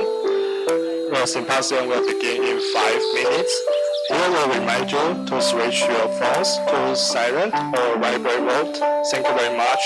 symposium. The symposium will begin in 5 minutes. Here we'll remind you to switch your phones to silent or vibrate mode. Thank you very much.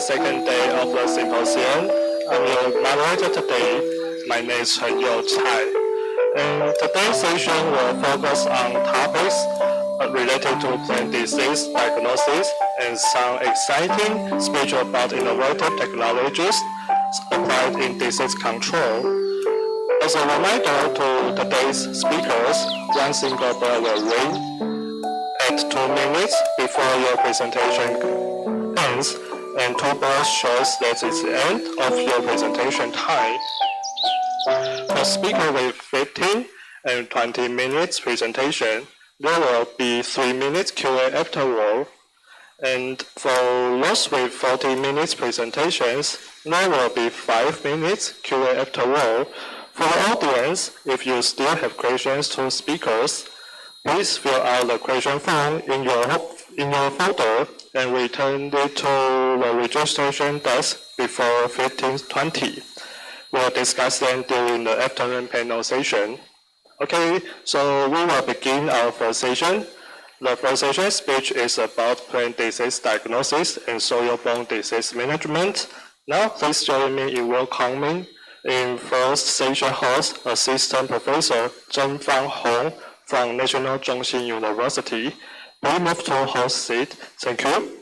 Second day of the symposium. I'm your moderator today. My name is Chai. And today's session will focus on topics related to plant disease diagnosis and some exciting speech about innovative technologies applied in disease control. As a reminder to today's speakers, one single bell will ring at 2 minutes before your presentation ends. And 2 bells shows that it's the end of your presentation time. For speaker with 15 and 20 minutes presentation, there will be 3 minutes Q&A afterward. And for those with 40 minutes presentations, there will be 5 minutes Q&A afterward. For the audience, if you still have questions to speakers, please fill out the question form in your folder and return it to the registration desk before 15:20. We'll discuss them during the afternoon panel session. Okay, so we will begin our first session. The first session speech is about plant disease diagnosis and soil-borne disease management. Now, please join me in welcoming in first session host, Assistant Professor Zheng Fan Hong from National Zhongxin University. Please move to host seat. Thank you.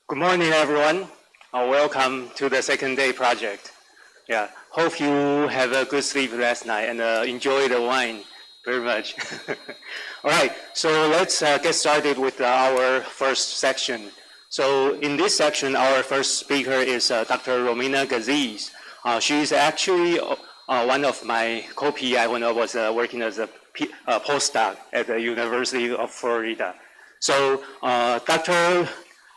Good morning, everyone. Welcome to the second day project. Yeah, hope you have a good sleep last night and enjoy the wine very much. All right, so let's get started with our first section. So in this section, our first speaker is Dr. Romina Gaziz. She's actually one of my co-PI when I was working as a postdoc at the University of Florida. So Dr.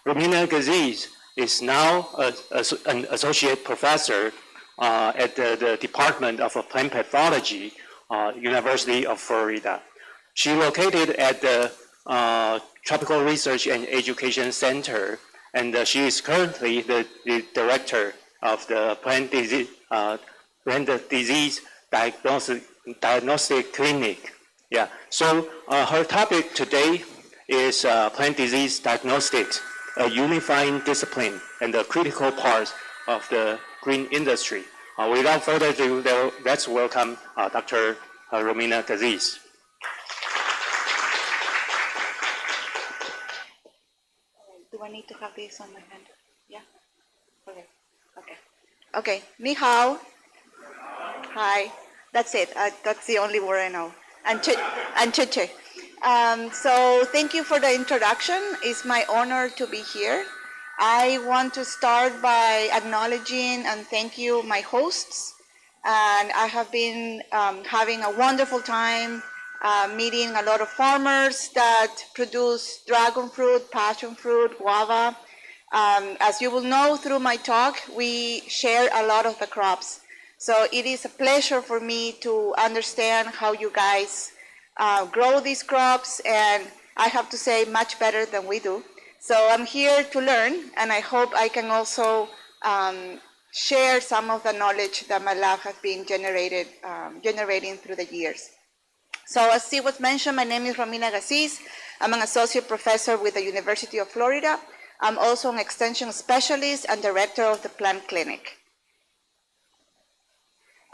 Romina Gaziz is now an associate professor at the Department of Plant Pathology, University of Florida. She located at the Tropical Research and Education Center, and she is currently the director of the Plant Disease Diagnostic Clinic. Yeah. So her topic today is plant disease diagnostics, a unifying discipline and a critical part of the green industry. Without further ado, let's welcome Dr. Romina Gaziz. Do I need to have this on my hand? Yeah? Okay. Okay. Okay. Ni hao. Hi. That's it. That's the only word I know. And chiche. So thank you for the introduction. It's my honor to be here. I want to start by acknowledging and thank you, my hosts, and I have been having a wonderful time meeting a lot of farmers that produce dragon fruit, passion fruit, guava. As you will know through my talk, we share a lot of the crops. So it is a pleasure for me to understand how you guys grow these crops, and I have to say much better than we do. So I'm here to learn, and I hope I can also share some of the knowledge that my lab has been generating through the years. So as it was mentioned, my name is Romina Gassis. I'm an associate professor with the University of Florida. I'm also an extension specialist and director of the plant clinic.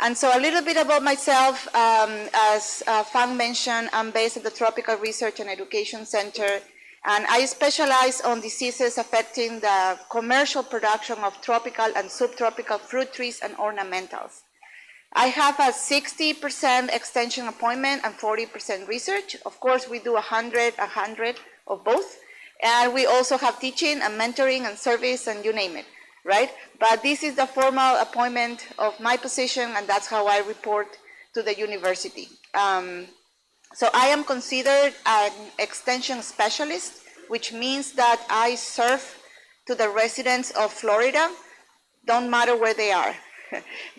And so a little bit about myself, as Fang mentioned, I'm based at the Tropical Research and Education Center, and I specialize on diseases affecting the commercial production of tropical and subtropical fruit trees and ornamentals. I have a 60% extension appointment and 40% research. Of course, we do 100 of both. And we also have teaching and mentoring and service and you name it, right? But this is the formal appointment of my position, and that's how I report to the university. So I am considered an extension specialist, which means that I serve to the residents of Florida, don't matter where they are.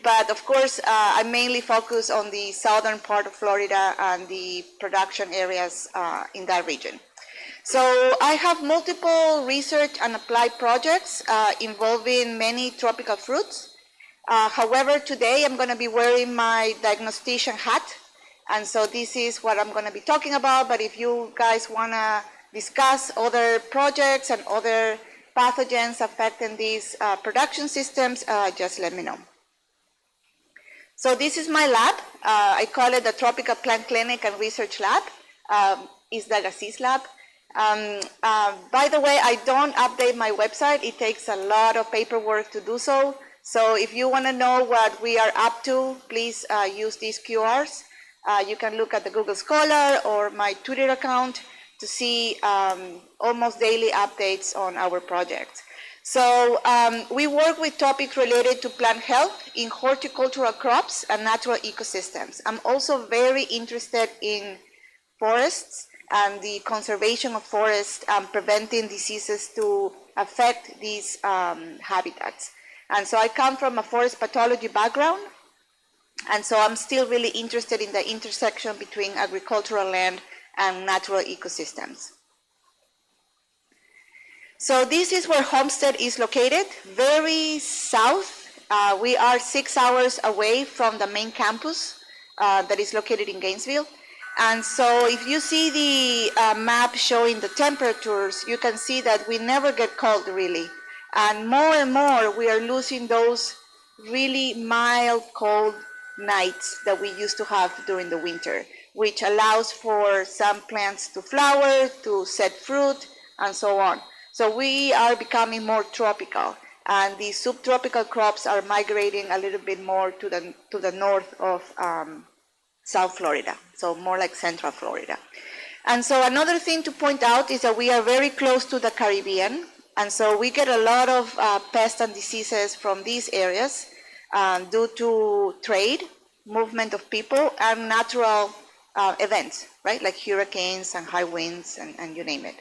But of course, I mainly focus on the southern part of Florida and the production areas in that region. So I have multiple research and applied projects involving many tropical fruits. However, today I'm going to be wearing my diagnostician hat. And so this is what I'm going to be talking about. But if you guys want to discuss other projects and other pathogens affecting these production systems, just let me know. So this is my lab. I call it the Tropical Plant Clinic and Research Lab. It's the Gassis Lab. By the way, I don't update my website. It takes a lot of paperwork to do so. So if you want to know what we are up to, please use these QRs. You can look at the Google Scholar or my Twitter account to see almost daily updates on our projects. So we work with topics related to plant health in horticultural crops and natural ecosystems. I'm also very interested in forests and the conservation of forests and preventing diseases to affect these habitats. And so I come from a forest pathology background, and so I'm still really interested in the intersection between agricultural land and natural ecosystems. So this is where Homestead is located, very south. We are 6 hours away from the main campus that is located in Gainesville. And so if you see the map showing the temperatures, you can see that we never get cold really. And more we are losing those really mild cold nights that we used to have during the winter, which allows for some plants to flower, to set fruit, and so on. So we are becoming more tropical, and the subtropical crops are migrating a little bit more to the north of South Florida, so more like Central Florida. And so another thing to point out is that we are very close to the Caribbean, and so we get a lot of pests and diseases from these areas due to trade, movement of people, and natural events, right, like hurricanes and high winds and you name it.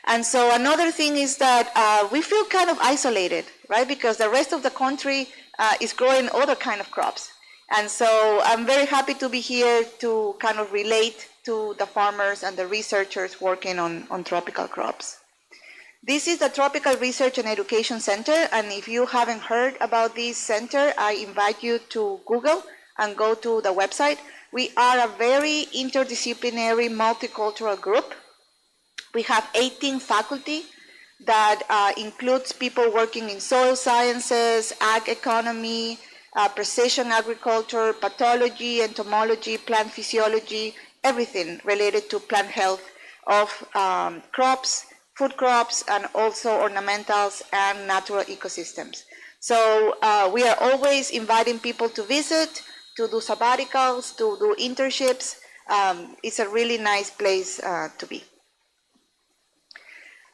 And so another thing is that we feel kind of isolated, right, because the rest of the country is growing other kind of crops. And so I'm very happy to be here to kind of relate to the farmers and the researchers working on tropical crops. This is the Tropical Research and Education Center, and if you haven't heard about this center, I invite you to Google and go to the website. We are a very interdisciplinary, multicultural group. We have 18 faculty that includes people working in soil sciences, ag economy, precision agriculture, pathology, entomology, plant physiology, everything related to plant health of crops, food crops, and also ornamentals and natural ecosystems. So we are always inviting people to visit, to do sabbaticals, to do internships. It's a really nice place to be.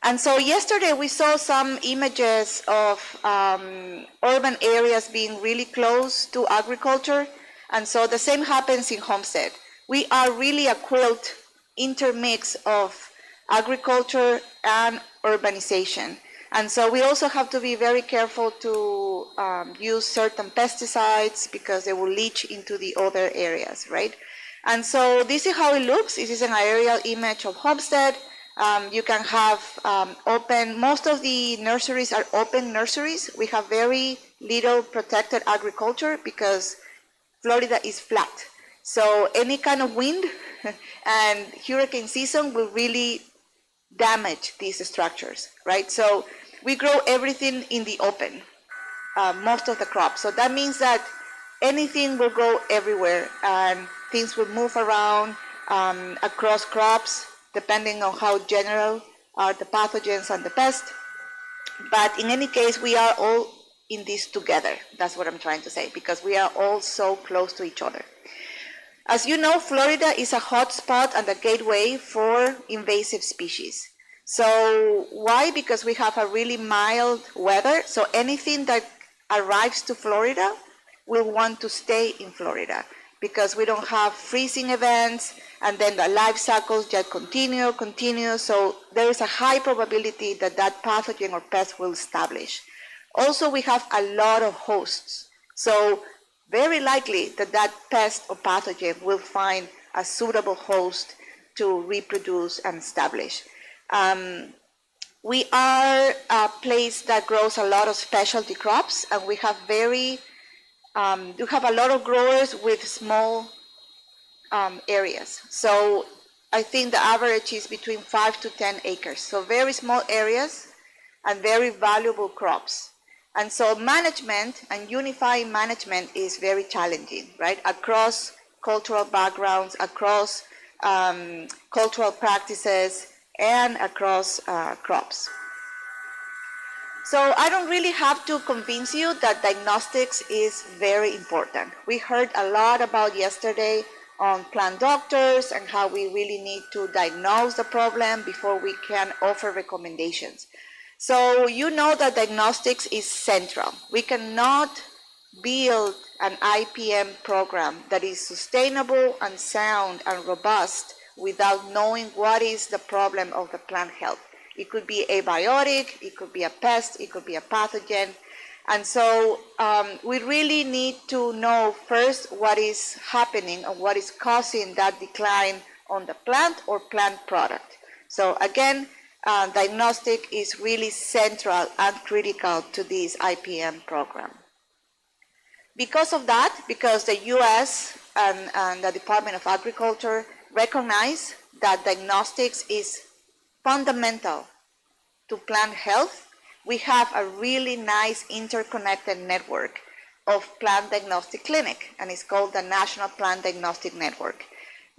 And so yesterday we saw some images of urban areas being really close to agriculture. And so the same happens in Homestead. We are really a quilt intermix of agriculture and urbanization. And so we also have to be very careful to use certain pesticides because they will leach into the other areas, right? And so this is how it looks. This is an aerial image of Homestead. You can have open, most of the nurseries are open nurseries. We have very little protected agriculture because Florida is flat. So any kind of wind and hurricane season will really damage these structures, right? So we grow everything in the open, most of the crops. So that means that anything will grow everywhere and things will move around across crops depending on how general are the pathogens and the pests. But in any case, we are all in this together. That's what I'm trying to say, because we are all so close to each other. As you know, Florida is a hot spot and a gateway for invasive species. So why? Because we have a really mild weather. So anything that arrives to Florida will want to stay in Florida because we don't have freezing events and then the life cycles just continue. So there is a high probability that that pathogen or pest will establish. Also, we have a lot of hosts. So very likely that that pest or pathogen will find a suitable host to reproduce and establish. We are a place that grows a lot of specialty crops, and we have you have a lot of growers with small areas. So I think the average is between 5 to 10 acres. So very small areas and very valuable crops. And so management and unifying management is very challenging, right? Across cultural backgrounds, across cultural practices, and across crops. So I don't really have to convince you that diagnostics is very important. We heard a lot about yesterday on plant doctors and how we really need to diagnose the problem before we can offer recommendations. So you know that diagnostics is central. We cannot build an IPM program that is sustainable and sound and robust without knowing what is the problem of the plant health. It could be abiotic, it could be a pest, it could be a pathogen. And so we really need to know first what is happening and what is causing that decline on the plant or plant product. So again, diagnostic is really central and critical to this IPM program. Because of that, because the US and the Department of Agriculture recognize that diagnostics is fundamental to plant health, we have a really nice interconnected network of plant diagnostic clinic, and it's called the National Plant Diagnostic Network.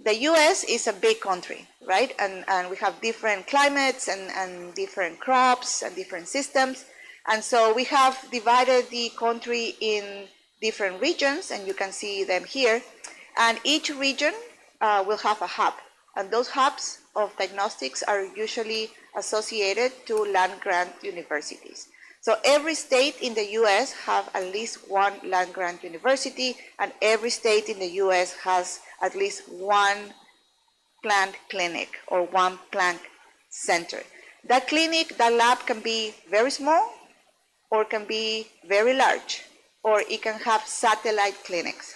The US is a big country, right? And we have different climates and different crops and different systems. And so we have divided the country in different regions, and you can see them here. And each region will have a hub. And those hubs of diagnostics are usually associated to land-grant universities. So every state in the US have at least one land-grant university, and every state in the US has at least one plant clinic or one plant center. That clinic, that lab can be very small or can be very large, or it can have satellite clinics.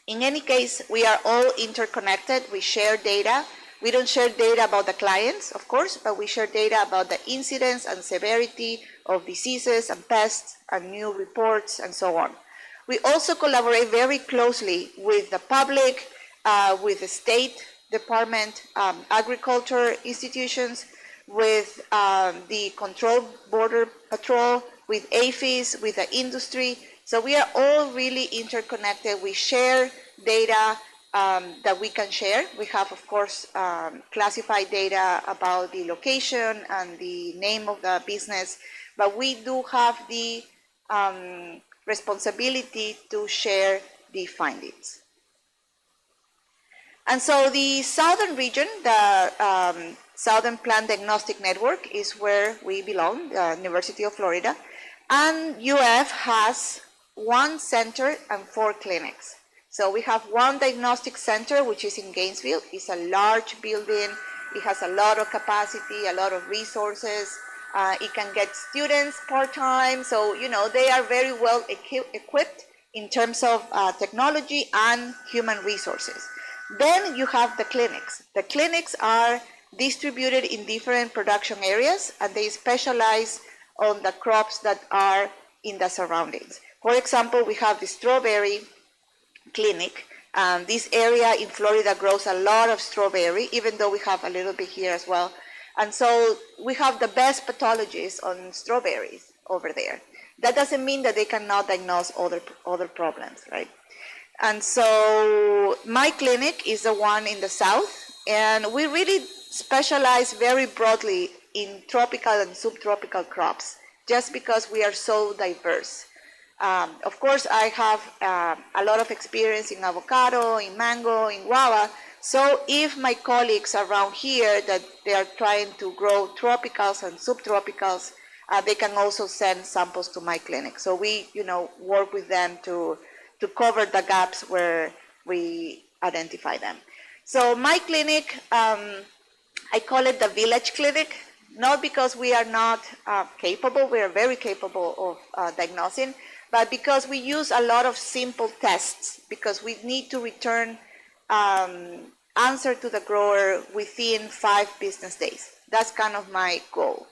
In any case, we are all interconnected. We share data. We don't share data about the clients, of course, but we share data about the incidence and severity of diseases and pests and new reports and so on. We also collaborate very closely with the public, with the State Department, agriculture institutions, with the Control Border Patrol, with APHIS, with the industry. So we are all really interconnected. We share data that we can share. We have, of course, classified data about the location and the name of the business, but we do have the responsibility to share the findings. And so the southern region, the Southern Plant Diagnostic Network, is where we belong, the University of Florida. And UF has one center and 4 clinics. So we have one diagnostic center, which is in Gainesville. It's a large building. It has a lot of capacity, a lot of resources. It can get students part-time. So, you know, they are very well equipped in terms of technology and human resources. Then you have the clinics. The clinics are distributed in different production areas, and they specialize on the crops that are in the surroundings. For example, we have the strawberry clinic. This area in Florida grows a lot of strawberry, even though we have a little bit here as well. And so we have the best pathologists on strawberries over there. That doesn't mean that they cannot diagnose other problems, right? And so my clinic is the one in the south, and we really specialize very broadly in tropical and subtropical crops, just because we are so diverse. Of course, I have a lot of experience in avocado, in mango, in guava. So if my colleagues around here that they are trying to grow tropicals and subtropicals, they can also send samples to my clinic. So we, you know, work with them to cover the gaps where we identify them. So my clinic, I call it the village clinic, not because we are not capable, we are very capable of diagnosing, but because we use a lot of simple tests, because we need to return answer to the grower within 5 business days. That's kind of my goal.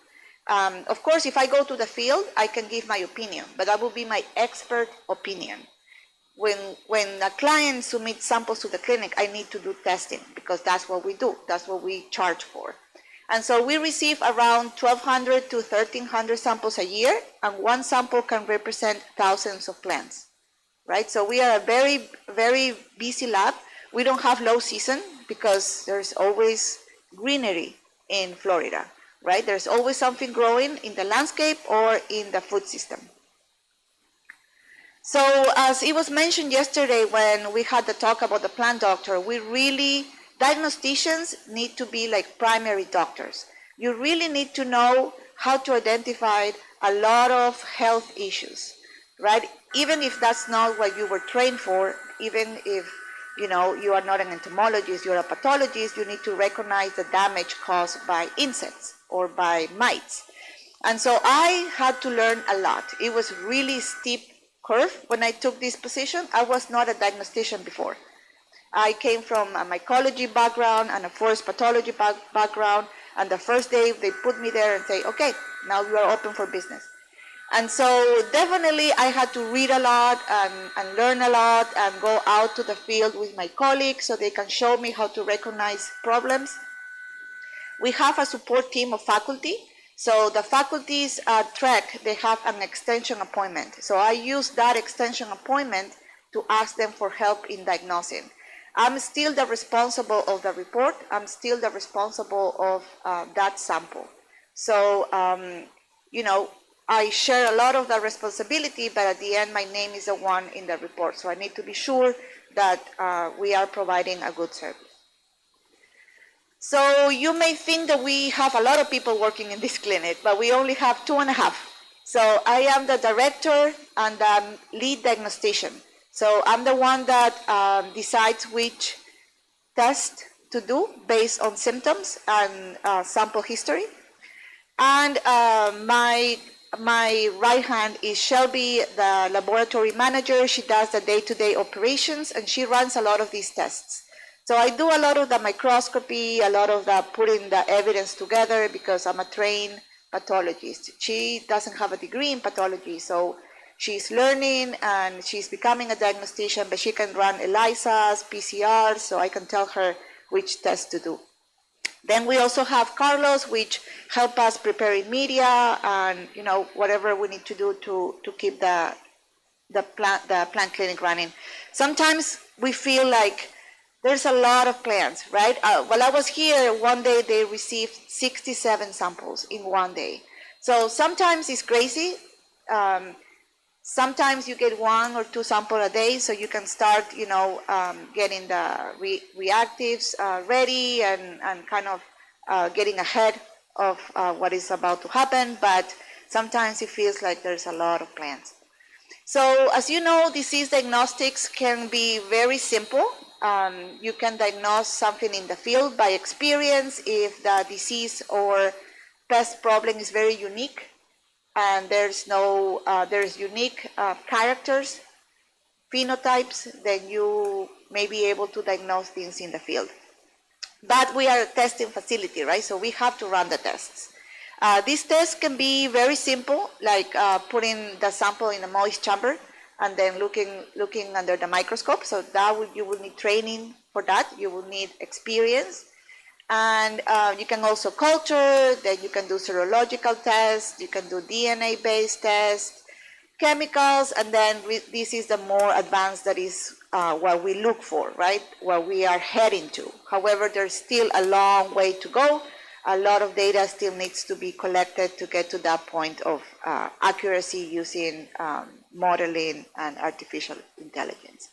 Of course, if I go to the field, I can give my opinion, but that will be my expert opinion. When a client submits samples to the clinic, I need to do testing, because that's what we do. That's what we charge for. And so we receive around 1,200 to 1,300 samples a year, and one sample can represent thousands of plants, right? So we are a very, very busy lab. We don't have low season because there's always greenery in Florida, right? There's always something growing in the landscape or in the food system. So as it was mentioned yesterday when we had the talk about the plant doctor, diagnosticians need to be like primary doctors. You really need to know how to identify a lot of health issues, right? Even if that's not what you were trained for, even if you know you are not an entomologist, you're a pathologist, you need to recognize the damage caused by insects or by mites. And so I had to learn a lot. It was really steep curve when I took this position. I was not a diagnostician before. I came from a mycology background and a forest pathology background, and the first day they put me there and say, okay, now you are open for business. And so definitely I had to read a lot and learn a lot and go out to the field with my colleagues so they can show me how to recognize problems. We have a support team of faculty. So the faculties at TREC, they have an extension appointment. So I use that extension appointment to ask them for help in diagnosing. I'm still the responsible of the report. I'm still the responsible of that sample. So, you know, I share a lot of the responsibility, but at the end, my name is the one in the report. So I need to be sure that we are providing a good service. So you may think that we have a lot of people working in this clinic, but we only have 2.5. So I am the director and the lead diagnostician. So I'm the one that decides which test to do based on symptoms and sample history. And my right hand is Shelby, the laboratory manager. She does the day-to-day operations, and she runs a lot of these tests. So I do a lot of the microscopy, a lot of the putting the evidence together, because I'm a trained pathologist. She doesn't have a degree in pathology, so she's learning and she's becoming a diagnostician, but she can run ELISAs, PCRs, so I can tell her which test to do. Then we also have Carlos, which help us preparing media and whatever we need to do to keep the plant clinic running. Sometimes we feel like there's a lot of plants, right? While I was here, one day they received 67 samples in one day. So sometimes it's crazy. Sometimes you get 1 or 2 samples a day, so you can start, getting the reactives ready and kind of getting ahead of what is about to happen. But sometimes it feels like there's a lot of plants. So as you know, disease diagnostics can be very simple. You can diagnose something in the field by experience if the disease or pest problem is very unique and there's unique characters, phenotypes, then you may be able to diagnose things in the field. But we are a testing facility, right? So we have to run the tests. These tests can be very simple, like putting the sample in a moist chamber and then looking under the microscope. So you will need training for that. You will need experience. And you can also culture, then you can do serological tests, you can do DNA-based tests, chemicals, and then this is the more advanced, that is what we look for, right? What we are heading to. However, there's still a long way to go. A lot of data still needs to be collected to get to that point of accuracy using modeling and artificial intelligence.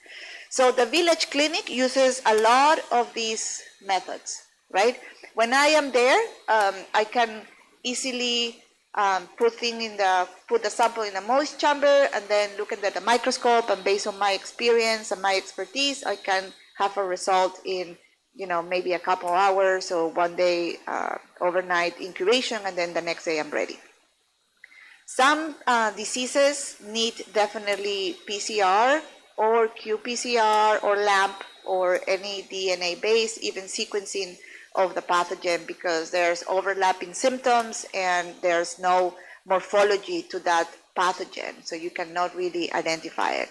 So the village clinic uses a lot of these methods, right? When I am there, I can easily put the sample in a moist chamber and then look at the microscope, and based on my experience and my expertise, I can have a result in maybe a couple hours or one day overnight incubation, and then the next day I'm ready. Some diseases need definitely PCR or qPCR or LAMP or any DNA-based, even sequencing of the pathogen, because there's overlapping symptoms and there's no morphology to that pathogen, so you cannot really identify it.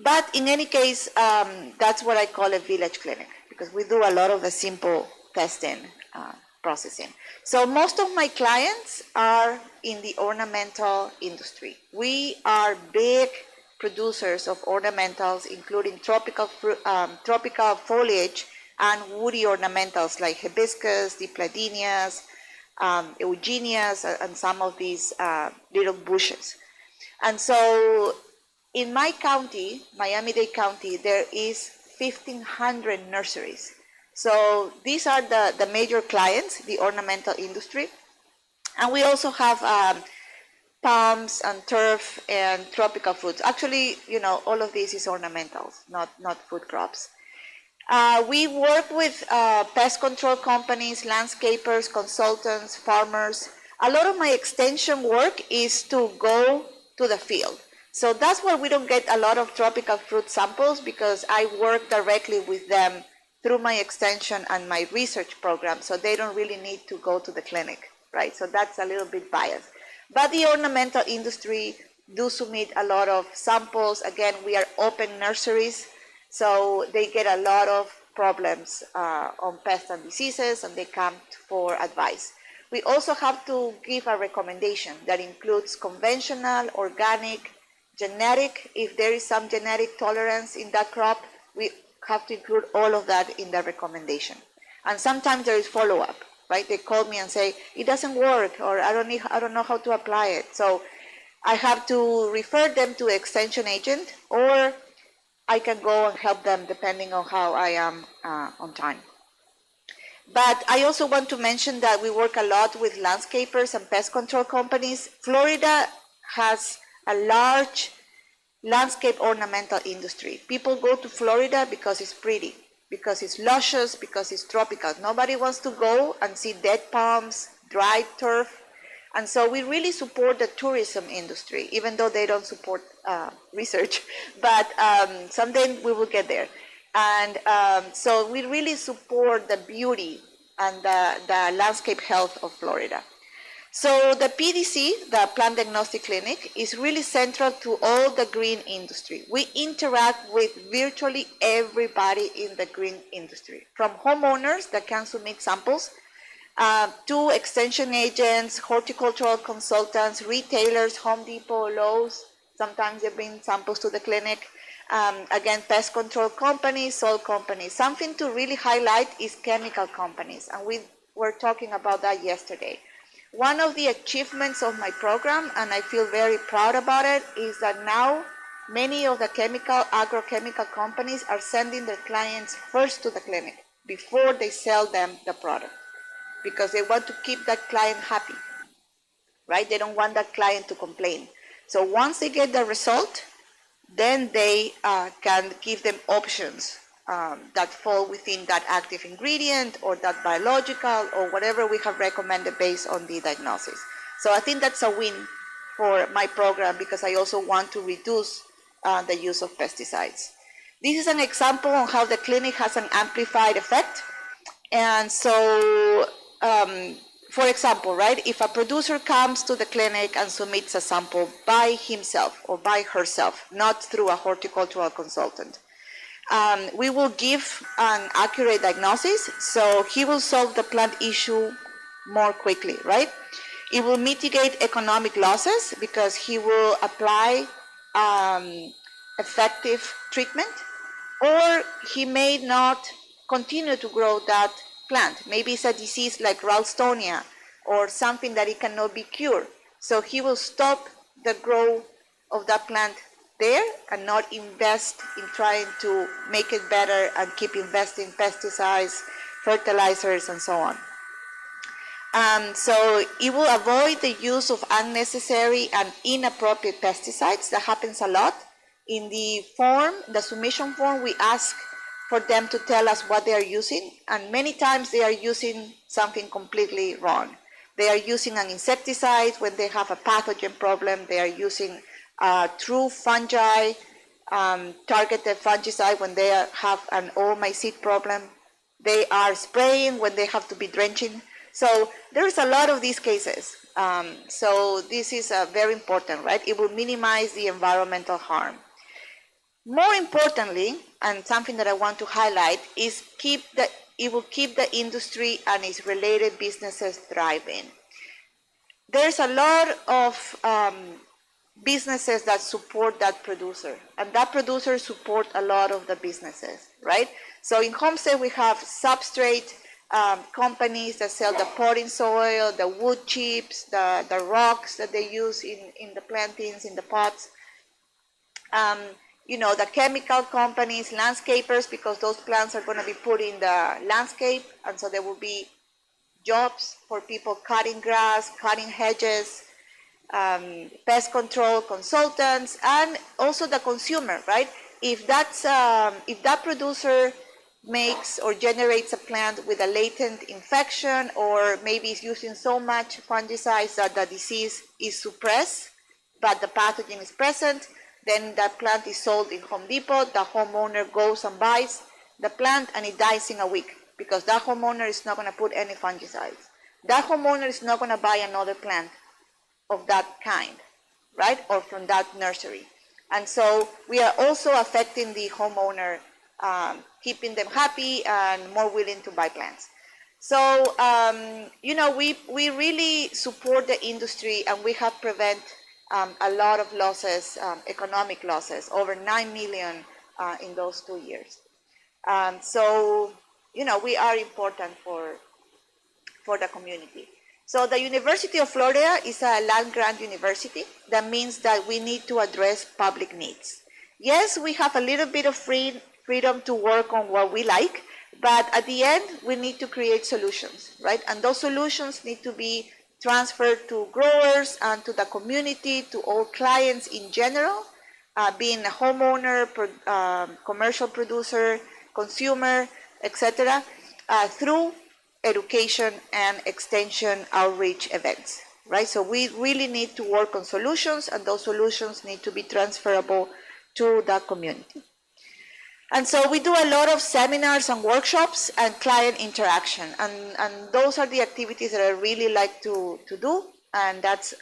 But in any case, that's what I call a village clinic, because we do a lot of the simple testing processing. So most of my clients are in the ornamental industry. We are big producers of ornamentals, including tropical foliage and woody ornamentals like hibiscus, dipladenias, eugenias, and some of these little bushes. And so in my county, Miami-Dade County, there is 1,500 nurseries. So these are the major clients, the ornamental industry. And we also have palms and turf and tropical fruits. Actually, all of this is ornamentals, not food crops. We work with pest control companies, landscapers, consultants, farmers. A lot of my extension work is to go to the field. So that's why we don't get a lot of tropical fruit samples, because I work directly with them through my extension and my research program, so they don't really need to go to the clinic, right? So that's a little bit biased. But the ornamental industry do submit a lot of samples. Again, we are open nurseries, so they get a lot of problems on pests and diseases, and they come for advice. We also have to give a recommendation that includes conventional, organic, genetic. If there is some genetic tolerance in that crop, we have to include all of that in the recommendation. And sometimes there is follow-up, right? They call me and say, it doesn't work, or I don't know how to apply it. So I have to refer them to extension agent, or I can go and help them depending on how I am on time. But I also want to mention that we work a lot with landscapers and pest control companies. Florida has a large landscape ornamental industry. People go to Florida because it's pretty, because it's luscious, because it's tropical. Nobody wants to go and see dead palms, dried turf. And so we really support the tourism industry, even though they don't support research. But someday we will get there. And so we really support the beauty and the landscape health of Florida. So the PDC, the Plant Diagnostic Clinic, is really central to all the green industry. We interact with virtually everybody in the green industry, from homeowners that can submit samples, to extension agents, horticultural consultants, retailers, Home Depot, Lowe's. Sometimes they bring samples to the clinic. Again, pest control companies, soil companies. Something to really highlight is chemical companies, and we were talking about that yesterday. One of the achievements of my program, and I feel very proud about it, is that now many of the agrochemical companies are sending their clients first to the clinic before they sell them the product, because they want to keep that client happy, right? They don't want that client to complain. So once they get the result, then they can give them options that fall within that active ingredient or that biological or whatever we have recommended based on the diagnosis. So I think that's a win for my program because I also want to reduce the use of pesticides. This is an example of how the clinic has an amplified effect. And so, for example, right, if a producer comes to the clinic and submits a sample by himself or by herself, not through a horticultural consultant, we will give an accurate diagnosis, so he will solve the plant issue more quickly, right? It will mitigate economic losses because he will apply effective treatment, or he may not continue to grow that plant. Maybe it's a disease like Ralstonia or something that it cannot be cured. So he will stop the growth of that plant there and not invest in trying to make it better and keep investing pesticides, fertilizers, and so on. So it will avoid the use of unnecessary and inappropriate pesticides. That happens a lot. In the form, the submission form, we ask for them to tell us what they are using, and many times they are using something completely wrong. They are using an insecticide when they have a pathogen problem. They are using true fungi, targeted fungicide when they have an oomycete problem. They are spraying when they have to be drenching. So there's a lot of these cases. So this is very important, right? It will minimize the environmental harm. More importantly, and something that I want to highlight, is it will keep the industry and its related businesses thriving. There's a lot of businesses that support that producer, and that producer support a lot of the businesses, right? So in Homestead, we have substrate companies that sell the potting soil, the wood chips, the rocks that they use in the plantings, in the pots. You know, the chemical companies, landscapers, because those plants are going to be put in the landscape, and so there will be jobs for people cutting grass, cutting hedges, pest control consultants, and also the consumer, right? If that producer makes or generates a plant with a latent infection, or maybe is using so much fungicides that the disease is suppressed, but the pathogen is present, then that plant is sold in Home Depot. The homeowner goes and buys the plant, and it dies in a week because that homeowner is not going to put any fungicides. That homeowner is not going to buy another plant of that kind, right, or from that nursery. And so we are also affecting the homeowner, keeping them happy and more willing to buy plants. So, you know, we really support the industry, and we have prevented a lot of losses, economic losses, over 9 million in those 2 years. So, you know, we are important for the community. So the University of Florida is a land-grant university. That means that we need to address public needs. Yes, we have a little bit of freedom to work on what we like, but at the end, we need to create solutions, right? And those solutions need to be transferred to growers and to the community, to all clients in general, being a homeowner, commercial producer, consumer, etc., through education and extension outreach events, right? So we really need to work on solutions, and those solutions need to be transferable to the community. And so we do a lot of seminars and workshops and client interaction, and those are the activities that I really like to do, and that's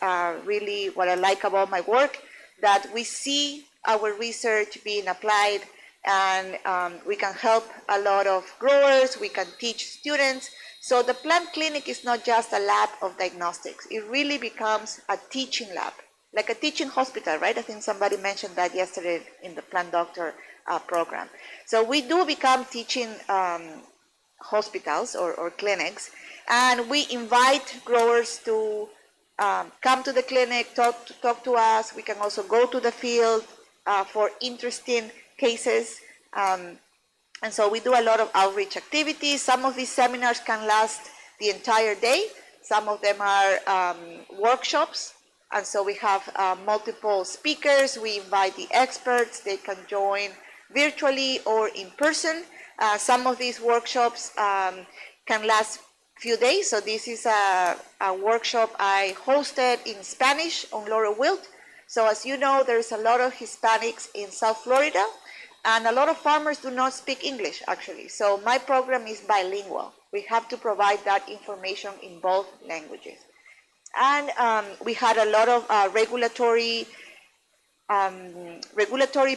really what I like about my work, that we see our research being applied, and we can help a lot of growers, we can teach students. So the plant clinic is not just a lab of diagnostics, it really becomes a teaching lab, like a teaching hospital, right? I think somebody mentioned that yesterday in the plant doctor program. So we do become teaching hospitals or clinics, and we invite growers to come to the clinic, talk to us. We can also go to the field for interesting cases. And so we do a lot of outreach activities. Some of these seminars can last the entire day. Some of them are workshops And so we have multiple speakers. We invite the experts. They can join virtually or in person. Some of these workshops can last few days. So this is a workshop I hosted in Spanish on laurel wilt. So as you know, there's a lot of Hispanics in South Florida, and a lot of farmers do not speak English, actually. So my program is bilingual. We have to provide that information in both languages. And we had a lot of regulatory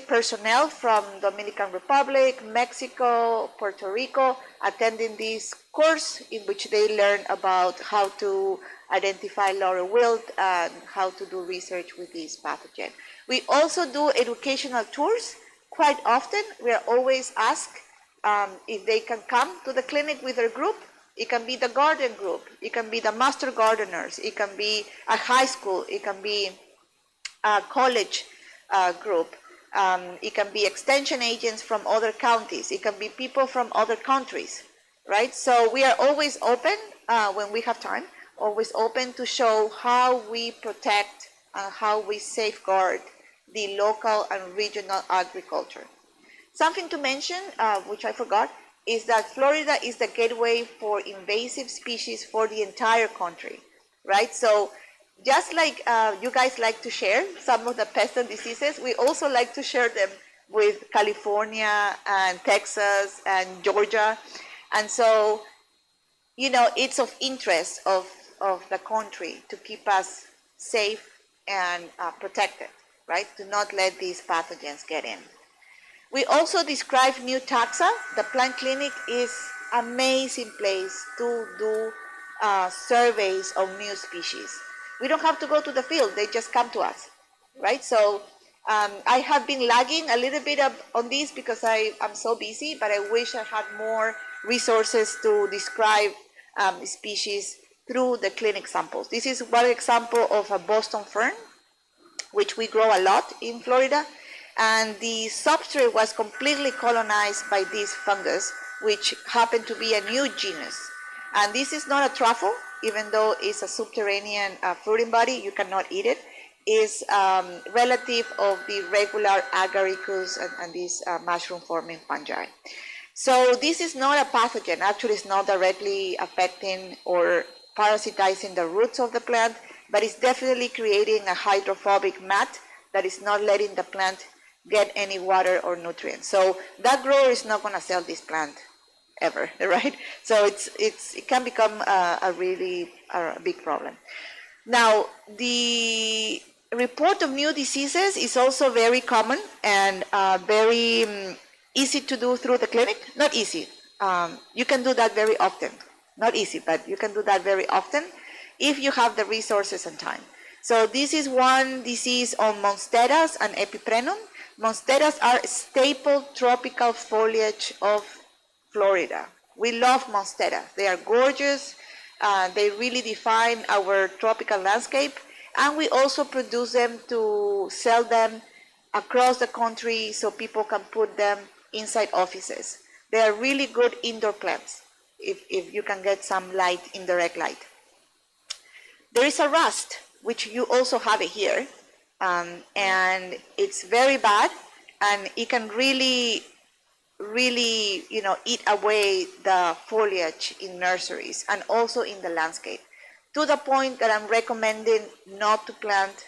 personnel from Dominican Republic, Mexico, Puerto Rico, attending this course in which they learn about how to identify laurel wilt and how to do research with this pathogen. We also do educational tours quite often. We are always asked if they can come to the clinic with their group. It can be the garden group, it can be the master gardeners, it can be a high school, it can be a college group, it can be extension agents from other counties, it can be people from other countries, right? So we are always open when we have time, always open to show how we protect and how we safeguard the local and regional agriculture. Something to mention, which I forgot, is that Florida is the gateway for invasive species for the entire country, right? So just like you guys like to share some of the pests and diseases, we also like to share them with California and Texas and Georgia. And so, you know, it's of interest of the country to keep us safe and protected, right? To not let these pathogens get in. We also describe new taxa. The plant clinic is an amazing place to do surveys of new species. We don't have to go to the field, they just come to us, right? So I have been lagging a little bit on this because I'm so busy, but I wish I had more resources to describe species through the clinic samples. This is one example of a Boston fern, which we grow a lot in Florida. And the substrate was completely colonized by this fungus, which happened to be a new genus. And this is not a truffle, even though it's a subterranean fruiting body, you cannot eat it. It's relative of the regular agaricus and these mushroom-forming fungi. So this is not a pathogen. Actually, it's not directly affecting or parasitizing the roots of the plant, but it's definitely creating a hydrophobic mat that is not letting the plant get any water or nutrients. So that grower is not going to sell this plant ever, right? So it can become a really big problem. Now, the report of new diseases is also very common and very easy to do through the clinic. Not easy. You can do that very often. Not easy, but you can do that very often if you have the resources and time. So this is one disease on monsteras and epiprenum. Monsteras are staple tropical foliage of Florida. We love monsteras. They are gorgeous. They really define our tropical landscape. And we also produce them to sell them across the country so people can put them inside offices. They are really good indoor plants if you can get some light, indirect light. There is a rust, which you also have it here. And it's very bad, and it can really, eat away the foliage in nurseries and also in the landscape, to the point that I'm recommending not to plant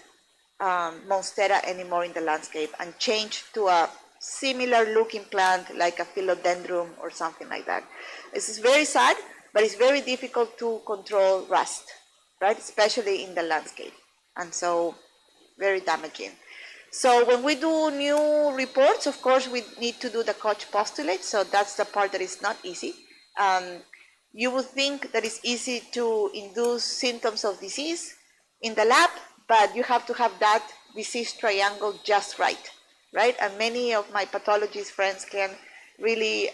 monstera anymore in the landscape and change to a similar looking plant like a philodendron or something like that. This is very sad, but it's very difficult to control rust, right? Especially in the landscape. And so very damaging. So when we do new reports, of course, we need to do the Koch postulate. So that's the part that is not easy. You would think that it's easy to induce symptoms of disease in the lab, but you have to have that disease triangle just right, right? And many of my pathologist friends can really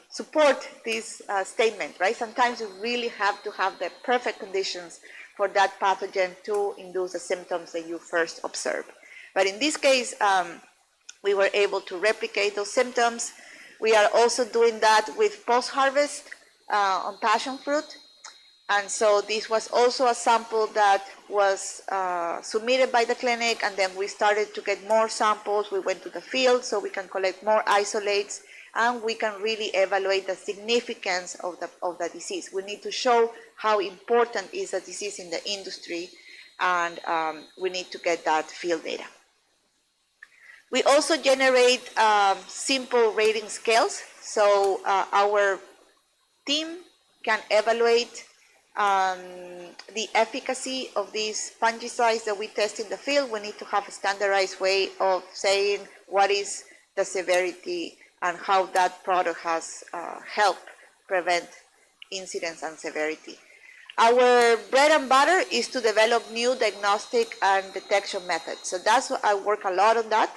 support this statement, right? Sometimes you really have to have the perfect conditions for that pathogen to induce the symptoms that you first observe. But in this case, we were able to replicate those symptoms. We are also doing that with post-harvest on passion fruit. And so this was also a sample that was submitted by the clinic, and then we started to get more samples. We went to the field so we can collect more isolates, and we can really evaluate the significance of the disease. We need to show how important is the disease in the industry, and we need to get that field data. We also generate simple rating scales, so our team can evaluate the efficacy of these fungicides that we test in the field. We need to have a standardized way of saying what is the severity and how that product has helped prevent incidence and severity. Our bread and butter is to develop new diagnostic and detection methods. So that's what I work a lot on that.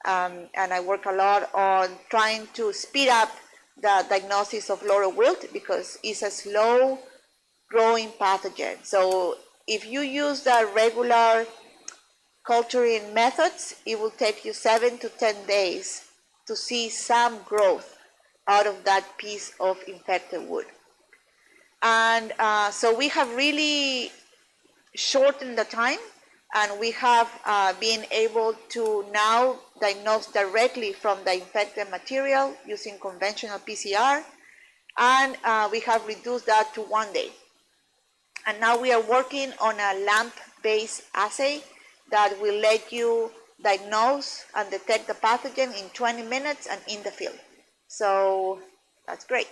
And I work a lot on trying to speed up the diagnosis of laurel wilt because it's a slow growing pathogen. So if you use the regular culturing methods, it will take you 7 to 10 days to see some growth out of that piece of infected wood. And so we have really shortened the time, and we have been able to now diagnose directly from the infected material using conventional PCR, and we have reduced that to 1 day. And now we are working on a lamp-based assay that will let you diagnose and detect the pathogen in 20 minutes and in the field. So that's great.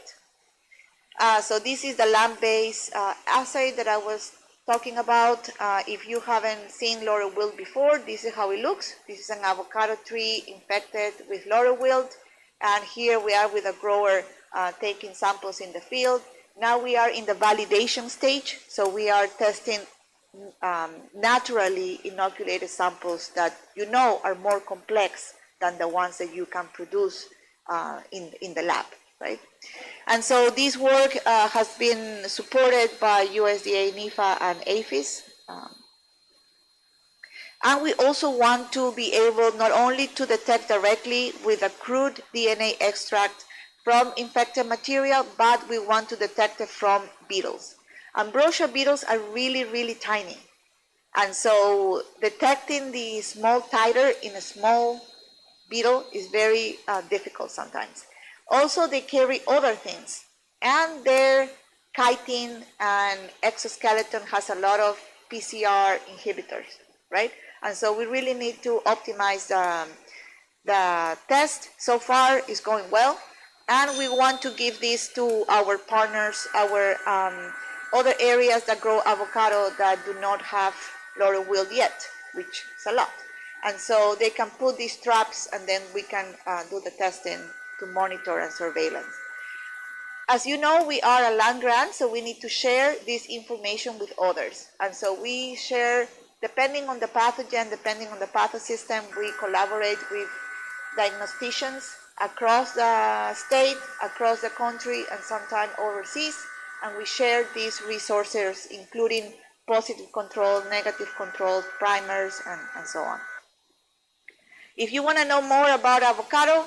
So this is the lamp-based assay that I was talking about. If you haven't seen laurel wilt before, this is how it looks. This is an avocado tree infected with laurel wilt. And here we are with a grower taking samples in the field. Now we are in the validation stage. So we are testing naturally inoculated samples that you know are more complex than the ones that you can produce in the lab, right? And so this work has been supported by USDA, NIFA, and APHIS. And we also want to be able not only to detect directly with a crude DNA extract from infected material, but we want to detect it from beetles. Ambrosia beetles are really, really tiny. And so detecting the small titer in a small beetle is very difficult sometimes. Also, they carry other things, and their chitin and exoskeleton has a lot of PCR inhibitors, right? And so we really need to optimize the test. So far, it's going well, and we want to give this to our partners, our other areas that grow avocado that do not have laurel wilt yet, which is a lot. And so they can put these traps, and then we can do the testing to monitor and surveillance. As you know, we are a land grant, so we need to share this information with others. And so we share, depending on the pathogen, depending on the pathosystem, we collaborate with diagnosticians across the state, across the country, and sometimes overseas. And we share these resources, including positive control, negative controls, primers, and so on. If you want to know more about avocado,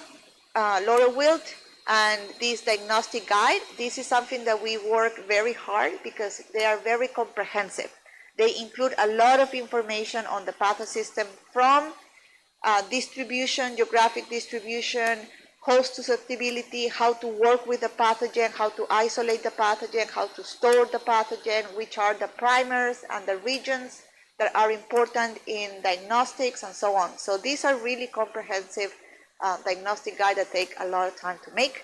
laurel wilt, and this diagnostic guide, this is something that we work very hard because they are very comprehensive. They include a lot of information on the pathosystem from distribution, geographic distribution, host susceptibility, how to work with the pathogen, how to isolate the pathogen, how to store the pathogen, which are the primers and the regions that are important in diagnostics and so on. So these are really comprehensive diagnostic guide that take a lot of time to make,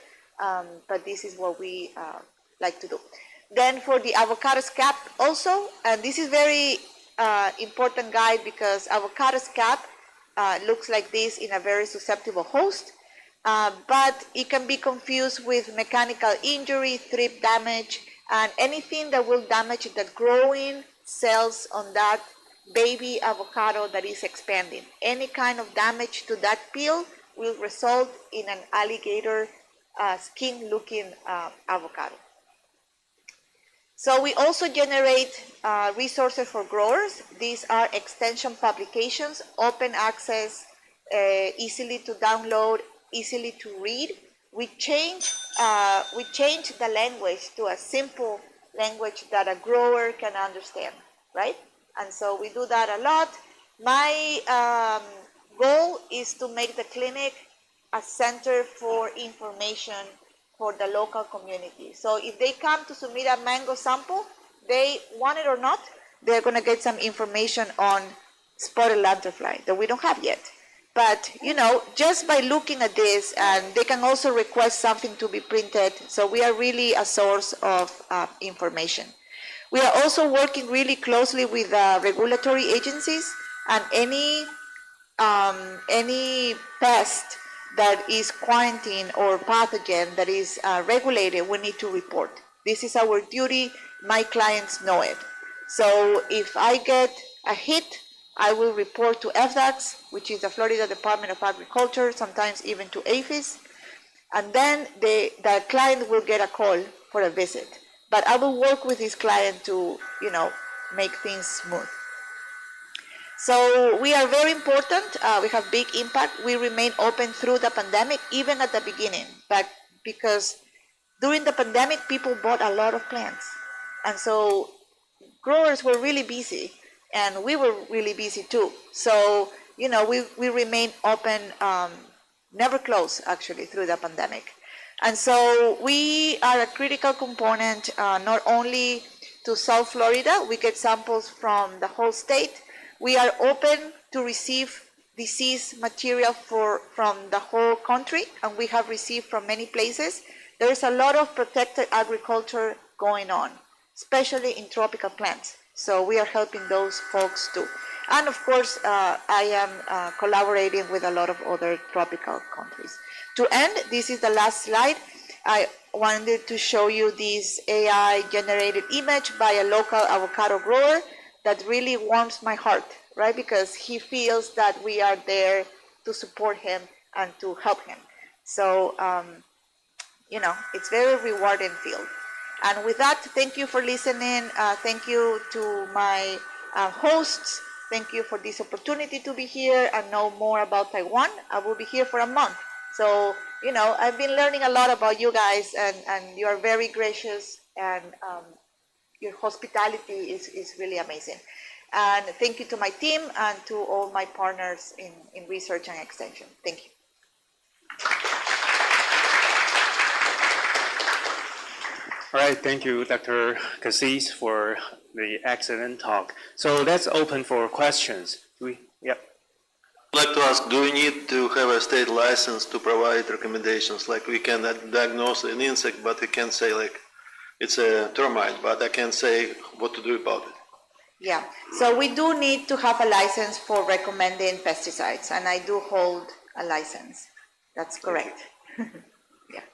but this is what we like to do. Then for the avocado scab also, and this is very important guide because avocado scab looks like this in a very susceptible host, but it can be confused with mechanical injury, thrip damage, and anything that will damage the growing cells on that baby avocado that is expanding. Any kind of damage to that peel will result in an alligator skin-looking avocado. So we also generate resources for growers. These are extension publications, open access, easily to download, easily to read. We change the language to a simple language that a grower can understand, right? And so we do that a lot. My goal is to make the clinic a center for information for the local community. So if they come to submit a mango sample, they want it or not, they're going to get some information on spotted lanternfly that we don't have yet. But, you know, just by looking at this, and they can also request something to be printed. So we are really a source of information. We are also working really closely with regulatory agencies, and any pest that is quarantined or pathogen that is regulated, we need to report. This is our duty. My clients know it. So if I get a hit, I will report to FDAX, which is the Florida Department of Agriculture, sometimes even to APHIS, and then the client will get a call for a visit. But I will work with this client to, you know, make things smooth. So we are very important. We have big impact. We remain open through the pandemic, even at the beginning, but because during the pandemic, people bought a lot of plants. And so growers were really busy, and we were really busy too. So, you know, we remain open, never closed actually through the pandemic. And so we are a critical component, not only to South Florida, we get samples from the whole state. We are open to receive disease material from the whole country, and we have received from many places. There is a lot of protected agriculture going on, especially in tropical plants. So we are helping those folks too. And of course, I am collaborating with a lot of other tropical countries. To end, this is the last slide. I wanted to show you this AI-generated image by a local avocado grower that really warms my heart, right? Because he feels that we are there to support him and to help him. So, you know, it's very rewarding field. And with that, thank you for listening. Thank you to my hosts. Thank you for this opportunity to be here and know more about Taiwan. I will be here for a month. So, you know, I've been learning a lot about you guys, and you are very gracious, and your hospitality is really amazing. And thank you to my team and to all my partners in research and extension. Thank you. All right, thank you, Dr. Cassis, for the excellent talk. So let's open for questions. Yep. I'd like to ask, do we need to have a state license to provide recommendations? Like we can diagnose an insect, but we can't say like it's a termite, but I can't say what to do about it. Yeah, so we do need to have a license for recommending pesticides, and I do hold a license. That's correct. Yeah.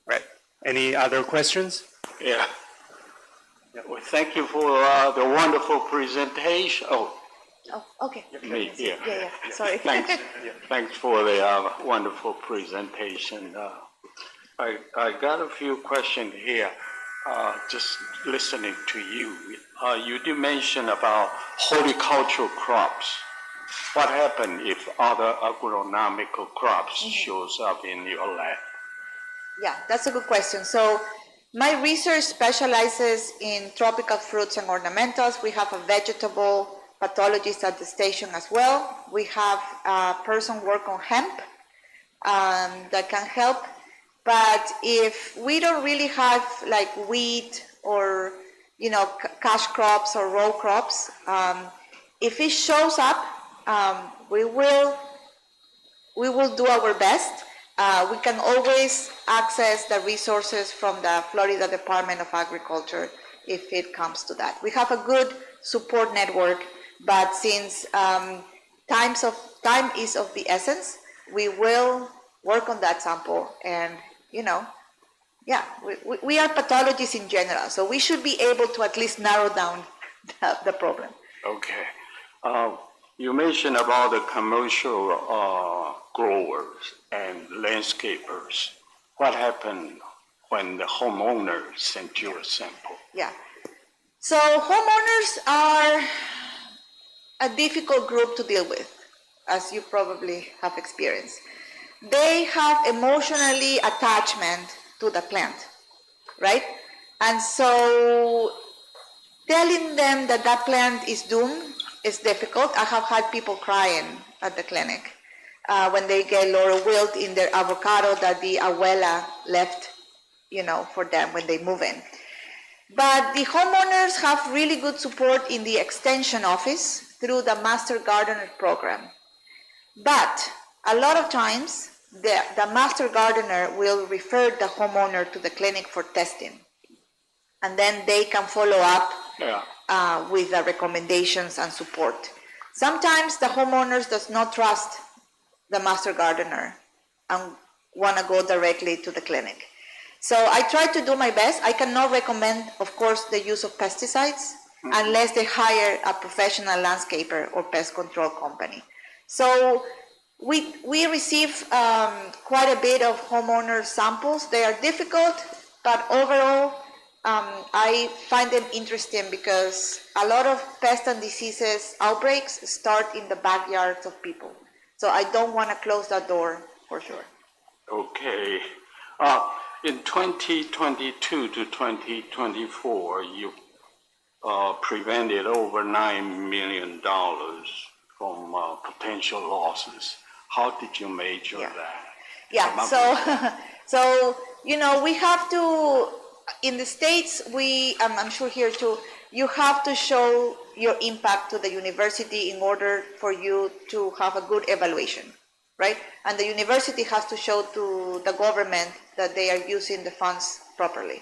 Right. Any other questions? Yeah. Well, thank you for the wonderful presentation. Oh, okay. me, yeah. Yeah, sorry. Thanks, thanks for the wonderful presentation. I got a few questions here. Just listening to you. You did mention about horticultural crops. What happens if other agronomical crops shows up in your lab? Yeah, that's a good question. So my research specializes in tropical fruits and ornamentals. We have a vegetable pathologist at the station as well. We have a person work on hemp that can help. But if we don't really have like wheat or, you know, cash crops or row crops, if it shows up, we will do our best. We can always access the resources from the Florida Department of Agriculture if it comes to that. We have a good support network, but since time is of the essence, we will work on that sample. And, you know, yeah, we are pathologists in general, so we should be able to at least narrow down the problem. Okay. You mentioned about the commercial growers and landscapers. What happened when the homeowner sent you a sample? Yeah. So homeowners are a difficult group to deal with, as you probably have experienced. They have emotionally attachment to the plant. right? And so telling them that that plant is doomed is difficult. I have had people crying at the clinic when they get laurel wilt in their avocado that the abuela left, for them when they move in. But the homeowners have really good support in the extension office through the Master Gardener program. But a lot of times, the Master Gardener will refer the homeowner to the clinic for testing. And then they can follow up with the recommendations and support. Sometimes the homeowners does not trust the Master Gardener and want to go directly to the clinic. So I try to do my best. I cannot recommend, of course, the use of pesticides unless they hire a professional landscaper or pest control company. So we receive quite a bit of homeowner samples. They are difficult, but overall, I find them interesting because a lot of pest and diseases outbreaks start in the backyards of people. So I don't want to close that door for sure. Okay. In 2022 to 2024, you prevented over $9 million from potential losses. How did you measure that? Yeah, so we have to, in the States, I'm sure here too, you have to show your impact to the university in order for you to have a good evaluation, right? And the university has to show to the government that they are using the funds properly.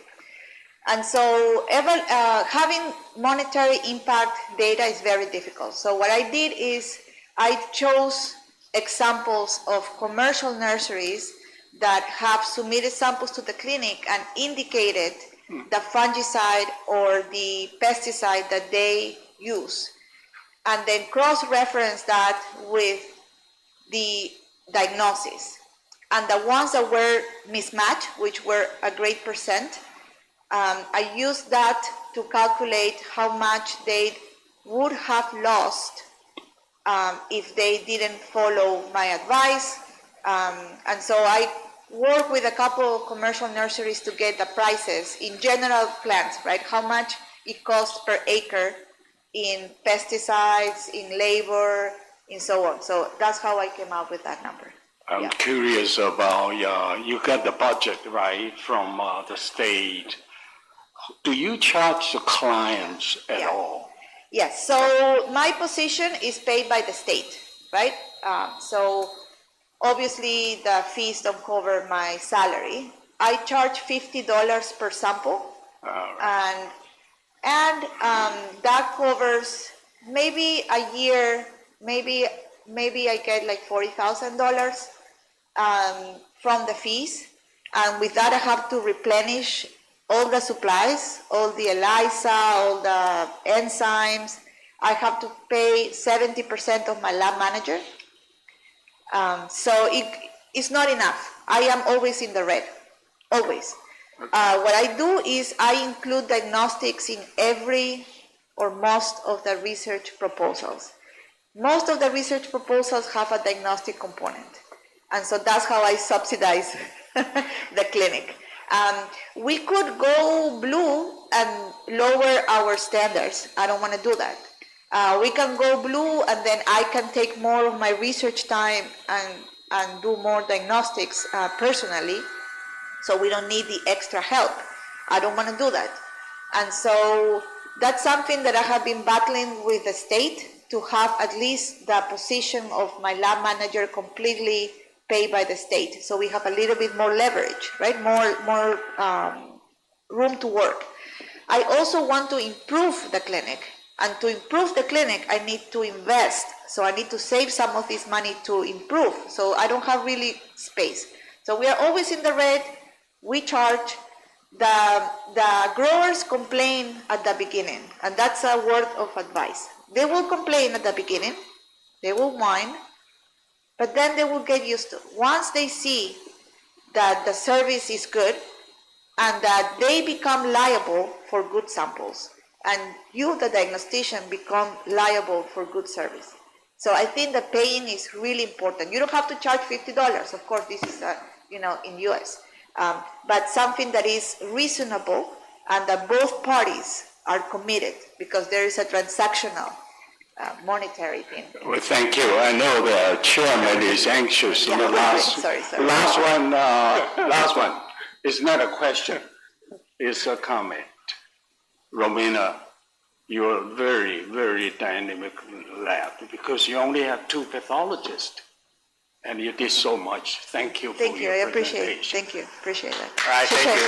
And so having monetary impact data is very difficult. So what I did is I chose examples of commercial nurseries that have submitted samples to the clinic and indicated the fungicide or the pesticide that they use, and then cross-reference that with the diagnosis. And the ones that were mismatched, which were a great percent, I used that to calculate how much they would have lost if they didn't follow my advice. And so I work with a couple of commercial nurseries to get the prices in general plants, right? How much it costs per acre in pesticides, in labor, and so on. So that's how I came up with that number. I'm curious about, you got the budget, right, from the state. Do you charge the clients at all? Yes, so my position is paid by the state, right? So obviously the fees don't cover my salary. I charge $50 per sample, and that covers maybe a year, maybe I get like $40,000 from the fees, and with that I have to replenish all the supplies, all the ELISA, all the enzymes. I have to pay 70% of my lab manager. So it's not enough. I am always in the red, always. What I do is I include diagnostics in every or most of the research proposals. Most of the research proposals have a diagnostic component. And so that's how I subsidize the clinic. We could go blue and lower our standards. I don't want to do that. We can go blue and then I can take more of my research time and do more diagnostics personally, so we don't need the extra help. I don't want to do that. And so that's something that I have been battling with the state, to have at least the position of my lab manager completely paid by the state. So we have a little bit more leverage, right? More room to work. I also want to improve the clinic. And to improve the clinic, I need to invest. So I need to save some of this money to improve. So I don't have really space. So we are always in the red. We charge. The growers complain at the beginning. And that's a word of advice. They will complain at the beginning. They will whine. But then they will get used to it. Once they see that the service is good and that they become liable for good samples, and you, the diagnostician, become liable for good service. So I think the paying is really important. You don't have to charge $50. Of course, this is, in US. but something that is reasonable and that both parties are committed, because there is a transactional monetary thing. Well, thank you. I know the chairman is anxious. Yeah, The last, sorry. last one. It's not a question. It's a comment. Romina, you're a very, very dynamic lab because you only have 2 pathologists, and you did so much. Thank you for Thank you. your I appreciate it. presentation. Thank you. Appreciate that. All right, thank you.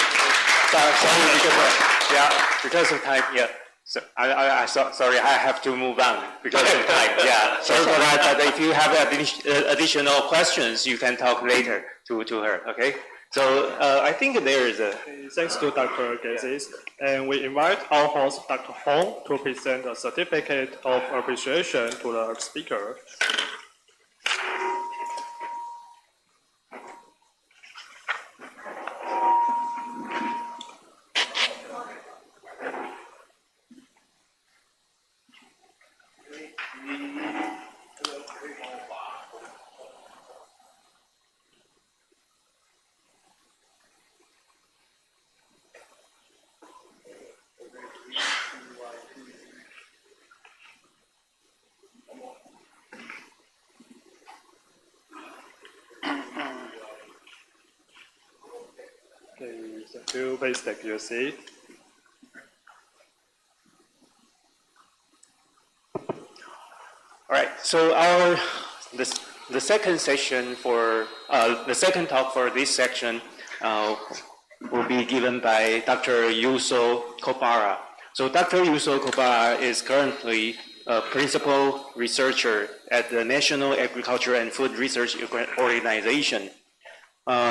Sorry, because of time, yeah. So, sorry, I have to move on because of time. Yeah, sorry for that. But if you have additional questions, you can talk later to her. Okay. So I think there is a. Thanks to Dr. Gazis, and we invite our host, Dr. Hong, to present a certificate of appreciation to the speaker. Okay, thank you. Please take your seat. All right. So the second session for the second talk for this section will be given by Dr. Yuso Kobara. So Dr. Yuso Kobara is currently a principal researcher at the National Agriculture and Food Research Organization.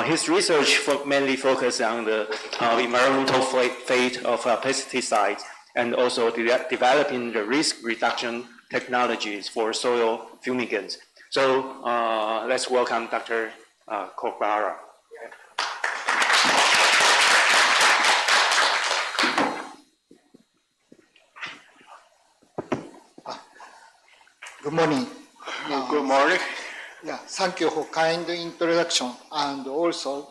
His research mainly focuses on the environmental fate of pesticides and also developing the risk reduction technologies for soil fumigants. So let's welcome Dr. Kobara. Good morning. Good morning. Yeah, thank you for kind introduction and also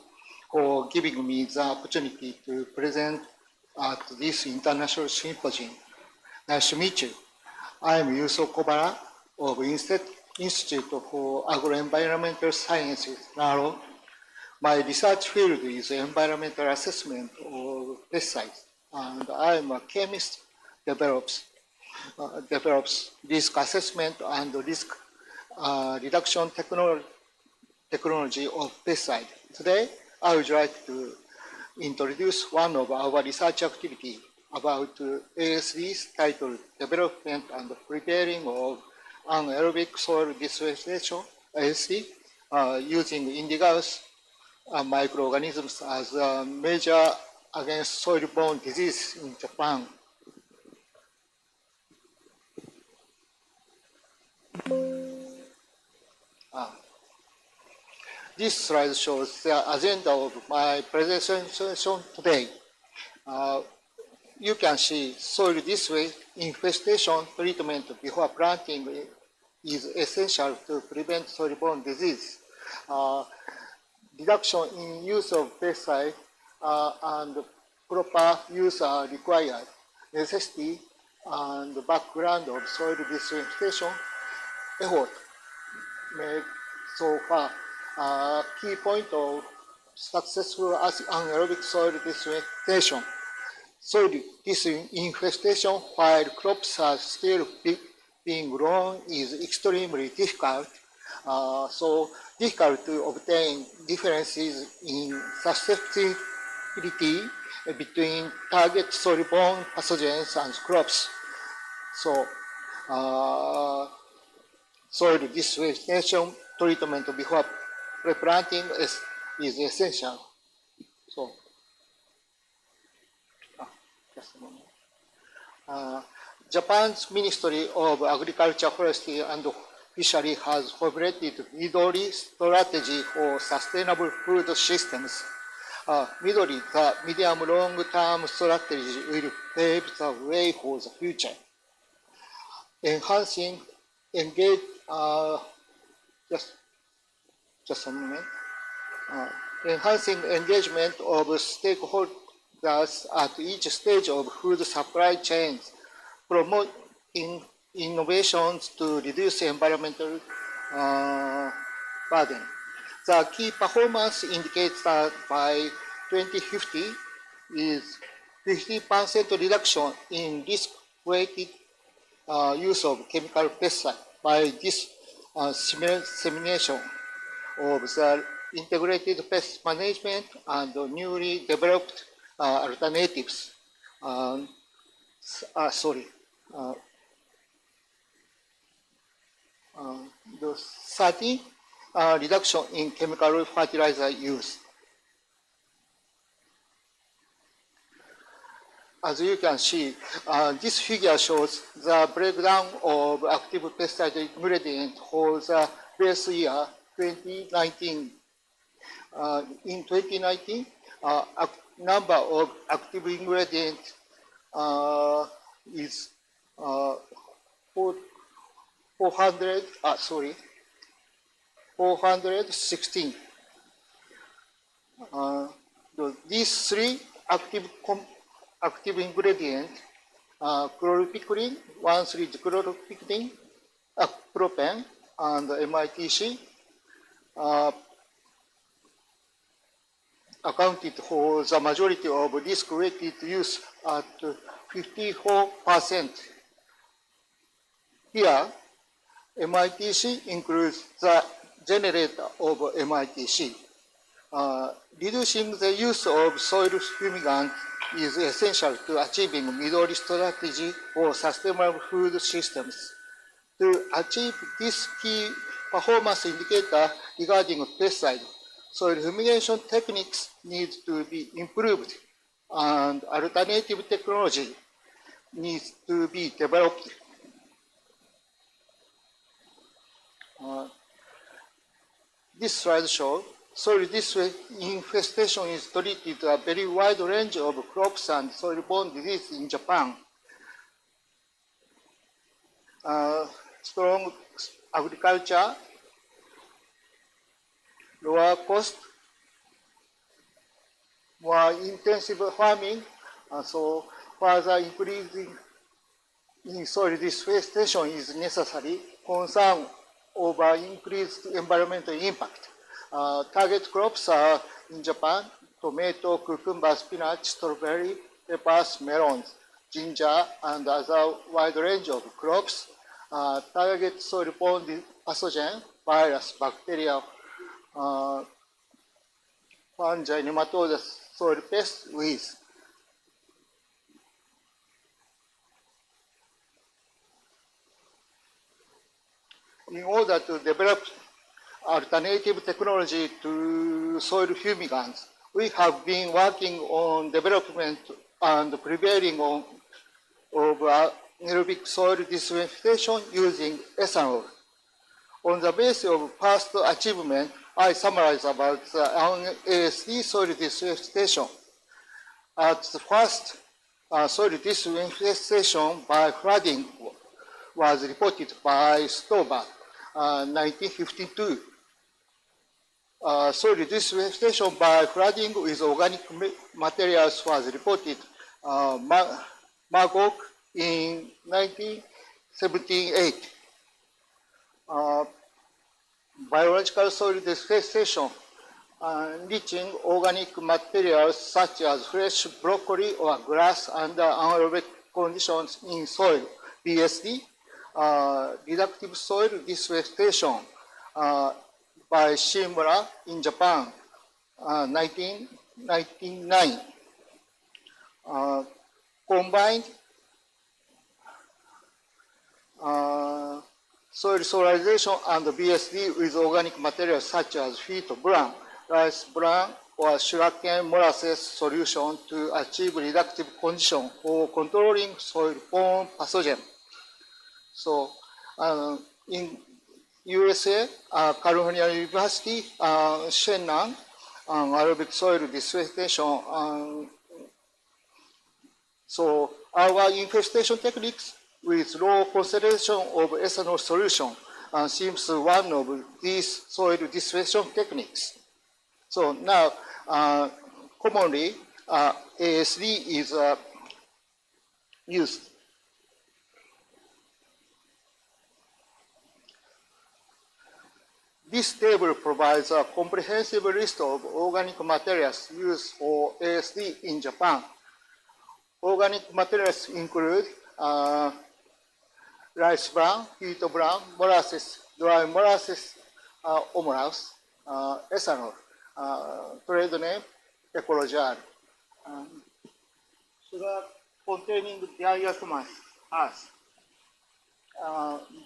for giving me the opportunity to present at this international symposium. Nice to meet you. I am Yuso Kobara of Institute for Agro-Environmental Sciences, NARO. My research field is environmental assessment of pesticides, and I am a chemist develops risk assessment and risk reduction technology of pesticide. Today, I would like to introduce one of our research activities about ASDs titled Development and Preparing of Anaerobic Soil Dissociation, ASD, using indigenous microorganisms as a measure against soil-borne disease in Japan. This slide shows the agenda of my presentation today. You can see soil this way. Infestation treatment before planting is essential to prevent soil-borne disease. Reduction in use of pesticide and proper use are required. Necessity and background of soil disinfection effort made so far. Key point of successful anaerobic soil disinfection. Soil disinfestation while crops are still being grown is extremely difficult. So difficult to obtain differences in susceptibility between target soil-borne pathogens and crops. So soil disinfection treatment before replanting is essential. So, just a moment. Japan's Ministry of Agriculture, Forestry and Fishery has formulated Midori strategy for sustainable food systems. Midori, the medium-long-term strategy, will pave the way for the future. Enhancing, engage, just a moment. enhancing engagement of stakeholders at each stage of food supply chains, promoting innovations to reduce environmental burden. The key performance indicates that by 2050 is 50% reduction in risk-weighted use of chemical pesticide by this simulation of the integrated pest management and newly developed alternatives. The 13 reduction in chemical fertilizer use. As you can see, this figure shows the breakdown of active pesticide ingredient for the base year 2019. In 2019, number of active ingredient is 416. These three active ingredient, chlorpicrin, 1,3-chlorpicrin, propane, and MITC, accounted for the majority of risk-weighted use at 54%. Here, MITC includes the generator of MITC. Reducing the use of soil fumigant is essential to achieving middle strategy for sustainable food systems. To achieve this key performance indicator regarding pesticide, soil fumigation techniques need to be improved and alternative technology needs to be developed. This slide shows soil infestation is treated a very wide range of crops and soil-borne disease in Japan. Strong agriculture, lower cost, more intensive farming, so further increasing in soil deforestation is necessary. Concern over increased environmental impact. Target crops are in Japan: tomato, cucumber, spinach, strawberry, peppers, melons, ginger, and other wide range of crops. Target soil-borne pathogen, virus, bacteria, fungi, nematodes, soil pests, weeds. In order to develop alternative technology to soil fumigants, we have been working on development and preparing of anaerobic soil disinfection using ethanol. On the basis of past achievement, I summarize about the ASD soil disinfection. At the first, soil disinfection by flooding was reported by Stover, 1952. Soil disinfection by flooding with organic materials was reported Magog in 1978. Biological soil disinfection, enriching organic materials such as fresh broccoli or grass under anaerobic conditions in soil, BSD. Reductive soil disinfection by Shimura in Japan, 1999. Combined soil solarization and BSD with organic materials such as wheat bran, rice bran, or sugarcane molasses solution to achieve reductive condition for controlling soil-borne pathogen. So, in USA, California University, Shennan, aerobic soil disinfection. So, our infestation techniques with low concentration of ethanol solution seems one of these soil disinfection techniques. So now, commonly, ASD is used. This table provides a comprehensive list of organic materials used for ASD in Japan. Organic materials include rice bran, wheat bran, molasses, dry molasses, omolase, ethanol, trade name, Ecologial. Sugar containing diatomaceous earth.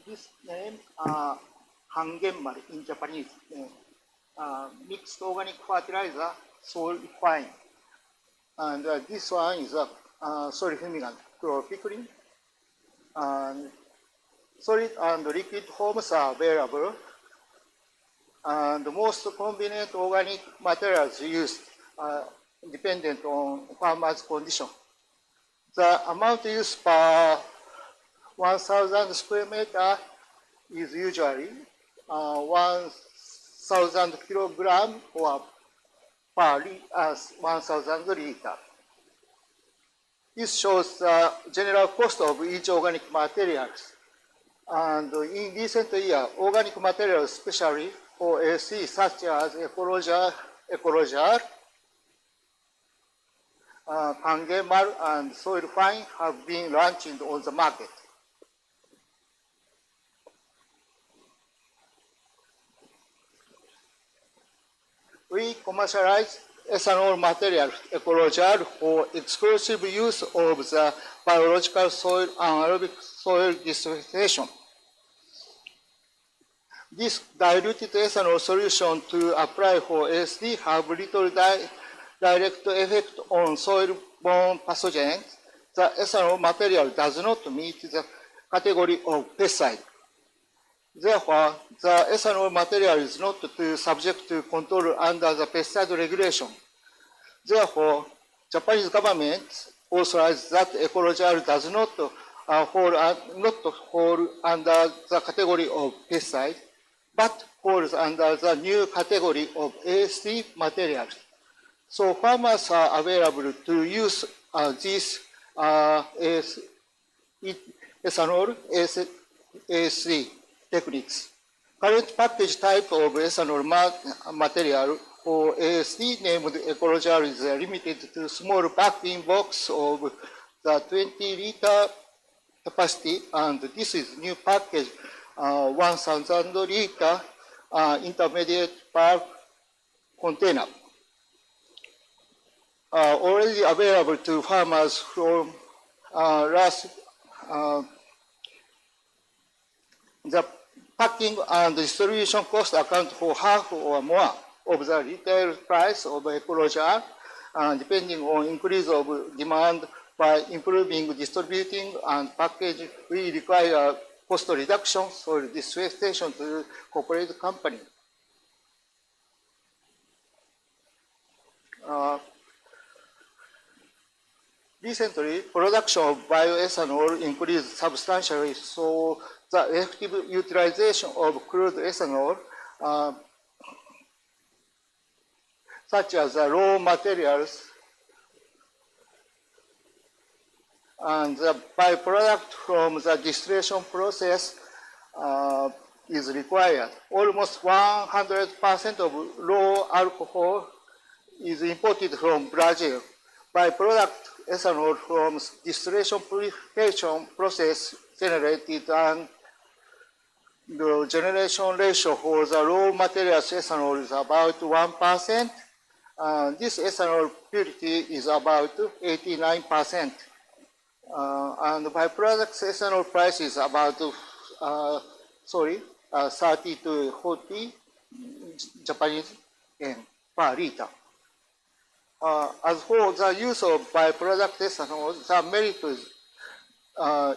This name, Hangenmari in Japanese, mixed organic fertilizer, soil fine. And this one is soil fumigant, chlorpicrin. And solid and liquid forms are available. And the most convenient organic materials used are dependent on farmer's condition. The amount used per 1,000 square meter is usually 1,000 kilogram or per 1,000 liter. This shows the general cost of each organic materials. And in recent years, organic materials, especially for AC, such as Ecologial, Hangenmari, and Soil Fine, have been launched on the market. We commercialize ethanol material, Ecologial, for exclusive use of the biological soil anaerobic soil distillation. This diluted ethanol solution to apply for ASD have little direct effect on soil-borne pathogens. The ethanol material does not meet the category of pesticide. Therefore, the ethanol material is not subject to control under the pesticide regulation. Therefore, Japanese government authorized that Ecologial does not fall under the category of pesticide, but falls under the new category of ASD materials. So farmers are available to use these ethanol ASD techniques. Current package type of ethanol material for ASD named Ecologial is limited to small packing box of the 20-liter capacity, and this is new package 1,000 liter intermediate bulk container. Already available to farmers from the packing and distribution cost account for half or more of the retail price of Ecologial, depending on increase of demand. By improving distributing and packaging, we require cost reduction, so this station to corporate company. Recently, production of bioethanol increased substantially, so the effective utilization of crude ethanol, such as the raw materials and the byproduct from the distillation process is required. Almost 100% of raw alcohol is imported from Brazil. Byproduct ethanol from distillation purification process generated, and the generation ratio for the raw materials ethanol is about 1%. This ethanol purity is about 89%. And byproduct ethanol price is about 30 to 40 Japanese yen per liter. As for the use of byproduct ethanol, the merit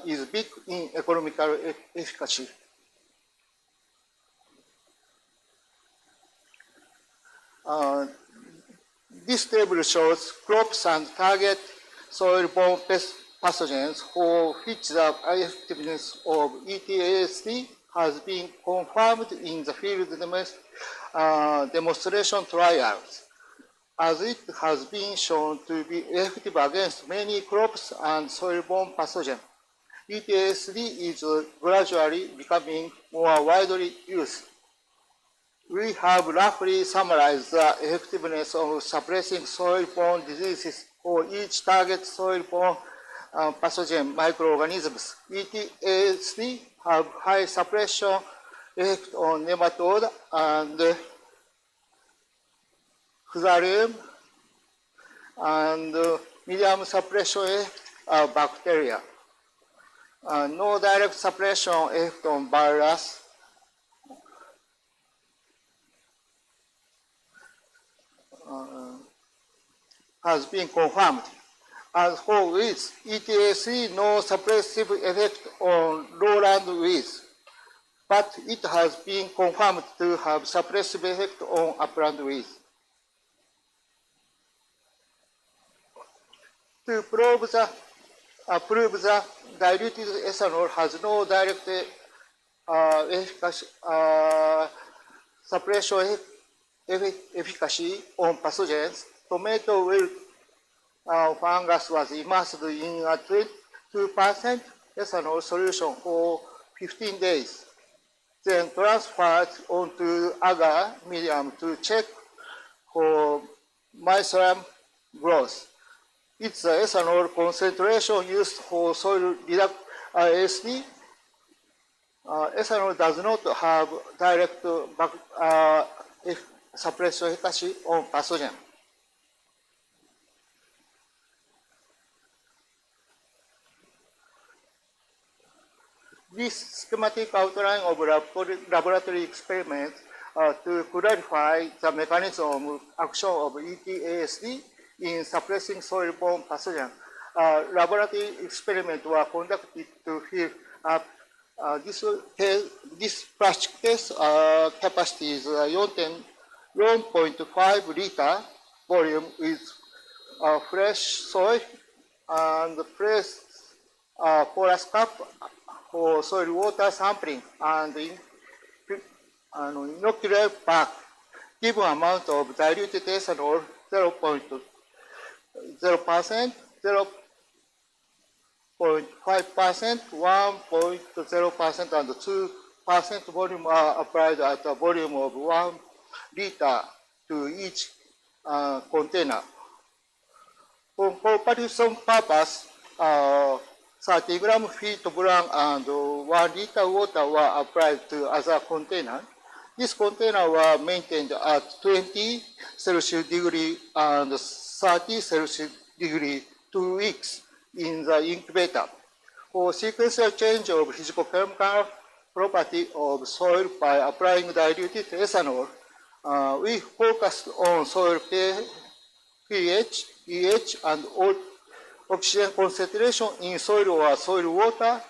is big in economical efficacy. This table shows crops and target soil-borne pest pathogens for which the effectiveness of ETASD has been confirmed in the field demonstration trials, as it has been shown to be effective against many crops and soil-borne pathogens. ETSD is gradually becoming more widely used. We have roughly summarized the effectiveness of suppressing soil-borne diseases for each target soil-borne pathogen microorganisms. ETSD have high suppression effect on nematode and fusarium, and medium suppression effect of bacteria. No direct suppression effect on virus. Has been confirmed. As for weeds, ETSD no suppressive effect on lowland weeds, but it has been confirmed to have suppressive effect on upland weeds. To prove the diluted ethanol has no direct suppression efficacy on pathogens, tomato wilt fungus was immersed in a 22% ethanol solution for 15 days, then transferred onto agar medium to check for mycelium growth. It's the ethanol concentration used for soil ASD. Ethanol does not have direct suppressive efficacy on pathogen. This schematic outline of laboratory experiments to clarify the mechanism of action of ETASD in suppressing soil-borne pathogen. Laboratory experiments were conducted to fill up this plastic test capacity is 1.5 liter volume with fresh soil and pressed porous cup for soil water sampling and inoculate pack. Given amount of diluted ethanol 0.0%, 0.5%, 1.0%, and 2% volume are applied at a volume of 1 liter to each container. For comparison purpose, 30 gram feed bran and 1 liter water were applied to other container. This container was maintained at 20 Celsius degree and 30 Celsius degree 2 weeks in the incubator. For sequential change of physicochemical property of soil by applying diluted ethanol, we focused on soil pH, EH, and oxygen concentration in soil or soil water.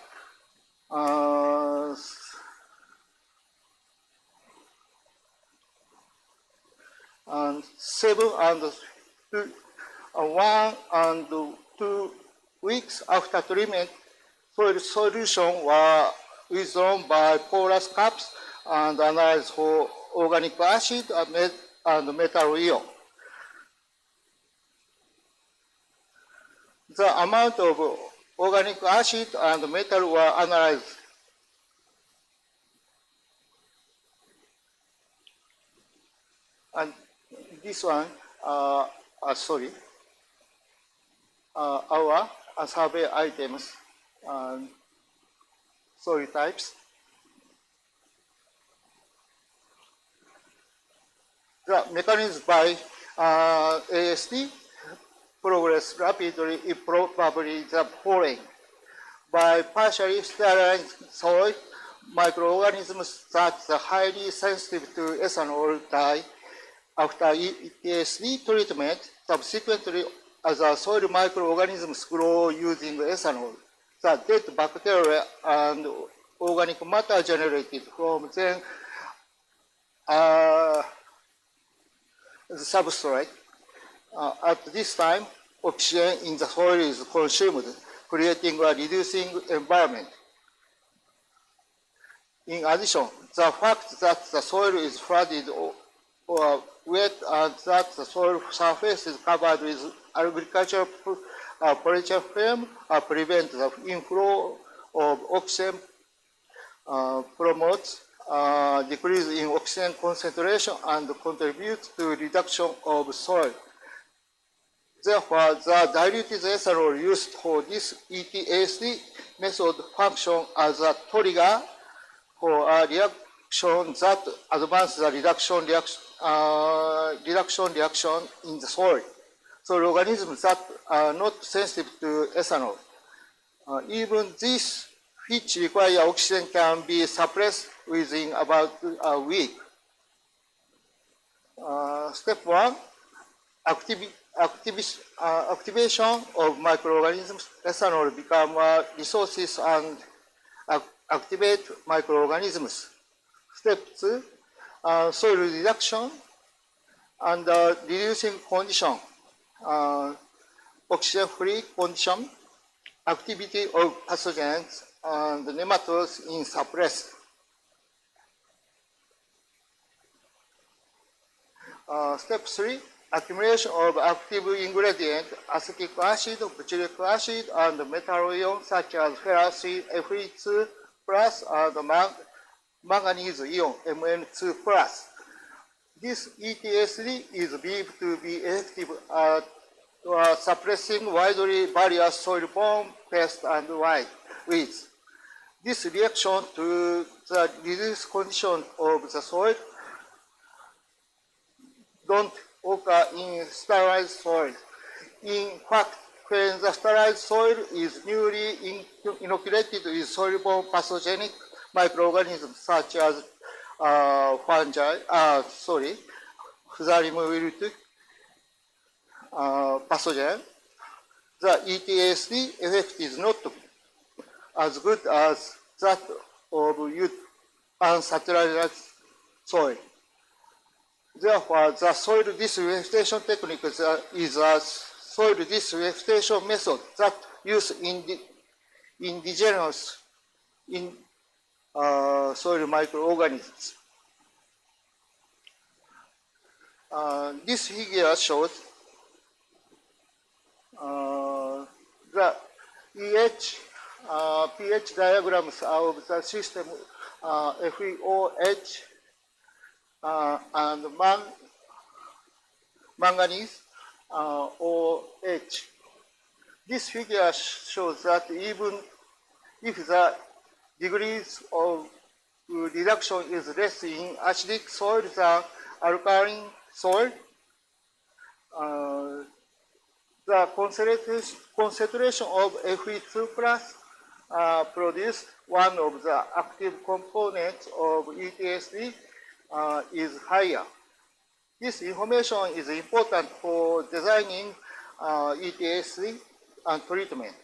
And 1 and 2 weeks after treatment, soil solution were withdrawn by porous cups and analyzed for organic acid and metal ion. The amount of organic acid and metal were analyzed. And this one, our survey items and soil types. The mechanism by ASD progress rapidly is probably the following. By partially sterilizing soil, microorganisms that are highly sensitive to ethanol die after ETSD treatment. Subsequently, as the soil microorganisms grow using ethanol, the dead bacteria and organic matter generated from them the substrate. At this time, oxygen in the soil is consumed, creating a reducing environment. In addition, the fact that the soil is flooded or wet and that the soil surface is covered with agricultural polyester film prevent the inflow of oxygen, promotes decrease in oxygen concentration and contributes to reduction of soil. Therefore, the diluted ethanol used for this ETAC method functions as a trigger for a reaction that advances the reduction reaction in the soil. So organisms that are not sensitive to ethanol, even these which require oxygen can be suppressed within about a week. Step 1, activation of microorganisms. Ethanol become resources and activate microorganisms. Step 2, soil reduction and reducing condition, oxygen-free condition, activity of pathogens and nematodes in suppressed. Step 3, accumulation of active ingredient, acetic acid, butyric acid, and metal ions such as ferrous Fe2 plus and manganese ion, Mn2 plus. This ETS3 is believed to be effective at suppressing widely various soil-borne pests and weeds. This reaction to the reduced condition of the soil don't occur in sterilized soil. In fact, when the sterilized soil is newly inoculated with soil-borne pathogenic microorganisms such as Fusarium wilt pathogen, the ETS3 effect is not as good as that of unsaturated soil. Therefore, the soil disinfestation technique is a soil disinfestation method that uses indigenous soil microorganisms. This figure shows the pH diagrams of the system FeOH and manganese OH. This figure shows that even if the degrees of reduction is less in acidic soil than alkaline soil, the concentration of Fe2 plus produced one of the active components of ETS3 is higher. This information is important for designing ETS3 and treatment.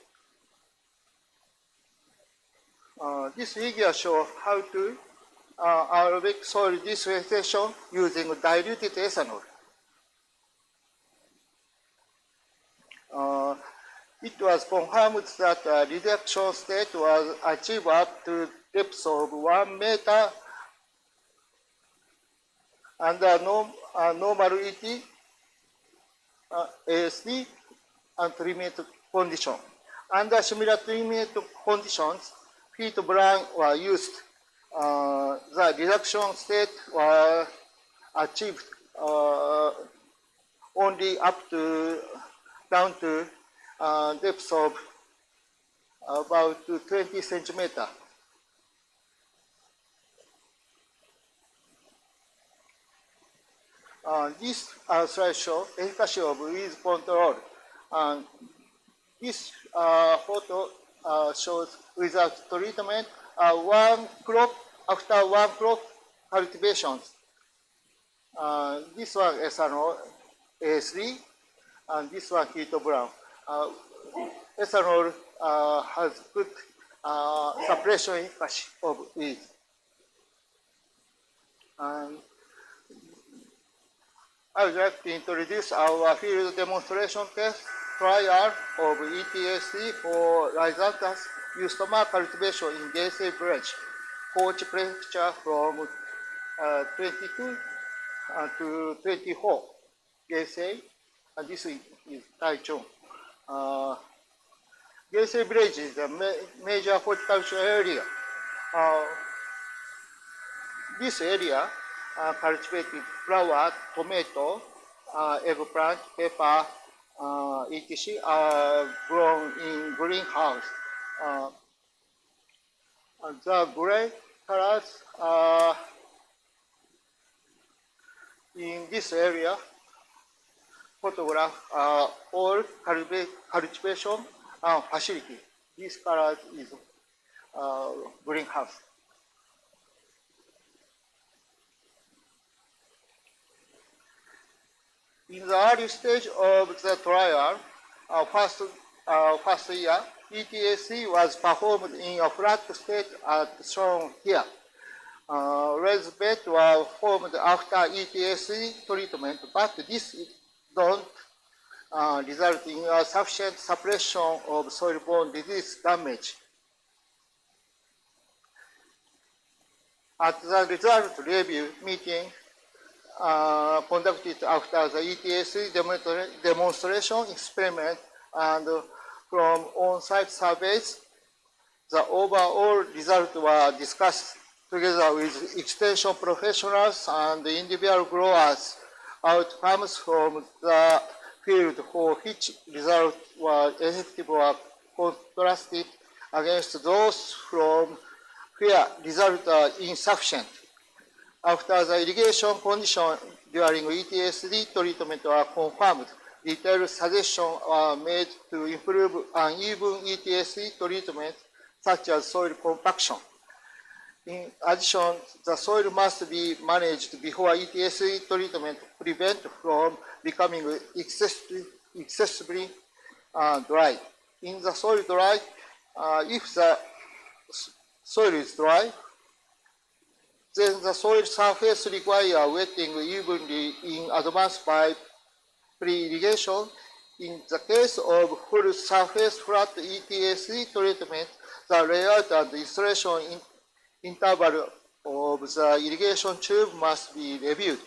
This figure shows how to aerobic soil disinfection using diluted ethanol. It was confirmed that reduction state was achieved up to depths of 1 meter under normal ET, ASD, and treatment condition. Under similar treatment conditions, peat brine were used. The reduction state was achieved only up to down to depths of about 20 centimeters. This slide shows efficacy of weed control. This photo shows without treatment one crop after one crop cultivations. This one ethanol A3 and this one heat brown. Ethanol has good suppression efficacy of weeds. I would like to introduce our field demonstration test trial of ETS3 for rhizanthus eustoma cultivation in Day2 village. Kochi Prefecture from 22 to 24 Geisei, and this is Taichung. Geisei village is a major horticultural area. This area cultivated flower, tomato, eggplant, pepper, etc. are grown in greenhouse. The gray colors in this area photograph all cultivation facility. This color is greenhouse. In the early stage of the trial, first year, ETSC was performed in a flat state as shown here. Raised beds were formed after ETSC treatment, but this don't result in a sufficient suppression of soil-borne disease damage. At the result review meeting conducted after the ETSC demonstration experiment and from on-site surveys, the overall results were discussed together with extension professionals and individual growers. Outcomes from the field for which results were effective were contrasted against those from where results are insufficient. After the irrigation conditions during ETSD treatment are confirmed, detailed suggestions are made to improve uneven ETSD treatment, such as soil compaction. In addition, the soil must be managed before ETSD treatment to prevent from becoming excessively dry. In the soil dry, if the soil is dry, then the soil surface requires wetting evenly in advance by pre-irrigation. In the case of full surface flat ETSC treatment, the layout and installation interval of the irrigation tube must be reviewed.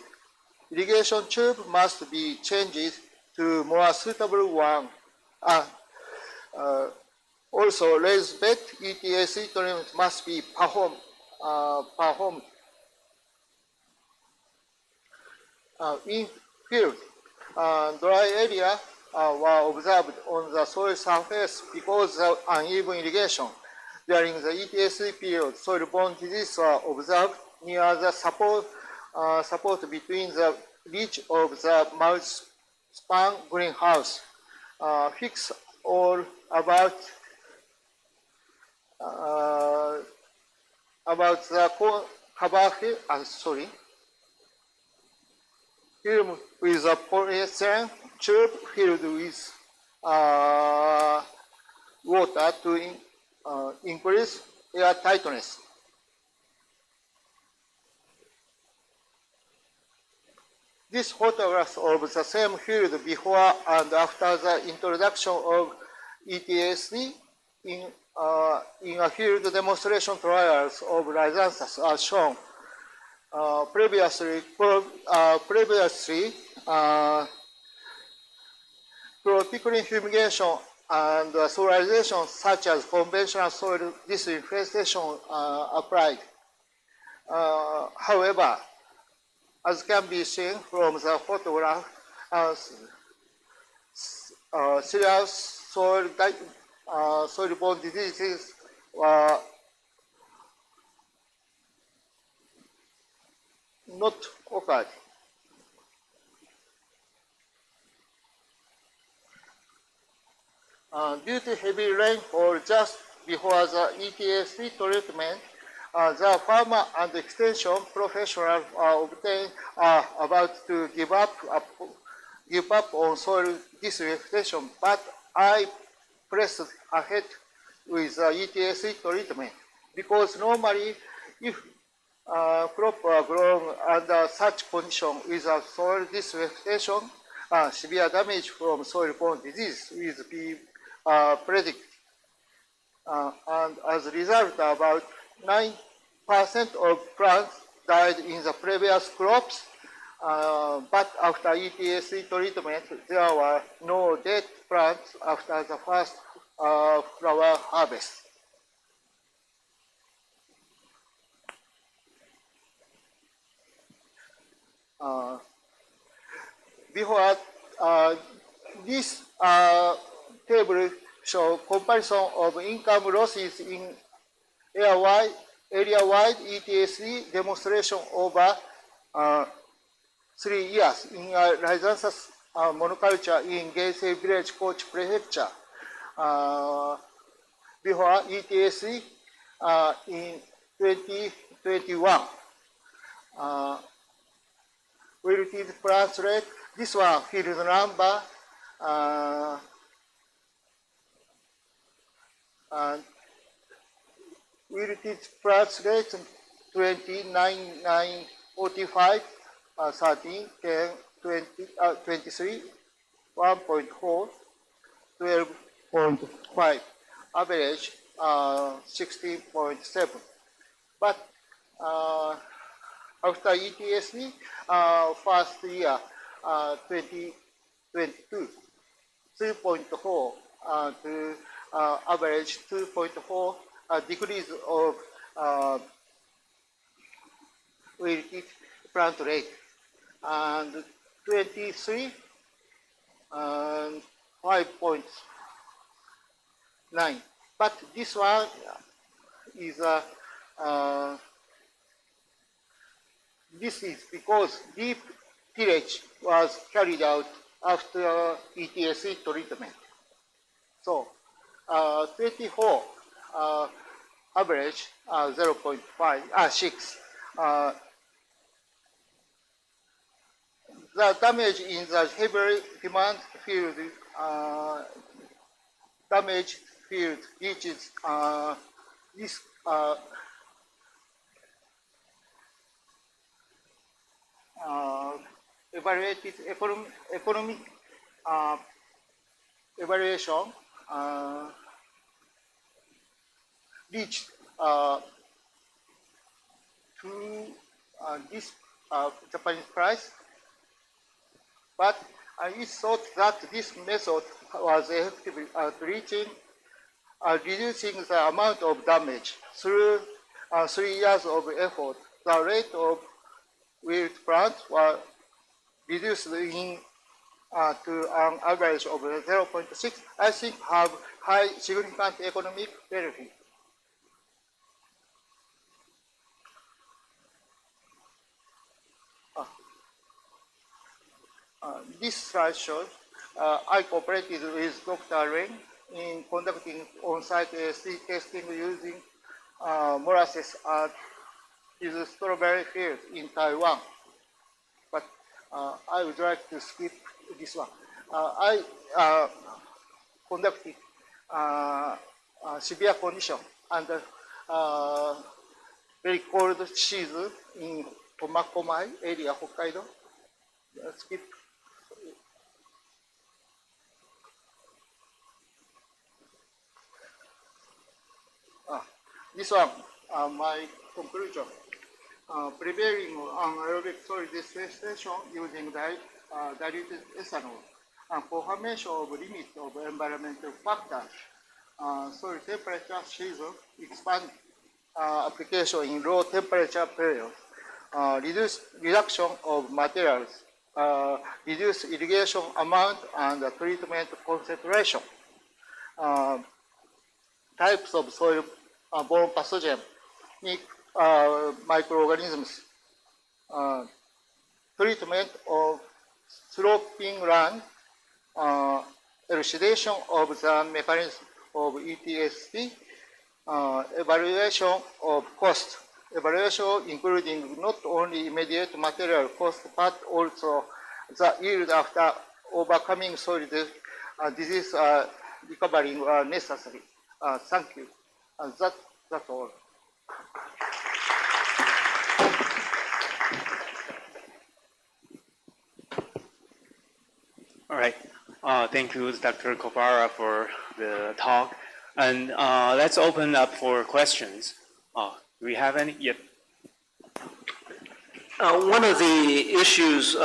Irrigation tube must be changed to more suitable one. Also, raised bed ETSC treatment must be performed. In field, dry area were observed on the soil surface because of uneven irrigation. During the ETSC period, soil-borne diseases were observed near the support between the ridge of the multi-span greenhouse. Fix all about the cover film with a polyethylene tube filled with water to increase air tightness. This photograph of the same field before and after the introduction of ETSD in a field demonstration trials of Rhizanthus are shown. Previously, propiculin fumigation and sterilization, such as conventional soil disinfestation, applied. However, as can be seen from the photograph, serious soil-borne diseases were not occurred. Due to heavy rainfall just before the ETSC treatment, the farmer and extension professionals are about to give up on soil disinfection, but I pressed ahead with the ETSC treatment because normally, if crop are grown under such conditions without soil disinfection, severe damage from soil-borne disease will be predicted. And as a result, about 9 of plants died in the previous crops, but after ETSC treatment, there were no dead plants after the first flower harvest. Before this table shows comparison of income losses in area-wide ETSC demonstration over 3 years in a rhizanthus monoculture in Geisei Village, Kochi Prefecture. Before ETSC in 2021. Wilted plant rate, this one field number, wilted plant rate 29,945, 13, 10, 20, 23, 1.4, 12.5, average 16.7. But after ETSC, first year 2022, 3.4 to average 2.4 decrease of wilted plant rate, and 23 and 5.9. But this one is this is because deep tillage was carried out after ETSC treatment. So 24 average 0.5 6. The damage in the heavily demand field, damage field reaches this evaluated economic evaluation reached to this Japanese price, but it thought that this method was effective at reducing the amount of damage through 3 years of effort. The rate of wild plants was reduced in to an average of 0.6. I think have high significant economic benefit. This slide shows I cooperated with Dr. Ren in conducting on-site ASC testing using molasses at his strawberry field in Taiwan. But I would like to skip this one. I conducted severe condition under very cold season in Tomakomai area, Hokkaido. Skip. This one, my conclusion. Prevailing anaerobic solid distillation using diluted ethanol for formation of limit of environmental factors. Soil temperature season expand application in low temperature periods. Reduction of materials, reduce irrigation amount and treatment concentration. Types of soil-borne pathogen, microorganisms, treatment of sloping land, elucidation of the mechanism of ETSC, evaluation of cost, evaluation including not only immediate material cost but also the yield after overcoming soil disease recovery are necessary. Thank you. That's all. All right. Thank you, Dr. Kobara, for the talk. And let's open up for questions. Do we have any? Yep. One of the issues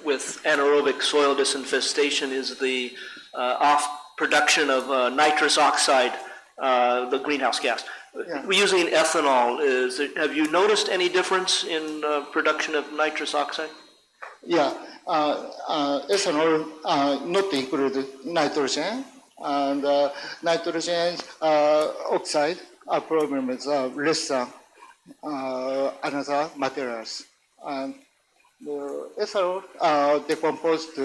with anaerobic soil disinfestation is the off-production of nitrous oxide, the greenhouse gas. Yeah. We're using ethanol. Have you noticed any difference in production of nitrous oxide? Yeah, ethanol not include nitrogen, and nitrogen oxide problem is less than another materials. And the ethanol decomposed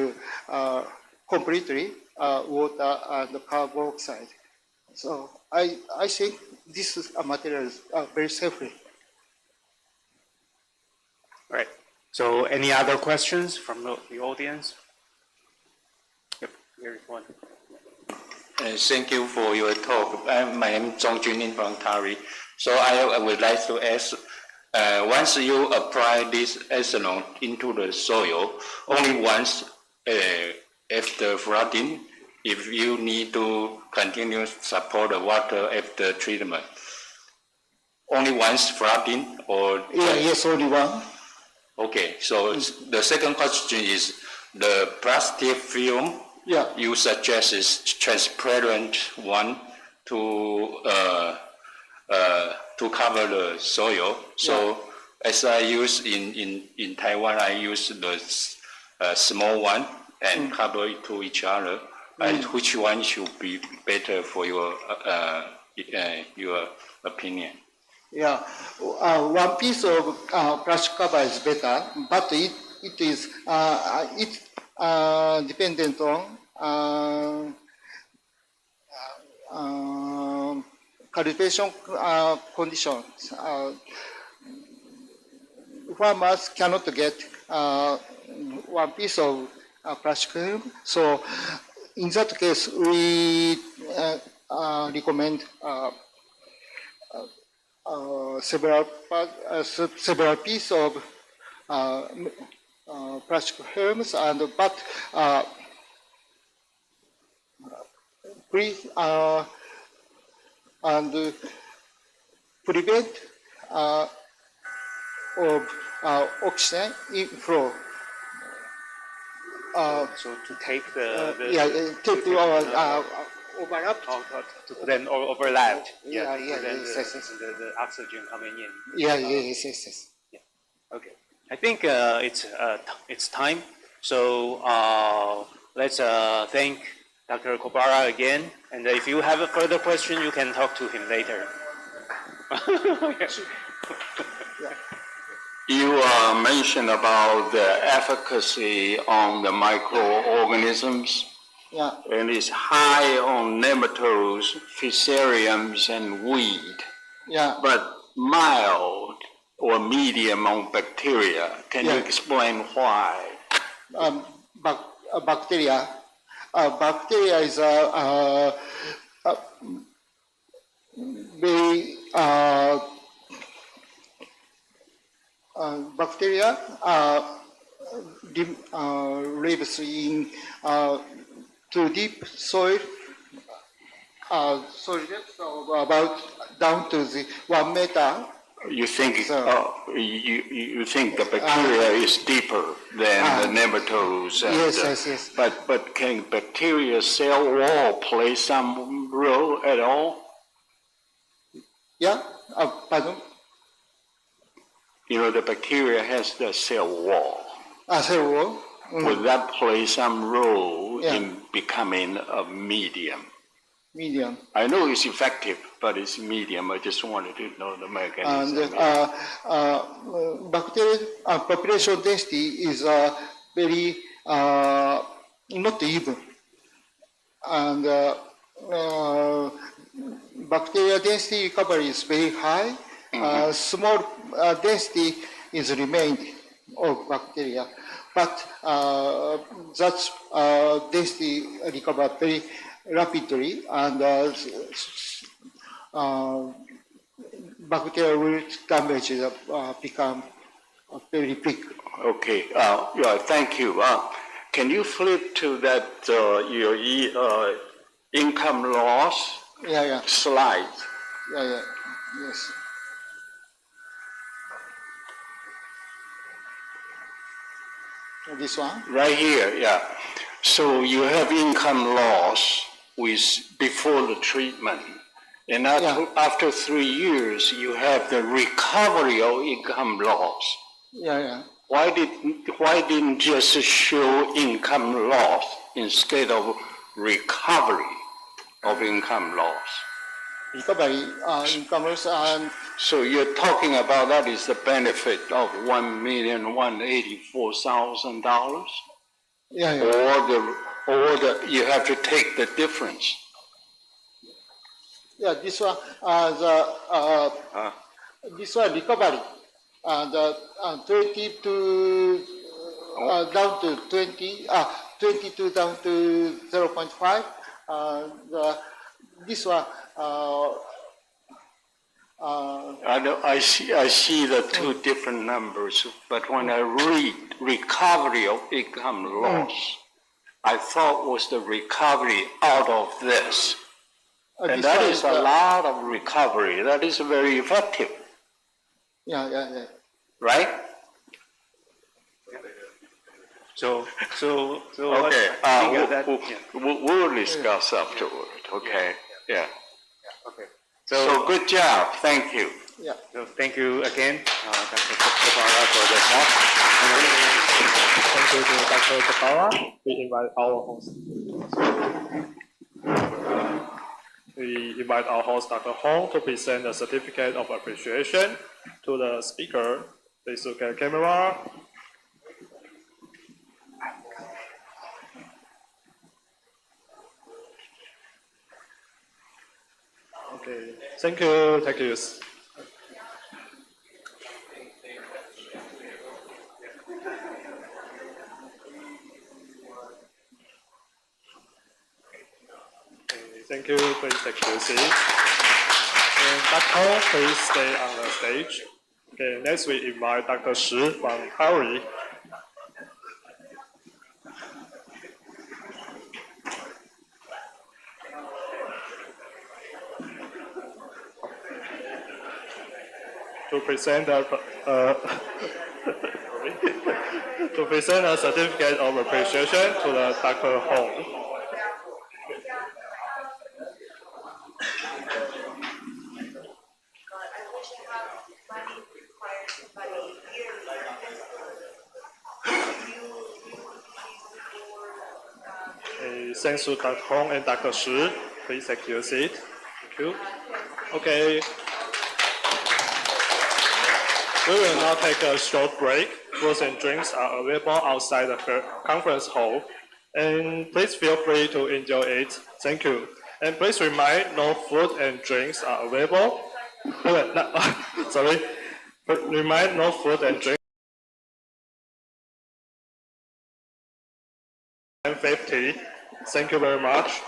completely water and carbon oxide. So I think this is a material is very safely. Right. So any other questions from the audience? Yep, here is one. Thank you for your talk. My name is Zhong Junin from TARI. So I would like to ask, once you apply this ethanol into the soil, only once after flooding, if you need to continue support the water after treatment, only once flooding or? Yeah, yes, only one. Okay, so the second question is the plastic film you suggest is transparent one to cover the soil. So as I use in Taiwan, I use the small one and cover it to each other. And which one should be better for your opinion? Yeah, one piece of plastic cover is better, but it is dependent on cultivation conditions. Farmers cannot get one piece of plastic film, so in that case, we recommend several pieces of plastic films, but and prevent of oxygen inflow. So to take the take the overlap. To then overlap. Yeah, the oxygen coming in. Yes. Yeah. Okay. I think it's time. So let's thank Dr. Kobara again. And if you have a further question, you can talk to him later. You mentioned about the efficacy on the microorganisms. Yeah. And it's high on nematodes, fusariums, and weed. Yeah. But mild or medium on bacteria. Can you explain why? Bacteria. Bacteria is bacteria lives in to deep soil, soil depth of about down to the 1 meter. You think you think the bacteria is deeper than the nematodes? Yes. But can bacteria cell wall play some role at all? Yeah. Pardon. You know, the bacteria has the cell wall. Cell wall. Would that play some role in becoming a medium? Medium. I know it's effective, but it's medium. I just wanted to know the mechanism. And bacterial population density is very not even, and bacterial density recovery is very high. Small density is remained of bacteria, but that's density recover very rapidly, and bacterial root damage become very big. Okay, thank you. Can you flip to that your income loss slide? Yes. This one? Right here, yeah. So you have income loss before the treatment. And after 3 years, you have the recovery of income loss. Yeah. Why didn't just show income loss instead of recovery of income loss? Recovery, income loss, and So you're talking about that is the benefit of $1,184,000, yeah. or you have to take the difference. Yeah, this one, this one recovery, the 20 to down to 20, 22 down to 0.5. This one. I see the two different numbers, but when I read recovery of income loss, I thought was the recovery out of this. And that is a lot of recovery. That is very effective. Yeah. Right? So okay. We'll discuss afterward. Okay. Yeah. Okay. So good job. Thank you. Yeah. So thank you again, Dr. Tabara, for the talk. Thank you to Dr. Tabara. We invite our host. We invite our host, Dr. Hong, to present a certificate of appreciation to the speaker. Please look at camera. Okay, thank you. Thank you, please take your seat. And Dr. please stay on the stage. Okay, next we invite Dr. Shi from Harry. To present a certificate of appreciation to the Dr. Hong. Thanks to Dr. Hong and Dr. Shi. Please take your seat. Thank you. Okay. We will now take a short break. Foods and drinks are available outside the conference hall. And please feel free to enjoy it. Thank you. And please remind no food and drinks are available. Sorry. Remind no food and drinks. 10:50. Thank you very much.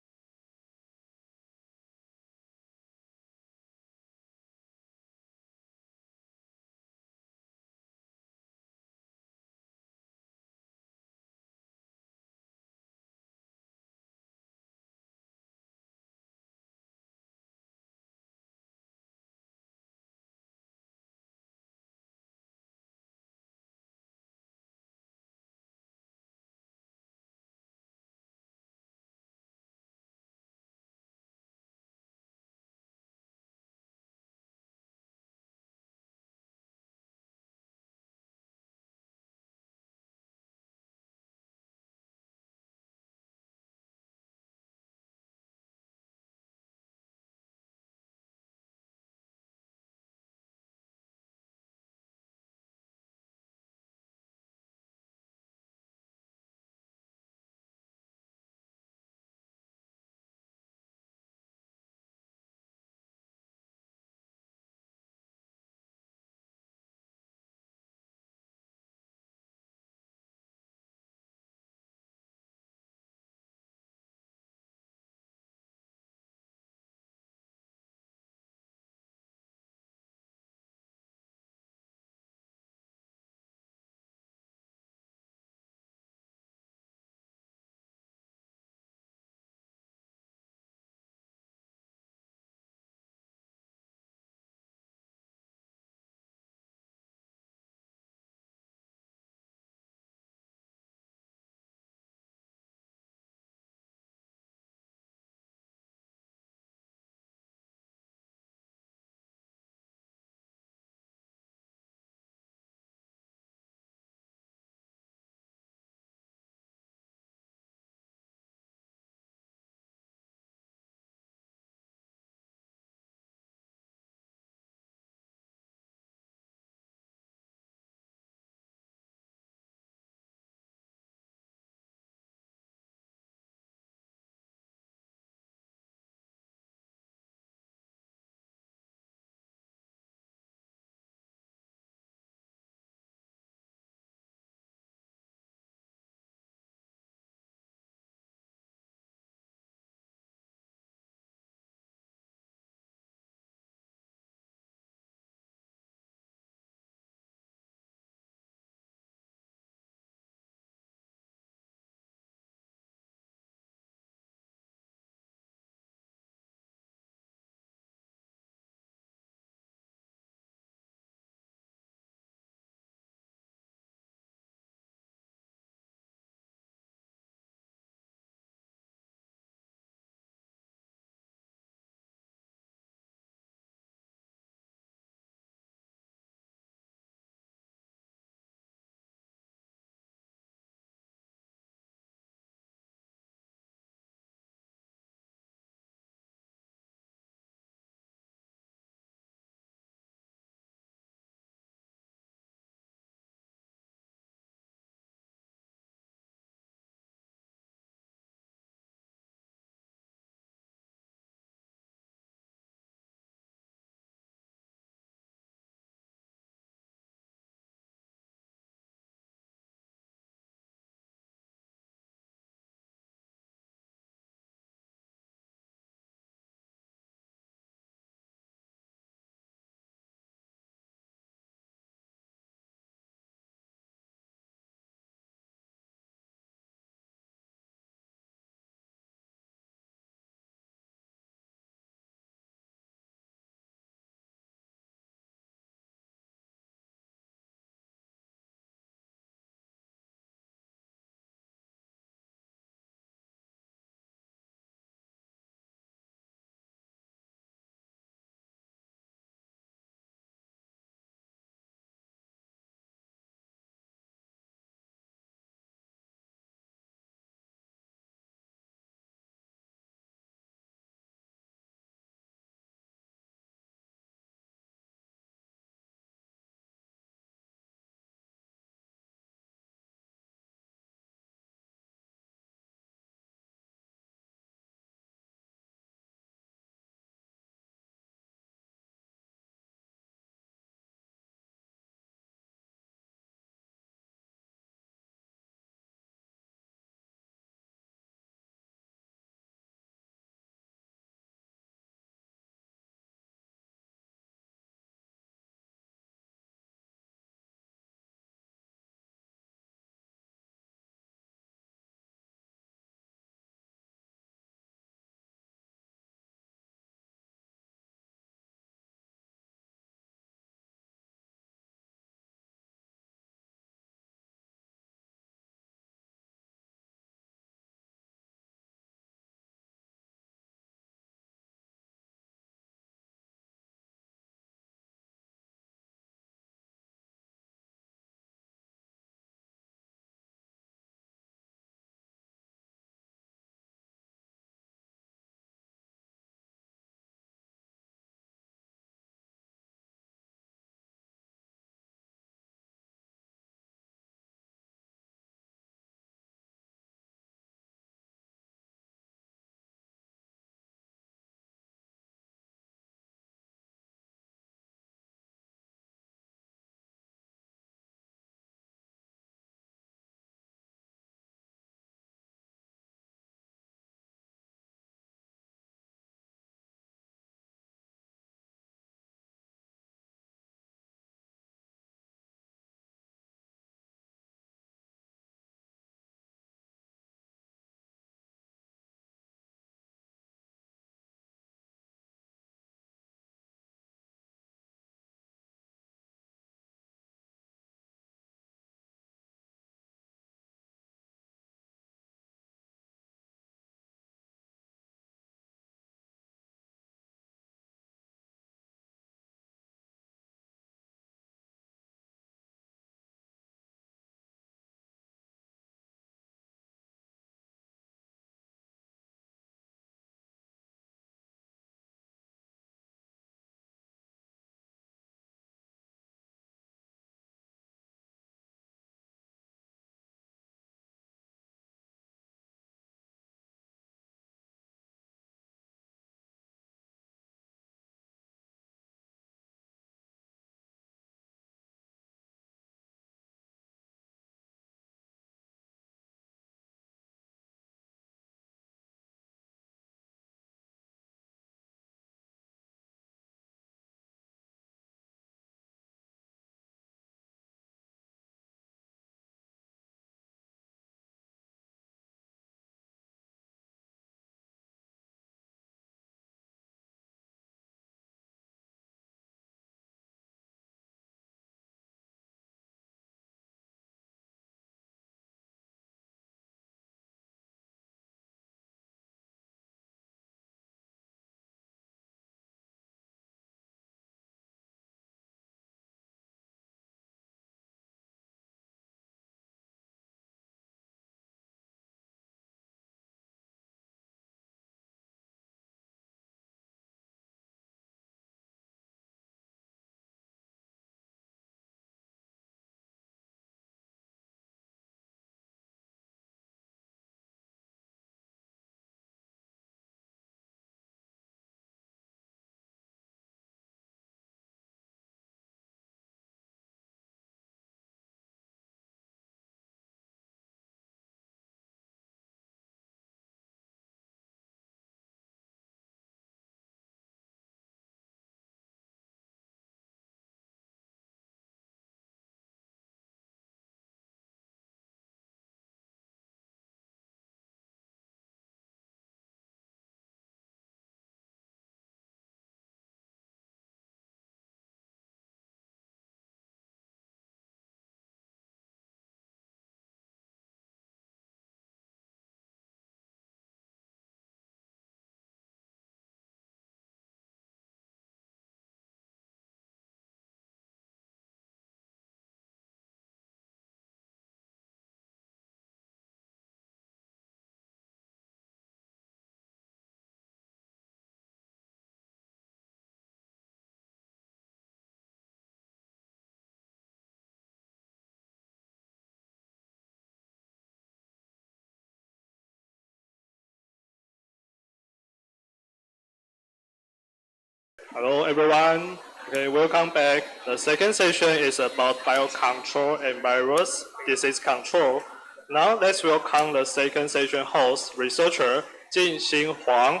Hello, everyone. Okay, welcome back. The second session is about biocontrol and virus disease control. Now let's welcome the second session host, researcher Jin-Xin Huang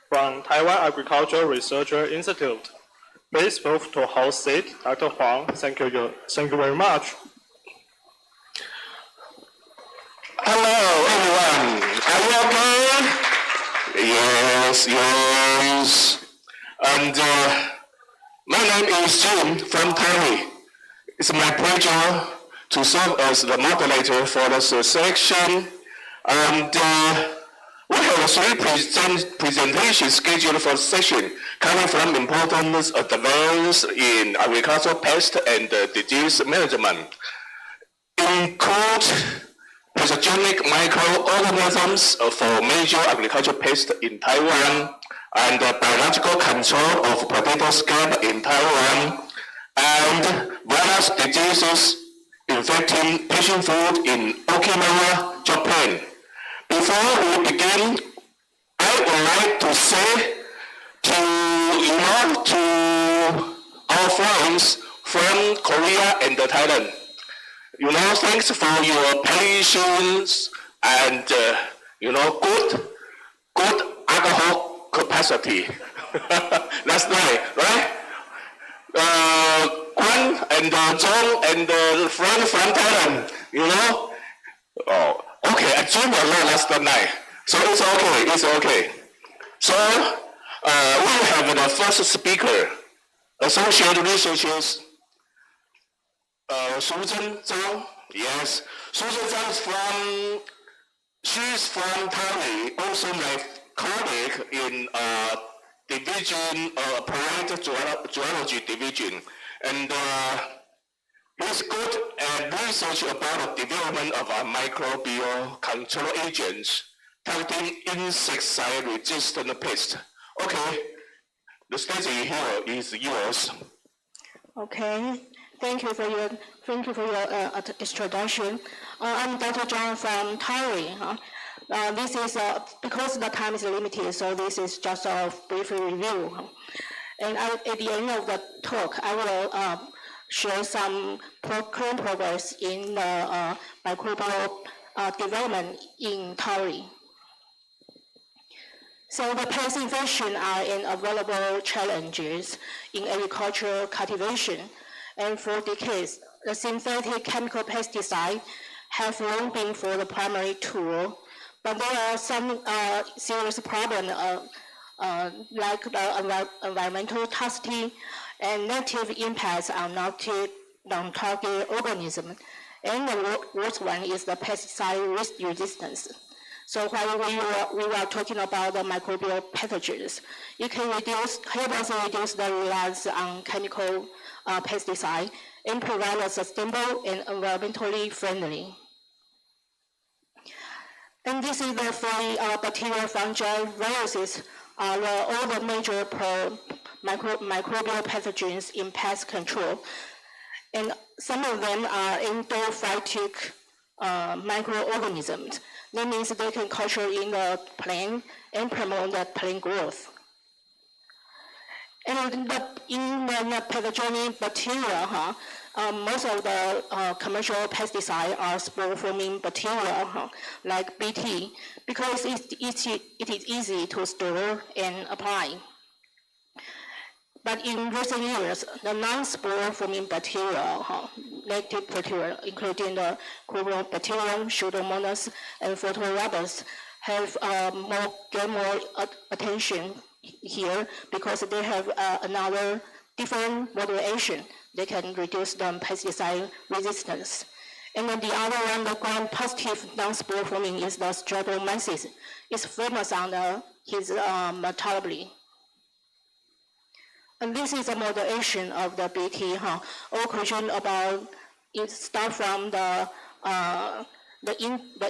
from Taiwan Agricultural Research Institute. Please move to host seat. Dr. Huang, thank you very much. Hello, everyone. Are you okay? Yes. And my name is Jim from Taiwan. It's my pleasure to serve as the moderator for this section. And we have three presentations scheduled for the session, coming from important advances in agricultural pest and disease management. Include pathogenic microorganisms for major agricultural pests in Taiwan, and biological control of potato scab in Taiwan, and virus diseases infecting passion fruit in Okinawa, Japan. Before we begin, I would like to say to our friends from Korea and Thailand, thanks for your patience and good alcohol capacity last night, right? Kwan and John and friend from Thailand, Oh, okay, I joined a lot last night, so it's okay. So we have the first speaker, associate researchers, Susan Zhang. Yes, Susan Zhang she's from Taiwan, also my colleague in division, applied zoology division, and he's good at research about the development of microbial control agents targeting insecticide-resistant pests. Okay, the stage here is yours. Okay, thank you for your introduction. I'm Dr. Zhang from Taiwan. This is because the time is limited, so this is just a brief review. And at the end of the talk, I will share some current progress in the microbial development in Taiwan. So the pest infection are unavoidable challenges in agricultural cultivation, and for decades, the synthetic chemical pesticides have long been for the primary tool. But there are some serious problems like the environmental toxicity and negative impacts on non-target organisms. And the worst one is the pesticide resistance. So while we were talking about the microbial pathogens, it can help us reduce the reliance on chemical pesticide and provide a sustainable and environmentally friendly. And this is the three bacteria, fungi, viruses are all the major microbial pathogens in pest control. And some of them are endophytic microorganisms. That means they can culture in the plant and promote the plant growth. And in the pathogenic bacteria, most of the commercial pesticides are spore-forming bacteria, like Bt, because it is easy to store and apply. But in recent years, the non-spore-forming bacteria, native bacteria, including the Corynebacterium, Pseudomonas, and Photorhabdus, have gained more attention here because they have another different moderation. They can reduce the pesticide resistance. And then the other one, the gram-positive non-spore forming, is the Streptomyces. It's famous on his metabolism. And this is a moderation of the Bt. All question about it start from the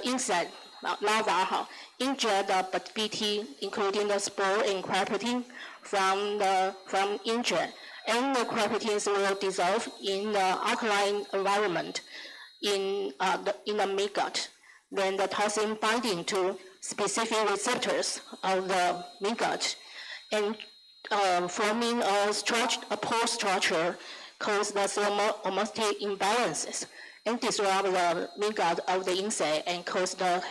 insect larva inject the Bt, including the spore and cryophyllene from insect, and the cryophyllene will dissolve in the alkaline environment in the midgut. Then the toxin binding to specific receptors of the midgut, and forming a pore structure cause the cell homogeneity imbalances and disrupt the midgut of the insect and cause the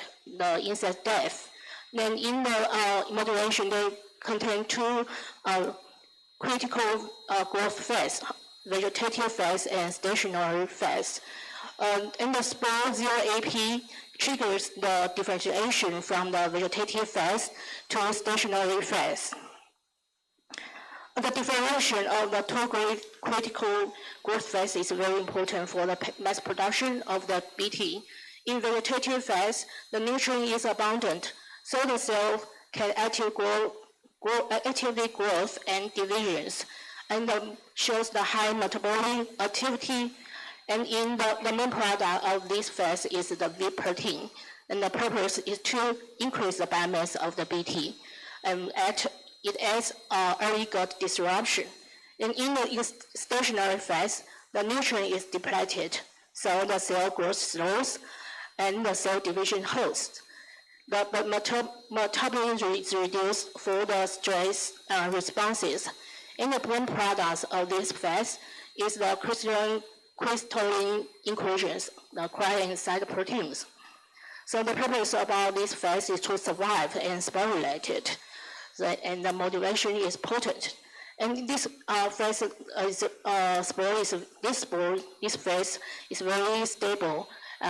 insect death. Then in the moderation, they contain two critical growth phase, vegetative phase and stationary phase. And the spore 0AP triggers the differentiation from the vegetative phase to stationary phase. The differentiation of the two critical growth phase is very important for the mass production of the BT. In vegetative phase, the nutrient is abundant, so the cell can actively growth and divisions, and shows the high metabolic activity. And in the main product of this phase is the V protein, and the purpose is to increase the biomass of the BT, and it adds early gut disruption. And in the stationary phase, the nutrient is depleted, so the cell growth slows and the cell division halts. The metabolism is reduced for the stress responses. And the main products of this phase is the crystalline inclusions, the crying side proteins. So the purpose about this phase is to survive and sporulate it. And the motivation is potent. And this phase this phase is very stable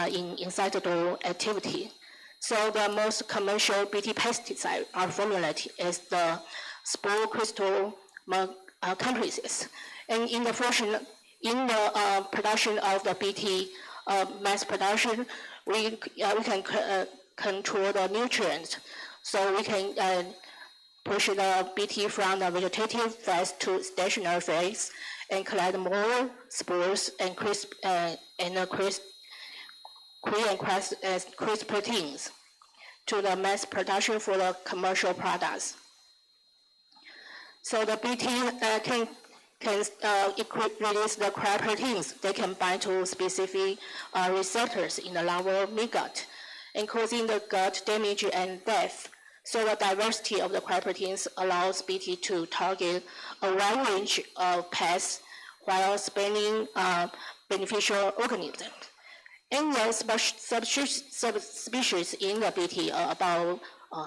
in cytodol activity. So the most commercial BT pesticides are formulated as the spore crystal complexes. And in the production of the BT mass production, we can control the nutrients. So we can push the BT from the vegetative phase to stationary phase and collect more spores and crisp proteins to the mass production for the commercial products. So the BT can release the crab proteins. They can bind to specific receptors in the lower midgut and causing the gut damage and death. So the diversity of the crab proteins allows BT to target a wide range of pests while spanning beneficial organisms. And the subspecies in the BT are about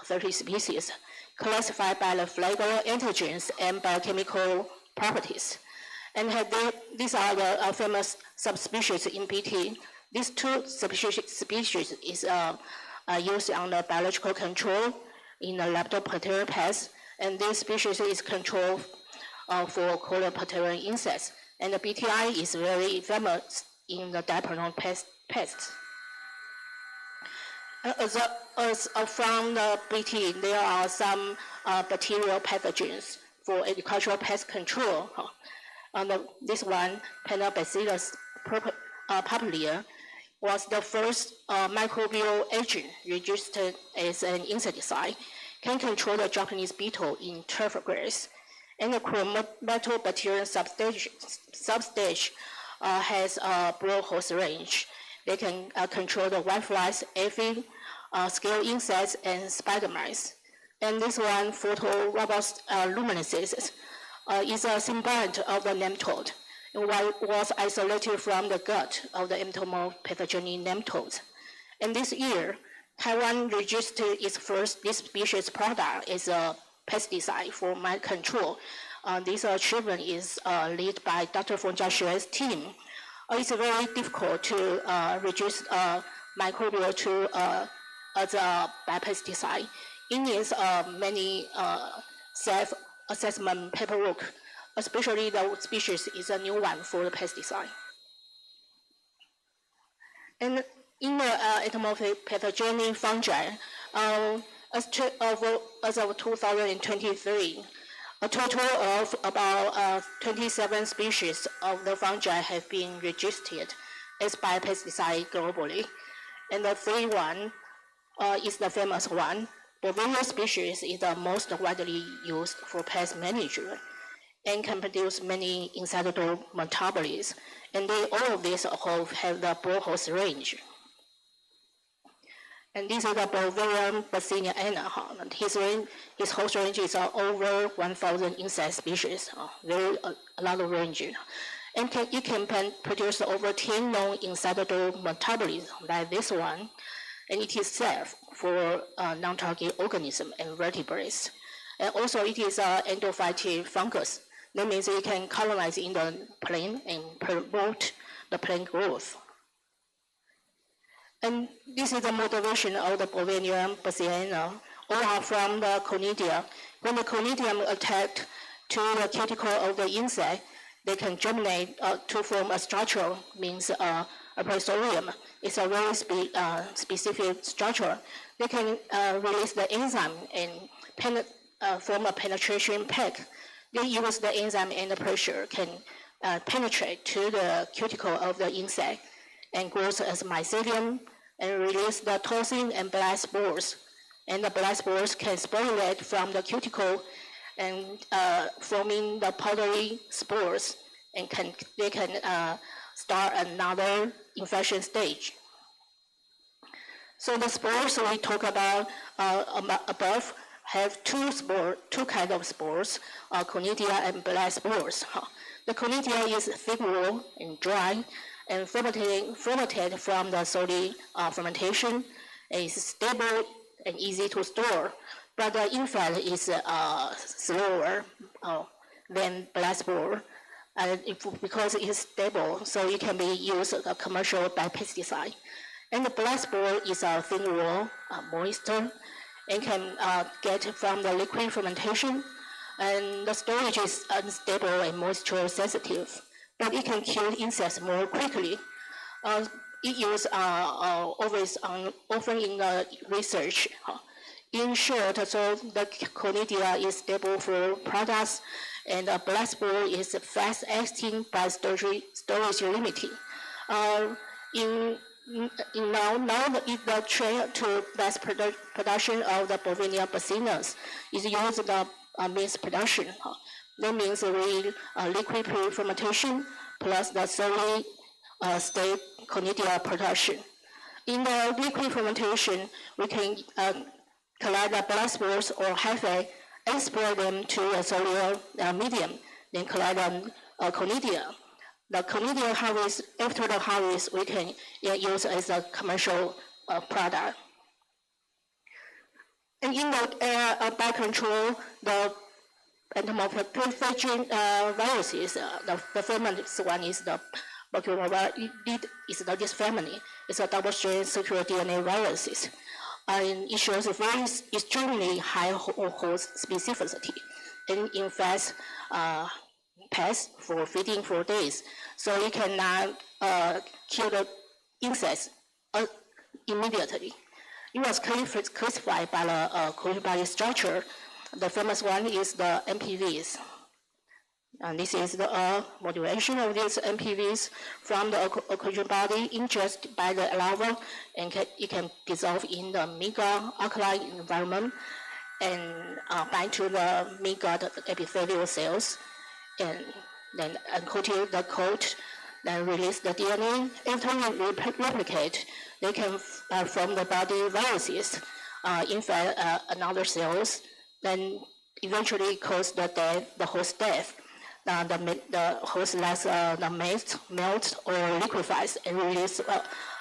30 species, classified by the flagal antigens and biochemical properties. And these are the famous subspecies in BT. These two species is used on the biological control in the Leptopteran pests, and this species is controlled for Colobacterian insects. And the BTI is very famous in the dipyrone pests. From the BT, there are some bacterial pathogens for agricultural pest control. This one, Panobacillus papillia, was the first microbial agent registered as an insecticide, can control the Japanese beetle in turf grass. And the chromatobacterium substage has a broad host range. They can control the whiteflies, aphid, scale insects, and spider mice. And this one, Photorobust luminescens, is a symbiote of the nematode. It was isolated from the gut of the entomopathogenic nematodes. And this year, Taiwan registered its first this species product as a pesticide for mite control. This achievement is led by Dr. Feng Jiaxue's team. It's very difficult to reduce microbial to as a biopesticide. It needs many self-assessment paperwork, especially the species is a new one for the pesticide. And in the entomopathogenic fungi, as of 2023, a total of about 27 species of the fungi have been registered as biopesticide globally. And the third one is the famous one. Bovino species is the most widely used for pest management and can produce many insectidal metabolites. And all of these have the broad host range. And this is the Bovarian Bassinia anna. His host range is over 1,000 insect species, a lot of range. And it can produce over 10 known insectidal metabolisms like this one. And it is safe for non-target organisms and vertebrates. And also it is an endophytic fungus. That means it can colonize in the plant and promote the plant growth. And this is the motivation of the Bovarian Bassiana, all are from the conidia. When the conidium attacked to the cuticle of the insect, they can germinate to form a structure, means a prosorium. It's a very specific structure. They can release the enzyme and form a penetration pack. They use the enzyme and the pressure can penetrate to the cuticle of the insect and grows as mycelium and release the toxin and blast spores. And the blast spores can sporulate from the cuticle and forming the powdery spores, and they can start another infection stage. So the spores we talk about above have two kinds of spores, conidia and blast spores. The conidia is thick wall and dry, and fermented from the solid fermentation. It's stable and easy to store, but the infant is slower than blast spore, because it is stable, so it can be used as a commercial by pesticide. And the blast spore is a thin wall, moisture, and can get from the liquid fermentation. And the storage is unstable and moisture sensitive, but it can kill insects more quickly. It used often in the research. In short, so the conidia is stable for products, and the blast spore is fast-acting by storage limiting. Now the trend to mass production of the Bovarian Bassianus is used the mass production. That means we liquid pre-fermentation plus the solid state conidia production. In the liquid fermentation, we can collect the blast spores or hyphae and spread them to a solid medium, then collect the conidia. The conidia harvest, after the harvest, we can use as a commercial product. And in the by control, the entomophagogen viruses, the famous one is the this family. It's a double-strand circular DNA viruses. And it shows a very extremely high host specificity. And in fact, pests for feeding for days. So it cannot kill the insects immediately. It was classified by the collision body structure. The famous one is the MPVs. And this is the modulation of these MPVs from the collision body ingested by the larva, and it can dissolve in the meager alkaline environment and bind to the meager epithelial cells, and then uncoating the coat, then release the DNA. After they replicate, they can form the body viruses, infect another cells, then eventually cause the death, the host death. The host lets the melt or liquefies and release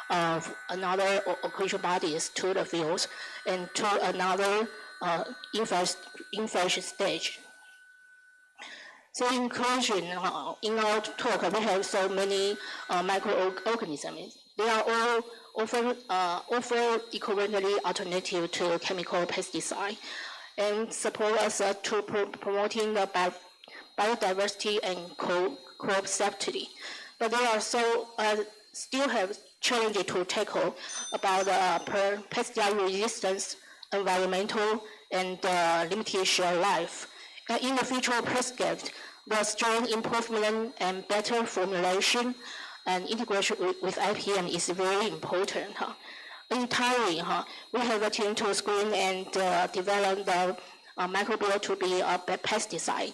another occlusion bodies to the fields and to another infection stage. So in conclusion, in our talk, we have so many microorganisms. They are all often equivalently alternative to chemical pesticide and support us to promoting the biodiversity and crop safety. But they are still have challenges to tackle about pesticide resistance, environmental, and limited shelf life. In the future prospect, the strong improvement and better formulation and integration with IPM is very important. In TARI, we have a team to screen and develop the microbial to be a pesticide,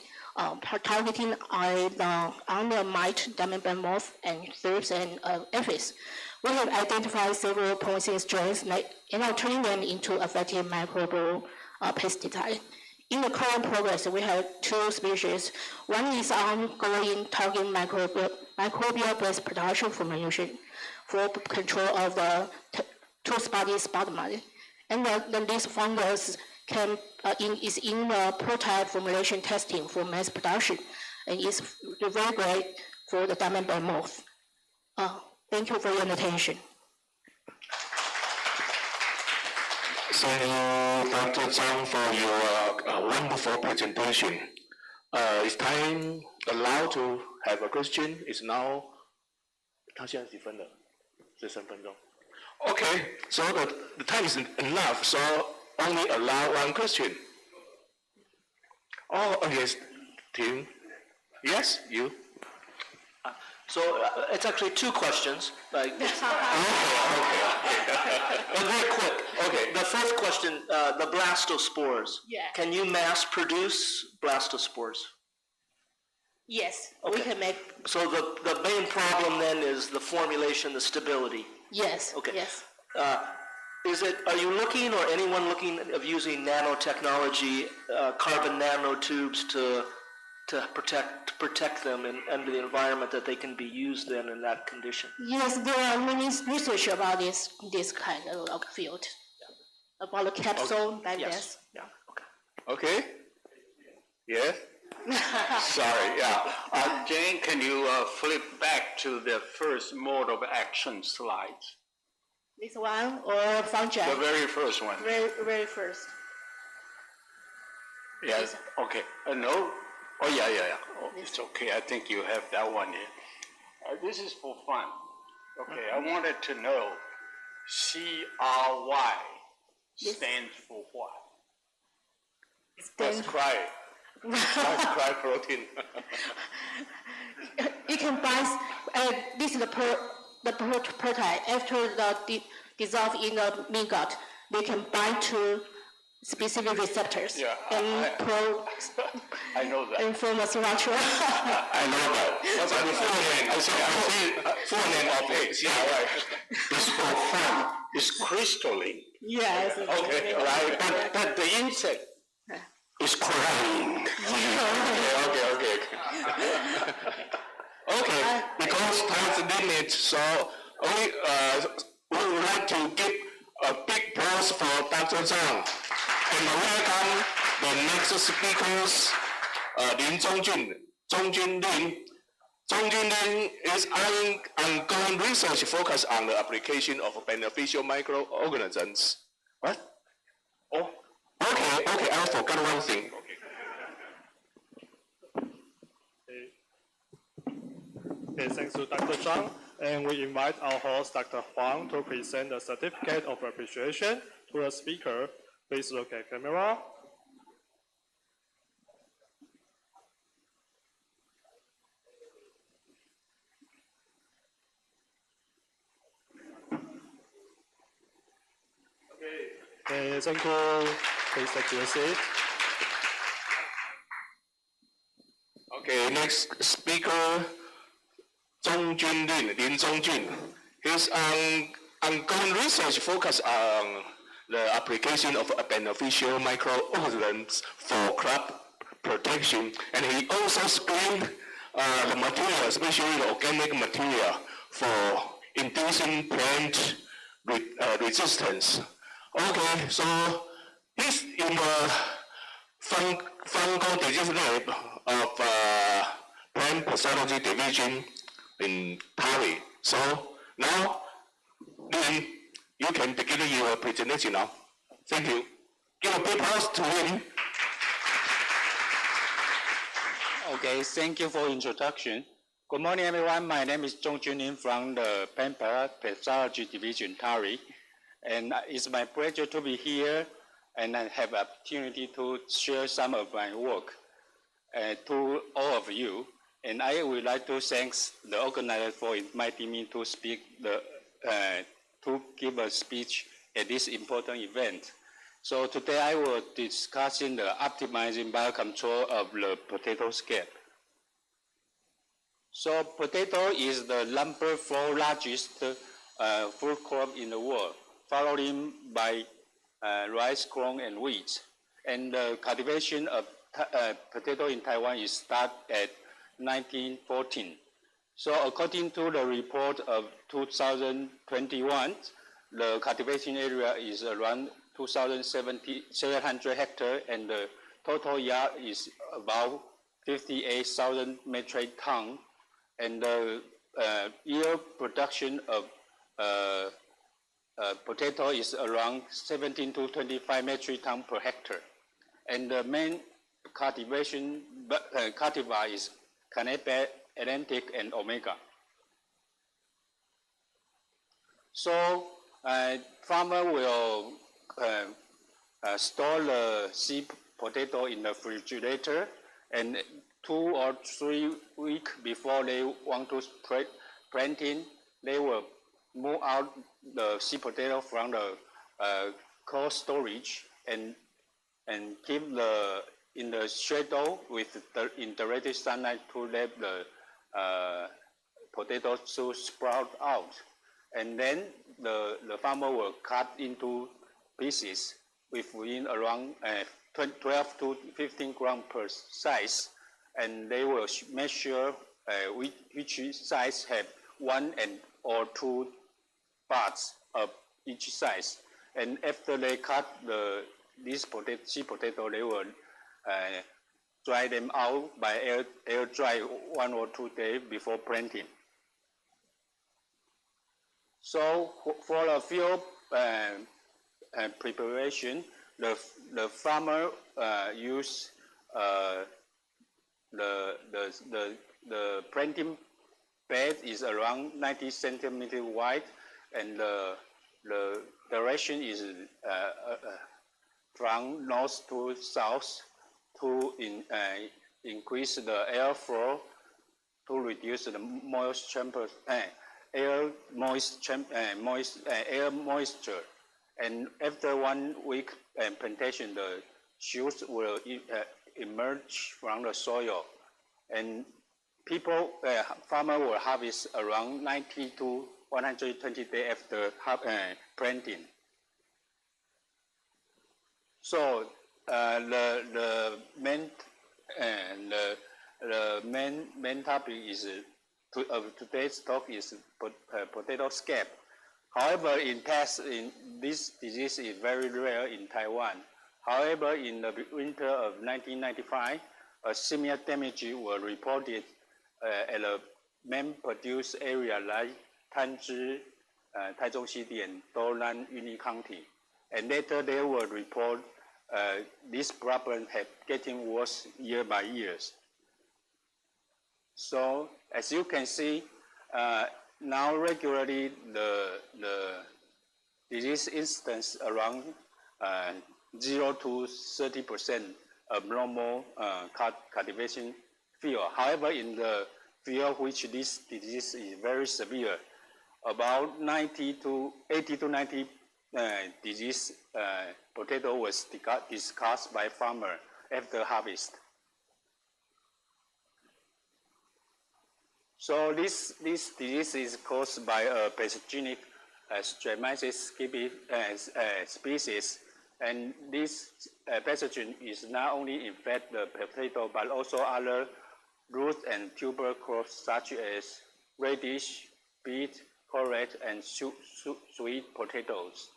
targeting on the mite, diamondback moth, and thrips and aphids. We have identified several promising strains and are turning them into effective microbial pesticide. In the current progress, we have 2 species. One is ongoing target microbial-based production formulation for control of the two-spotted spot mite. And this fungus is in the prototype formulation testing for mass production and is very great for the diamondback moth. Thank you for your attention. Thank you, Dr. Zhang, for your wonderful presentation. Is time allowed to have a question? It's now. 他现在几分了？是3分钟。Okay, so the time is enough, so only allow one question. Oh, yes, Tim. Yes, you. So it's actually 2 questions. Like, Okay. and very quick. Okay. The first question, the blastospores. Yeah. Can you mass produce blastospores? Yes, Okay. we can make. So the main problem then is the formulation, the stability. Yes. Okay. Yes. Are you looking, or anyone looking of using nanotechnology, carbon nanotubes to protect them and the environment that they can be used in that condition? Yes, there are many research about this kind of field, about the capsule like Yes. this. Yeah. Okay. Okay. Yes. Sorry. Yeah. Jane, can you flip back to the first mode of action slide? This one or fungi? The very first one. Very first. Yes. Okay. No. Oh, yeah. Oh, it's okay. I think you have that one here. This is for fun. Okay. I wanted to know CRY stands for what? Let's cry. Let's cry protein. You can buy. This is the prototype. After the dissolve in the meat, they can bind to specific receptors. Yeah, I know that. And form a structure. I know that. What's the full name? I say full name of it. Yeah, right. It's for fun. It's crystalline. Yes. Okay, right. But the insect is crying. Okay. Okay, because time's limit, so we would like to give a big applause for Dr. Zhang. And welcome the next speakers, Lin Zhongjun, Zhongjun Lin. Zhongjun Lin is ongoing research focused on the application of beneficial microorganisms. What? Oh, okay, I forgot one thing. Okay, thanks to Dr. Zhang. And we invite our host, Dr. Huang, to present the certificate of appreciation to the speaker. Please look at camera. Okay, thank you. Please take your seat. Okay, next speaker, Zhongjun Lin Zhongjun. His ongoing research focus on the application of beneficial microorganisms for crop protection, and he also screened the material, especially the organic material, for inducing plant resistance. Okay, so he's in the fungal disease lab of plant pathology division in Paris. So now, Lin, you can begin your presentation now. Thank you. Give a big applause to him. Okay, thank you for introduction. Good morning, everyone. My name is Zhongjun Lin from the Plant Pathology Division, TARI. And it's my pleasure to be here and I have opportunity to share some of my work to all of you. And I would like to thank the organizer for inviting me to speak to give a speech at this important event. So today I will discussing the optimizing biocontrol of the potato scab. So potato is the number 4 largest food crop in the world, followed by rice, corn, and wheat. And the cultivation of potato in Taiwan is started at 1914. So according to the report of 2021, the cultivation area is around 2,700 hectares, and the total yield is about 58,000 metric tons, and the year production of potato is around 17 to 25 metric tons per hectare. And the main cultivation cultivar is Canepa, Atlantic, and Omega. So farmer will store the seed potato in the refrigerator, and 2 or 3 weeks before they want to planting, they will move out the seed potato from the cold storage and keep in the shadow with the indirect sunlight to let the potatoes to sprout out. And then the farmer will cut into pieces within around 12 to 15 grams per size, and they will measure which size have 1 or 2 parts of each size. And after they cut this seed potato, they will dry them out by air dry 1 or 2 days before planting. So for a field preparation, the farmer use the planting bed is around 90 centimeters wide, and the direction is from north to south to increase the airflow to reduce the air moisture. And after 1 week plantation, the shoots will emerge from the soil, and farmer will harvest around 90 to 120 days after planting. So the main topic is of today's talk is potato scab. However, in past, this disease is very rare in Taiwan. However, in the winter of 1995, a similar damage was reported at a main-produced area like Tanzhi, Taichung City, and Dounan, Yunnan County. And later, they will report this problem had getting worse year by year. So, as you can see, now regularly the disease incidence around 0 to 30% of normal cultivation field. However, in the field which this disease is very severe, about 80 to 90 disease potato was discussed by farmer after harvest. So this disease is caused by a pathogenic Streptomyces species, and this pathogen is not only infect the potato but also other root and tuber crops such as radish, beet, carrot, and sweet potatoes.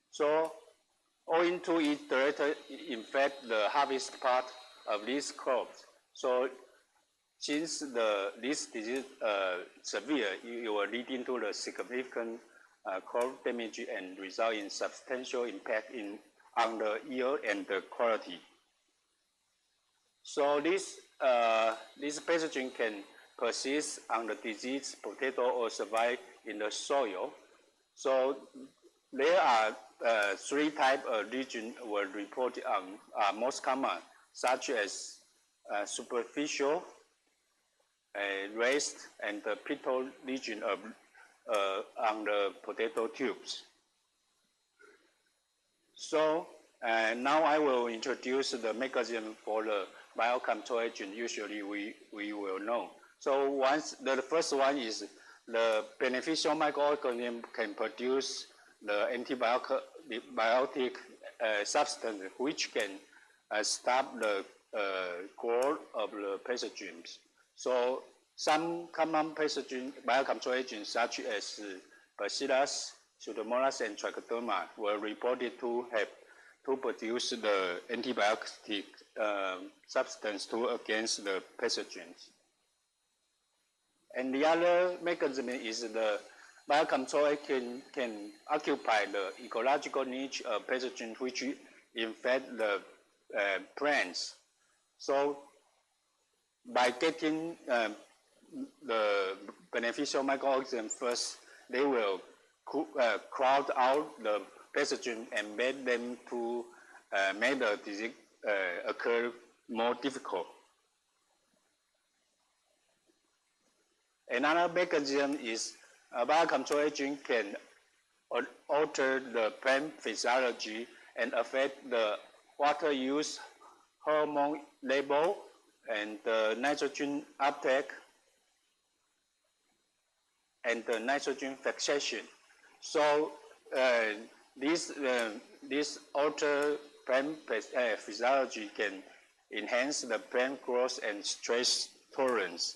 So, owing to it directly infect the harvest part of these crops. So, since this disease severe, it will lead into the significant crop damage and result in substantial impact on the yield and the quality. So this pathogen can persist on the diseased potato or survive in the soil. So there are 3 types of lesions were reported on most common, such as superficial, raised, and the pitted lesion on the potato tubes. So now I will introduce the mechanism for the biocontrol agent. Usually we will know. So the first one is the beneficial microorganism can produce the antibiotic substance which can stop the growth of the pathogens. So some common pathogen biocontrol agents such as Bacillus, Pseudomonas, and Trichoderma were reported to have to produce the antibiotic substance against the pathogens. And the other mechanism is the biocontrol agent can occupy the ecological niche of pathogens which infect the plants. So by getting the beneficial microorganisms first, they will crowd out the pathogen and make them to make the disease occur more difficult. Another mechanism is a biocontrol agent can alter the plant physiology and affect the water use, hormone level, and the nitrogen uptake, and the nitrogen fixation. So this altered plant physiology can enhance the plant growth and stress tolerance.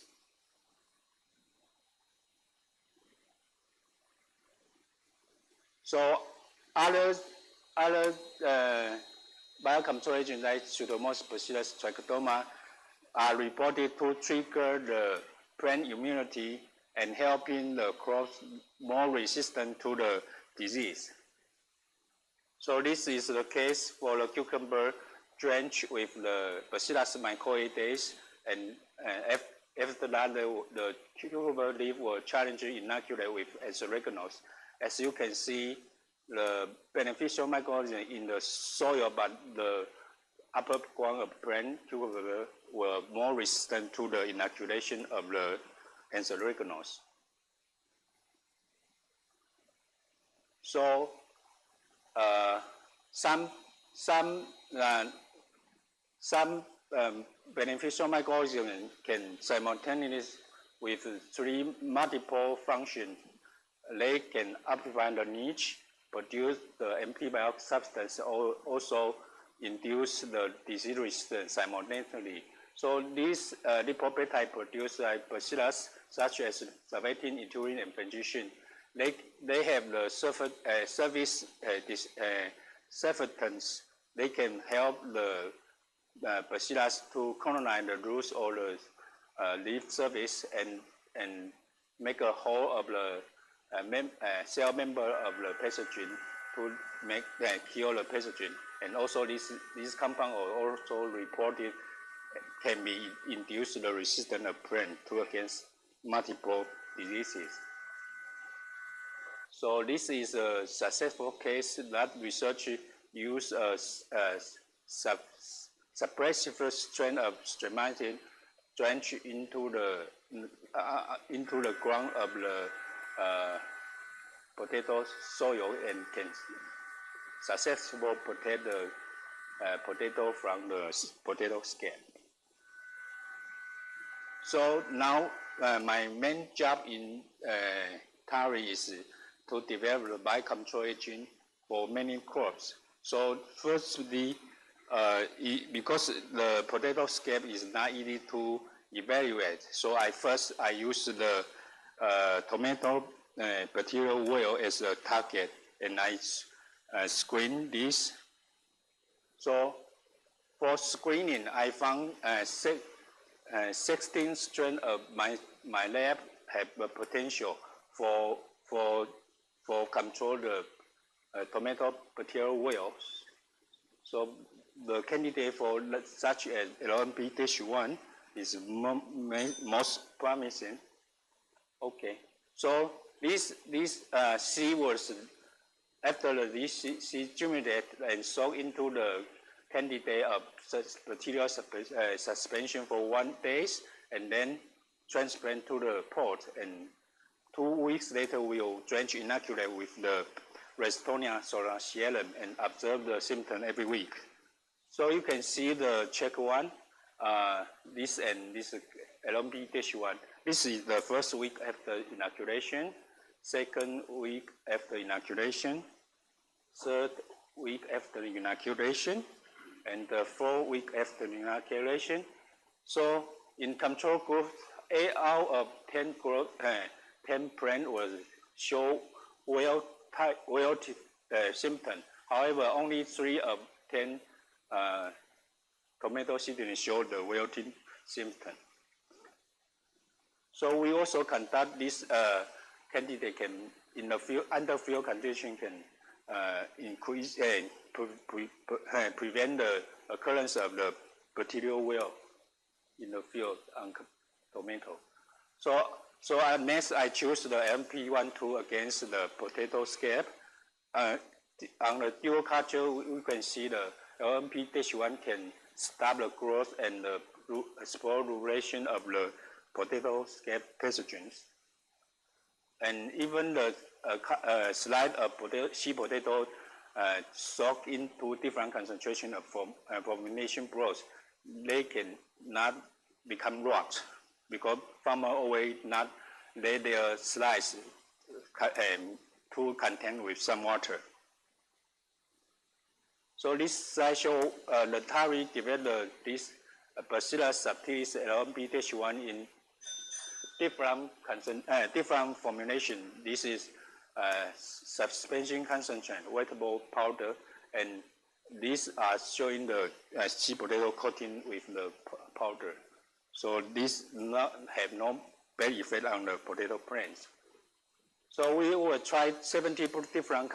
So other biocontrol agents like Pseudomonas, Bacillus, Trichoderma are reported to trigger the plant immunity and helping the crops more resistant to the disease. So this is the case for the cucumber drenched with the Bacillus microides, and after that the cucumber leaf were challenging inoculate with azarognose. As you can see, the beneficial microorganisms in the soil, but the upper ground of plant cucumber were more resistant to the inoculation of the azarognose. So some beneficial microorganisms can simultaneously with three multiple functions. They can occupy the niche, produce the antibiotic substance, or also induce the disease resistance simultaneously. So these lipopeptides produced by Bacillus, such as Servatin, Iturin, and Fungicin, they have the surface surfactants. They can help the Bacillus to colonize the roots or the leaf surface and make a whole of the cell member of the pathogen to kill the pathogen. And also this compound are also reported can be induced the resistance of plant against multiple diseases. So this is a successful case that research used a suppressive strain of Streptomycin drenched into the ground of the potato soil and can successfully protect the potato from the potato scab. So now my main job in TARI is to develop the biocontrol agent for many crops. So firstly, because the potato scab is not easy to evaluate, so I use the tomato bacterial oil as a target, and I screen this. So for screening, I found 16 strains of my lab have the potential for control the tomato bacterial oils. So the candidate for such as LMP-1 is most promising. Okay, so this seed was after this seed germinated and soaked into the candidate of bacterial suspension for 1 day, and then transplant to the pot. And 2 weeks later, we'll drench inoculate with the Rhizotonia solanacearum and observe the symptom every week. So you can see the check one. this and this LMP-1. This is the first week after inoculation, second week after inoculation, third week after inoculation, and the fourth week after inoculation. So in control group, 8 out of 10 plants will show wilted symptoms. However, only 3 of 10 tomato seedlings show the wilting symptom. So we also conduct this candidate can in the field under field condition can increase and prevent the occurrence of the bacterial wilt in the field on tomato. So next I choose the MP12 against the potato scab. On the dual culture, we can see the LMP-1 can stop the growth and the sporulation of the potato scab pathogens. And even the slide of sweet potato soak into different concentration of formulation broth, they can not become rot because farmer always not let their slice to contain with some water. So this slide shows the Tari developed this Bacillus subtilis LMP-1 in different formulation. This is suspension concentrate, wettable powder, and these are showing the sweet potato coating with the powder. So this have no bad effect on the potato plants. So we will try 70 different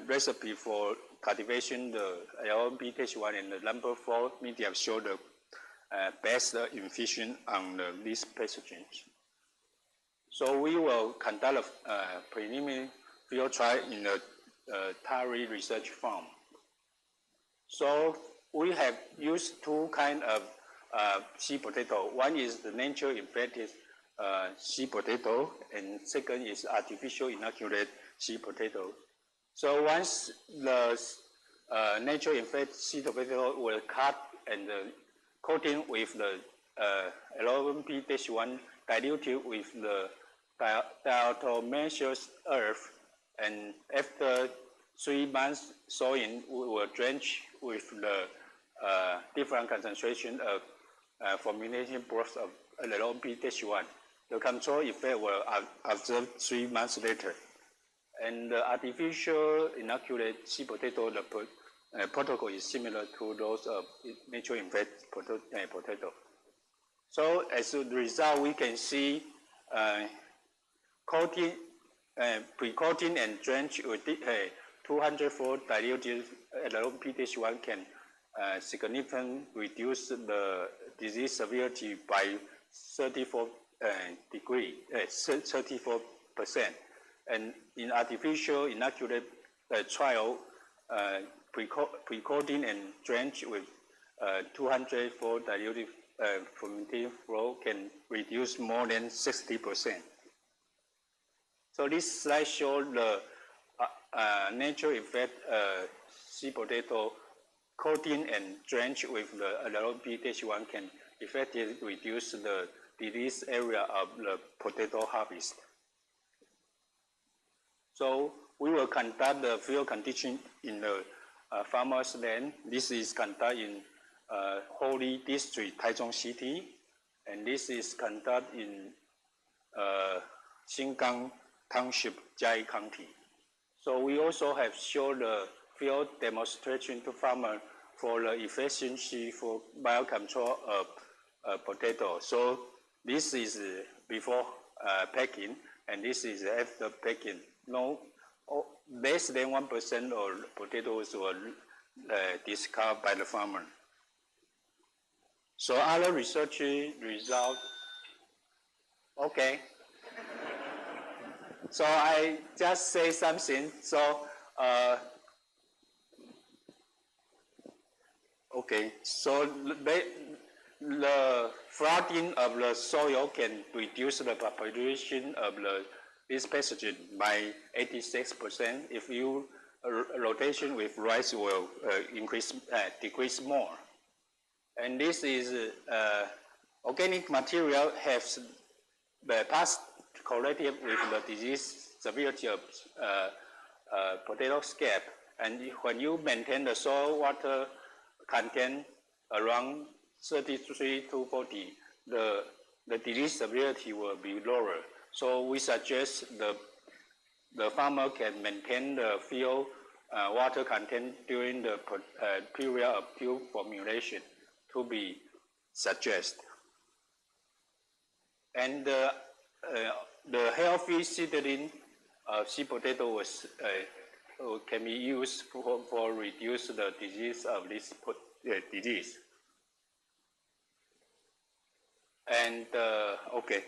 recipe for cultivation the LMP-1, and the number 4 medium show the best efficient on these pathogens. So we will conduct a preliminary field trial in the Tari research farm. So we have used 2 kinds of sweet potato. One is the nature infected sweet potato, and second is artificial inoculated sweet potato. So once the nature infected sweet potato will cut and coating with the LMP-1 diluted with the diatomaceous earth, and after 3 months sowing, we will drench with the different concentration of formulation broth of LMP-1. The control effect will observe 3 months later. And the artificial inoculated sweet potato, the protocol is similar to those of nature infected potato. So as a result, we can see coating, pre-coating and drench with 204 diluted LMP-1 can significantly reduce the disease severity by 34%. And in artificial inoculated trial, pre-coating and drench with 204 diluted fermented flow can reduce more than 60%. So this slide shows the nature effect sweet potato coating and drench with the LMP-1 can effectively reduce the disease area of the potato harvest. So we will conduct the field condition in the farmer's land. This is conducted in Holy District, Taichung City, and this is conducted in Xingang Township, Jiai County. So we also have shown the field demonstration to farmers for the efficiency for biocontrol of potato. So this is before packing, and this is after packing. No, less than 1% of potatoes were discarded by the farmer. So other research results, okay. So I just say something. So, okay. So the flooding of the soil can reduce the population of this pathogen by 86%. If you rotation with rice will decrease more. And this is organic material has the past correlative with the disease severity of potato scab. And when you maintain the soil water content around 33 to 40, the disease severity will be lower. So we suggest the farmer can maintain the field water content during the period of field formulation to be suggested. And the healthy seedling seed potato was, can be used for reduce the disease of this disease. And okay,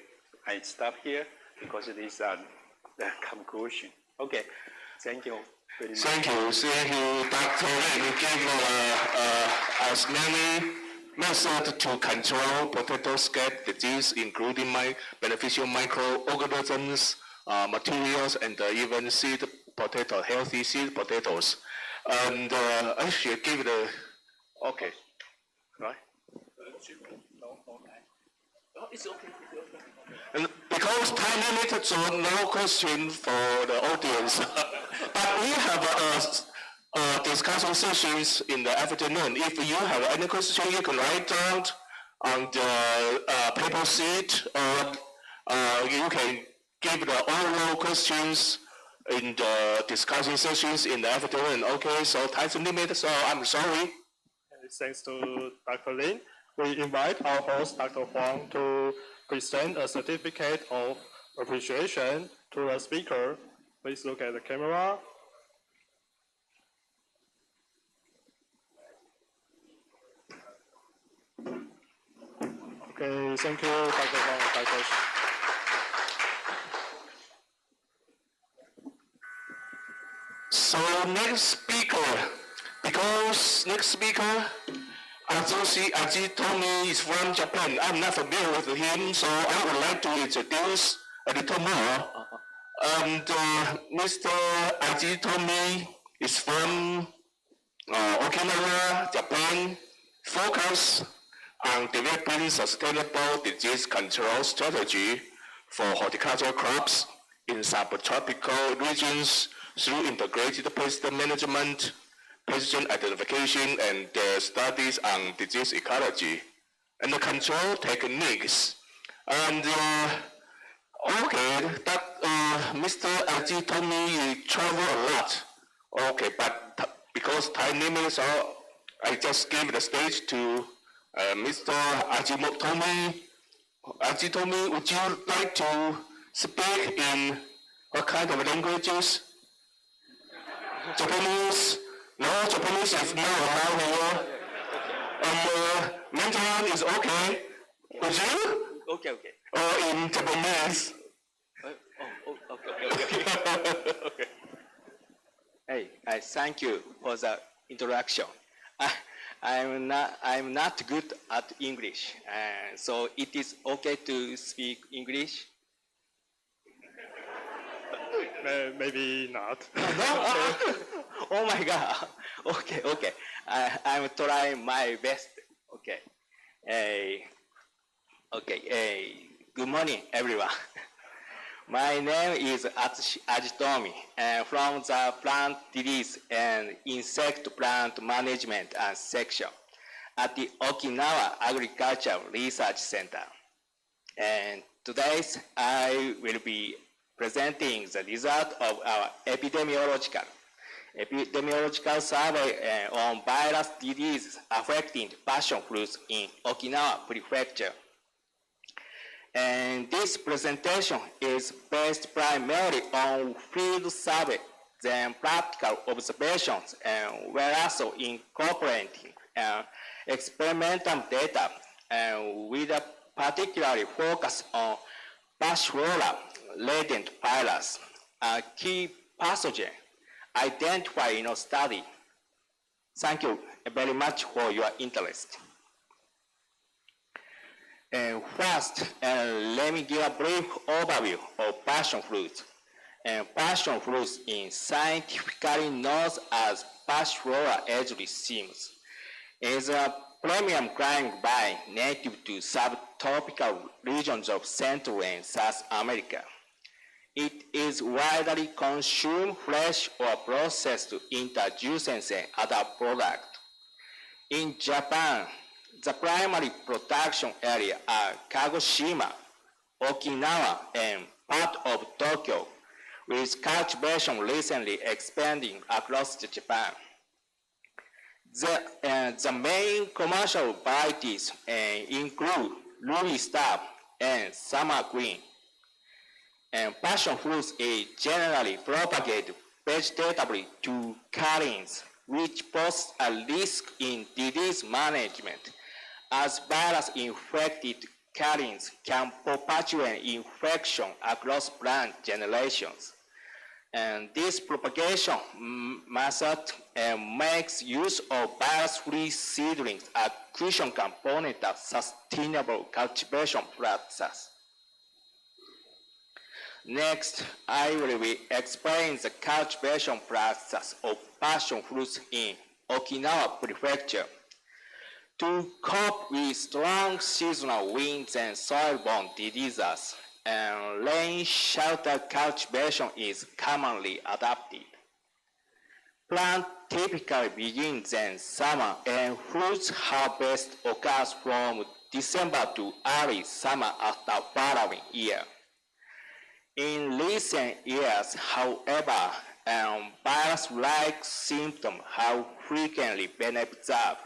I stop here because these are the conclusion. Okay, thank you very much. Thank you, Dr. Lin. You gave us many methods to control potato scab disease, including beneficial microorganisms, materials, and even seed potato, healthy seed potatoes. And I should give the, okay, right? Oh, it's okay. And because time limit, so no question for the audience. But we have discussion sessions in the afternoon. If you have any question, you can write down on the paper sheet, or you can give the oral questions in the discussion sessions in the afternoon. Okay, so time limit, so I'm sorry. Thanks to Dr. Lin. We invite our host, Dr. Huang, to present a certificate of appreciation to the speaker. Please look at the camera. Okay, thank you, Dr. Huang and Dr. So next speaker, because next speaker, Aji told me is from Japan. I'm not familiar with him, so I would like to introduce a little more. And Mr. Aji told me is from Okinawa, Japan, focus on developing sustainable disease control strategy for horticultural crops in subtropical regions through integrated pest management, pathogen identification, and studies on disease ecology and the control techniques. And okay, Mr. Aji told me you travel a lot. Okay, but because time limit, so I just gave the stage to Mr. Aji told me, would you like to speak in what kind of languages? Japanese? No, Japanese is not allowed here. And Mandarin is okay. Would you? Okay. Or in Japanese? Okay. Hey, I thank you for the introduction. I'm not good at English, so it is okay to speak English. Maybe not. Oh my God. Okay. I'm trying my best. Okay. Good morning, everyone. My name is Ajitomi, from the Plant Disease and Insect Plant Management section at the Okinawa Agricultural Research Center. And today I will be presenting the result of our epidemiological survey on virus diseases affecting passion fruits in Okinawa Prefecture. And this presentation is based primarily on field survey, then practical observations, and we're also incorporating experimental data with a particular focus on Passiflora latent virus, a key pathogen identified in our study. Thank you very much for your interest. First, let me give a brief overview of passion fruit. Passion fruit is scientifically known as Passiflora agellissimus. It is a premium growing vine native to subtropical regions of Central and South America. It is widely consumed fresh or processed into juices and other products. In Japan, the primary production areas are Kagoshima, Okinawa, and part of Tokyo, with cultivation recently expanding across Japan. The main commercial varieties include Ruby Star and Summer Green. And passion fruit is generally propagated vegetatively to cuttings, which pose a risk in disease management, as virus-infected cuttings can perpetuate infection across plant generations. And this propagation method makes use of virus-free seedlings a crucial component of sustainable cultivation practices. Next, I will explain the cultivation process of passion fruits in Okinawa Prefecture. To cope with strong seasonal winds and soil-borne diseases, rain shelter cultivation is commonly adopted. Plant typically begins in summer and fruit harvest occurs from December to early summer of the following year. In recent years, however, virus-like symptoms have frequently been observed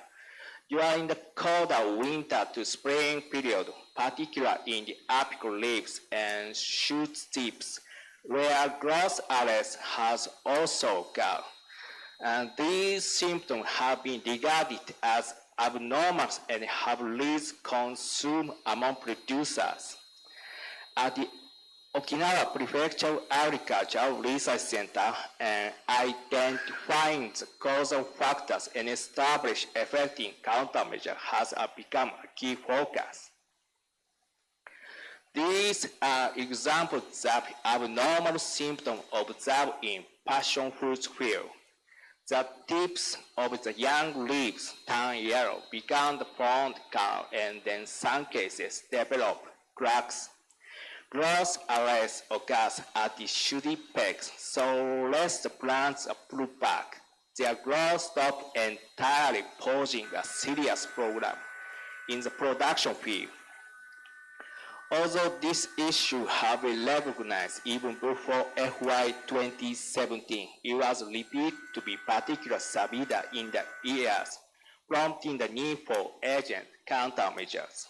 during the colder winter to spring period, particularly in the apical leaves and shoot tips, where growth arrest has also occurred. And these symptoms have been regarded as abnormal and have raised concern among producers. At the Okinawa Prefectural Agricultural Research Center identifying the causal factors and establish effective countermeasures has become a key focus. These are examples of abnormal symptoms observed in passion fruit field. The tips of the young leaves turn yellow, become formed color, and in some cases develop cracks. Growth arrest occurs at the shooting peaks, so lest the plants pull back, their growth stops entirely, posing a serious problem in the production field. Although this issue had been recognized even before FY 2017, it was revealed to be particularly severe in the years, prompting the need for urgent countermeasures.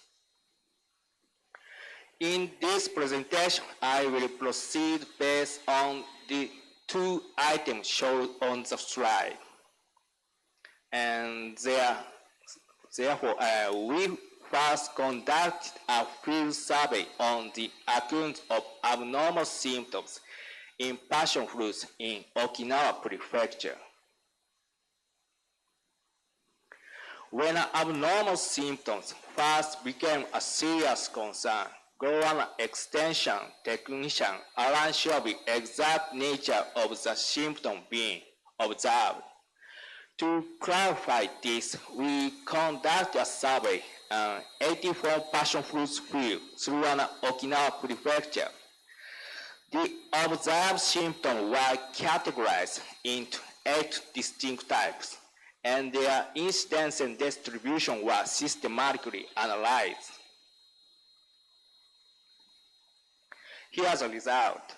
In this presentation, I will proceed based on the two items shown on the slide. And therefore, we first conducted a field survey on the occurrence of abnormal symptoms in passion fruits in Okinawa Prefecture. When abnormal symptoms first became a serious concern, grower extension technician aren't sure of the exact nature of the symptom being observed. To clarify this, we conduct a survey 84 passion fruits fields through an Okinawa Prefecture. The observed symptoms were categorized into 8 distinct types, and their incidence and distribution were systematically analyzed. Here's the result.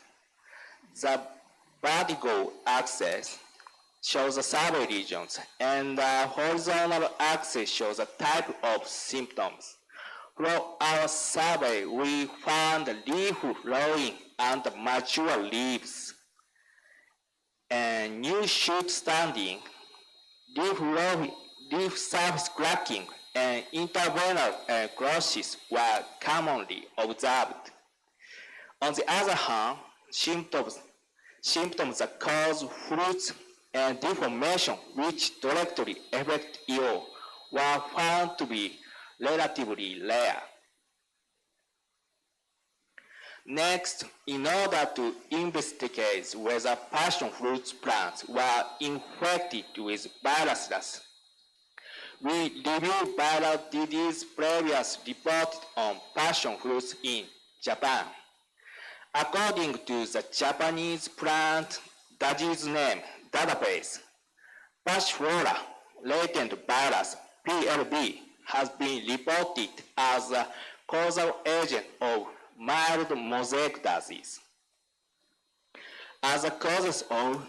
The vertical axis shows the survey regions, and the horizontal axis shows the type of symptoms. From our survey, we found leaf blowing and mature leaves, and new shoot standing, leaf surface cracking, and interveinal growths were commonly observed. On the other hand, symptoms that cause fruits and deformation which directly affect yield were found to be relatively rare. Next, in order to investigate whether passion fruit plants were infected with viruses, we review viral disease previously reported on passion fruits in Japan. According to the Japanese plant disease name database, Passiflora latent virus (PLV) has been reported as a causal agent of mild mosaic disease. As a causes of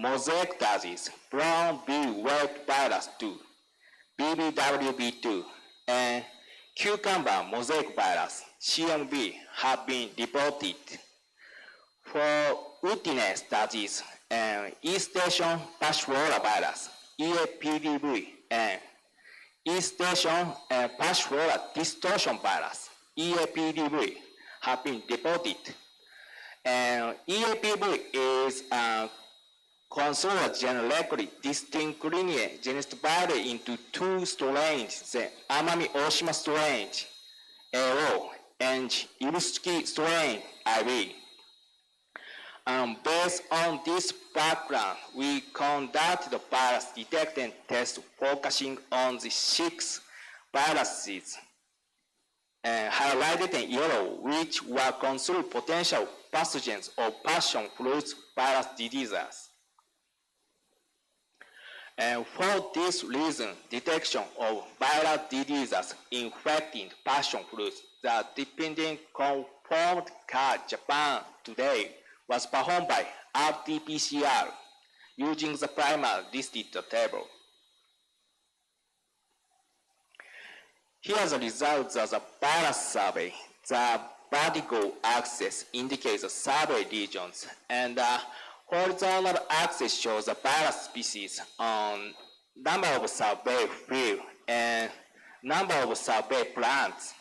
mosaic disease, brown bee-weld virus 2, BBWB2, and cucumber mosaic virus, CMV, have been reported. For woodiness disease, East Asian Passiflora virus, EAPDV, and East Asian Passiflora distortion virus, EAPDV, have been reported. EAPV is considered generically distinct lineage divided into two strains, the Amami Oshima strain, AO, and Ibusuki strain, IV. Based on this background, we conducted a virus detection test focusing on the 6 viruses highlighted in yellow, which were considered potential pathogens of passion fruit virus diseases. And for this reason, detection of viral diseases infecting passion fruits, the dependent conformed card Japan today was performed by RT-PCR using the primer listed table. Here are the results of the virus survey. The vertical axis indicates the survey regions, and the horizontal axis shows the virus species on number of survey fields and number of survey plants.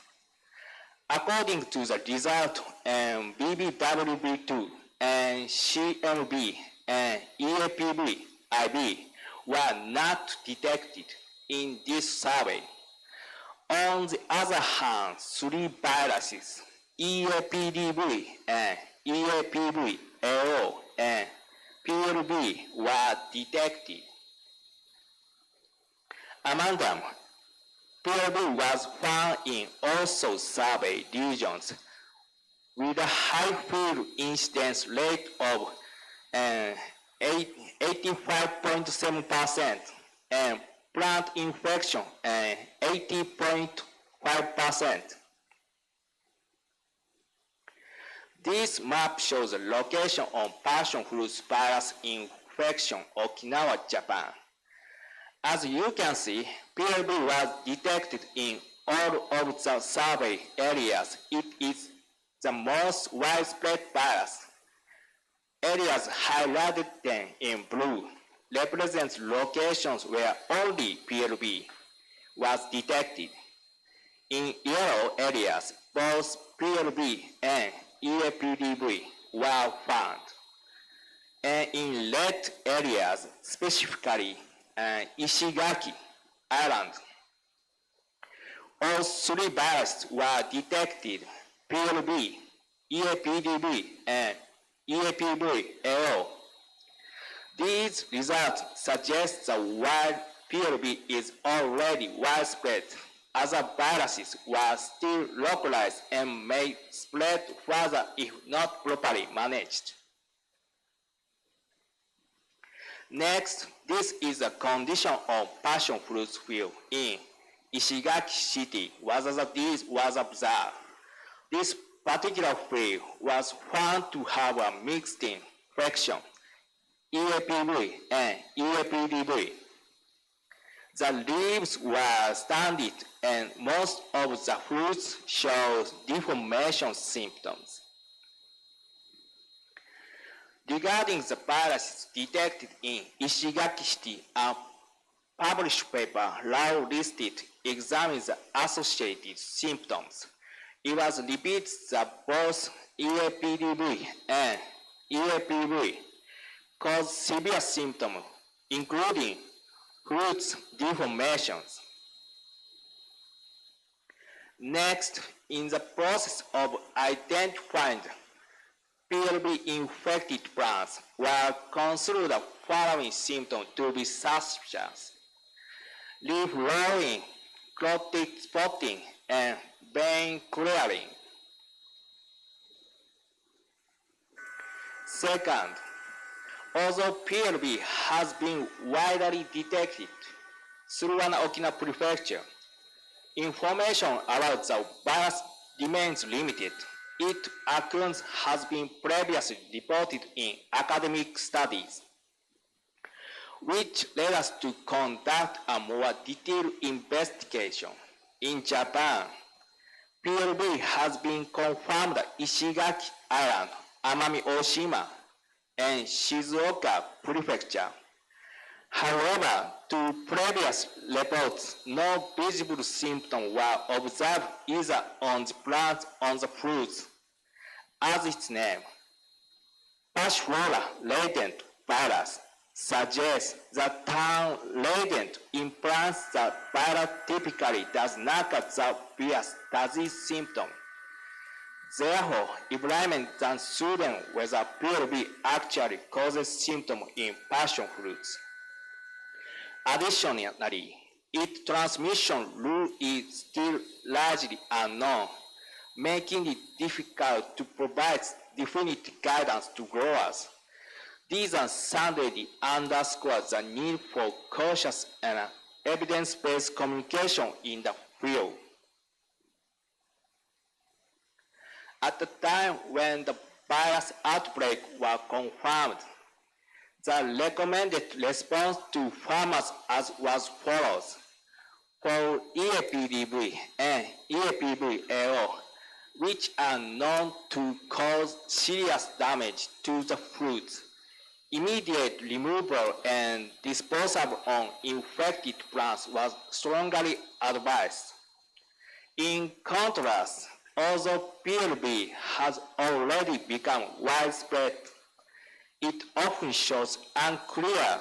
According to the result, BBWB2 and CMV and EAPV IB were not detected in this survey. On the other hand, 3 viruses, EAPDV and EAPV AO and PLV, were detected. Among them, PLV was found in also surveyed regions with a high field incidence rate of 85.7% and plant infection 80.5%. This map shows the location of passion fruit virus infection Okinawa, Japan. As you can see, PLV was detected in all of the survey areas. It is the most widespread virus. Areas highlighted in blue represent locations where only PLV was detected. In yellow areas, both PLV and EAPDV were found. And in red areas, specifically Ishigaki Island, all 3 viruses were detected: PLV, EAPDV, and EAPV AO. These results suggest that while PLV is already widespread, other viruses were still localized and may spread further if not properly managed. Next, this is a condition of passion fruit field in Ishigaki City, whether this was observed. This particular field was found to have a mixed infection, EAPV and EAPDV. The leaves were stunted and most of the fruits showed deformation symptoms. Regarding the viruses detected in Ishigaki City, a published paper now listed examines the associated symptoms. It was repeated that both EAPDV and EAPV cause severe symptoms, including fruit deformations. Next, in the process of identifying PLV-infected plants, were considered the following symptoms to be suspicious: leaf rolling, clotted spotting, and vein clearing. Second, although PLB has been widely detected through an Okinawa prefecture, information about the virus remains limited. Its occurrence has been previously reported in academic studies, which led us to conduct a more detailed investigation. In Japan, PLB has been confirmed at Ishigaki Island, Amami Oshima, and Shizuoka Prefecture. However, to previous reports, no visible symptoms were observed either on the plants or the fruits. As its name, Passiflora latent virus suggests that term latent implies that virus typically does not cause the obvious disease symptom. Therefore, evaluation than student whether PLB actually causes symptoms in passion fruits. Additionally, its transmission route is still largely unknown, making it difficult to provide definitive guidance to growers. These uncertainties underscore the need for cautious and evidence-based communication in the field. At the time when the virus outbreak was confirmed, the recommended response to farmers was follows. For EAPDV and EAPV-AO, which are known to cause serious damage to the fruits, immediate removal and disposal on infected plants was strongly advised. In contrast, although PLB has already become widespread, it often shows unclear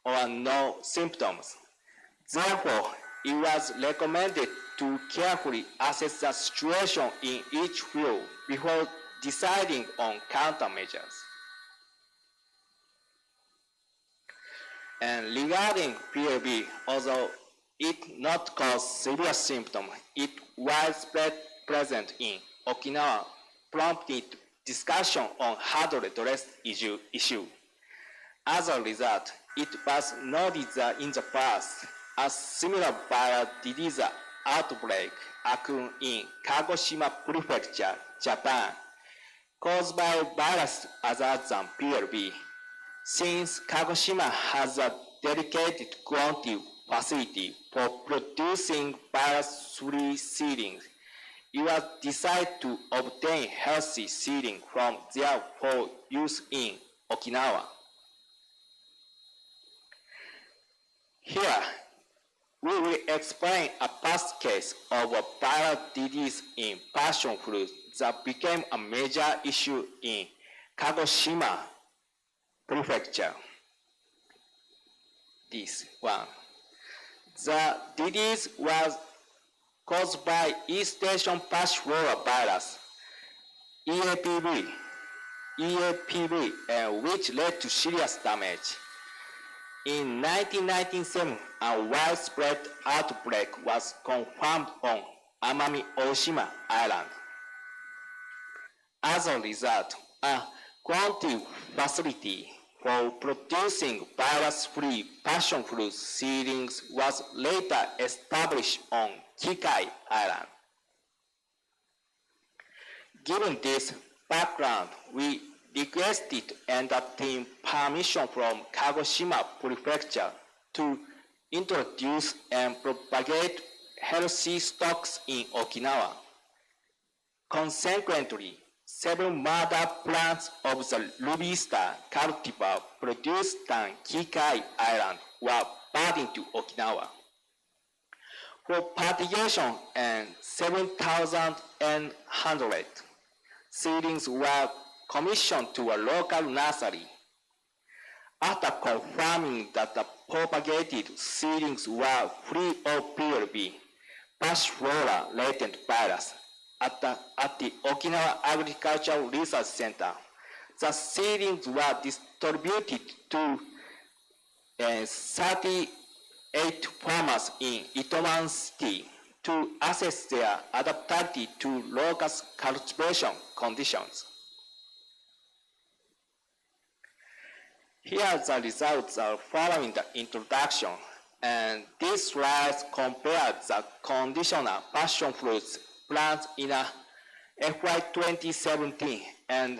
or no symptoms. Therefore, it was recommended to carefully assess the situation in each field before deciding on countermeasures. And regarding PLB, although it not cause serious symptoms, it widespread present in Okinawa prompted discussion on how to address issue. As a result, it was noted that in the past, a similar viral disease outbreak occurred in Kagoshima Prefecture, Japan, caused by virus other than PLB. Since Kagoshima has a dedicated quantity facility for producing virus-free seedlings, it was decided to obtain healthy seedling from there for use in Okinawa. Here, we will explain a past case of a viral disease in passion fruit that became a major issue in Kagoshima Prefecture. This one. The disease was caused by East Asian Passiflora virus, EAPV, which led to serious damage. In 1997, a widespread outbreak was confirmed on Amami Oshima Island. As a result, a quantity facility for producing virus-free passion fruit seedlings was later established on Kikai Island. Given this background, we requested and obtained permission from Kagoshima Prefecture to introduce and propagate healthy stocks in Okinawa. Consequently, several mother plants of the Ruby Star cultivar produced on Kikai Island were brought into Okinawa. For propagation and 7,100 seedlings were commissioned to a local nursery. After confirming that the propagated seedlings were free of PLB, Passiflora latent virus, at the Okinawa Agricultural Research Center, the seedlings were distributed to 30 8 farmers in Itoman City to assess their adaptability to local cultivation conditions. Here are the results following the introduction, and these slides compare the conditional passion fruits plants in FY 2017 and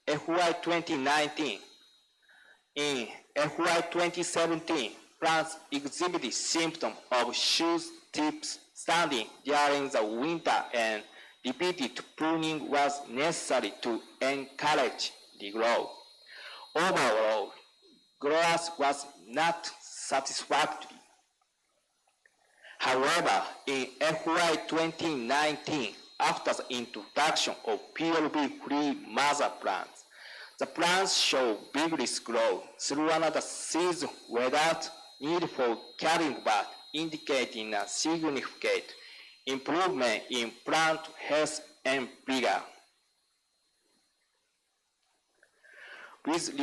FY 2019. In FY 2017, plants exhibited symptoms of shoot tips standing during the winter, and repeated pruning was necessary to encourage the growth. Overall, growth was not satisfactory. However, in FY 2019, after the introduction of PLB-free mother plants, the plants show vigorous growth through another season without need for carrying back, indicating a significant improvement in plant health and vigor. With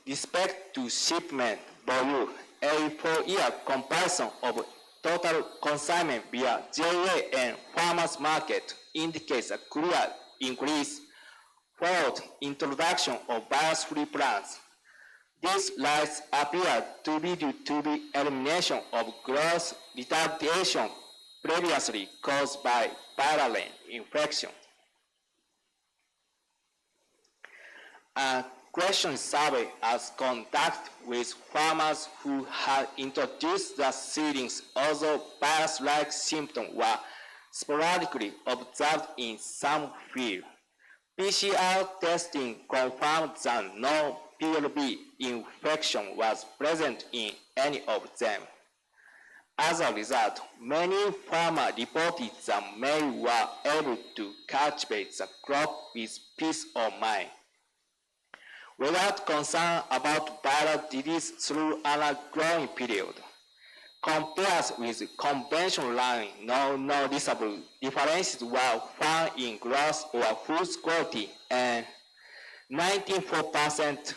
respect to shipment volume, a 4-year comparison of total consignment via JA and farmers market indicates a clear increase followed introduction of virus-free plants. These lies appear to be due to the elimination of growth retardation previously caused by viral infection. A question survey was conducted with farmers who had introduced the seedlings, although virus-like symptoms were sporadically observed in some fields. PCR testing confirmed that no PLB infection was present in any of them. As a result, many farmers reported that many were able to cultivate the crop with peace of mind, without concern about viral disease through a growing period. Compared with conventional line, no noticeable differences were found in growth or food quality, and 94%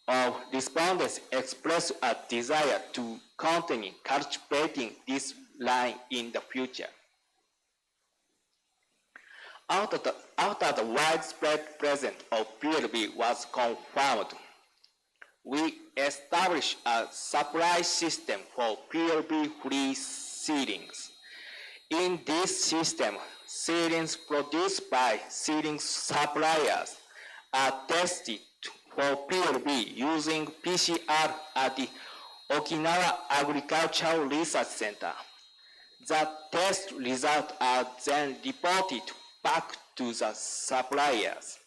of respondents expressed a desire to continue cultivating this line in the future. After the widespread presence of PLB was confirmed, we established a supply system for PLB-free seedlings. In this system, seedlings produced by seedling suppliers are tested for PLB using PCR at the Okinawa Agricultural Research Center. The test results are then reported back to the suppliers,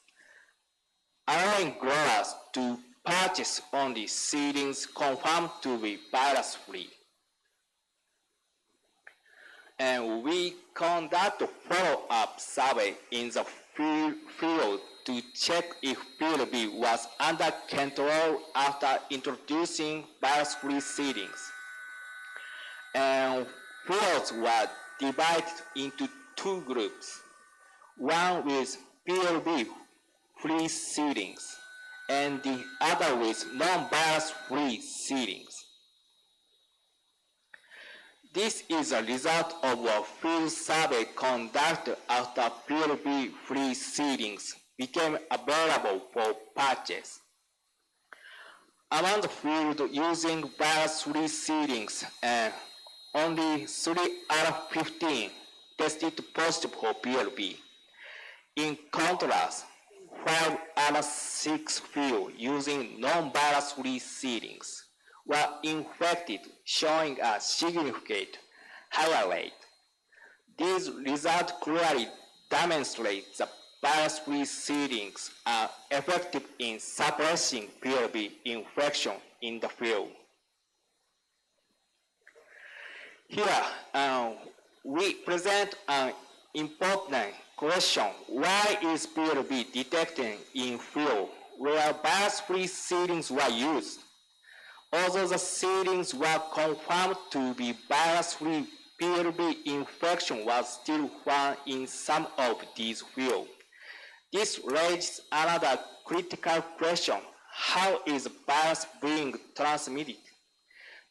allowing growers to purchase only seedlings confirmed to be virus-free. And we conduct a follow-up survey in the field to check if PLB was under control after introducing virus-free seedlings. And fields were divided into 2 groups, one with PLB-free seedlings and the other with non-virus-free seedlings. This is a result of a field survey conducted after PLB-free seedlings became available for purchase. Among the field using virus-free seedlings, only 3 out of 15 tested positive for PLB. In contrast, 5 out of 6 fields using non-virus-free seedlings were infected, showing a significant higher rate. These results clearly demonstrate that virus-free seedlings are effective in suppressing PLB infection in the field. Here, we present an important question: why is PLB detected in field where virus-free seedlings were used? Although the seedlings were confirmed to be virus-free, PLB infection was still found in some of these fields. This raises another critical question: how is virus being transmitted?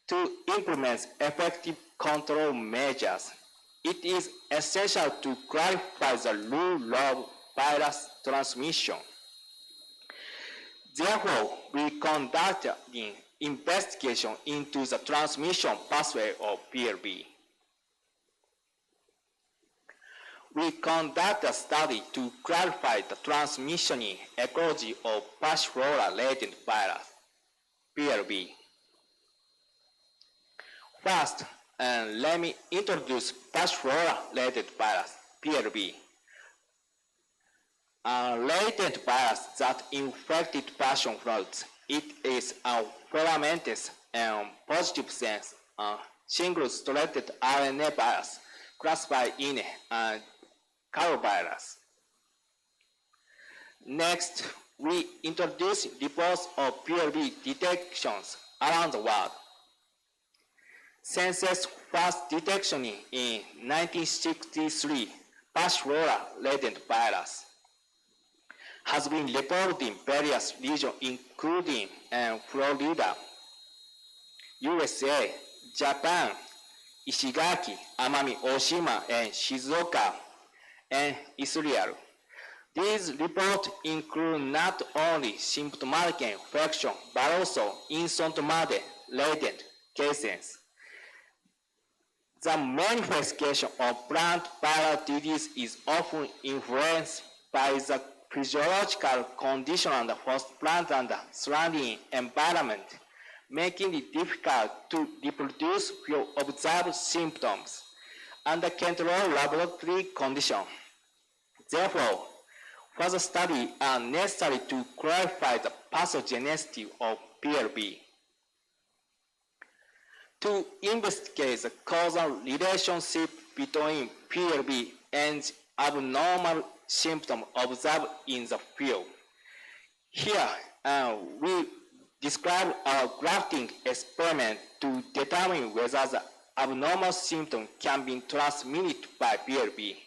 To implement effective control measures, it is essential to clarify the rule of virus transmission. Therefore, we conducted an investigation into the transmission pathway of PLB. We conducted a study to clarify the transmission ecology of Passiflora latent virus, PLB. First, let me introduce Passiflora latent virus, PLB. A latent virus that infected passion fruits. It is a filamentous and positive sense single-stranded RNA virus classified in coronavirus. Next, we introduce reports of PLB detections around the world. Since its first detection in 1963, Passiflora latent virus has been reported in various regions including Florida, USA, Japan, Ishigaki, Amami, Oshima, and Shizuoka, and Israel. These reports include not only symptomatic infection, but also asymptomatic latent cases. The manifestation of plant viral disease is often influenced by the physiological condition of the host plant and the surrounding environment, making it difficult to reproduce your observed symptoms under controlled laboratory conditions. Therefore, further studies are necessary to clarify the pathogenicity of PLB. To investigate the causal relationship between PLB and abnormal symptoms observed in the field. Here, we describe our grafting experiment to determine whether the abnormal symptom can be transmitted by PLB.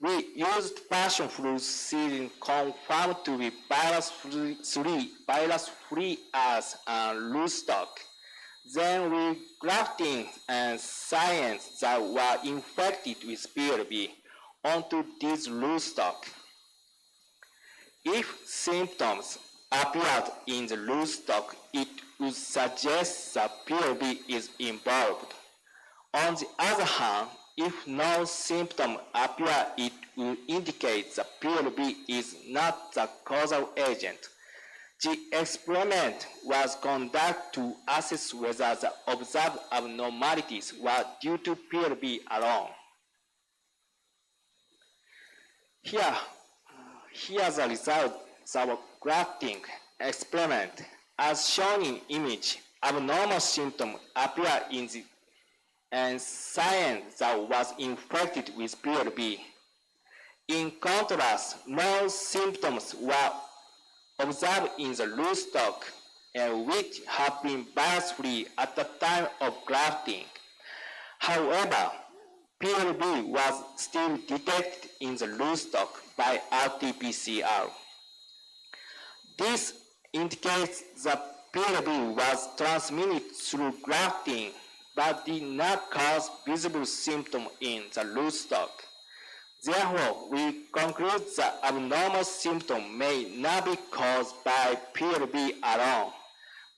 We used passion fruit seedling confirmed to be virus-free as rootstock. Then we grafted science that were infected with PLB onto this rootstock. If symptoms appeared in the rootstock, it would suggest that PLB is involved. On the other hand, if no symptom appear, it will indicate that PLB is not the causal agent. The experiment was conducted to assess whether the observed abnormalities were due to PLB alone. Here are the results of grafting experiment. As shown in image, abnormal symptoms appear in the science that was infected with PLB. In contrast, no symptoms were observed in the rootstock, which have been virus-free at the time of grafting. However, PLB was still detected in the rootstock by RT-PCR. This indicates that PLB was transmitted through grafting but did not cause visible symptoms in the rootstock. Therefore, we conclude that abnormal symptoms may not be caused by PLB alone,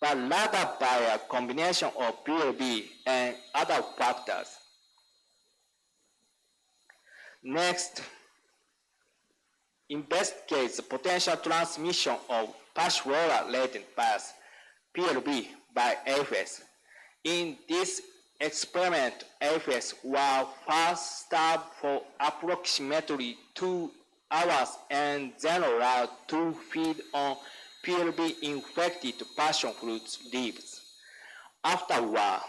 but rather by a combination of PLB and other factors. Next, investigate the potential transmission of Passiflora latent virus, PLB, by aphids. In this experiment, aphids were first starved for approximately 2 hours and then allowed to feed on PLB-infected passion fruit leaves. Afterward,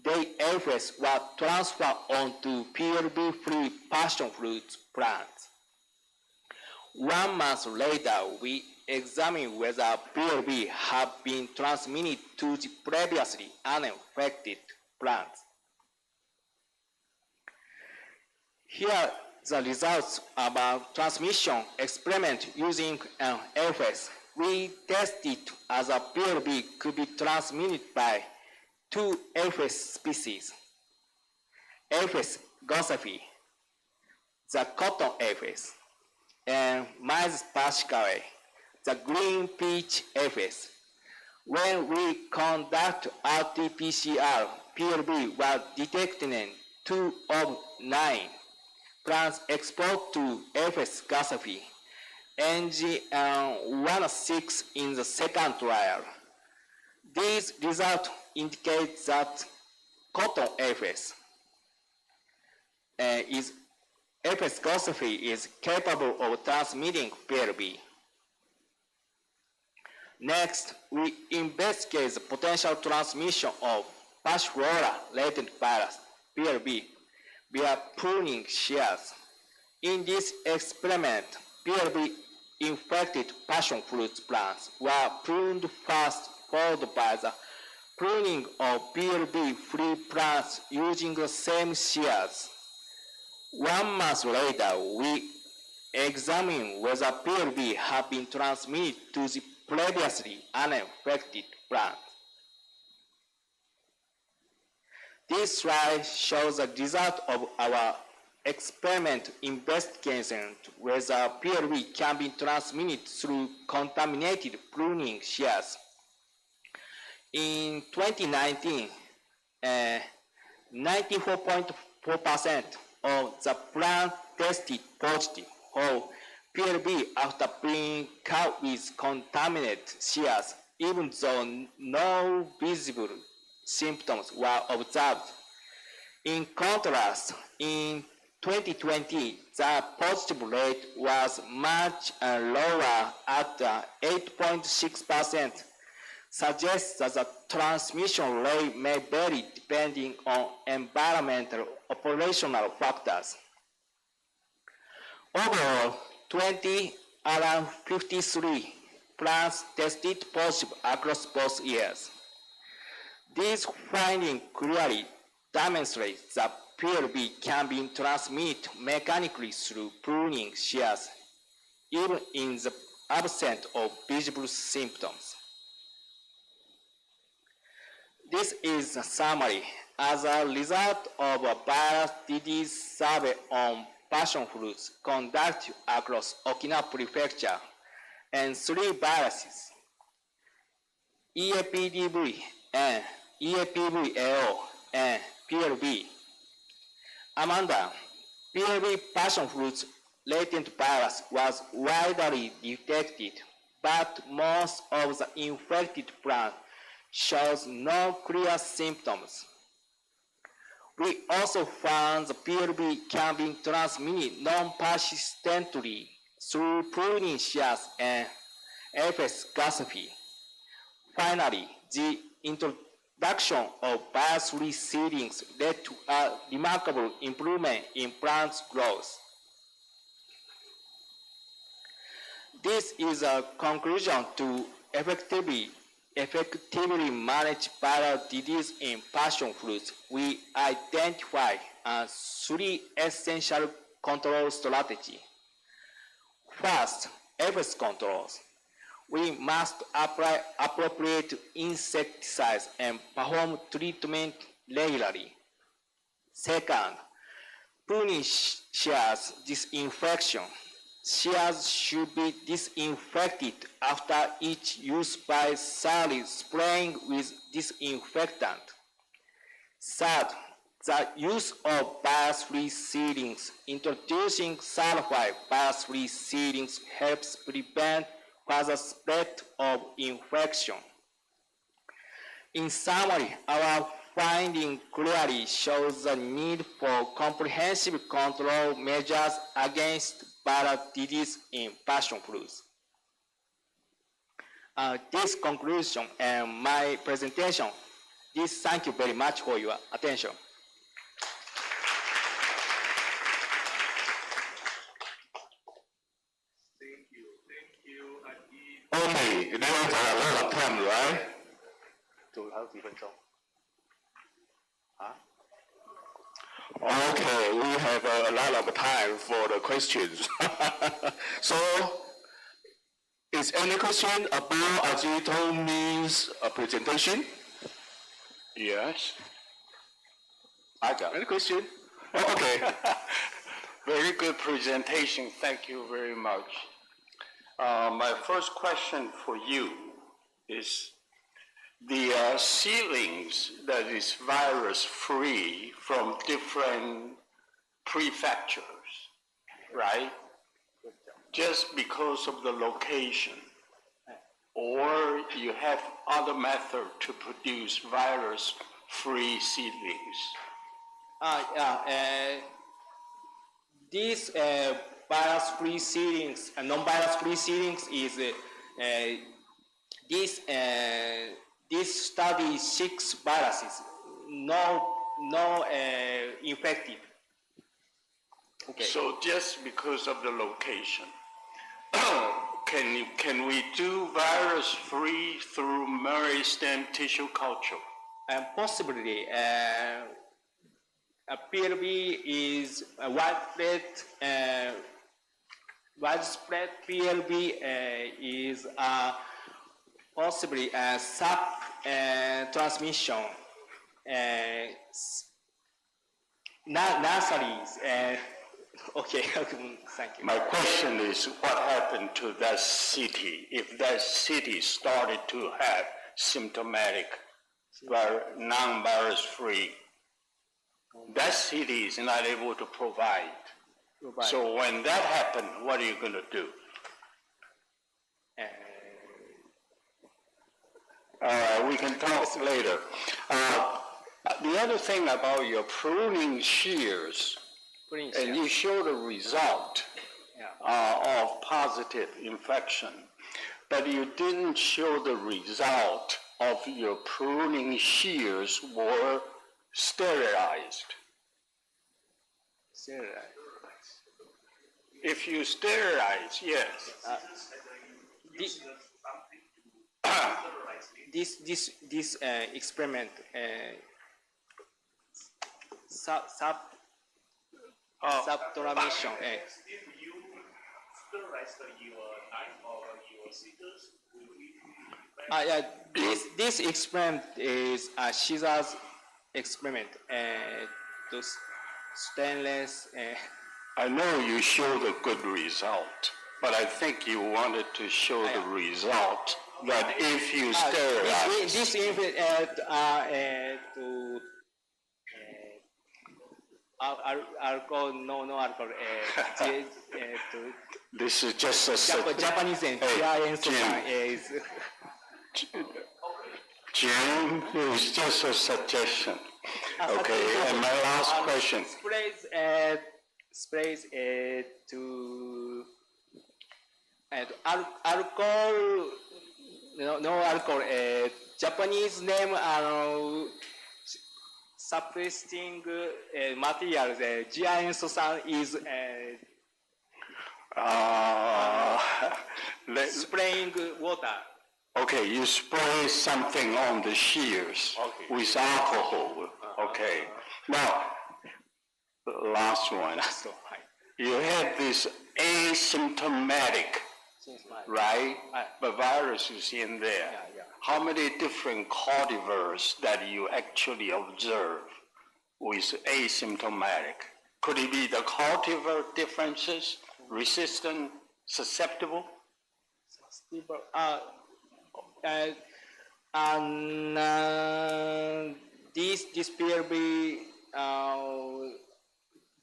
the aphids were transferred onto PLB-free passion fruit plants. 1 month later, we examined whether PLB had been transmitted to the previously uninfected plants. Here are the results of our transmission experiment using an aphids. We tested as a PLB could be transmitted by two Apis species, Apis gossapi, the cotton apis, and Mais persicale, the green peach apis. When we conduct RT-PCR, PLB was detecting 2 of 9 plants exposed to Apis gossapi, and 1/6 in the second trial. These results indicate that cotton apis Apis gossapi is capable of transmitting PLB. Next, we investigate the potential transmission of Passiflora latent virus, PLB, via pruning shears. In this experiment, PLB-infected passion fruit plants were pruned first, followed by the pruning of PLB-free plants using the same shears. 1 month later, we examined whether PLB had been transmitted to the previously unaffected plant. This slide shows the result of our experiment investigating whether PLB can be transmitted through contaminated pruning shears. In 2019, 94.4% of the plant tested positive for PLB after being cut with contaminated shears, even though no visible symptoms were observed. In contrast, in 2020, the positive rate was much lower at 8.6%, suggests that the transmission rate may vary depending on environmental operational factors. Overall, 20 around 53 plants tested positive across both years. This finding clearly demonstrates that PLB can be transmitted mechanically through pruning shears, even in the absence of visible symptoms. This is a summary. As a result of a virus disease survey on passion fruits conducted across Okinawa Prefecture and 3 viruses, EAPDV and EAPV-AO and PLB. Among them, PLB passion fruits latent virus was widely detected, but most of the infected plants shows no clear symptoms. We also found the PLB can be transmitted non-persistently through pruning shears and Apis gossapi. Finally, the introduction of virus-free seedlings led to a remarkable improvement in plant growth. This is a conclusion to effectively manage viral disease in passion fruits. We identify 3 essential control strategies. First, Apis controls. We must apply appropriate insecticides and perform treatment regularly. Second, pruning shears disinfection. Shears should be disinfected after each use by thoroughly spraying with disinfectant. Third, the use of virus-free seedlings. Introducing certified virus-free seedlings helps prevent further spread of infection. In summary, our finding clearly shows the need for comprehensive control measures against viral disease in passion fruits. This conclusion and my presentation. Thank you very much for your attention. Thank you. Only, there was a lot of time, right? 好几分钟。 Okay, we have a lot of time for the questions. So, is any question about Ajito Min's presentation? Yes. I got Any it. question? Oh, okay. Very good presentation. Thank you very much. My first question for you is the seedlings that is virus-free from different prefectures, right? Just because of the location, or you have other method to produce virus-free seedlings? These virus-free seedlings, non-virus-free seedlings is this study 6 viruses, no infected. Okay. So just because of the location, can we do virus-free through Murray stem tissue culture? Possibly, PLB is widespread PLB is possibly a sub transmission nurseries. Okay, thank you. My question is, what happened to that city if that city started to have symptomatic, non-virus free? That city is not able to provide. So when that happens, what are you going to do? We can talk later. The other thing about your pruning shears, and you show the result of positive infection, but you didn't show the result of your pruning shears were sterilized. If you sterilize, yes. This experiment subtraction. If you sterilize your knife or your scissors, this experiment is a scissors experiment. To stainless. I know you showed a good result, but I think you wanted to show the result that if you sterilize. This alcohol, no alcohol. This is just a Japanese and Jim, it's just a suggestion. Okay, and my last question. Sprays to alcohol, no alcohol. Japanese name suppressing materials. Giant is spraying water. Okay, you spray something on the shears with alcohol. Okay. Now, last one. You had this asymptomatic, right? The virus is in there. How many different cultivars that you actually observe with asymptomatic? Could it be the cultivar differences, resistant, susceptible? This PLB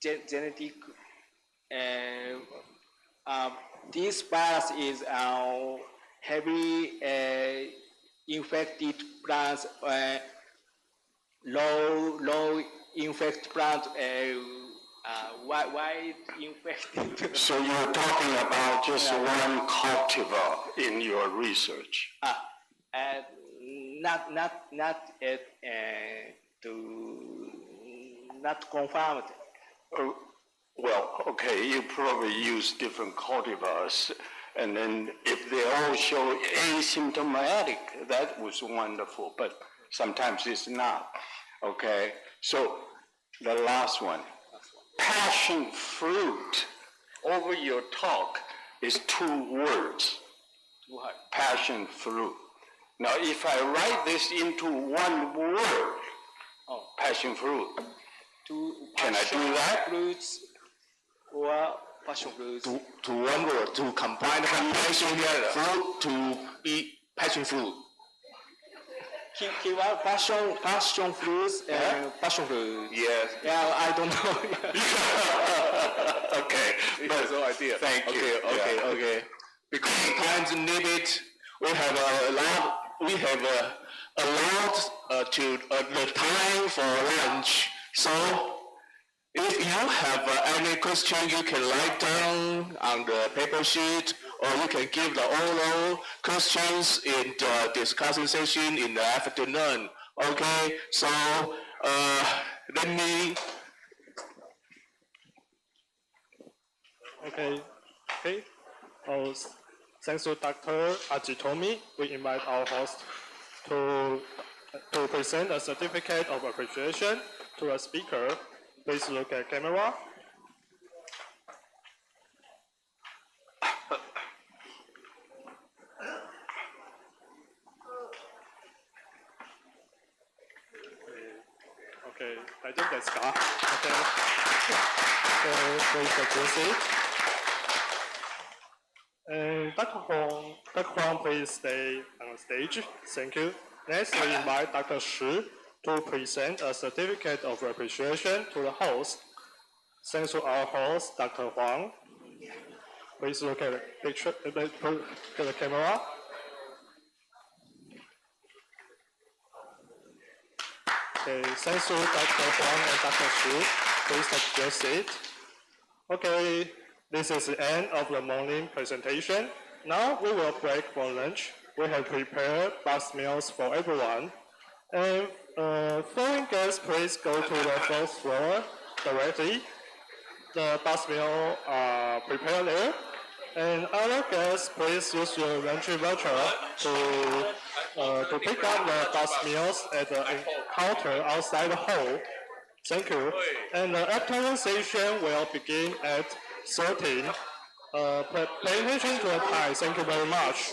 genetic. This virus is heavy infected plants, low infected plants, wide infected. So you're talking about just one cultivar in your research? Not confirmed. Well, okay, you probably use different cultivars, and then if they all show asymptomatic, that was wonderful, but sometimes it's not, okay? So the last one, passion fruit, over your talk is 2 words, passion fruit. Now, if I write this into 1 word, passion fruit. Can I do that? Fruits or passion fruits. To one word, to combine the passion fruit to eat passion fruit. Keep out passion fruits and passion fruit. Yes. Yeah, I don't know. Okay. That's no idea. Thank you. Okay. Because time's limit, we have a lot. We have a lot to the time for lunch. So if you have any question, you can write down on the paper sheet, or you can give the oral questions in the discussion session in the afternoon. Okay, so let me. Okay. Thanks to Dr. Ajitomi, we invite our host to present a certificate of appreciation to a speaker. Please look at camera. Okay, I think that's got. Okay. So please take your seat. And Dr. Huang, please stay on the stage. Thank you. Next, we invite Dr. Shi to present a certificate of appreciation to the host. Thanks to our host, Dr. Huang. Please look at the picture, to the camera. Okay, thanks to Dr. Huang and Dr. Shi. Please take your seat. Okay, this is the end of the morning presentation. Now we will break for lunch. We have prepared box meals for everyone. And foreign guests, please go to the first floor directly. The box meal are prepared there. And other guests, please use your lunch voucher to pick up the box meals at the counter outside the hall. Thank you. And the afternoon session will begin at 13. Pay attention to the time. Thank you very much.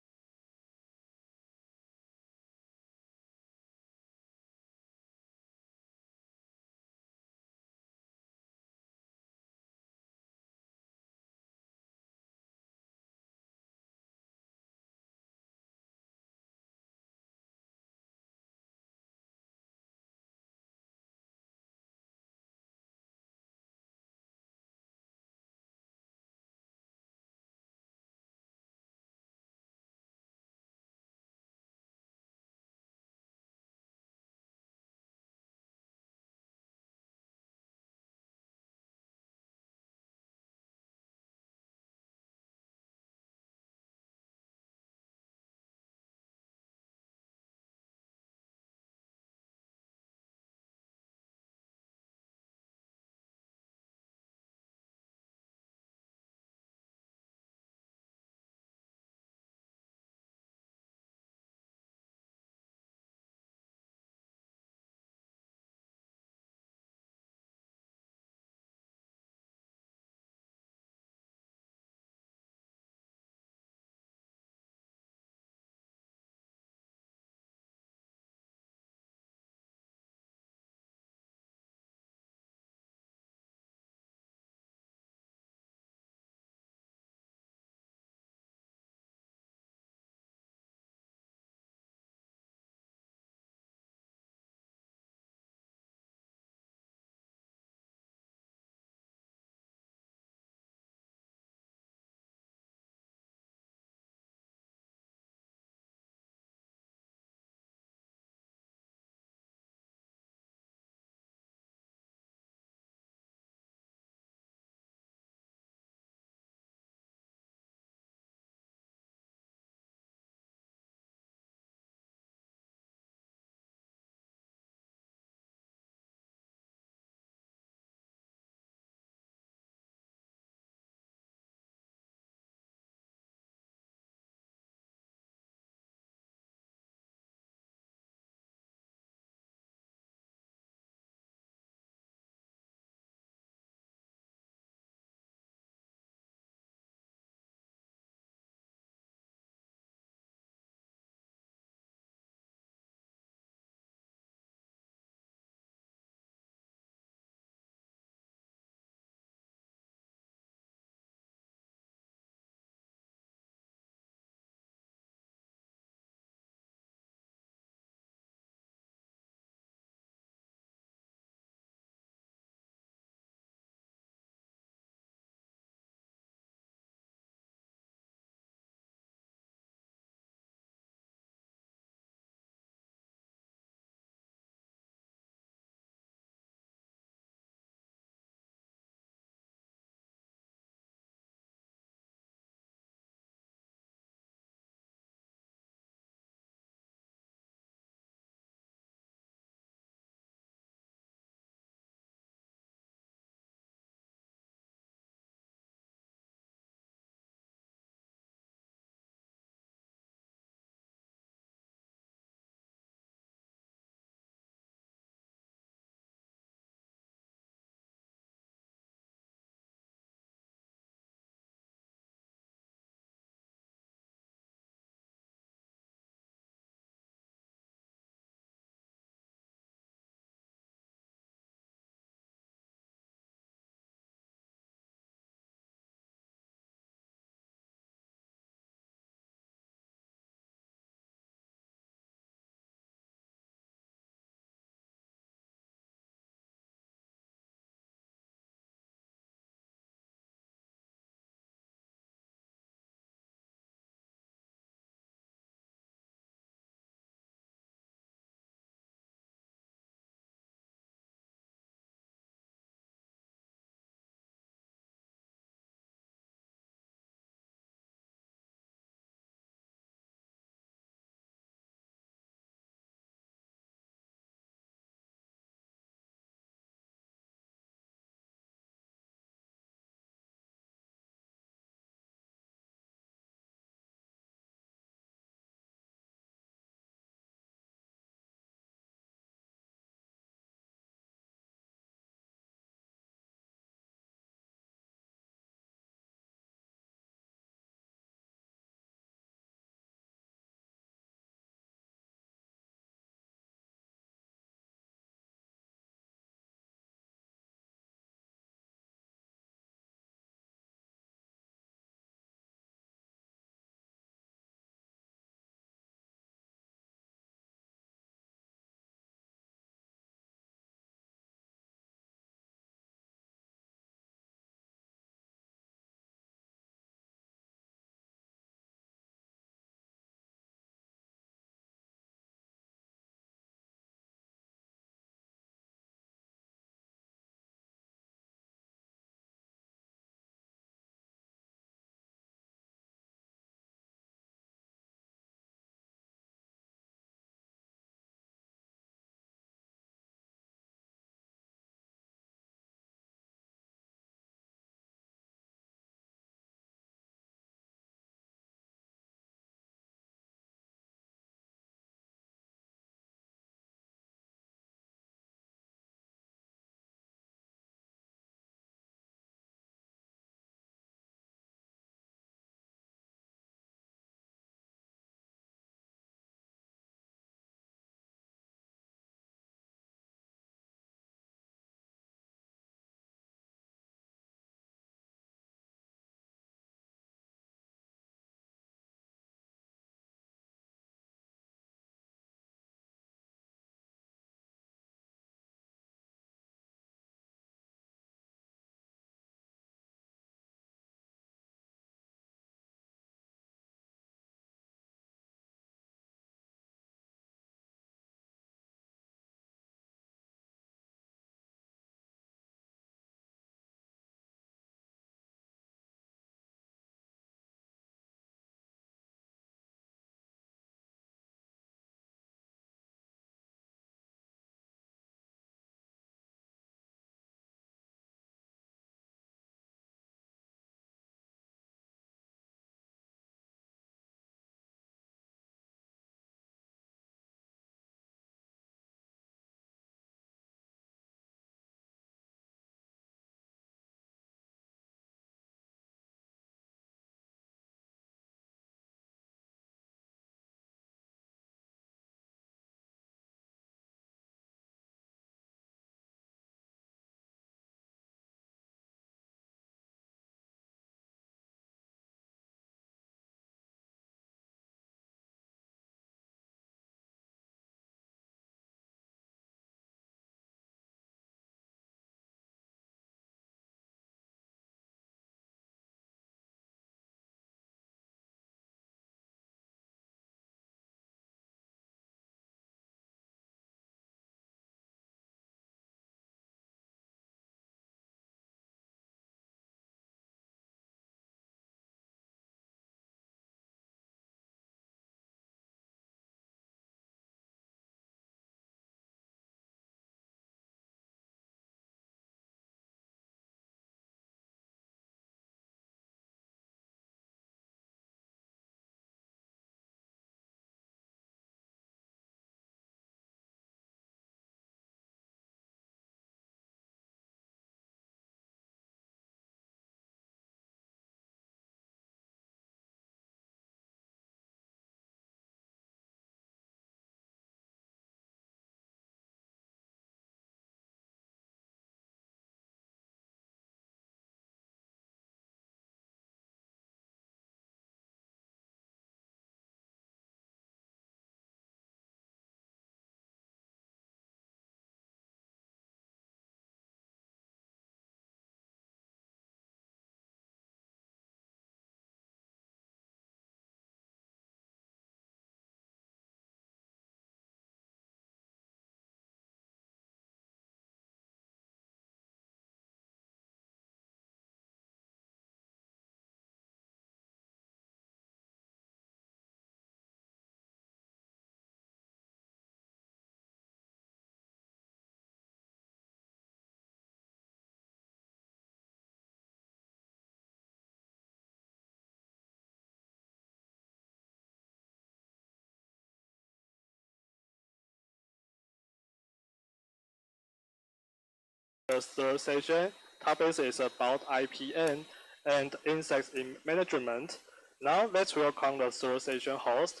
the third session. Topic is about IPN and insects in management. Now let's welcome the third session host,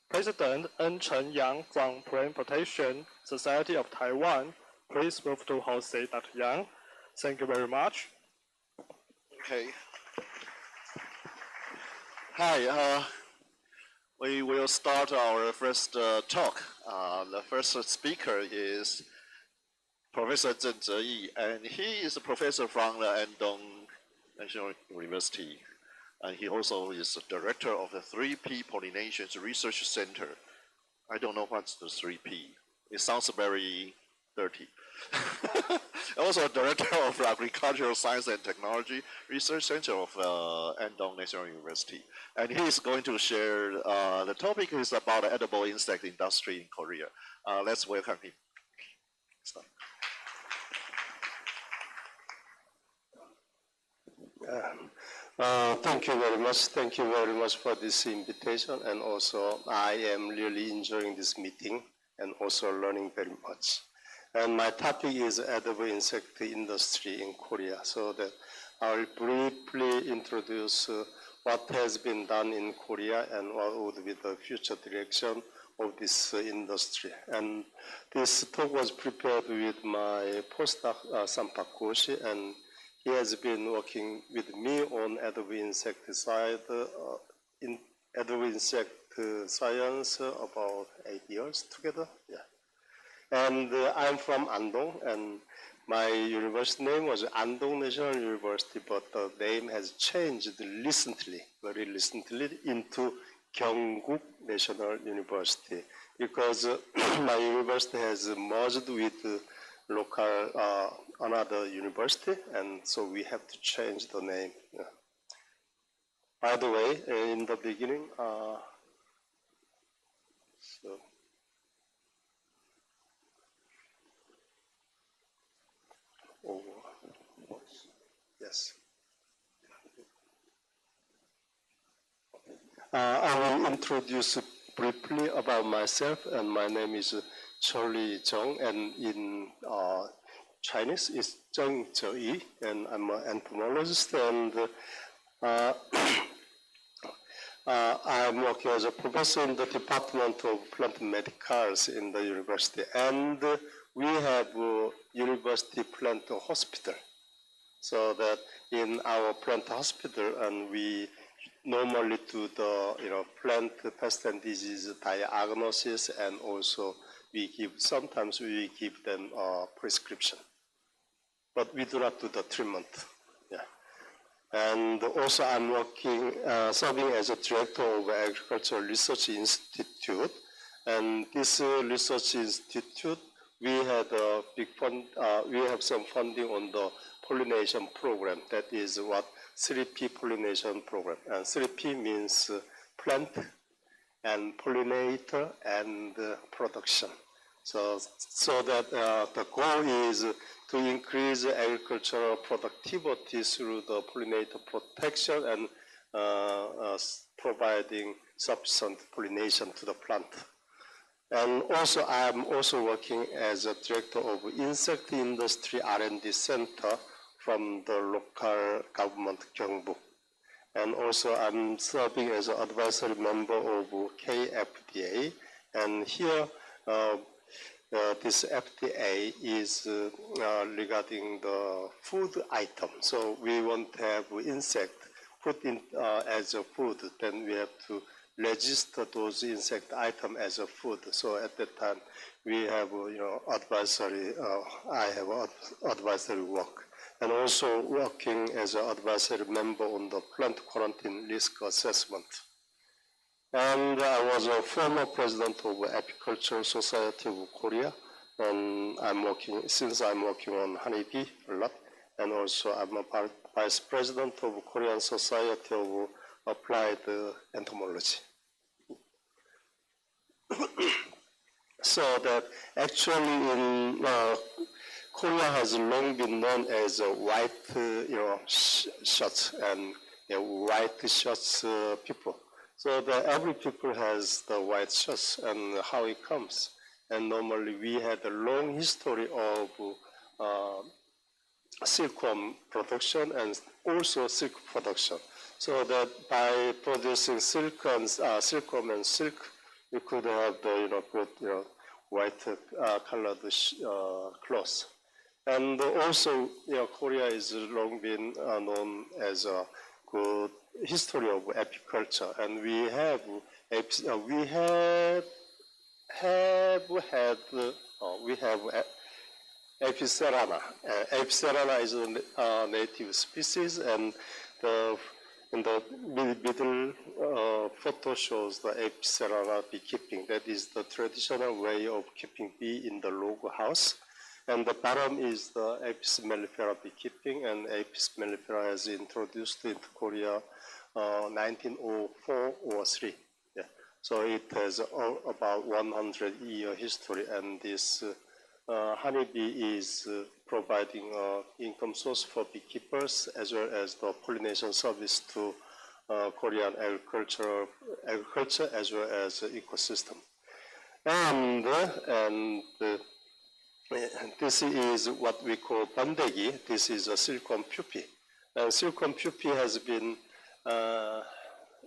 President N. Chen Yang from Plant Protection Society of Taiwan. Please move to host Dr. Yang. Thank you very much. Okay. Hi, we will start our first talk. The first speaker is Professor Zheng Zeyi, and he is a professor from the Andong National University. And he also is the director of the 3P Pollination Research Center. I don't know what's the 3P. It sounds very dirty. Also a director of Agricultural Science and Technology Research Center of Andong National University. And he is going to share, the topic is about the edible insect industry in Korea. Let's welcome him. Start. Thank you very much. Thank you very much for this invitation. And also, I am really enjoying this meeting and also learning very much. And my topic is edible insect industry in Korea. So that I'll briefly introduce what has been done in Korea and what would be the future direction of this industry. And this talk was prepared with my postdoc, Sampak Koshi, and he has been working with me on edible insecticide, in edible insect science about 8 years together. Yeah. And I'm from Andong, and my university name was Andong National University, but the name has changed recently, very recently, into Gyeongguk National University, because my university has merged with local another university, and so we have to change the name. Yeah. By the way, in the beginning, yes. I will introduce briefly about myself, and my name is Charlie Zheng, and in Chinese is Zheng Zeyi, and I'm an entomologist, and I'm working as a professor in the Department of Plant Medicals in the university, and we have a university plant hospital. So that in our plant hospital, and we normally do the plant pest and disease diagnosis, and also sometimes we give them a prescription, but we do not do the treatment. Yeah. And also I'm working, serving as a director of Agricultural Research Institute, and this research institute, we had a big fund, we have some funding on the pollination program. That is what 3P pollination program. And 3P means plant and pollinator and production. So that the goal is to increase agricultural productivity through the pollinator protection and providing sufficient pollination to the plant. And also, I'm also working as a director of Insect Industry R&D Center from the local government Gyeongbuk. And also, I'm serving as an advisory member of KFDA. And here, this FDA is regarding the food item. So we want to have insect put in as a food, then we have to register those insect items as a food. So at that time, we have advisory. I have advisory work, and also working as an advisory member on the plant quarantine risk assessment. And I was a former president of Apicultural Society of Korea, and I'm working on honeybee a lot, and also I'm a vice president of Korean Society of Applied Entomology. So that actually in Korea has long been known as a white shirts and white shirts people. So that every people has the white shirts and how it comes. And normally we had a long history of silkworm production and also silk production. So that by producing silkworm and silk, we could have the good white colored cloth. And also, Korea is long been known as a good history of apiculture, and we have Apicerana. Apicerana is a native species, and in the middle photo shows the Apicerana beekeeping. That is the traditional way of keeping bee in the log house. And the bottom is the Apis mellifera beekeeping, and Apis mellifera has introduced into Korea 1904 or 3. Yeah. So it has about 100-year history, and this honeybee is providing income source for beekeepers as well as the pollination service to Korean agriculture as well as ecosystem. And this is what we call bandegi. This is a silkworm pupae. And silkworm pupae has been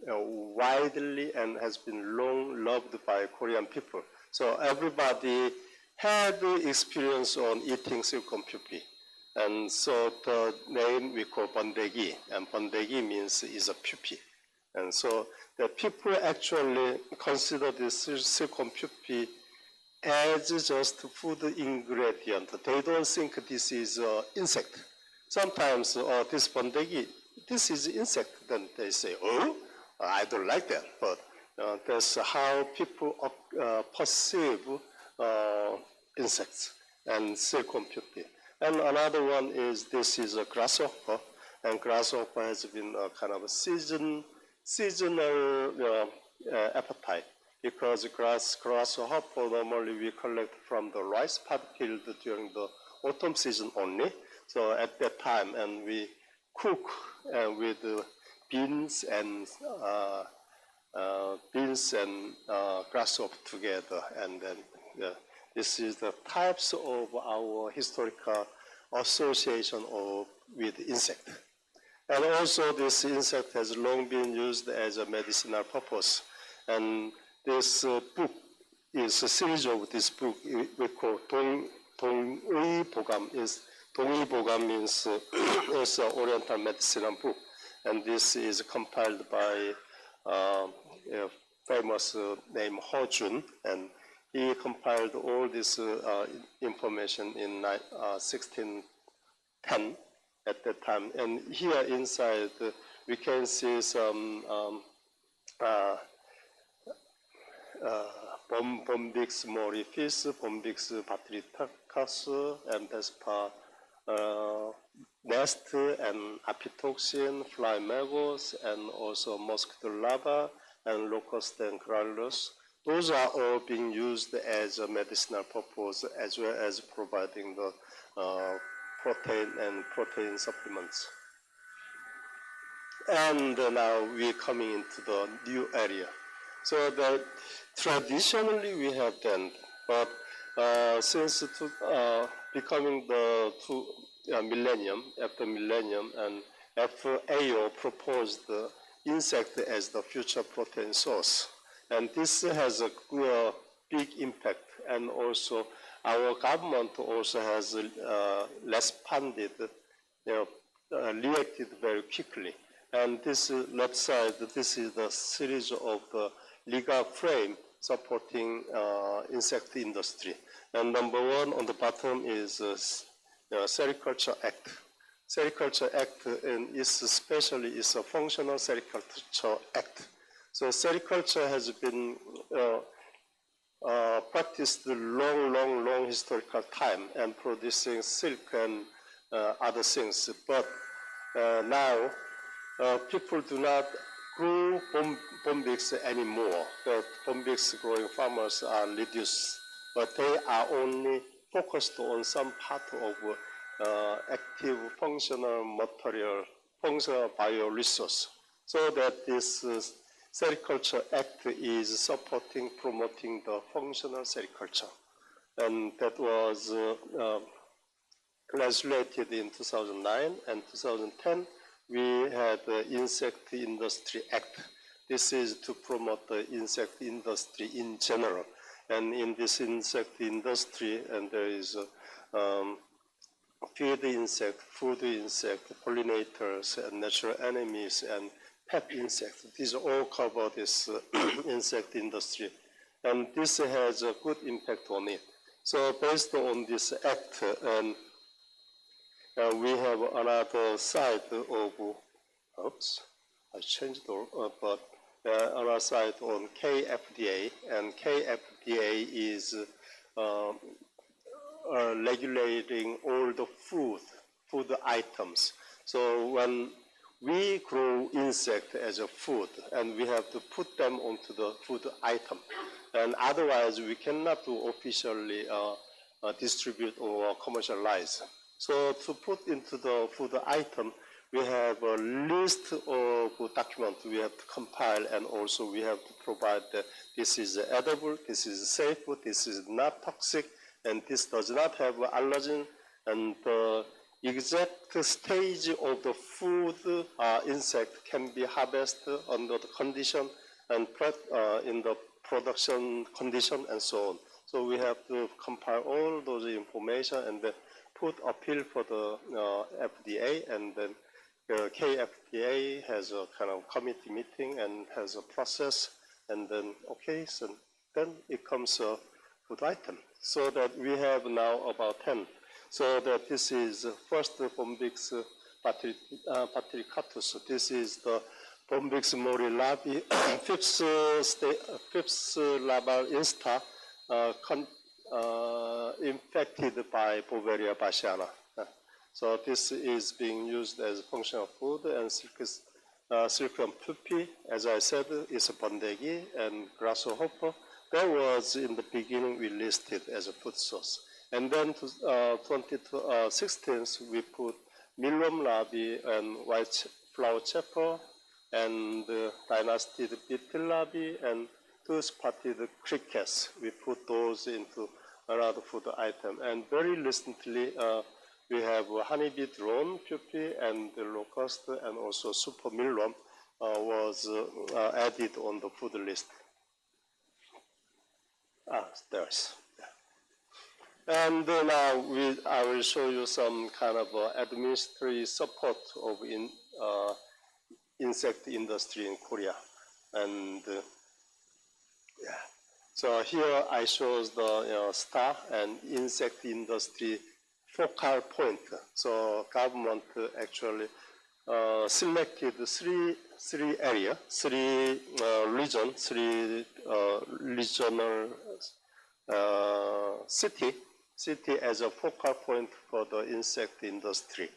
widely and has been long loved by Korean people. So everybody had experience on eating silkworm pupae. And so the name we call bandegi, and bandegi means is a pupae. And so the people actually consider this silkworm pupae as just food ingredient. They don't think this is insect. Sometimes this bandegi, this is insect, then they say, oh, I don't like that. But that's how people perceive insects and silkworm pupae. And another one is this is a grasshopper, and grasshopper has been a kind of a seasonal appetite, because grasshopper normally we collect from the rice pod field during the autumn season only. So at that time, and we cook with beans and grasshopper together, and then this is the types of our historical association with insect. And also this insect has long been used as a medicinal purpose. And this book is a series of this book we call Dongui Bogam. Dongui Bogam means it's an Oriental medicinal book. And this is compiled by a famous named Ho Jun, and he compiled all this information in 1610 at that time. And here inside we can see some Bombyx morifis, Bombyx patriticus, and Vespa nest, and apitoxin, fly maggots, and also mosquito larvae, and locust and growlers. Those are all being used as a medicinal purpose, as well as providing the protein and protein supplements. And now we're coming into the new area. So that traditionally we have done, but since becoming the millennium, after millennium, and after AO proposed the insect as the future protein source. And this has a big impact, and also our government also has responded, reacted very quickly. And this left side, this is the series of the legal frame supporting insect industry. And number one on the bottom is Sericulture Act. Sericulture Act, and especially is a functional Sericulture Act. So sericulture has been practiced long historical time and producing silk and other things. But now people do not grow bombyx anymore. The bombyx growing farmers are reduced, but they are only focused on some part of active functional material, functional bioresource, so that this Sericulture Act is supporting, promoting the functional sericulture. And that was legislated in 2009 and 2010, we had the Insect Industry Act. This is to promote the insect industry in general. And in this insect industry, and there is feed insect, food insect, pollinators, and natural enemies, and pet insects. These all cover this insect industry. And this has a good impact on it. So based on this act, and we have another side of, oops, I changed but another side on KFDA, and KFDA is regulating all the food items. So when we grow insect as a food, and we have to put them onto the food item, and otherwise we cannot officially distribute or commercialize. So to put into the food item, we have a list of documents we have to compile, and also we have to provide that this is edible, this is safe, this is not toxic, and this does not have allergen, and the exact stage of the food insect can be harvested under the condition and in the production condition and so on. So we have to compile all those information and then put appeal for the FDA, and then KFDA has a kind of committee meeting and has a process, and then okay, so then it comes a food item. So that we have now about 10. So that this is first Bombyx patricatus. This is the Bombyx morilabi, fifth larval instar infected by Bovaria bassiana. So this is being used as functional food, and Silkworm pupae, as I said, is a bondegi, and grasshopper. That was in the beginning we listed as a food source. And then to 2016, we put mealworm larvae and white flower chaffer and dynasty beetle larvae and two-spotted crickets. We put those into another food item. And very recently, we have honeybee drone pupae and the locust, and also super mealworm was added on the food list. There's. And now I will show you some kind of administrative support of insect industry in Korea. And yeah, so here I show the star and insect industry focal point. So government actually selected three regional city as a focal point for the insect industry.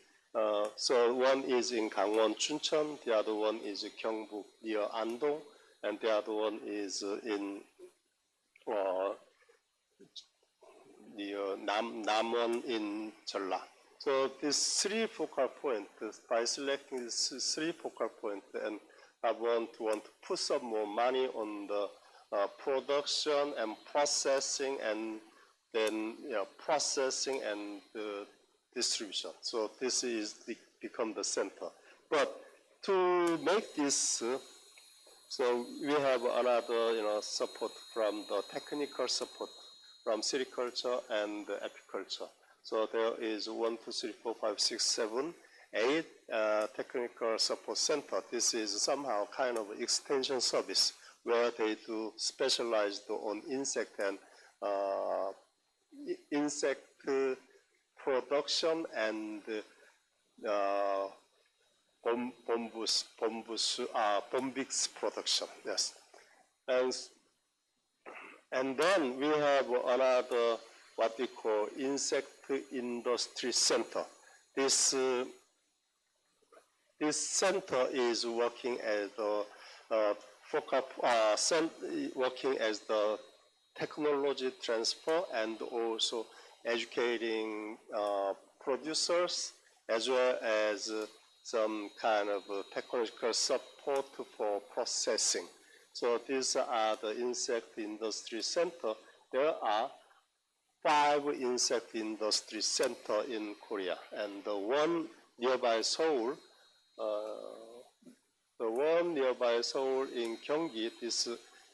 So one is in Gangwon, Chuncheon, the other one is Gyeongbuk near Andong, and the other one is in near Namwon in Jeolla. So these three focal points, by selecting these three focal points, and I want to put some more money on the production and processing, and then processing and distribution. So this is become the center. But to make this, so we have another support from the technical support from sericulture and apiculture. So there is 1, 2, 3, 4, 5, 6, 7, 8 technical support center. This is somehow kind of extension service where they do specialized on insect and insect production and Bombyx production. Yes, and then we have another what we call insect industry center. This center is working as the working as the technology transfer and also educating producers, as well as some kind of technological support for processing. So these are the insect industry center. There are 5 insect industry center in Korea, and the one nearby Seoul, in Gyeonggi, this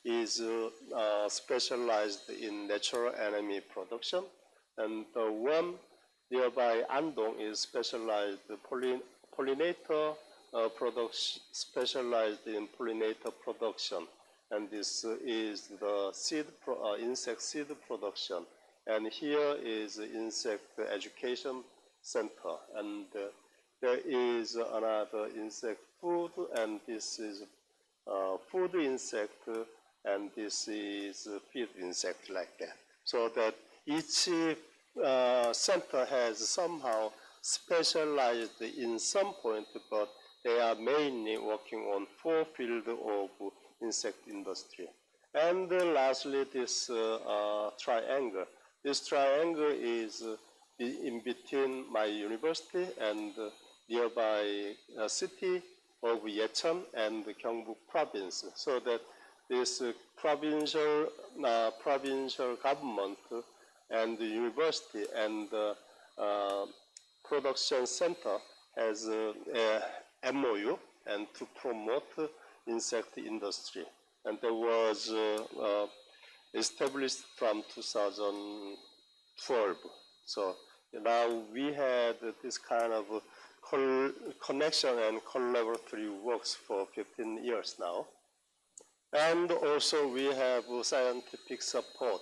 is specialized in natural enemy production, and the one nearby Andong is specialized pollinator production, specialized in pollinator production, and this is the insect seed production. And here is insect education center, and there is another insect food, and this is food insect, and this is feed insect, like that. So that each center has somehow specialized in some point, but they are mainly working on 4 fields of insect industry. And lastly, this triangle. This triangle is in between my university and nearby city of Yecheon and Gyeongbuk province, so that this provincial government and the university and production center has a MOU and to promote insect industry, and there was established from 2012. So now we had this kind of connection and collaborative works for 15 years now. And also we have scientific support.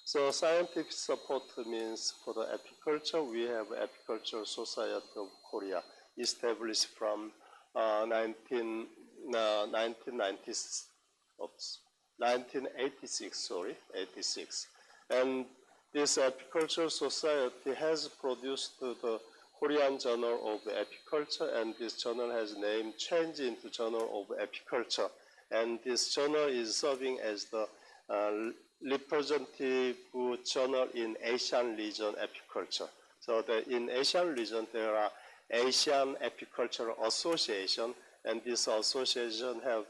So scientific support means for the apiculture, we have Apicultural Society of Korea, established from 1986. And this Apicultural Society has produced the Korean Journal of Apiculture, and this journal has name changed into Journal of Apiculture. And this journal is serving as the representative journal in Asian region apiculture. So in Asian region, there are Asian Apicultural Association, and this association have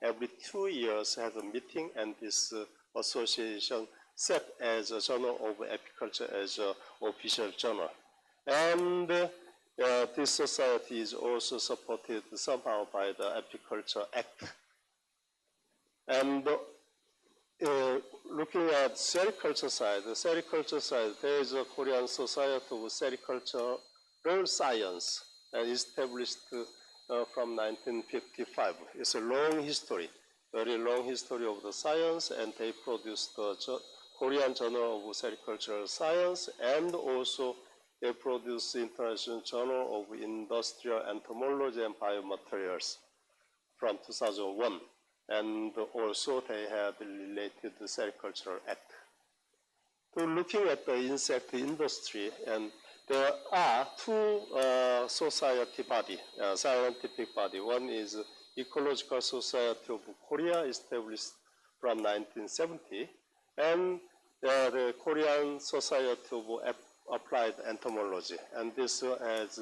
every 2 years have a meeting, and this association set as a Journal of Apiculture as an official journal. And this society is also supported somehow by the Apiculture Act. And looking at sericulture side, there is a Korean Society of Sericultural Science, established from 1955. It's a long history, very long history of the science, and they produced the Korean Journal of Sericultural Science, and also they produced the International Journal of Industrial Entomology and Biomaterials from 2001. And also they had related to Sericultural Act. So looking at the insect industry, and there are 2 society body, scientific body. One is Ecological Society of Korea, established from 1970, and the Korean Society of Applied Entomology. And this has,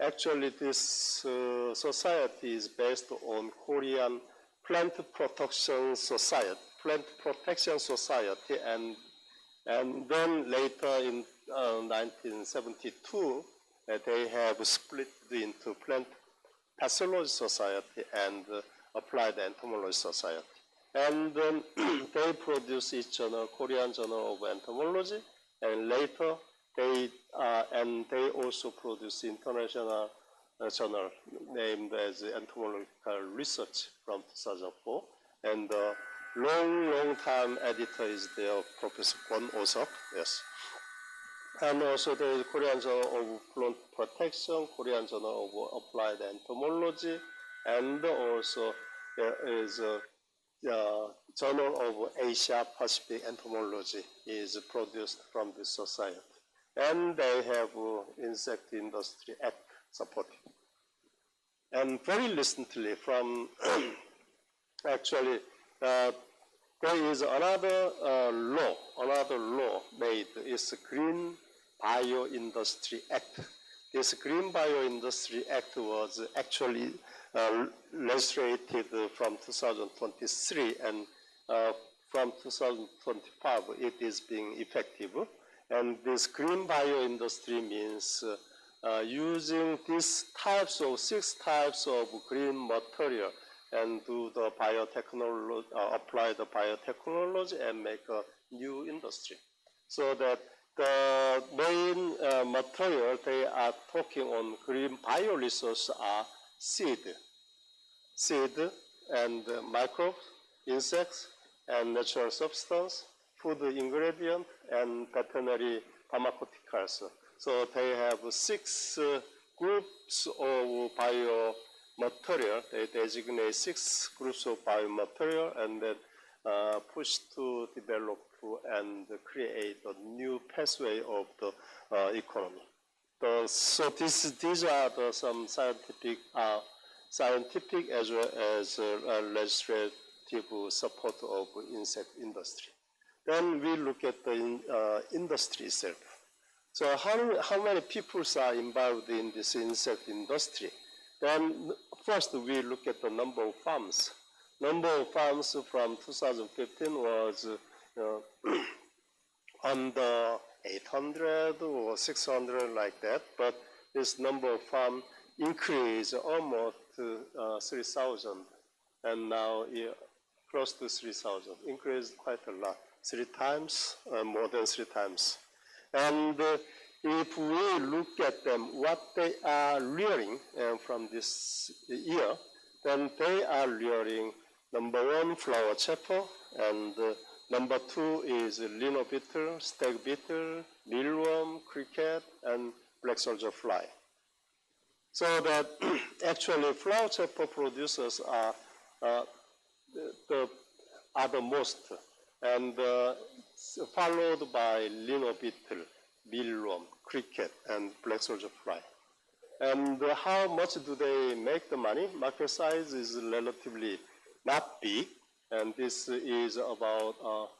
actually this society is based on Korean Plant Protection Society, and then later in 1972, they have split into Plant Pathology Society and Applied Entomology Society. And then they produce each journal, Korean Journal of Entomology, and later they also produce international journal named as Entomological Research from 2004. And long time editor is there, Professor Kwon Osuk, yes. And also there is Korean Journal of Plant Protection, Korean Journal of Applied Entomology, and also there is a Journal of Asia Pacific Entomology is produced from this society. And they have Insect Industry Act supported. And very recently from, actually, there is another law made, is Green Bioindustry Act. This Green Bioindustry Act was actually legislated from 2023, and from 2025 it is being effective. And this green bio industry means using these types of 6 types of green material and do the biotechnology, apply the biotechnology and make a new industry. So that the main material they are talking on green bioresource are seed and microbes, insects, and natural substance, food ingredient, and veterinary pharmaceuticals. So they have 6 groups of biomaterial. They designate 6 groups of biomaterial and then push to develop and create a new pathway of the economy. So these are some scientific as well as legislative support of insect industry. Then we look at the industry itself. So how many people are involved in this insect industry? Then first we look at the number of farms. Number of farms from 2015 was under 800 or 600 like that, but this number of farms increased almost 3,000, and now close to 3,000, increased quite a lot, 3 times, more than 3 times. And if we look at them, what they are rearing from this year, then they are rearing number 1, flower chapel, and number 2 is lino beetle, stag beetle, mealworm, cricket, and black soldier fly. So that actually flower chapel producers are the most, and followed by lino beetle, mealworm, cricket, and black soldier fly. And how much do they make the money? Market size is relatively not big, and this is about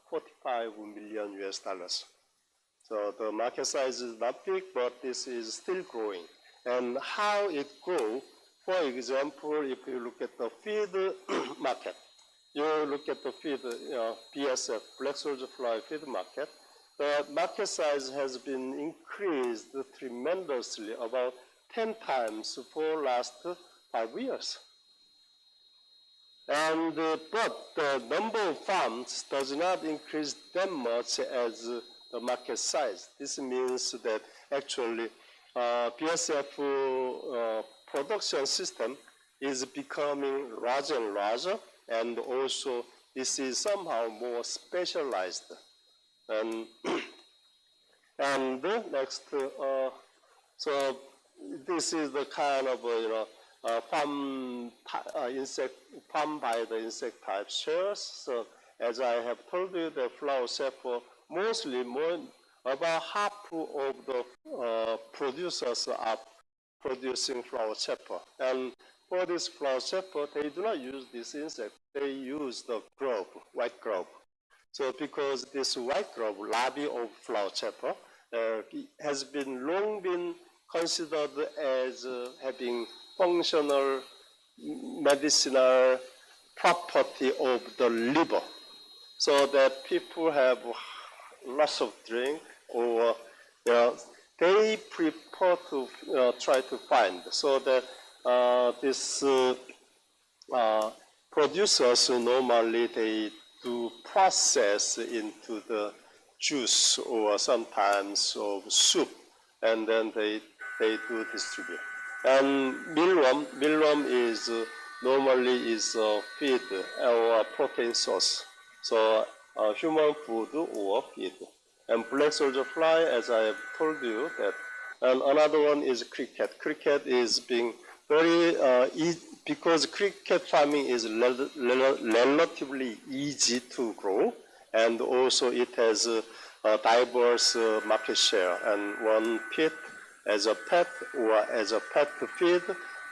45 million US dollars. So the market size is not big, but this is still growing. And how it grows, for example, if you look at the feed market, you look at the feed, BSF, black soldier fly feed market, the market size has been increased tremendously, about 10 times for last 5 years. And, but the number of farms does not increase that much as the market size. This means that actually BSF production system is becoming larger and larger, and also this is somehow more specialized. And, and next, so this is the kind of farm by the insect type shares. So as I have told you, the flower chapel mostly about half of the producers are producing flower chapel. And for this flower chapel, they do not use this insect. They use the grub, white grub. So because this white grub, larvae of flower chapel, has been long been considered as having functional medicinal property of the liver, so that people have lots of drink, or they prefer to try to find, so that this producers normally they do process into the juice or sometimes of soup, and then they do distribute. And mealworm is normally is feed or protein source, so human food or feed. And black soldier fly, as I have told you, that. And another one is cricket. Cricket is being very easy, because cricket farming is relatively easy to grow, and also it has a diverse market share. And one pit as a pet, or as a pet feed,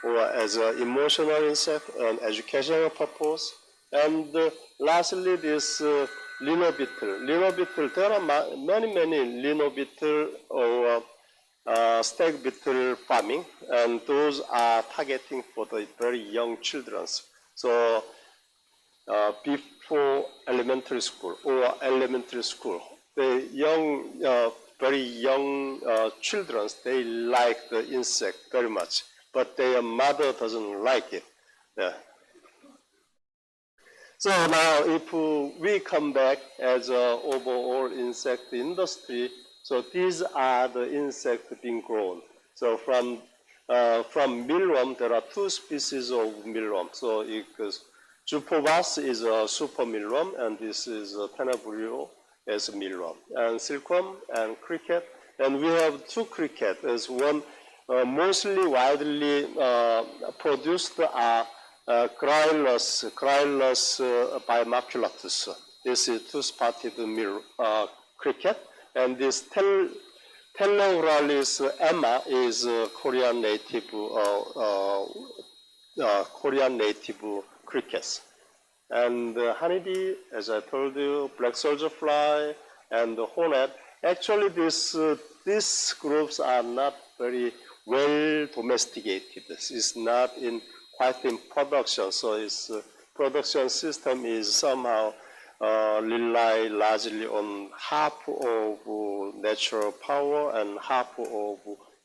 or as an emotional insect and educational purpose. And lastly, this lino beetle. Lino beetle, there are many lino beetle or stag beetle farming, and those are targeting for the very young children. So before elementary school or elementary school, the young very young children, they like the insect very much, but their mother doesn't like it. Yeah. So now if we come back as an overall insect industry, so these are the insects being grown. So from mealworm, there are two species of mealworm. So Jupobas is a super mealworm, and this is Tenebrio as a mealworm. And silkworm and cricket. And we have two cricket. There's one mostly widely produced are Cryllus bimaculatus. This is two-spotted cricket, and this Teleuralis emma is Korean native crickets. And honeybee, as I told you, black soldier fly, and the hornet. Actually, these groups are not very well domesticated. It's not quite in production, so its production system is somehow rely largely on half of natural power and half of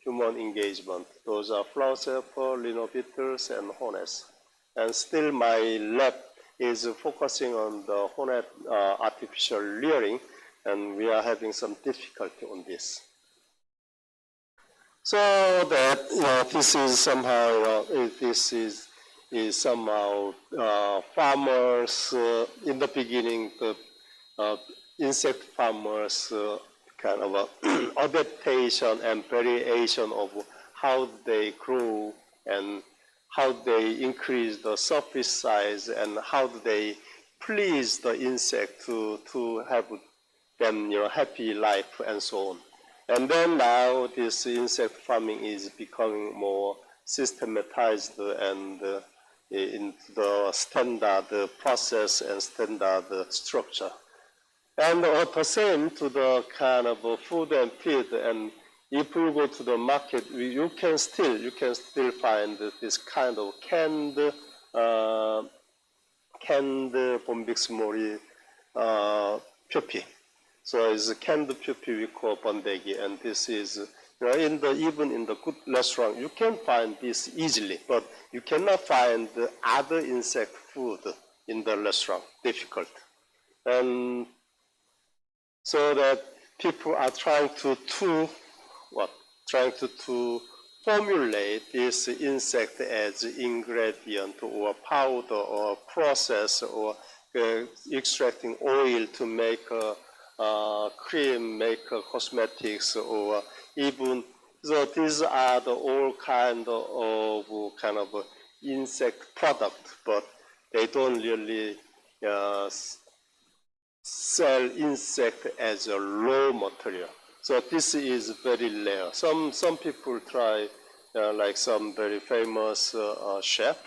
human engagement. Those are flower sapper, lino beetles, and hornets. And still my lab is focusing on the hornet artificial rearing, and we are having some difficulty on this. So that this is somehow farmers in the beginning, the insect farmers kind of adaptation and variation of how they grow and how they increase the surface size and how they please the insect to have them happy life and so on. And then now this insect farming is becoming more systematized and into the standard process and standard structure. And the same to the kind of food and feed. And if you go to the market, you can still find this kind of canned Bombyx mori pupae. So it's a canned pupae we call bandegi, and this is even in the good restaurant you can find this easily, but you cannot find other insect food in the restaurant. Difficult, and so that people are trying to formulate this insect as ingredient or powder or process or extracting oil to make cream, make cosmetics, or even so these are the all kind of insect product, but they don't really sell insect as a raw material. So this is very rare. Some people try, like some very famous chef.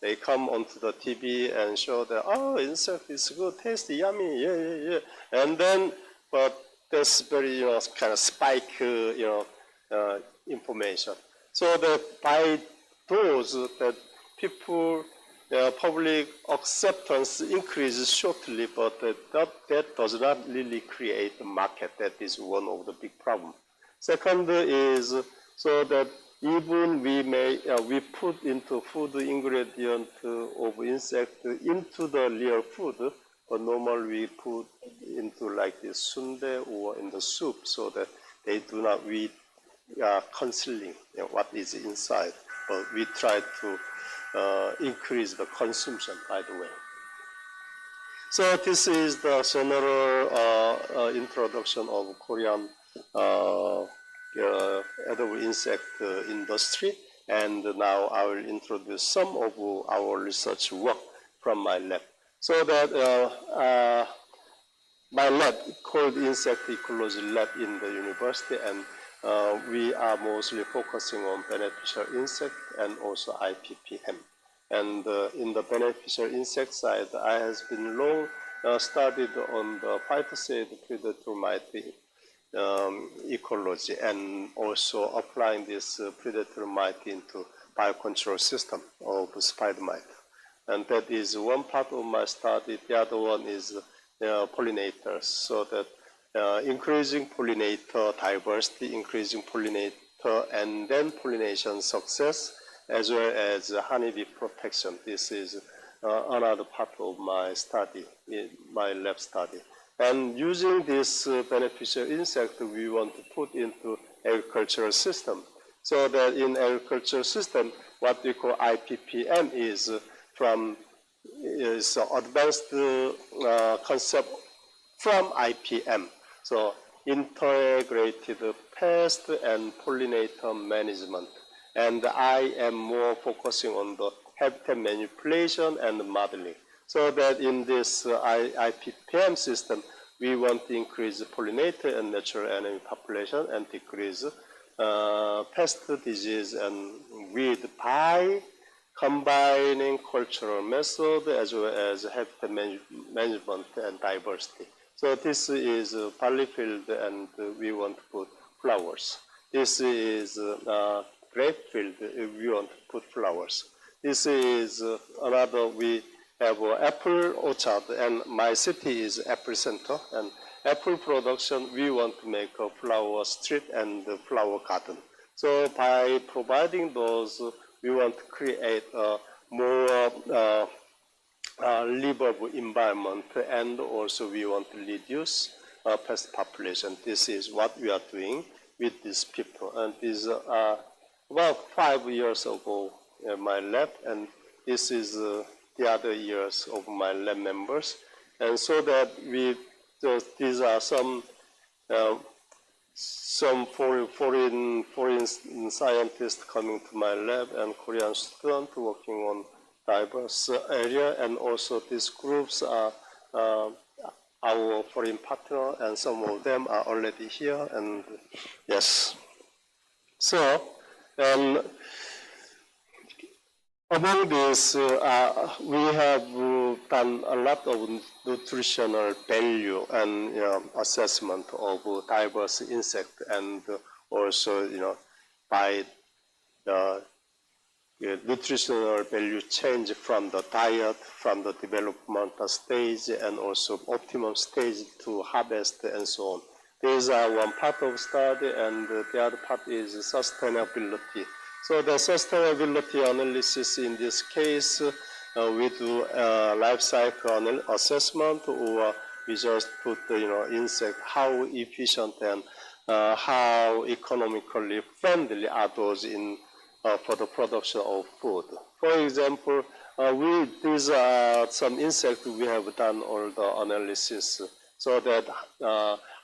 They come onto the TV and show that, oh, insect is good, tasty, yummy, yeah. And then, but that's very, kind of spike, information. So that by those that people, public acceptance increases shortly, but that does not really create a market. That is one of the big problems. Second is so that even we put into food ingredient of insect into the real food, but normally we put into like this sundae or in the soup so that they do not read concealing what is inside. But we try to increase the consumption, by the way. So this is the general introduction of Korean edible insect industry, and now I will introduce some of our research work from my lab. So that my lab called Insect Ecology Lab in the university, and we are mostly focusing on beneficial insect and also IPPM. And in the beneficial insect side, I has been long studied on the phytosid predator mite ecology, and also applying this predator mite into biocontrol system of spider mite. And that is one part of my study. The other one is pollinators, so that increasing pollinator diversity, increasing pollinator and then pollination success, as well as honeybee protection. This is another part of my study, my lab study. And using this beneficial insect, we want to put into agricultural system. So that in agricultural system, what we call IPPM is advanced concept from IPM. So integrated pest and pollinator management. And I am more focusing on the habitat manipulation and modeling. So that in this IPPM system, we want to increase pollinator and natural enemy population and decrease pest disease and weed by combining cultural method as well as habitat management and diversity. So this is barley field and we want to put flowers. This is grape field, we want to put flowers. This is another, we have an apple orchard and my city is apple center and apple production, we want to make a flower street and a flower garden. So by providing those, we want to create a more livable environment and also we want to reduce pest population. This is what we are doing with these people. And this about 5 years ago in my lab and this is the other years of my lab members. And so that these are some foreign scientists coming to my lab and Korean students working on diverse area, and also these groups are our foreign partner, and some of them are already here. And yes, so among this, we have done a lot of nutritional value and assessment of diverse insect, and also by the nutritional value change from the diet, from the developmental stage, and also optimum stage to harvest and so on. These are one part of study, and the other part is sustainability. So the sustainability analysis in this case, we do life cycle assessment, or we just put insect, how efficient and how economically friendly are those for the production of food. For example, these are some insects we have done all the analysis, so that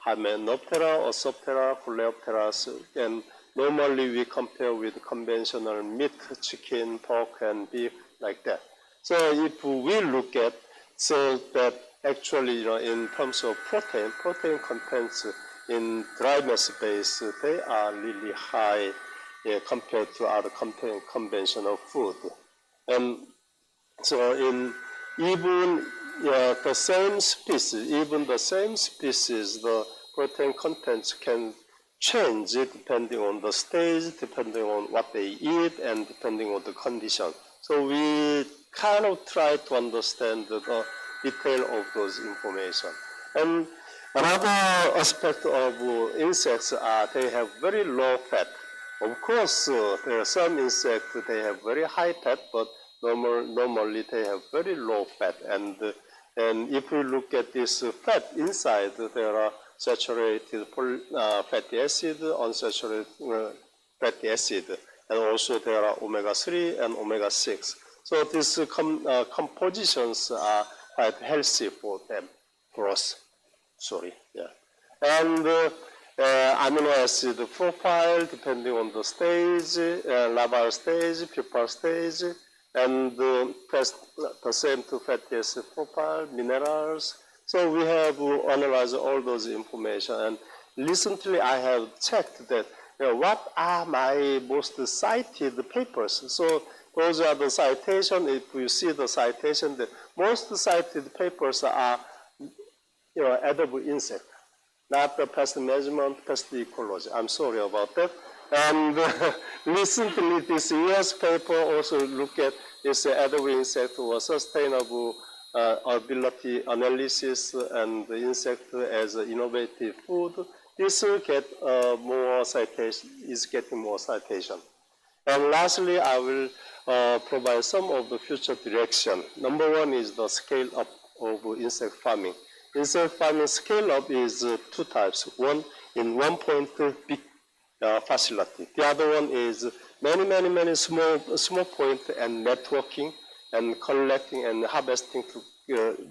Hymenoptera, Ossoptera, Coleoptera, and normally we compare with conventional meat, chicken, pork, and beef, like that. So if we look at, so that actually, in terms of protein contents in dry mass base, they are really high compared to other conventional food. And so even the same species, the protein contents can change depending on the stage, depending on what they eat, and depending on the condition. So we kind of try to understand the detail of those information. And another aspect of insects are they have very low fat. Of course, there are some insects, they have very high fat, but normally they have very low fat. And if you look at this fat inside, there are saturated fatty acid, unsaturated fatty acid, and also there are omega-3 and omega-6. So these compositions are quite healthy for them, for us. Sorry, yeah. And amino acid profile depending on the stage, larval stage, pupal stage, and the same to fatty acid profile, minerals. So we have analyzed all those information, and recently I have checked that what are my most cited papers. So those are the citation. If you see the citation, the most cited papers are edible insect, not the pest management, pest ecology. I'm sorry about that. And recently, this year's paper also look at this edible insect or sustainable ability analysis and the insect as innovative food, this will get more citation, is getting more citation. And lastly, I will provide some of the future direction. Number one is the scale up of insect farming. Insect farming scale up is two types. One in 1.2 big facility. The other one is many small point and networking and collecting and harvesting to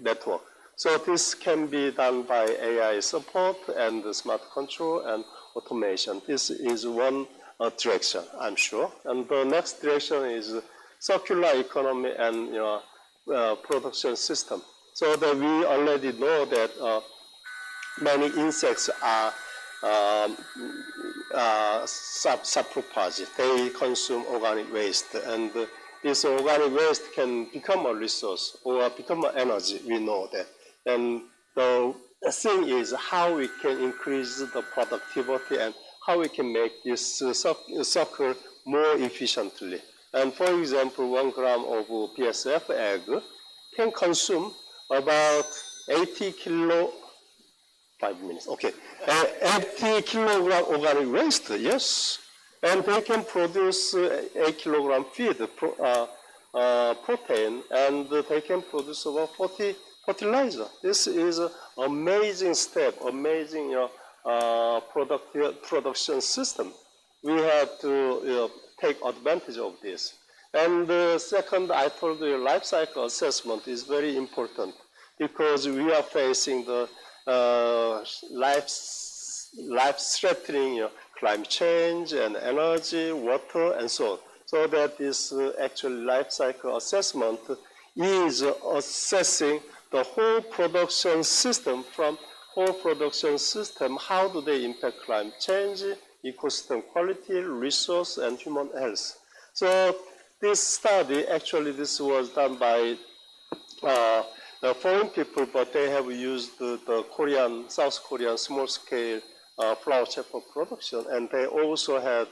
network. So this can be done by AI support and smart control and automation. This is one direction, I'm sure. And the next direction is circular economy and production system. So that we already know that many insects are subpropages. They consume organic waste, and this organic waste can become a resource or become an energy. We know that. And the thing is how we can increase the productivity and how we can make this circle more efficiently. And for example, 1 gram of PSF egg can consume about 80 kilo, 5 minutes, okay, 80 kilogram organic waste, yes. And they can produce 8 kilogram feed, protein, and they can produce about 40 fertilizer. This is an amazing step, amazing production system. We have to take advantage of this. And second, I told you life cycle assessment is very important because we are facing the life-threatening climate change and energy, water, and so on. So that this actually life cycle assessment is assessing the whole production system from whole production system, how do they impact climate change, ecosystem quality, resource, and human health. So this study, actually this was done by the foreign people, but they have used the Korean, South Korean small-scale flower chapel production, and they also had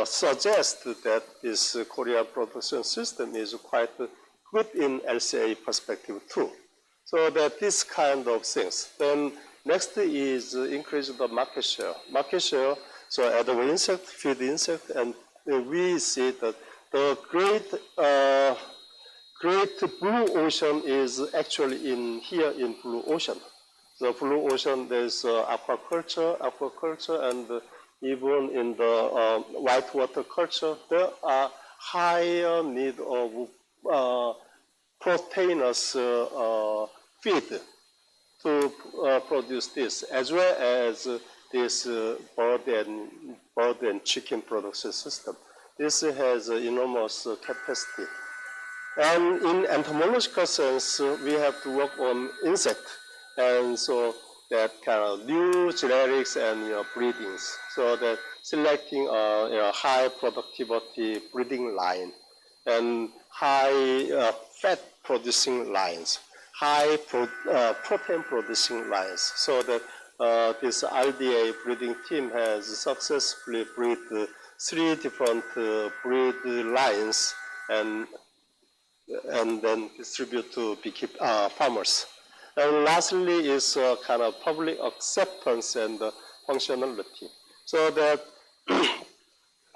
suggested that this Korean production system is quite good in LCA perspective too. So that this kind of things. Then next is increase the market share. Market share, so edible insect, feed insect, and we see that the great blue ocean is actually here in blue ocean. The blue ocean, there's aquaculture, and even in the whitewater culture, there are higher need of proteinous feed to produce this, as well as this bird and chicken production system. This has enormous capacity. And in entomological sense, we have to work on insect, and so that kind of new genetics and breedings, so that selecting high productivity breeding line and high fat producing lines, high protein producing lines, so that this RDA breeding team has successfully bred 3 different breed lines and then distribute to farmers. And lastly is kind of public acceptance and functionality, so that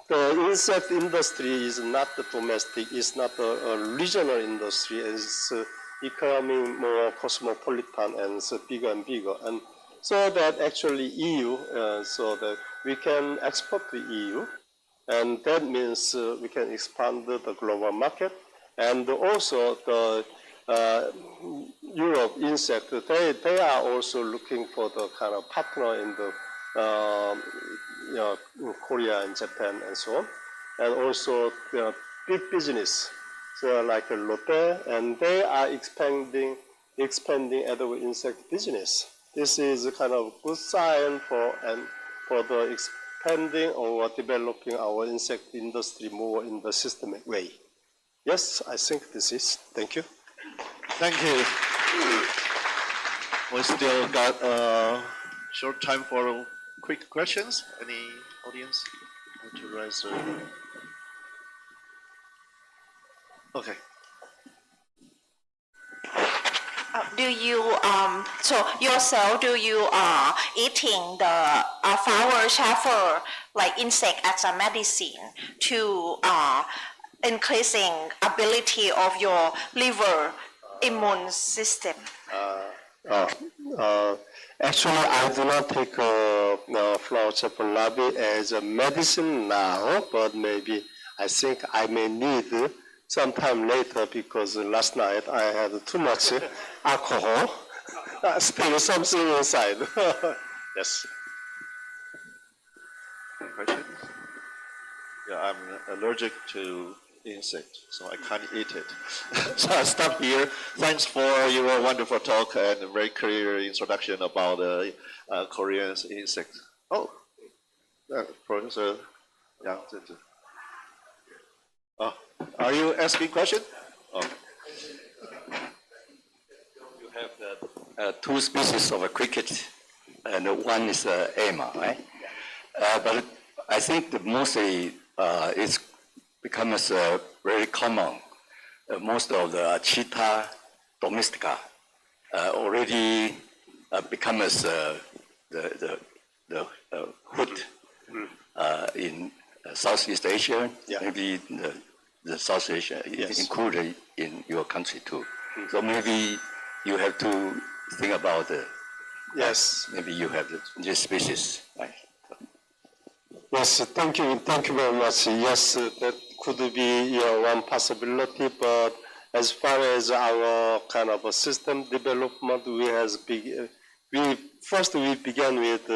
the insect industry is not the domestic, it's not a regional industry, it's becoming more cosmopolitan and so bigger and bigger. And so that actually EU, so that we can export to EU, and that means we can expand the global market. And also the Europe insect, they are also looking for the kind of partner in the in Korea and Japan and so on, and also big business, so like Lotte, and they are expanding edible insect business. This is a kind of good sign for the expanding or developing our insect industry more in the systemic way. Yes, I think this is. Thank you. Thank you. We still got a short time for quick questions. Any audience want to raise their hand? Okay. do you so yourself do you eating the flower chafer like insect as a medicine to increasing ability of your liver immune system? Actually, I do not take flower chafer larvae as a medicine now, but maybe I think I may need sometime later because last night I had too much alcohol. Still something inside. Yes. Question? Yeah, I'm allergic to insect, so I can't eat it. So I stop here. Thanks for your wonderful talk and a very clear introduction about Korean insect. Oh, Professor Yang Zhenzhen. Oh, are you asking question? Oh. You have two species of a cricket, and one is Emma, right? But I think that mostly it's becomes very common. Most of the cheetah domestica already becomes the hood in Southeast Asia, maybe the South Asia is included in your country too. So maybe you have to think about maybe you have this species, right? Yes, thank you very much. Yes, that could be one possibility, but as far as our kind of a system development, we began with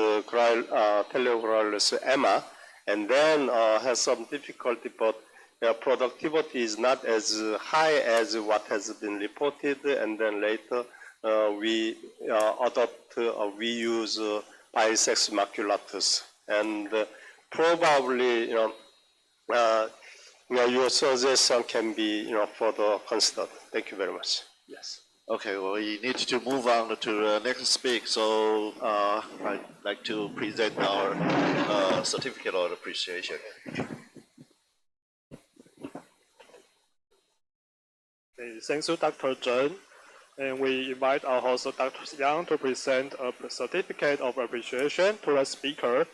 televirus Emma, and then had some difficulty, but productivity is not as high as what has been reported, and then later we use Bisex maculatus, and probably your suggestion can be further considered. Thank you very much. Yes. Okay, well, we need to move on to the next speak. So I'd like to present our certificate of appreciation. Okay, thank you, Dr. Zheng. And we invite our host, Dr. Yang, to present a certificate of appreciation to the speaker.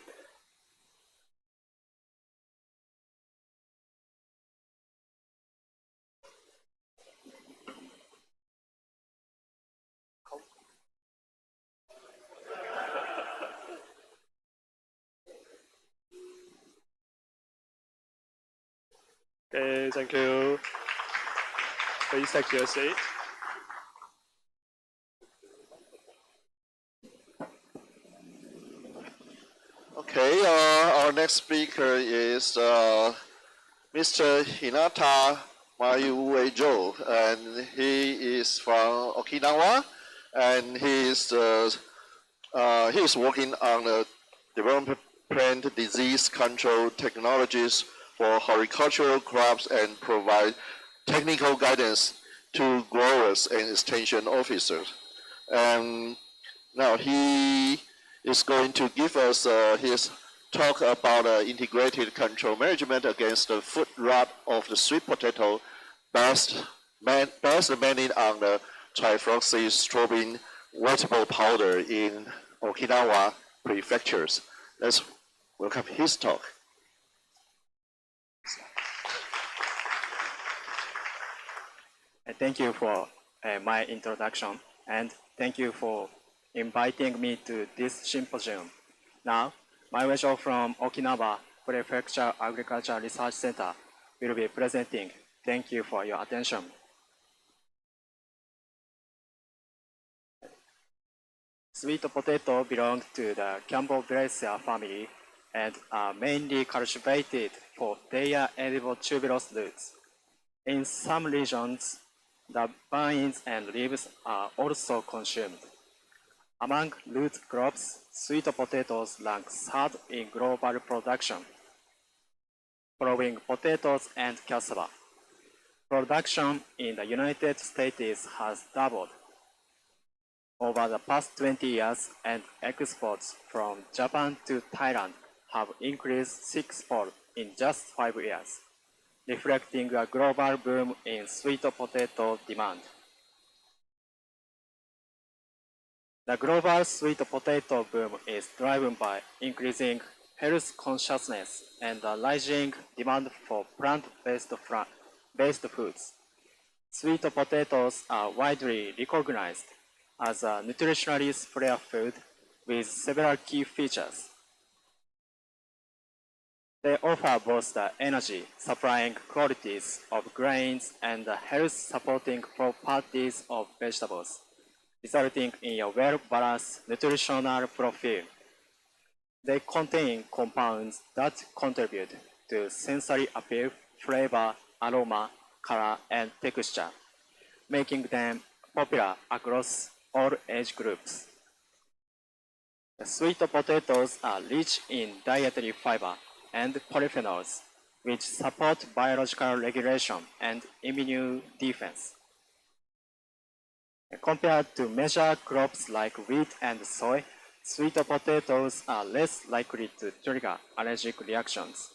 Okay, thank you. Please take your seat. Okay, our next speaker is Mr. Hinata Mayuejo, and he is from Okinawa, and he is working on the development plant disease control technologies for horticultural crops and provide technical guidance to growers and extension officers. And now he is going to give us his talk about integrated control management against the foot rot of the sweet potato based mainly on the trifloxystrobin vegetable powder in Okinawa prefectures. Let's welcome his talk. Thank you for my introduction, and thank you for inviting me to this symposium. Now, Mayuejo from Okinawa Prefecture Agriculture Research Center will be presenting. Thank you for your attention. Sweet potato belong to the Campbellbracia family and are mainly cultivated for their edible tuberous roots. In some regions, the vines and leaves are also consumed. Among root crops, sweet potatoes rank third in global production, following potatoes and cassava. Production in the United States has doubled over the past 20 years, and exports from Japan to Thailand have increased sixfold in just 5 years, reflecting a global boom in sweet potato demand. The global sweet potato boom is driven by increasing health consciousness and a rising demand for plant-based foods. Sweet potatoes are widely recognized as a nutritionally superior food with several key features. They offer both the energy-supplying qualities of grains and the health-supporting properties of vegetables, resulting in a well-balanced nutritional profile. They contain compounds that contribute to sensory appeal, flavor, aroma, color, and texture, making them popular across all age groups. The sweet potatoes are rich in dietary fiber and polyphenols, which support biological regulation and immune defense. Compared to major crops like wheat and soy, sweet potatoes are less likely to trigger allergic reactions.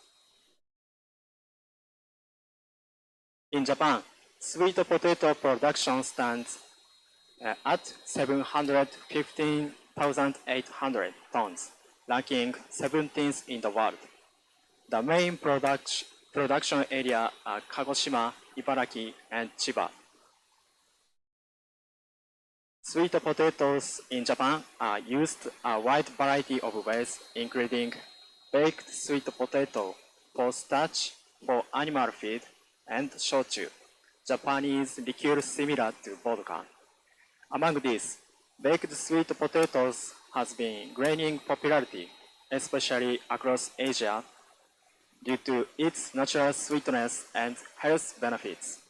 In Japan, sweet potato production stands at 715,800 tons, ranking 17th in the world. The main production area are Kagoshima, Ibaraki, and Chiba. Sweet potatoes in Japan are used a wide variety of ways, including baked sweet potato for starch, for animal feed, and shochu, Japanese liqueur similar to vodka. Among these, baked sweet potatoes has been gaining popularity, especially across Asia, due to its natural sweetness and health benefits.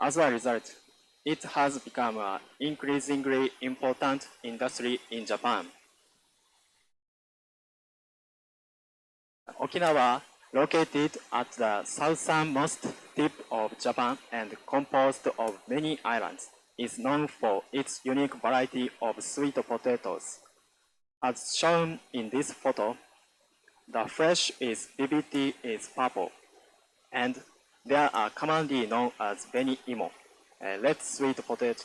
As a result, it has become an increasingly important industry in Japan. Okinawa, located at the southernmost tip of Japan and composed of many islands, is known for its unique variety of sweet potatoes. As shown in this photo, the flesh is BBT is purple, and they are commonly known as beni imo, red sweet potatoes.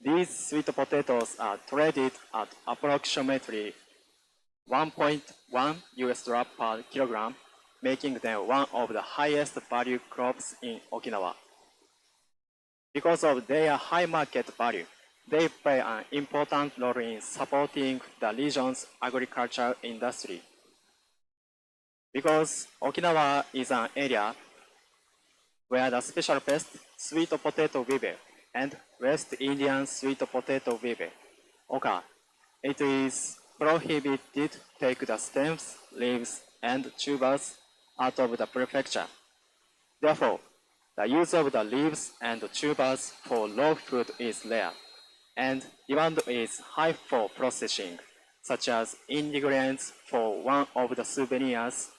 These sweet potatoes are traded at approximately $1.1 per kilogram, making them one of the highest value crops in Okinawa. Because of their high market value, they play an important role in supporting the region's agricultural industry. Because Okinawa is an area where the special pest, sweet potato weevil, and West Indian sweet potato weevil occur, it is prohibited to take the stems, leaves, and tubers out of the prefecture. Therefore, the use of the leaves and tubers for raw food is rare, and demand is high for processing, such as ingredients for one of the souvenirs,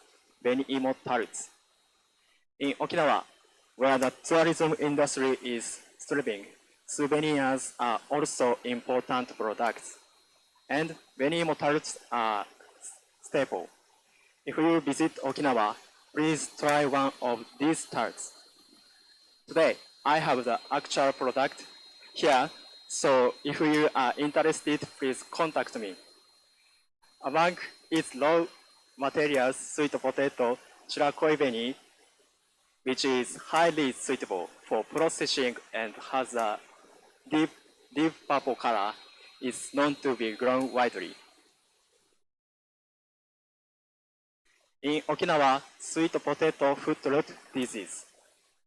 beni imo tarts. In Okinawa, where the tourism industry is thriving, souvenirs are also important products, and beni imo tarts are staple. If you visit Okinawa, please try one of these tarts. Today, I have the actual product here, so if you are interested, please contact me. Among its raw materials, sweet potato, chirakoibeni, which is highly suitable for processing and has a deep purple color, is known to be grown widely. In Okinawa, sweet potato foot rot disease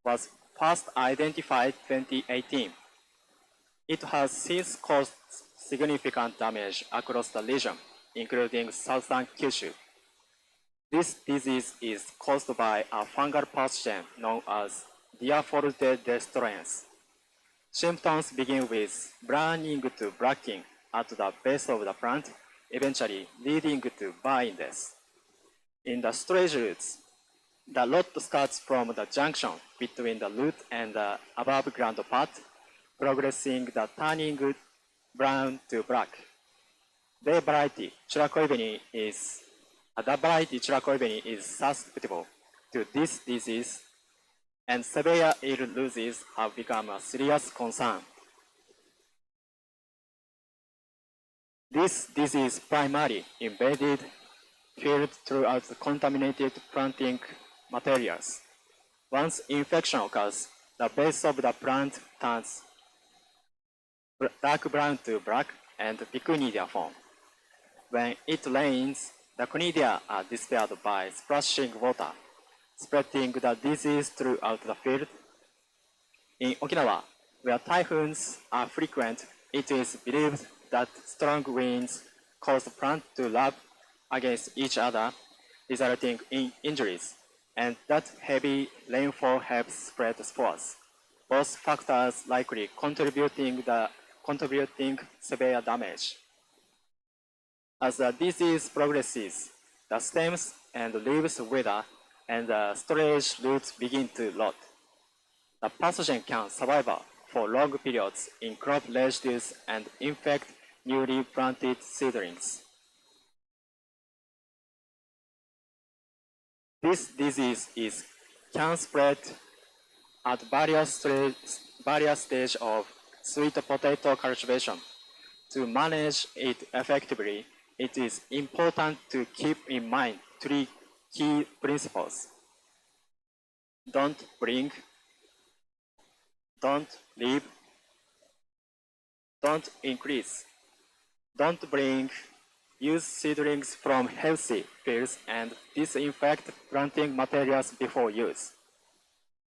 was first identified in 2018. It has since caused significant damage across the region, including southern Kyushu. This disease is caused by a fungal pathogen known as Diaphorte destruens. Symptoms begin with burning to blackening at the base of the plant, eventually leading to vine death. In the storage roots, the rot starts from the junction between the root and the above ground part, progressing the turning brown to black. The variety chirakoibeni is susceptible to this disease, and severe yield losses have become a serious concern. This disease primarily invaded field throughout the contaminated planting materials. Once infection occurs, the base of the plant turns dark brown to black and vicunidia form. When it rains, the conidia are dispelled by splashing water, spreading the disease throughout the field. In Okinawa, where typhoons are frequent, it is believed that strong winds cause plants to rub against each other, resulting in injuries, and that heavy rainfall helps spread spores. Both factors likely contributing severe damage. As the disease progresses, the stems and leaves wither and the storage roots begin to rot. The pathogen can survive for long periods in crop residues and infect newly planted seedlings. This disease can spread at various stages of sweet potato cultivation. To manage it effectively, it is important to keep in mind 3 key principles. Don't bring, don't leave, don't increase. Don't bring, use seedlings from healthy fields and disinfect planting materials before use.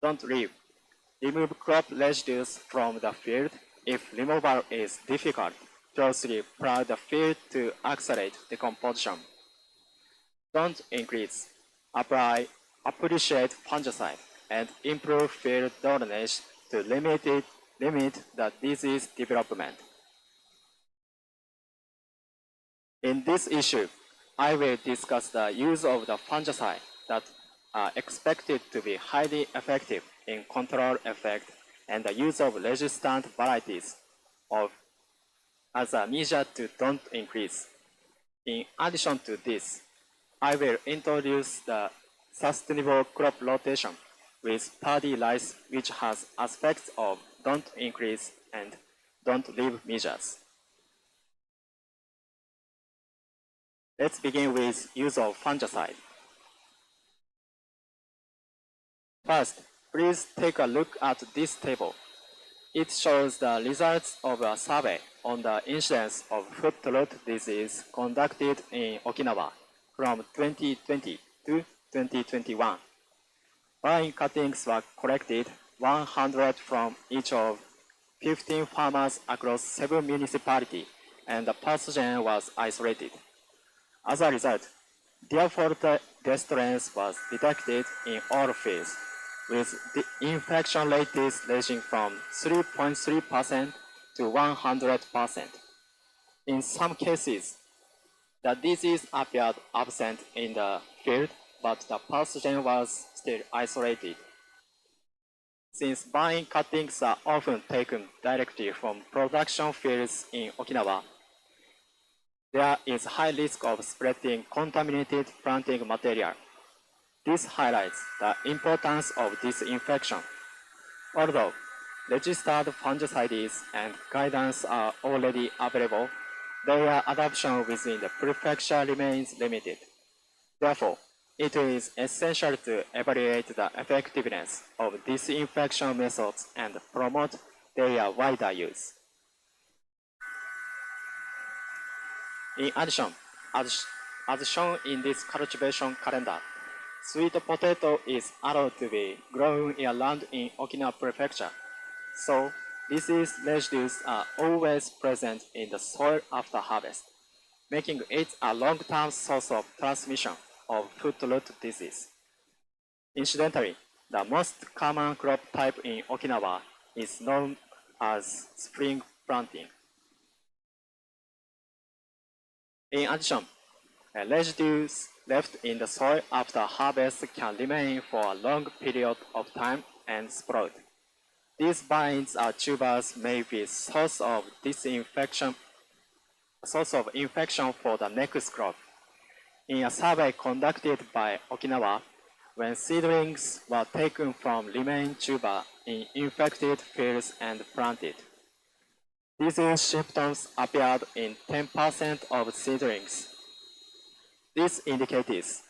Don't leave. Remove crop residues from the field. If removal is difficult, closely plow the field to accelerate decomposition. Don't increase. Appreciate fungicide and improve field drainage to limit the disease development. In this issue, I will discuss the use of the fungicide that are expected to be highly effective in control effect and the use of resistant varieties as a measure to don't increase. In addition to this, I will introduce the sustainable crop rotation with paddy rice, which has aspects of don't increase and don't leave measures. Let's begin with use of fungicide. First, please take a look at this table. It shows the results of a survey on the incidence of foot rot disease conducted in Okinawa from 2020 to 2021. Vine cuttings were collected, 100 from each of 15 farmers across 7 municipalities, and the pathogen was isolated. As a result, default distress was detected in all fields, with the infection rates ranging from 3.3% to 100%. In some cases, the disease appeared absent in the field, but the pathogen was still isolated. Since vine cuttings are often taken directly from production fields in Okinawa, there is high risk of spreading contaminated planting material. This highlights the importance of disinfection. Although registered fungicides and guidance are already available, their adoption within the prefecture remains limited. Therefore, it is essential to evaluate the effectiveness of disinfection methods and promote their wider use. In addition, as shown in this cultivation calendar, sweet potato is allowed to be grown year-round in Okinawa Prefecture, so disease residues are always present in the soil after harvest, making it a long-term source of transmission of foot rot disease. Incidentally, the most common crop type in Okinawa is known as spring planting. In addition, residues left in the soil after harvest can remain for a long period of time and sprout. These vines or tubers may be source of infection for the next crop. In a survey conducted by Okinawa, when seedlings were taken from remain tuber in infected fields and planted, Disease symptoms appeared in 10% of seedlings. This indicates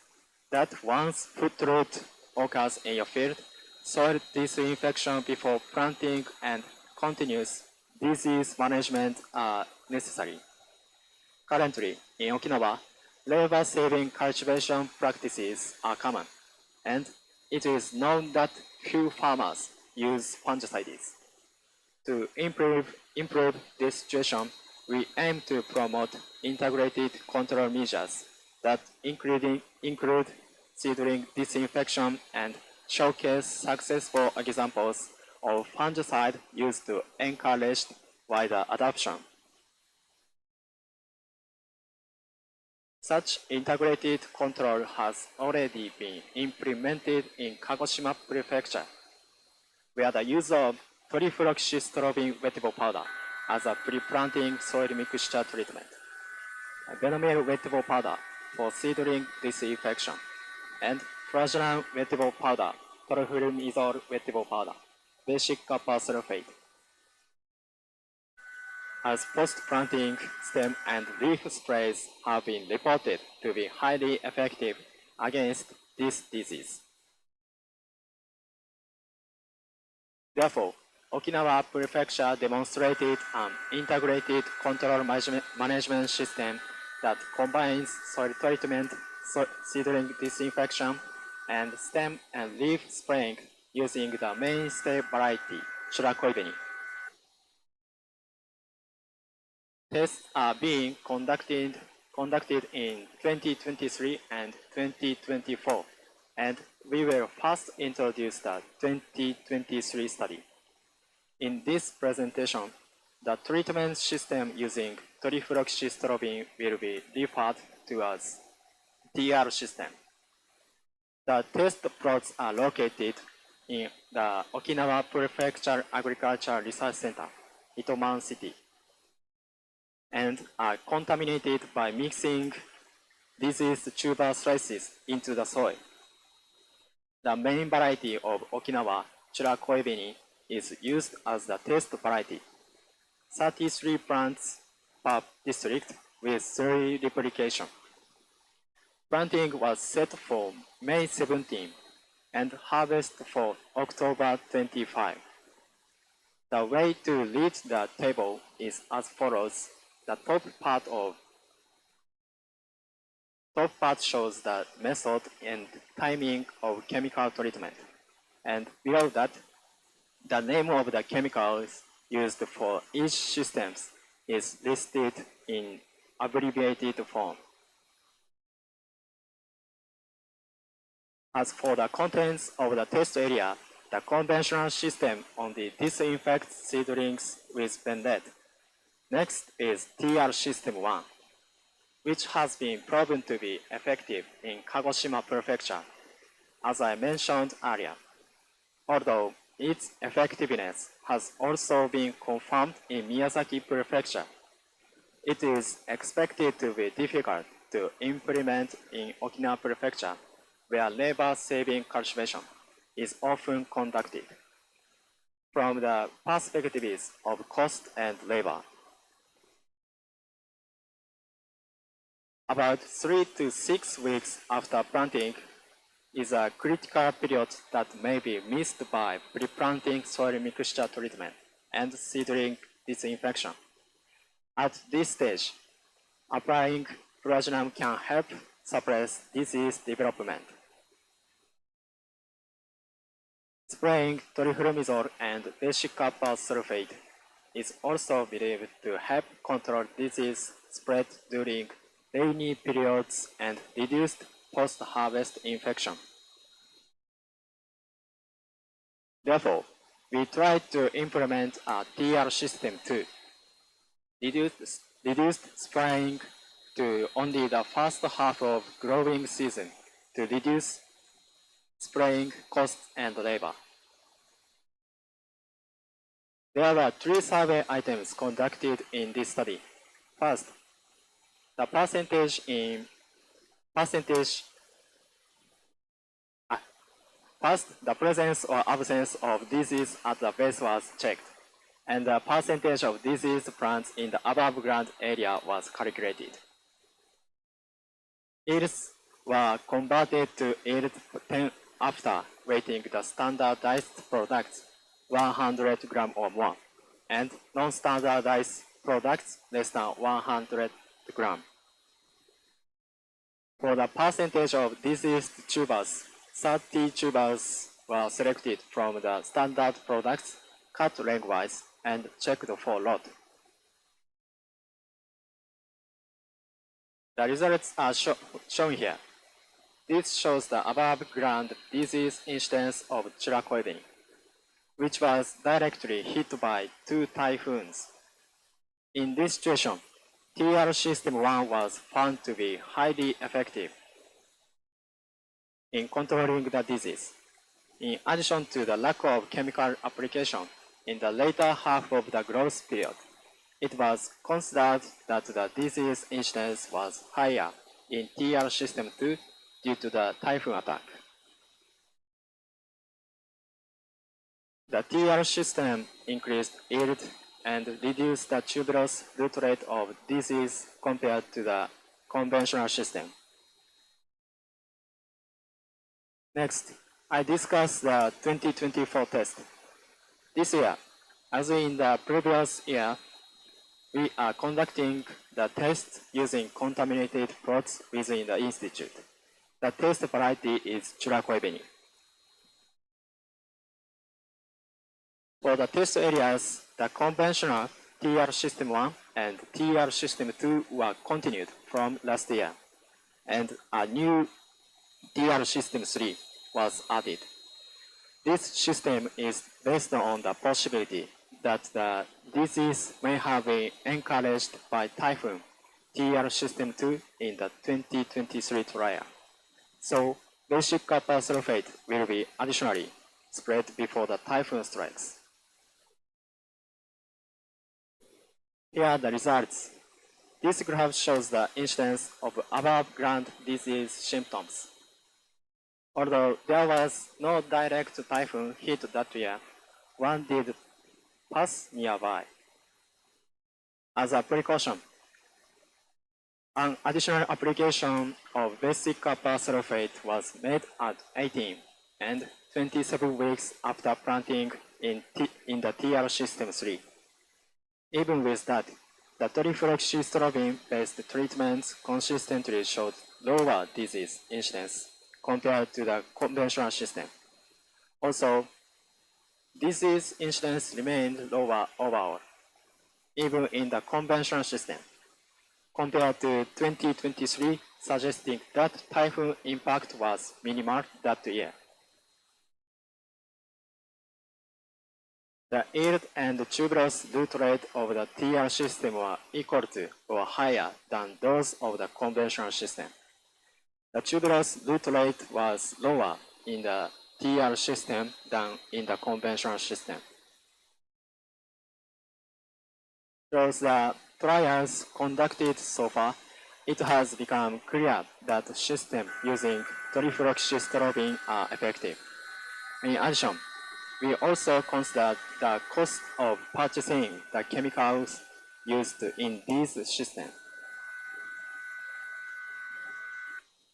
that once foot rot occurs in your field, soil disinfection before planting and continuous disease management are necessary. Currently, in Okinawa, labor-saving cultivation practices are common, and it is known that few farmers use fungicides. To improve this situation, we aim to promote integrated control measures that include seedling disinfection and showcase successful examples of fungicide used to encourage wider adoption. Such integrated control has already been implemented in Kagoshima Prefecture, where the use of trifluoxystrobin wettable powder as a pre-planting soil mixture treatment, venomil wettable powder for seedling disinfection, and flagellan wettable powder, chlorfluoromethol wettable powder, basic copper sulfate, as post-planting stem and leaf sprays have been reported to be highly effective against this disease. Therefore, Okinawa Prefecture demonstrated an integrated control management system that combines soil treatment, seedling disinfection, and stem and leaf spraying using the mainstay variety, Shirakoibeni. Tests are being conducted in 2023 and 2024, and we will first introduce the 2023 study. In this presentation, the treatment system using trifluoxystrobin will be referred to as TR system. The test plots are located in the Okinawa Prefecture Agriculture Research Center, Itoman City, and are contaminated by mixing diseased tuber slices into the soil. The main variety of Okinawa, Shirakoibeni, is used as the test variety. 33 plants per district with 3 replication. Planting was set for May 17 and harvest for October 25. The way to read the table is as follows. The top part shows the method and timing of chemical treatment, and below that, the name of the chemicals used for each system is listed in abbreviated form. As for the contents of the test area, the conventional system only disinfects seedlings with Benled. Next is TR System 1, which has been proven to be effective in Kagoshima Prefecture, as I mentioned earlier. Although its effectiveness has also been confirmed in Miyazaki Prefecture, it is expected to be difficult to implement in Okinawa Prefecture, where labor-saving cultivation is often conducted. From the perspectives of cost and labor, about 3 to 6 weeks after planting is a critical period that may be missed by pre-planting soil mixture treatment and seedling disinfection. At this stage, applying flagellan can help suppress disease development. Spraying trifluoromethol and basic copper sulfate is also believed to help control disease spread during rainy periods and reduced post-harvest infection. Therefore, we tried to implement a TR system too. Reduced spraying to only the first half of growing season to reduce spraying costs and labor. There were 3 survey items conducted in this study. First, the the presence or absence of disease at the base was checked. and the percentage of diseased plants in the above ground area was calculated. Yields were converted to yield 10 after weighting the standardized products 100 gram or more, and non-standardized products less than 100 gram. For the percentage of diseased tubers, 30 tubers were selected from the standard products, cut lengthwise, and checked for rot. The results are shown here. This shows the above ground disease incidence of Chiracoebene, which was directly hit by 2 typhoons. In this situation, TR System 1 was found to be highly effective in controlling the disease. In addition to the lack of chemical application in the later half of the growth period, it was considered that the disease incidence was higher in TR System 2 due to the typhoon attack. The TR system increased yield and reduced the tuberous root rate of disease compared to the conventional system. Next, I discuss the 2024 test. This year, as in the previous year, we are conducting the test using contaminated plots within the institute. The test variety is Chiracoebene. For the test areas, the conventional TR System 1 and TR System 2 were continued from last year, and a new TR System 3 was added. This system is based on the possibility that the disease may have been encouraged by typhoon TR System 2 in the 2023 trial. So, basic copper sulfate will be additionally spread before the typhoon strikes. Here are the results. This graph shows the incidence of above-ground disease symptoms. Although there was no direct typhoon hit that year, one did pass nearby. As a precaution, an additional application of basic copper sulfate was made at 18 and 27 weeks after planting in the TR System 3. Even with that, the trifloxystrobin-based treatments consistently showed lower disease incidence compared to the conventional system. Also, disease incidence remained lower overall, even in the conventional system, compared to 2023, suggesting that typhoon impact was minimal that year. The yield and tuberous root rate of the TR system were equal to or higher than those of the conventional system. The tuberous root rate was lower in the TR system than in the conventional system. Through the trials conducted so far, it has become clear that systems using trifloxystrobin are effective. In addition, we also considered the cost of purchasing the chemicals used in these systems.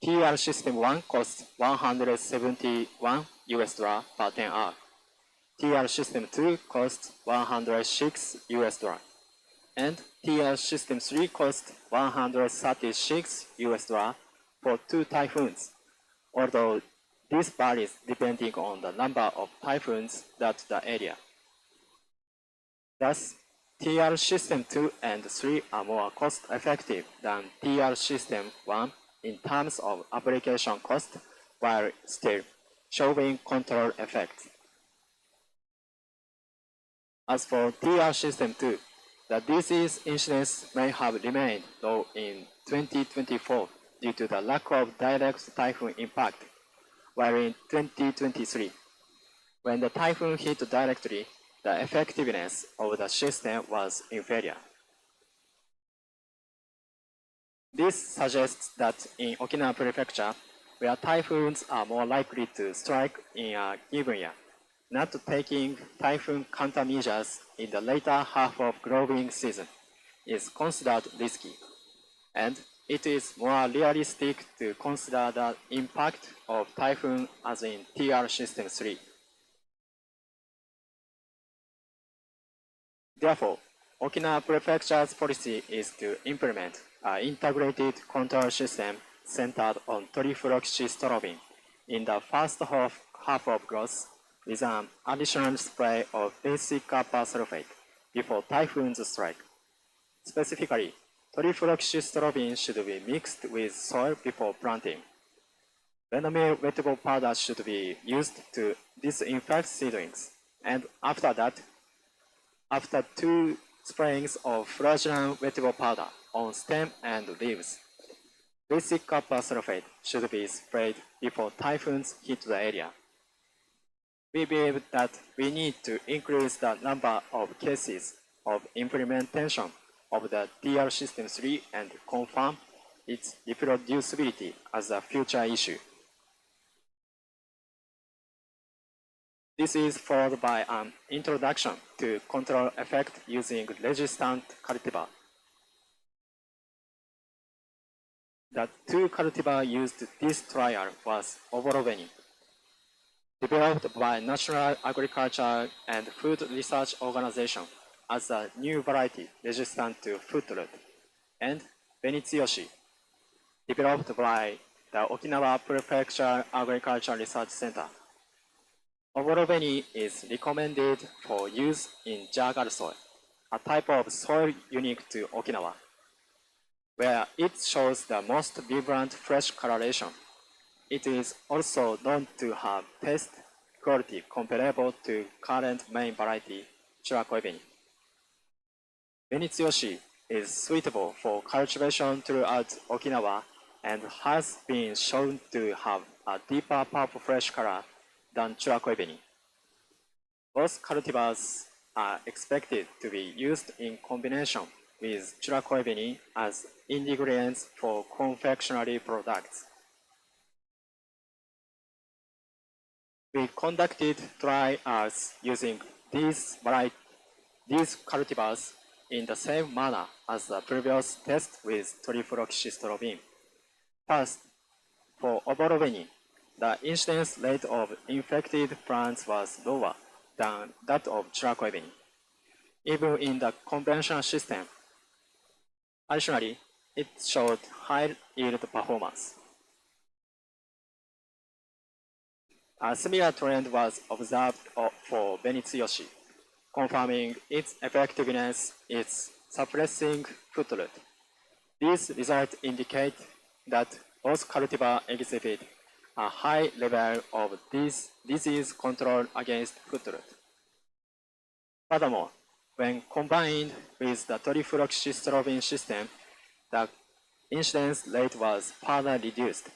TR System 1 costs $171 per 10 hours. TR System 2 costs $106, and TR System 3 costs $136 for 2 typhoons, although this varies depending on the number of typhoons that the area. Thus, TR System 2 and 3 are more cost-effective than TR System 1 in terms of application cost, while still showing control effect. As for TR System 2, the disease incidence may have remained low in 2024 due to the lack of direct typhoon impact, while in 2023, when the typhoon hit directly, the effectiveness of the system was inferior. This suggests that in Okinawa Prefecture, where typhoons are more likely to strike in a given year, not taking typhoon countermeasures in the later half of growing season is considered risky, and it is more realistic to consider the impact of typhoon as in TR System 3. Therefore, Okinawa Prefecture's policy is to implement an integrated control system centered on trifluoxystrobin in the first half of growth with an additional spray of basic copper sulfate before typhoons strike. Specifically, trifluoxystrobin should be mixed with soil before planting. Venomil wettable powder should be used to disinfect seedlings, and after that, after 2 sprayings of fraudulent wettable powder on stem and leaves, basic copper sulfate should be sprayed before typhoons hit the area. We believe that we need to increase the number of cases of implementation of the TR System 3 and confirm its reproducibility as a future issue. This is followed by an introduction to control effect using resistant cultivar. The 2 cultivar used this trial was Oboroveni, developed by National Agriculture and Food Research Organization as a new variety resistant to foot rot, and Benitsuyoshi, developed by the Okinawa Prefecture Agriculture Research Center. Oboroveni is recommended for use in jagal soil, a type of soil unique to Okinawa, where it shows the most vibrant fresh coloration. It is also known to have taste quality comparable to current main variety, Churakoibeni. Benitsuyoshi is suitable for cultivation throughout Okinawa and has been shown to have a deeper purple fresh color than Churakoibeni. Both cultivars are expected to be used in combination with Churakoibeni as ingredients for confectionery products. We conducted trials using these cultivars in the same manner as the previous test with trifluoxystrobin. First, for Oboroveni, the incidence rate of infected plants was lower than that of Churakoibeni, even in the conventional system. Additionally, it showed high yield performance. A similar trend was observed for Benitsuyoshi, confirming its effectiveness in suppressing foot rot. These results indicate that both cultivars exhibit a high level of disease control against foot rot. Furthermore, when combined with the trifluoxystrobin system, the incidence rate was further reduced,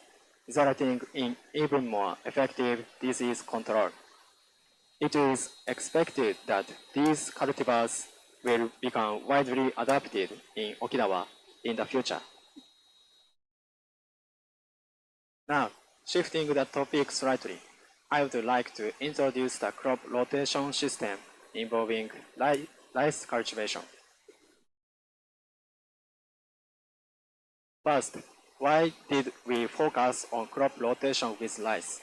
resulting in even more effective disease control. It is expected that these cultivars will become widely adopted in Okinawa in the future. Now, shifting the topic slightly, I would like to introduce the crop rotation system involving rice cultivation. First, why did we focus on crop rotation with rice?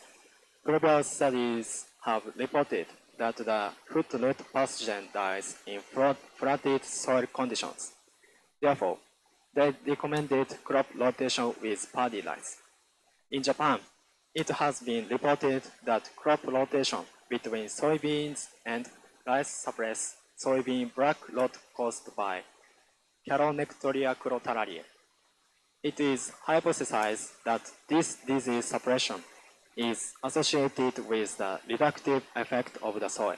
Previous studies have reported that the foot rot pathogen dies in flooded soil conditions. Therefore, they recommended crop rotation with paddy rice. In Japan, it has been reported that crop rotation between soybeans and rice suppress soybean black rot caused by Calonectoria crotalariae. It is hypothesized that this disease suppression is associated with the reductive effect of the soil.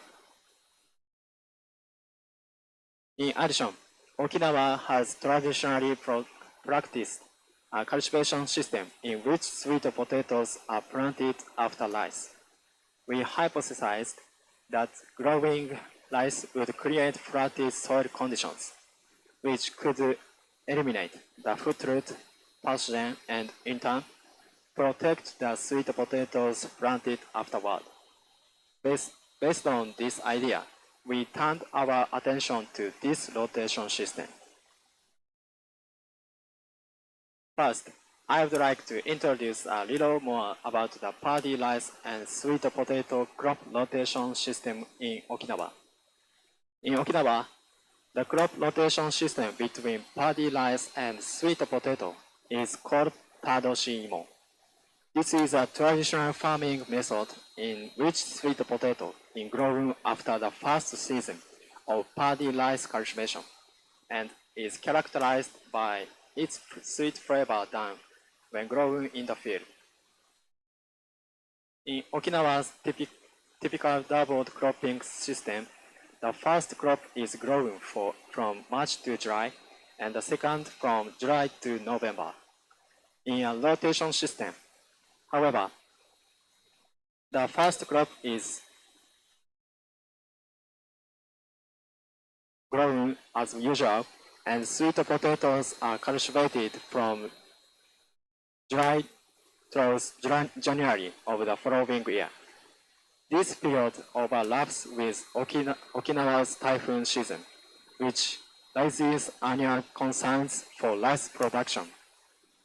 In addition, Okinawa has traditionally practiced a cultivation system in which sweet potatoes are planted after rice. We hypothesized that growing rice would create flooded soil conditions, which could eliminate the foot rot pathogen and, in turn, protect the sweet potatoes planted afterward. Based Based on this idea, we turned our attention to this rotation system. First, I would like to introduce a little more about the paddy rice and sweet potato crop rotation system in Okinawa. In Okinawa, the crop rotation system between paddy rice and sweet potato is called tadoshi-imo. This is a traditional farming method in which sweet potato is grown after the first season of paddy rice cultivation and is characterized by its sweet flavor done when grown in the field. In Okinawa's typical doubled cropping system, the first crop is grown from March to July, and the second from July to November. In a rotation system, however, the first crop is grown as usual, and sweet potatoes are cultivated from July through January of the following year. This period overlaps with Okinawa's typhoon season, which raises annual concerns for rice production.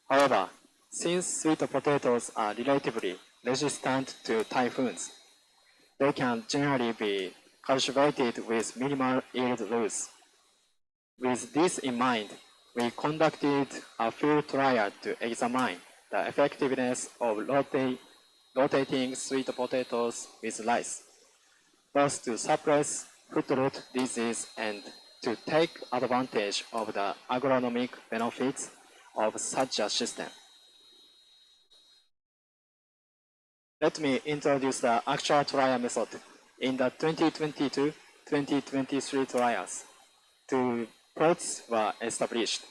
However, since sweet potatoes are relatively resistant to typhoons, they can generally be cultivated with minimal yield loss. With this in mind, we conducted a field trial to examine the effectiveness of rotating sweet potatoes with rice, both to suppress foot rot disease and to take advantage of the agronomic benefits of such a system. Let me introduce the actual trial method. In the 2022-2023 trials, two plots were established.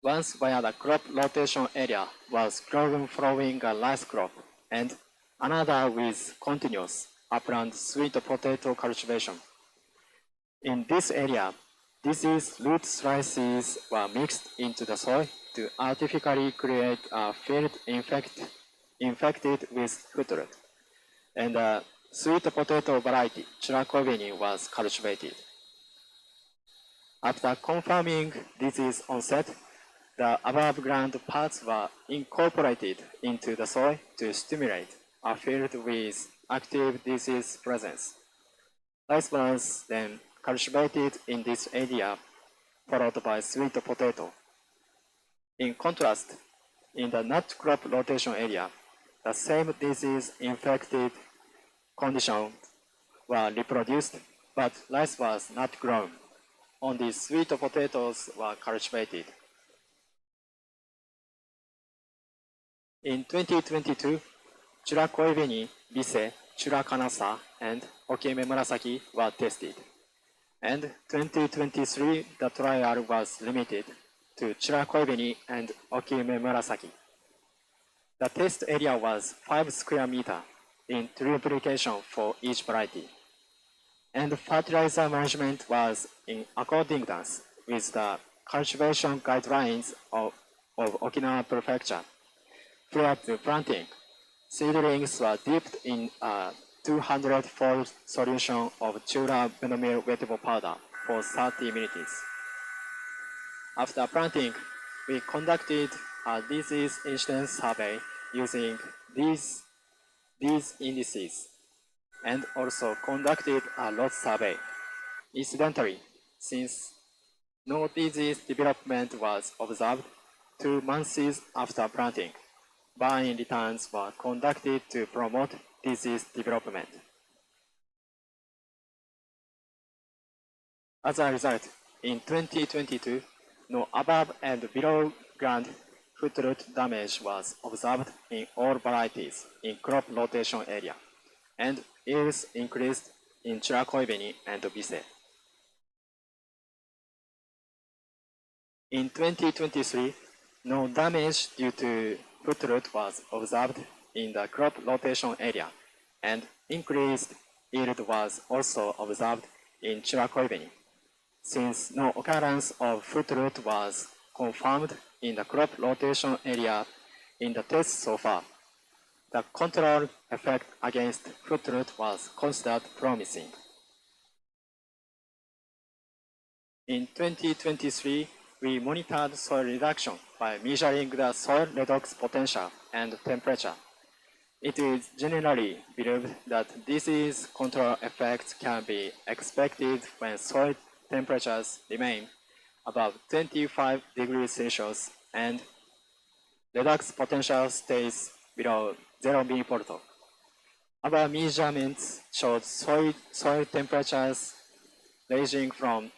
Once where the crop rotation area was grown following a rice crop, and another with continuous upland sweet potato cultivation. In this area, diseased root slices were mixed into the soil to artificially create a field infected with foot rot, and a sweet potato variety, Chirakoveni, was cultivated. After confirming disease onset, the above ground parts were incorporated into the soil to stimulate a field with active disease presence. Rice was then cultivated in this area, followed by sweet potato. In contrast, in the nut crop rotation area, the same disease-infected conditions were reproduced, but rice was not grown. Only sweet potatoes were cultivated. In 2022, Churakoibeni, Bise, Churakanasa, and Okime Murasaki were tested. And 2023, the trial was limited to Churakoibeni and Okime Murasaki. The test area was 5 square meters in triplication for each variety. And fertilizer management was in accordance with the cultivation guidelines of Okinawa Prefecture. Prior to planting, seedlings were dipped in a 200-fold solution of Chura Benomil vegetable powder for 30 minutes. After planting, we conducted a disease incidence survey using these indices, and also conducted a lot survey. Incidentally, since no disease development was observed 2 months after planting, buying returns were conducted to promote disease development. As a result, in 2022, no above and below ground foot rot damage was observed in all varieties in crop rotation area, and yields increased in Churakoibeni and Bise. In 2023, no damage due to foot rot was observed in the crop rotation area, and increased yield was also observed in Churakoibeni. Since no occurrence of foot rot was confirmed in the crop rotation area in the test so far, the control effect against foot rot was considered promising. In 2023, we monitored soil reduction by measuring the soil redox potential and temperature. It is generally believed that disease control effects can be expected when soil temperatures remain above 25 degrees Celsius and redox potential stays below 0 millivolt. Our measurements showed soil temperatures ranging from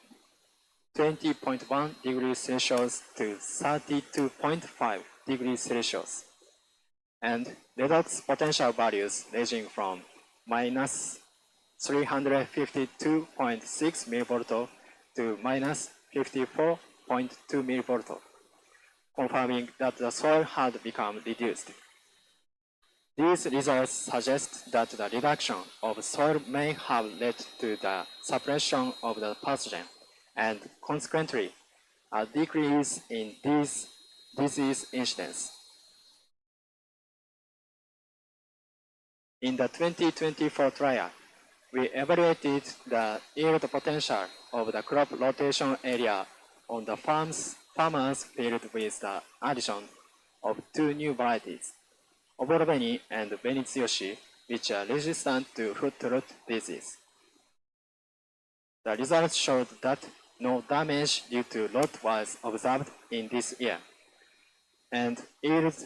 20.1 degrees Celsius to 32.5 degrees Celsius, and redox potential values ranging from minus 352.6 millivolt to minus 54.2 millivolt, confirming that the soil had become reduced. These results suggest that the reduction of soil may have led to the suppression of the pathogen and consequently a decrease in these disease incidence. In the 2024 trial, we evaluated the yield potential of the crop rotation area on the farmers field with the addition of 2 new varieties, Oborobeni and Benitsuyoshi, which are resistant to foot rot disease. The results showed that no damage due to rot was observed in this year, and yields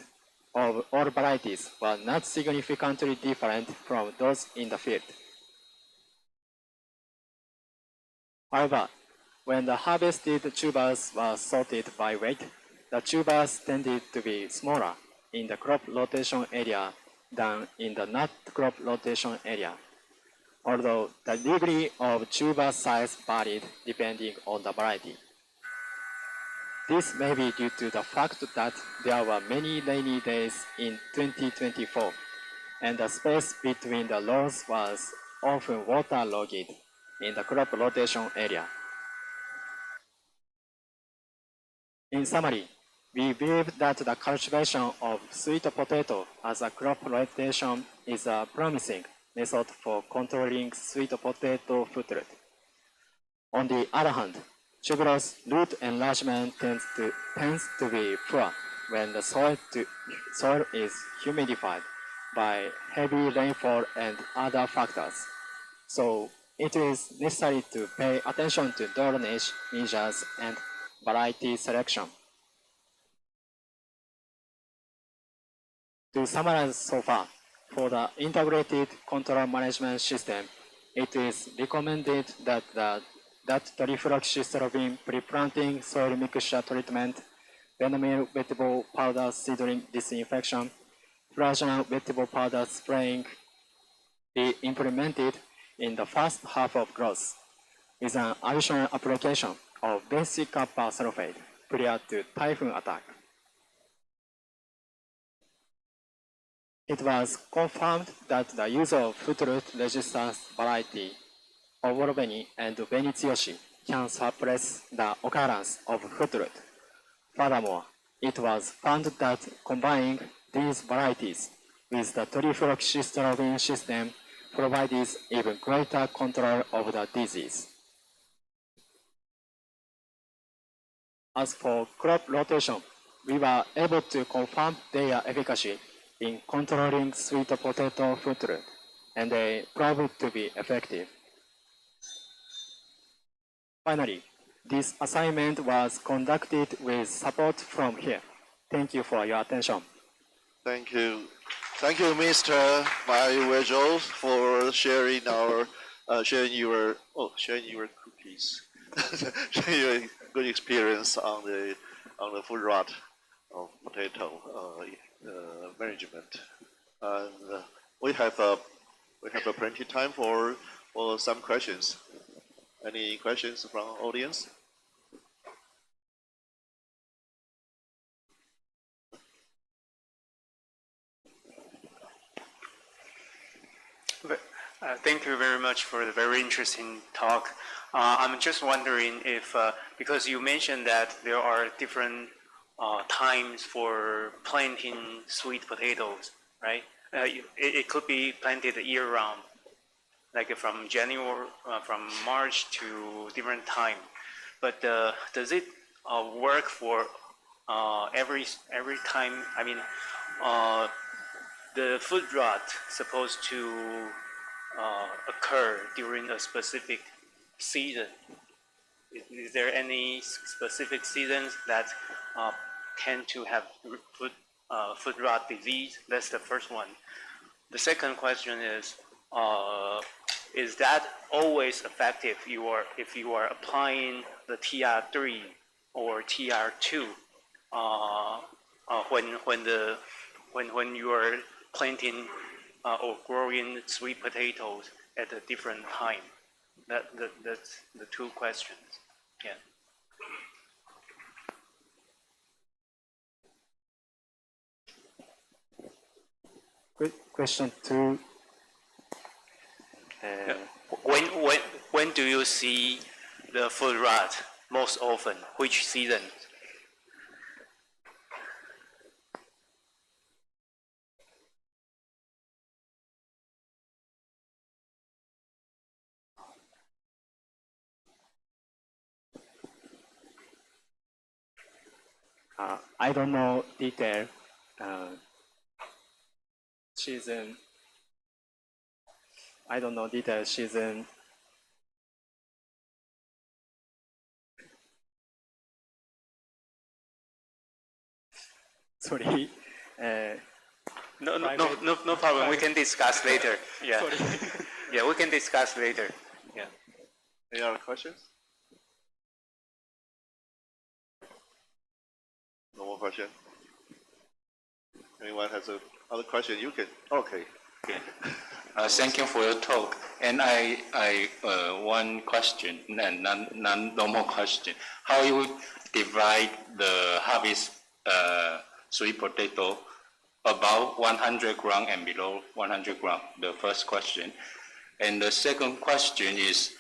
of all varieties were not significantly different from those in the field. However, when the harvested tubers were sorted by weight, the tubers tended to be smaller in the crop rotation area than in the not crop rotation area, although the degree of tuber size varied depending on the variety. This may be due to the fact that there were many rainy days in 2024, and the space between the rows was often waterlogged in the crop rotation area. In summary, we believe that the cultivation of sweet potato as a crop rotation is a promising method for controlling sweet potato foot rot. On the other hand, tuberous root enlargement tends to be poor when the soil is humidified by heavy rainfall and other factors. So it is necessary to pay attention to drainage measures and variety selection. To summarize so far, for the integrated control management system, it is recommended that trifloxystrobin pre-planting soil mixture treatment, venomil vegetable powder seedling disinfection, flagellant vegetable powder spraying be implemented in the first half of growth, with an additional application of basic copper sulfate prior to typhoon attack. It was confirmed that the use of foot rot resistance variety Oborobeni and Benitsuyoshi can suppress the occurrence of foot rot. Furthermore, it was found that combining these varieties with the trifloxystrobin system provides even greater control of the disease. As for crop rotation, we were able to confirm their efficacy in controlling sweet potato foot rot, and they proved to be effective. Finally, this assignment was conducted with support from here. Thank you for your attention. Thank you. Thank you, Mr. Virgil, for sharing your cookies, sharing your good experience on the food rot of potato management. And we have plenty of time for some questions. Any questions from the audience? Thank you very much for the very interesting talk. I'm just wondering if, because you mentioned that there are different times for planting sweet potatoes, right? it could be planted year-round, like from January, from March to different time. But does it work for every time? I mean, the food rot supposed to occur during a specific season. Is there any specific seasons that tend to have food rot disease? That's the first one. The second question is that always effective if you are applying the TR3 or TR2 when you are planting or growing sweet potatoes at a different time? That's the two questions. Yeah. Question two. When do you see the food rot most often? Which season? I don't know detail season. I don't know detail season. Sorry. No problem. We can discuss later. Yeah. Sorry. Yeah, we can discuss later. Yeah. Any other questions? No more question. Anyone has another question? You can. Okay. Okay. Thank you for your talk. And I one question and no more question. How you divide the harvest sweet potato above 100 gram and below 100 gram? The first question. And the second question is,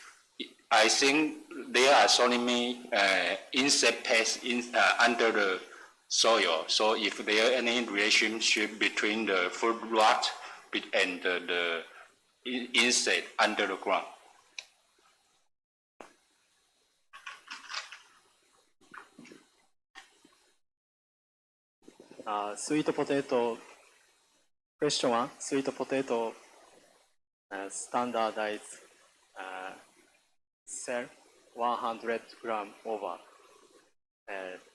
I think there are so many insect pests under the soil. So if there are any relationship between the food rot and the insect under the ground. Sweet potato. Question one: sweet potato standardized sell 100 gram over.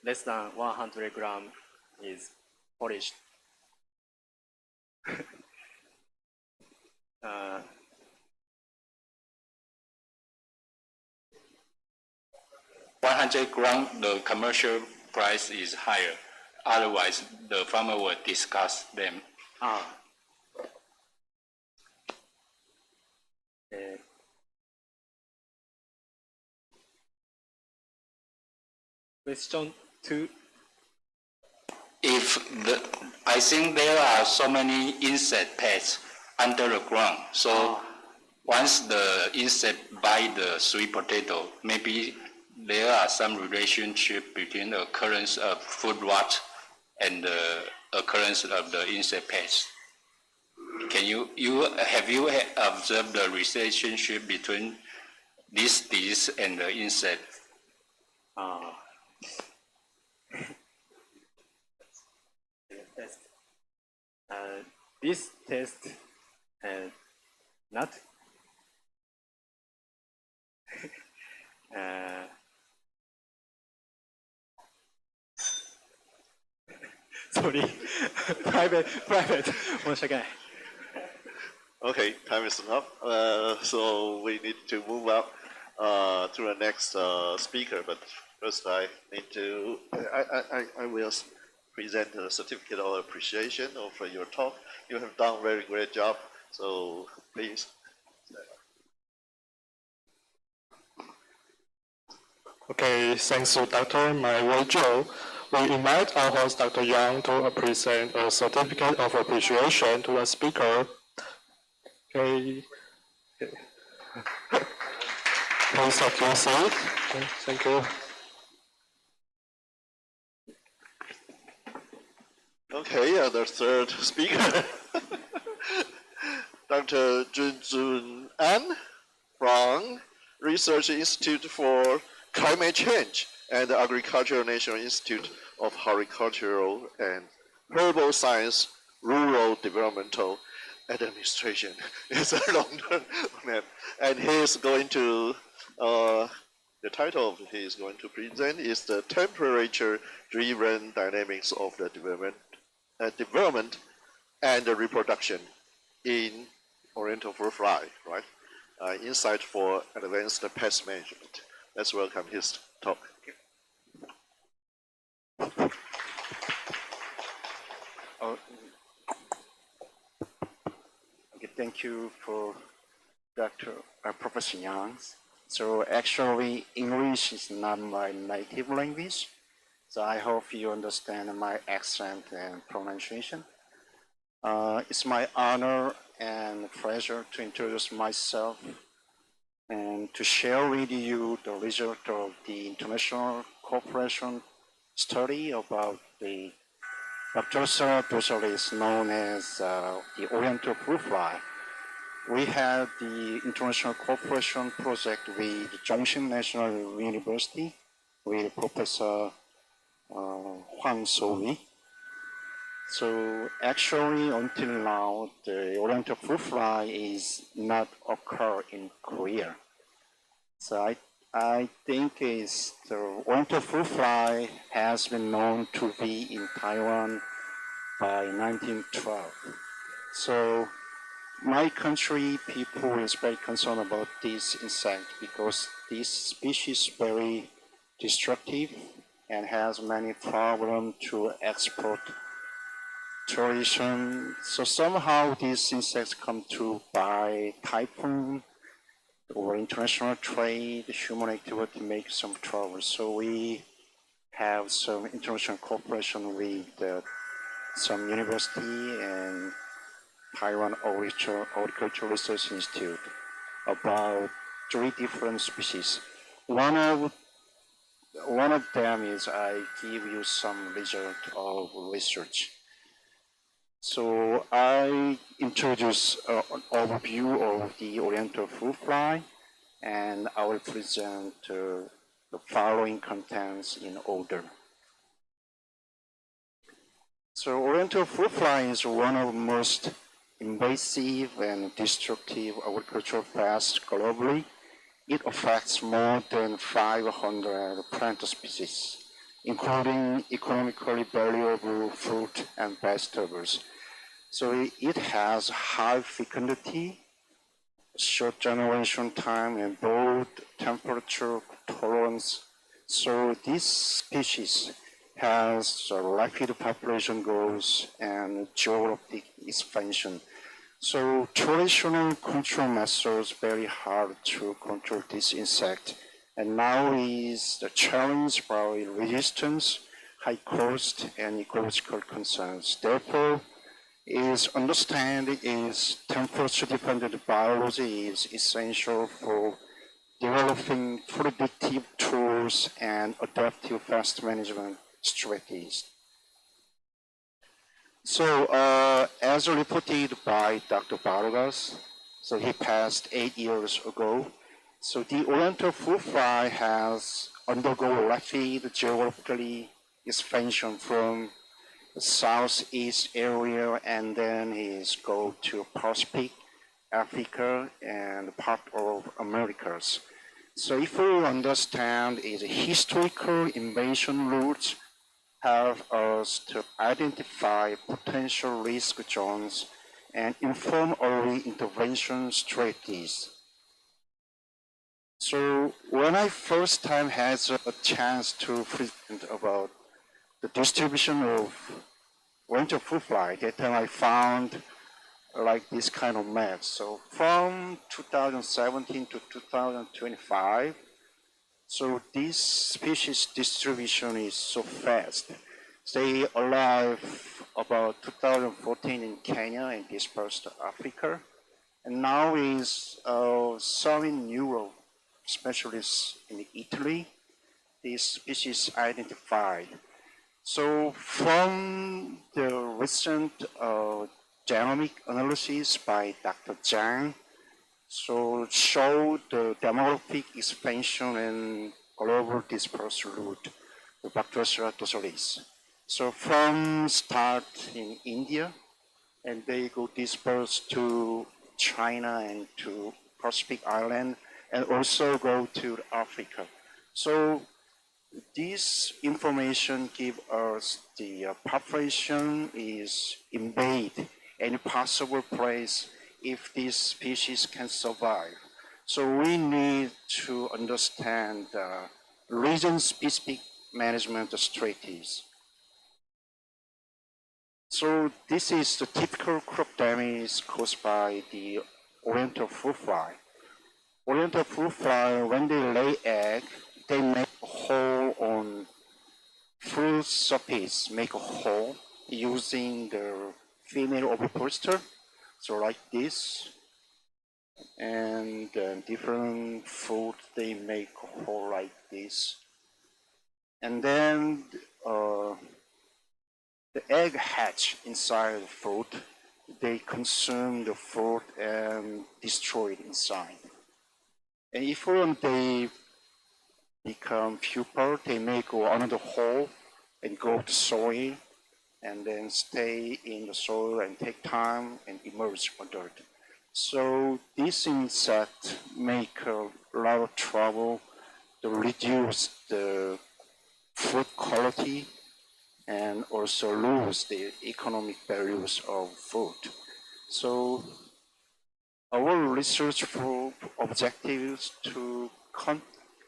Less than 100 gram is polished. 100 gram, the commercial price is higher. Otherwise, the farmer will discuss them. Question two. I think there are so many insect pests under the ground. So once the insect bite the sweet potato, maybe there are some relationship between the occurrence of food rot and the occurrence of the insect pests. Have you observed the relationship between this disease and the insect? This test not sorry, private. 申し訳ない. Okay, time is enough. So we need to move up to the next speaker. But first, I will present a certificate of appreciation for your talk. You have done a very great job. So please. Okay, thanks to Dr. Joe. We invite our host, Dr. Yang, to present a certificate of appreciation to the speaker. Okay. Please have your seat. Thank you. Okay, the third speaker. Dr. Junjun An from Research Institute for Climate Change and the Agricultural National Institute of Horticultural and Herbal Science, Rural Developmental Administration. It's a long name. And he is going to, the title of he is going to present is the temperature-driven dynamics of the development and the reproduction in Oriental fruit fly, right? Insight for advanced pest management. Let's welcome his talk. Okay, thank you for Professor Yang. So actually, English is not my native language, so I hope you understand my accent and pronunciation. It's my honor and pleasure to introduce myself and to share with you the result of the international cooperation study about the Bacterosa dorsalis known as the Oriental fruit fly. We have the international cooperation project with Zhongshan National University with Professor Hwang So-lee. So actually, until now, the Oriental fruit fly is not occur in Korea. So I think is the Oriental fruit fly has been known to be in Taiwan by 1912. So my country people is very concerned about this insect because this species is very destructive and has many problems to export tourism. So somehow these insects come to by typhoon or international trade, human activity make some trouble. So we have some international cooperation with some university and Taiwan Horticultural Research Institute about 3 different species. One of them is I give you some result of research. So I introduce an overview of the Oriental fruit fly, and I will present the following contents in order. So Oriental fruit fly is one of the most invasive and destructive agricultural pests globally. It affects more than 500 plant species, including economically valuable fruit and vegetables. So it has high fecundity, short generation time, and broad temperature tolerance. So this species has rapid population growth and geographic expansion. So traditional control methods very hard to control this insect. And now is the challenge by resistance, high cost, and ecological concerns. Therefore, is understanding is temperature-dependent biology is essential for developing predictive tools and adaptive pest management strategies. So, as reported by Dr. Vargas, so he passed 8 years ago. So the Oriental fruit fly has undergone rapid geographically expansion from the southeast area, and then is go to Pacific, Africa, and part of Americas. So if we understand is historical invasion routes help us to identify potential risk zones and inform early intervention strategies. So when I first time had a chance to present about the distribution of Oriental fruit fly, that time I found like this kind of map. So from 2017 to 2025, so this species distribution is so fast. They arrived about 2014 in Kenya and dispersed to Africa. And now is some in Europe, especially in Italy, this species identified. So from the recent genomic analysis by Dr. Zhang. So show the demographic expansion and global dispersal route of Bacteria dossalis. So from start in India, and they go disperse to China and to Pacific Island, and also go to Africa. So this information give us the population is invade any possible place if this species can survive. So we need to understand region-specific management strategies. So this is the typical crop damage caused by the oriental fruit fly. Oriental fruit fly, when they lay egg, they make a hole on fruit surface, make a hole using the female ovipositor, so like this. And different fruit, they make a hole like this. And then the egg hatch inside the fruit. They consume the fruit and destroy it inside. And if they become pupa, they make another hole and go to soil and then stay in the soil and take time and emerge adult. So these insects make a lot of trouble to reduce the food quality and also lose the economic values of food. So our research objectives to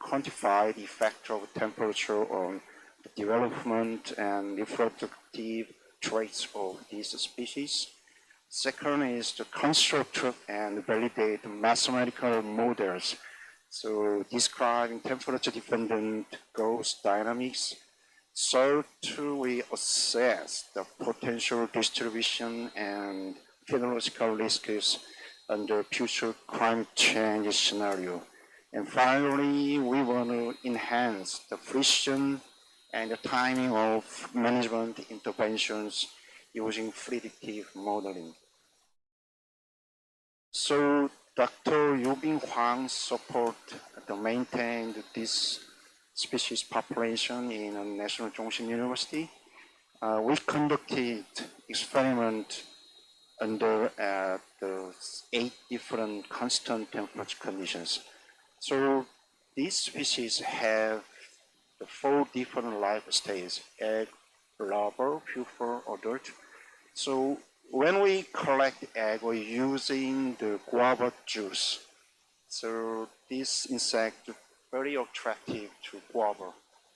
quantify the effect of temperature on the development and reproductive traits of these species. Second is to construct and validate mathematical models. So describing temperature-dependent growth dynamics. Third, we assess the potential distribution and phenological risks under future climate change scenario. And finally, we want to enhance the precision and the timing of management interventions using predictive modeling. So Dr. Yubin Huang support to maintain this species population in National Zhongshan University. We conducted experiment under the 8 different constant temperature conditions. So these species have the 4 different life stages: egg, larva, pupa, adult. So when we collect egg, we're using the guava juice. So this insect very attractive to guava.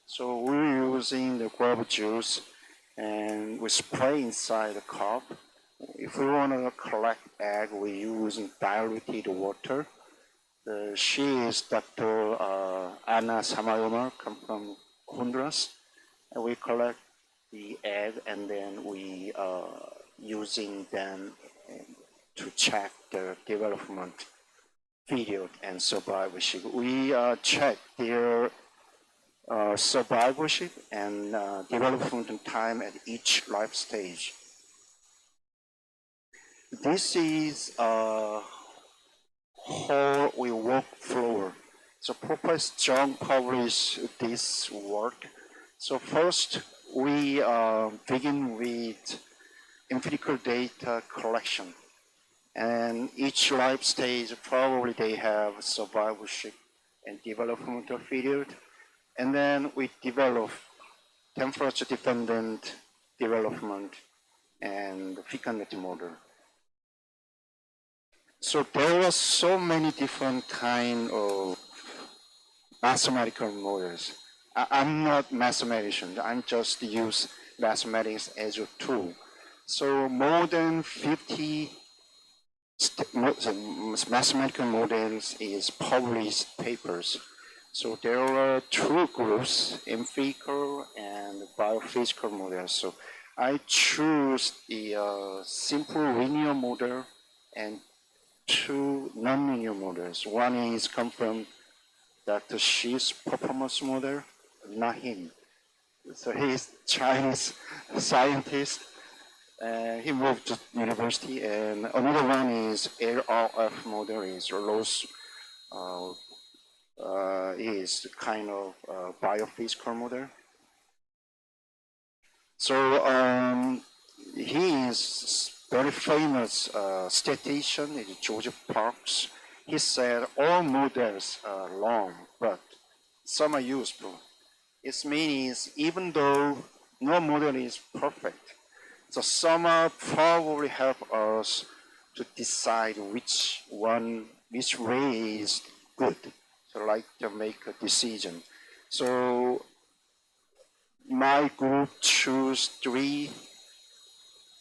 So we're using the guava juice and we spray inside the cup. If we want to collect egg, we use diluted water. She is Dr. Ana Samayoma, come from Honduras. And we collect the egg and then we using them to check the development period and survivorship. We check their survivorship and development time at each life stage. This is how we work forward. So Professor John published this work. So first, we begin with empirical data collection. And each life stage, probably they have survivorship and developmental period. And then we develop temperature-dependent development and fecundity model. So there are so many different kind of mathematical models. I'm not mathematician, I'm just use mathematics as a tool. So more than 50 mathematical models is published papers. So there are 2 groups, empirical and biophysical models. So I choose the simple linear model and 2 non-linear models. One is come from Dr. Shi's performance model, not him. So he's Chinese scientist. He moved to university, and another one is LRF model is loss. Is kind of biophysical model. So he is very famous statistician is George Parks. He said all models are wrong, but some are useful. It means even though no model is perfect, so some are probably help us to decide which way is good. So like to make a decision. So my group choose 3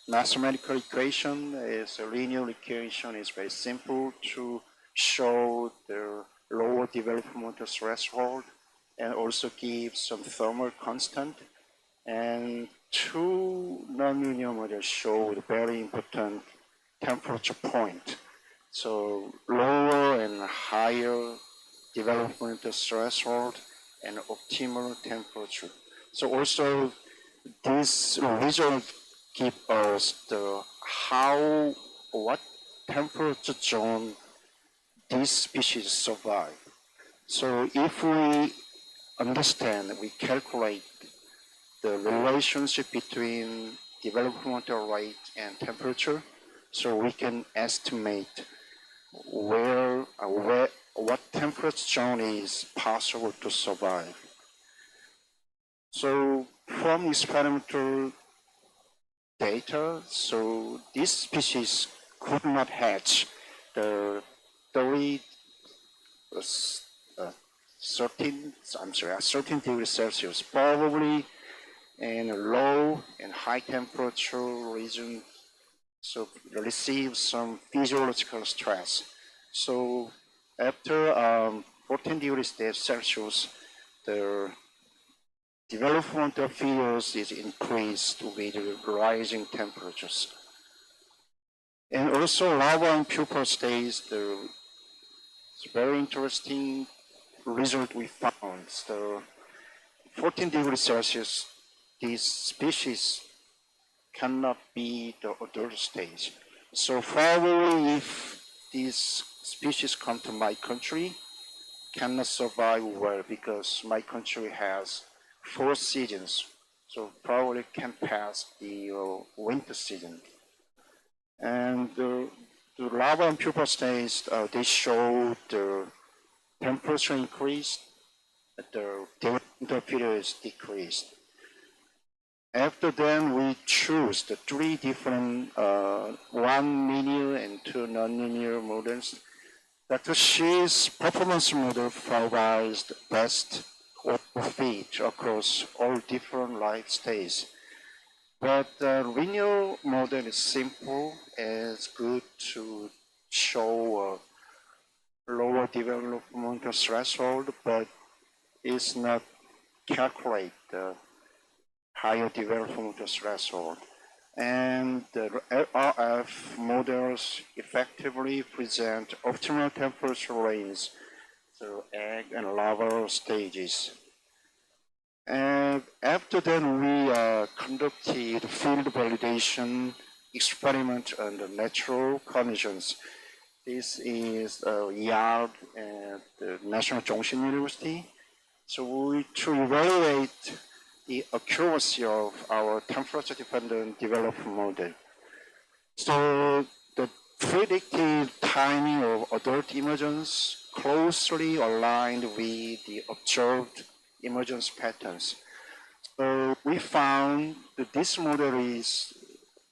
mathematical equation. Is a linear equation is very simple to show the lower developmental threshold and also give some thermal constant. And 2 nonlinear models show the very important temperature point. So lower and higher developmental threshold and optimal temperature. So also this result give us the what temperature zone these species survive. So if we understand, we calculate the relationship between developmental rate and temperature, so we can estimate what temperature zone is possible to survive. So from experimental data, so this species could not hatch the 13 degrees Celsius, probably in a low and high temperature region, so receive some physiological stress. So after 14 degrees Celsius, the developmental fields is increased with rising temperatures. And also larva and pupa stage, it's very interesting result we found. So 14 degrees Celsius, these species cannot be the adult stage. So probably if these species come to my country, cannot survive well because my country has 4 seasons, so probably can pass the winter season. And the larva and pupa stage, they show the temperature increased, the developmental period is decreased. After then, we choose the 3 different 1 linear and 2 nonlinear models. Dr. Shi's performance model provides the best fit across all different life stages. But the linear model is simple and it's good to show a lower developmental threshold, but it's not calculate the higher developmental threshold. And the LRF models effectively present optimal temperature range through egg and larval stages. And after that, we conducted field validation experiment under natural conditions. This is yard at the National Zhongshan University. So to evaluate the accuracy of our temperature-dependent development model. So the predicted timing of adult emergence closely aligned with the observed emergence patterns. So we found that this model is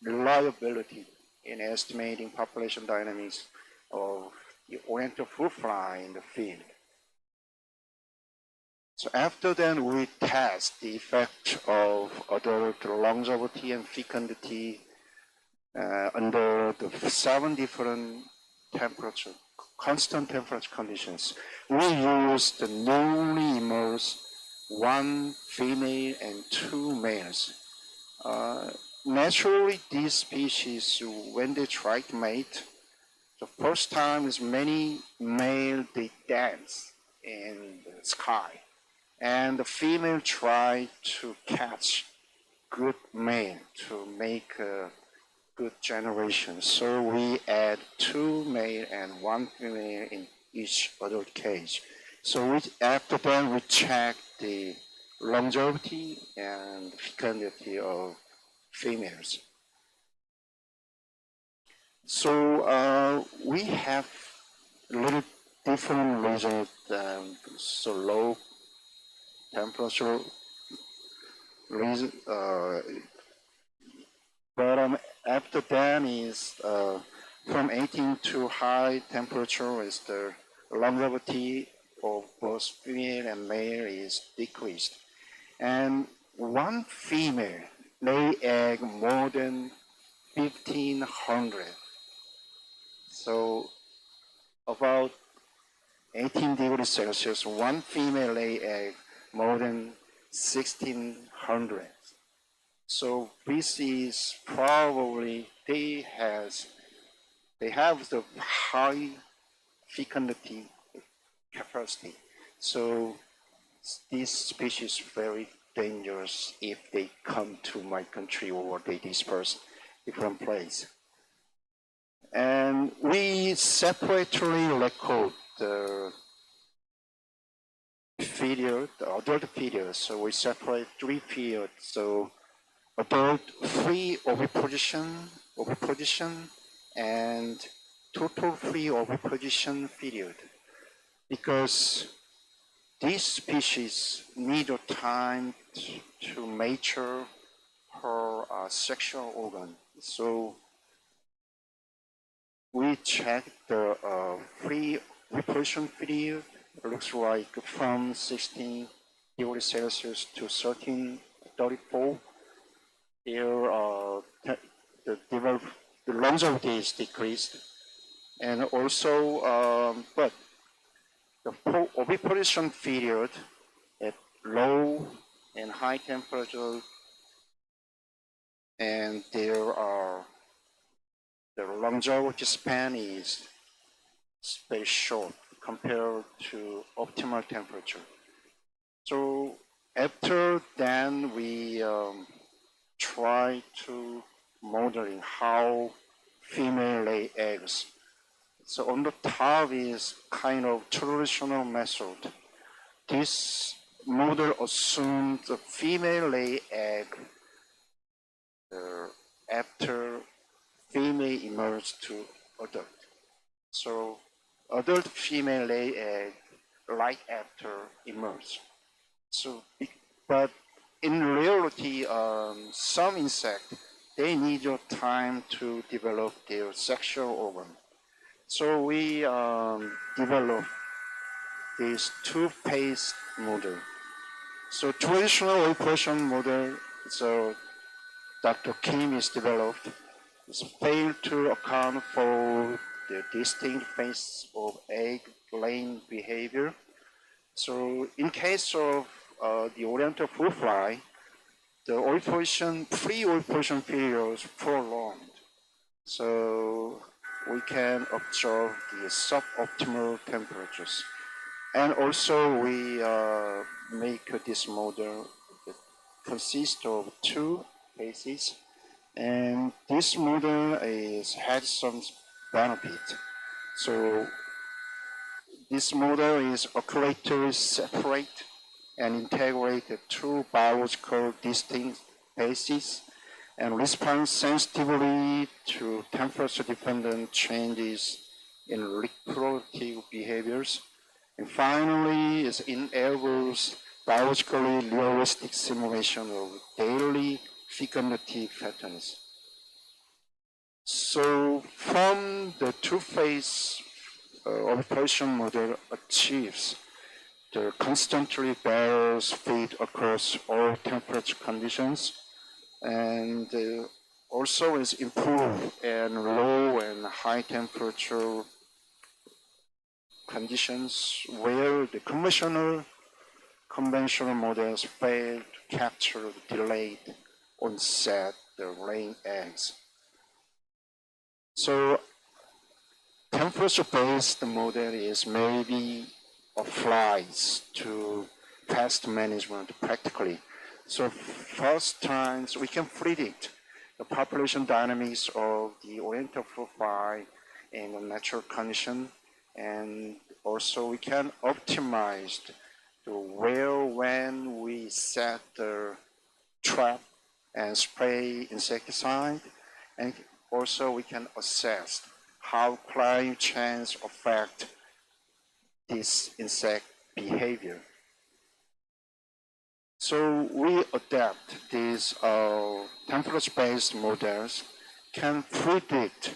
reliability in estimating population dynamics of the oriental fruit fly in the field. So after that, we test the effect of adult longevity and fecundity under the 7 different temperature, constant temperature conditions. We use the newly emerged 1 female and 2 males. Naturally, these species, when they try to mate, the first time is many male, they dance in the sky. And the female try to catch good male to make good generation. So we add 2 male and 1 female in each adult cage. So after that, we check the longevity and fecundity of females. So we have a little different results than so low temperature reason, but after that is from 18 to high temperature is the longevity of both female and male is decreased. And one female lay egg more than 1,500. So about 18 degrees Celsius, one female lay egg more than 1,600. So this is probably they have the high fecundity capacity. So this species is very dangerous if they come to my country or they disperse different place. And we separately record the period, the adult period. So we separate 3 periods. So adult free oviposition, and total free oviposition period. Because this species need a time to mature her sexual organ. So we check the free oviposition period. It looks like from 16 degrees Celsius to 1334. Here, the longevity is decreased, and also, but the oviposition period at low and high temperature, and there are the longevity span is very short compared to optimal temperature. So after then, we try to modeling how female lay eggs. So on the top is kind of traditional method. This model assumes the female lay egg after female emerge to adult. So adult female lay egg right after emerge. So, but in reality, some insects, they need your time to develop their sexual organ. So we develop this 2-phase model. So traditional oviposition model, so Dr. Kim is developed, is failed to account for the distinct phase of egg-laying behavior. So in case of the Oriental fruit fly, the pre-oviposition period is prolonged. So we can observe the suboptimal temperatures. And also we make this model that consists of 2 phases. And this model has some benefit. So this model is accurately separate and integrate the 2 biological distinct phases and respond sensitively to temperature-dependent changes in reproductive behaviors. And finally, it enables biologically realistic simulation of daily fecundity patterns. So from the 2-phase oviposition model achieves the constantly balanced feed across all temperature conditions, and also is improved in low and high temperature conditions where the conventional models fail to capture the delayed onset of laying eggs. So temperature-based model is maybe applies to pest management practically. So first times we can predict the population dynamics of the oriental fruit fly in the natural condition, and also we can optimize the where, when we set the trap and spray insecticide, and also we can assess how climate change affect this insect behavior. So we adapt these temperature-based models can predict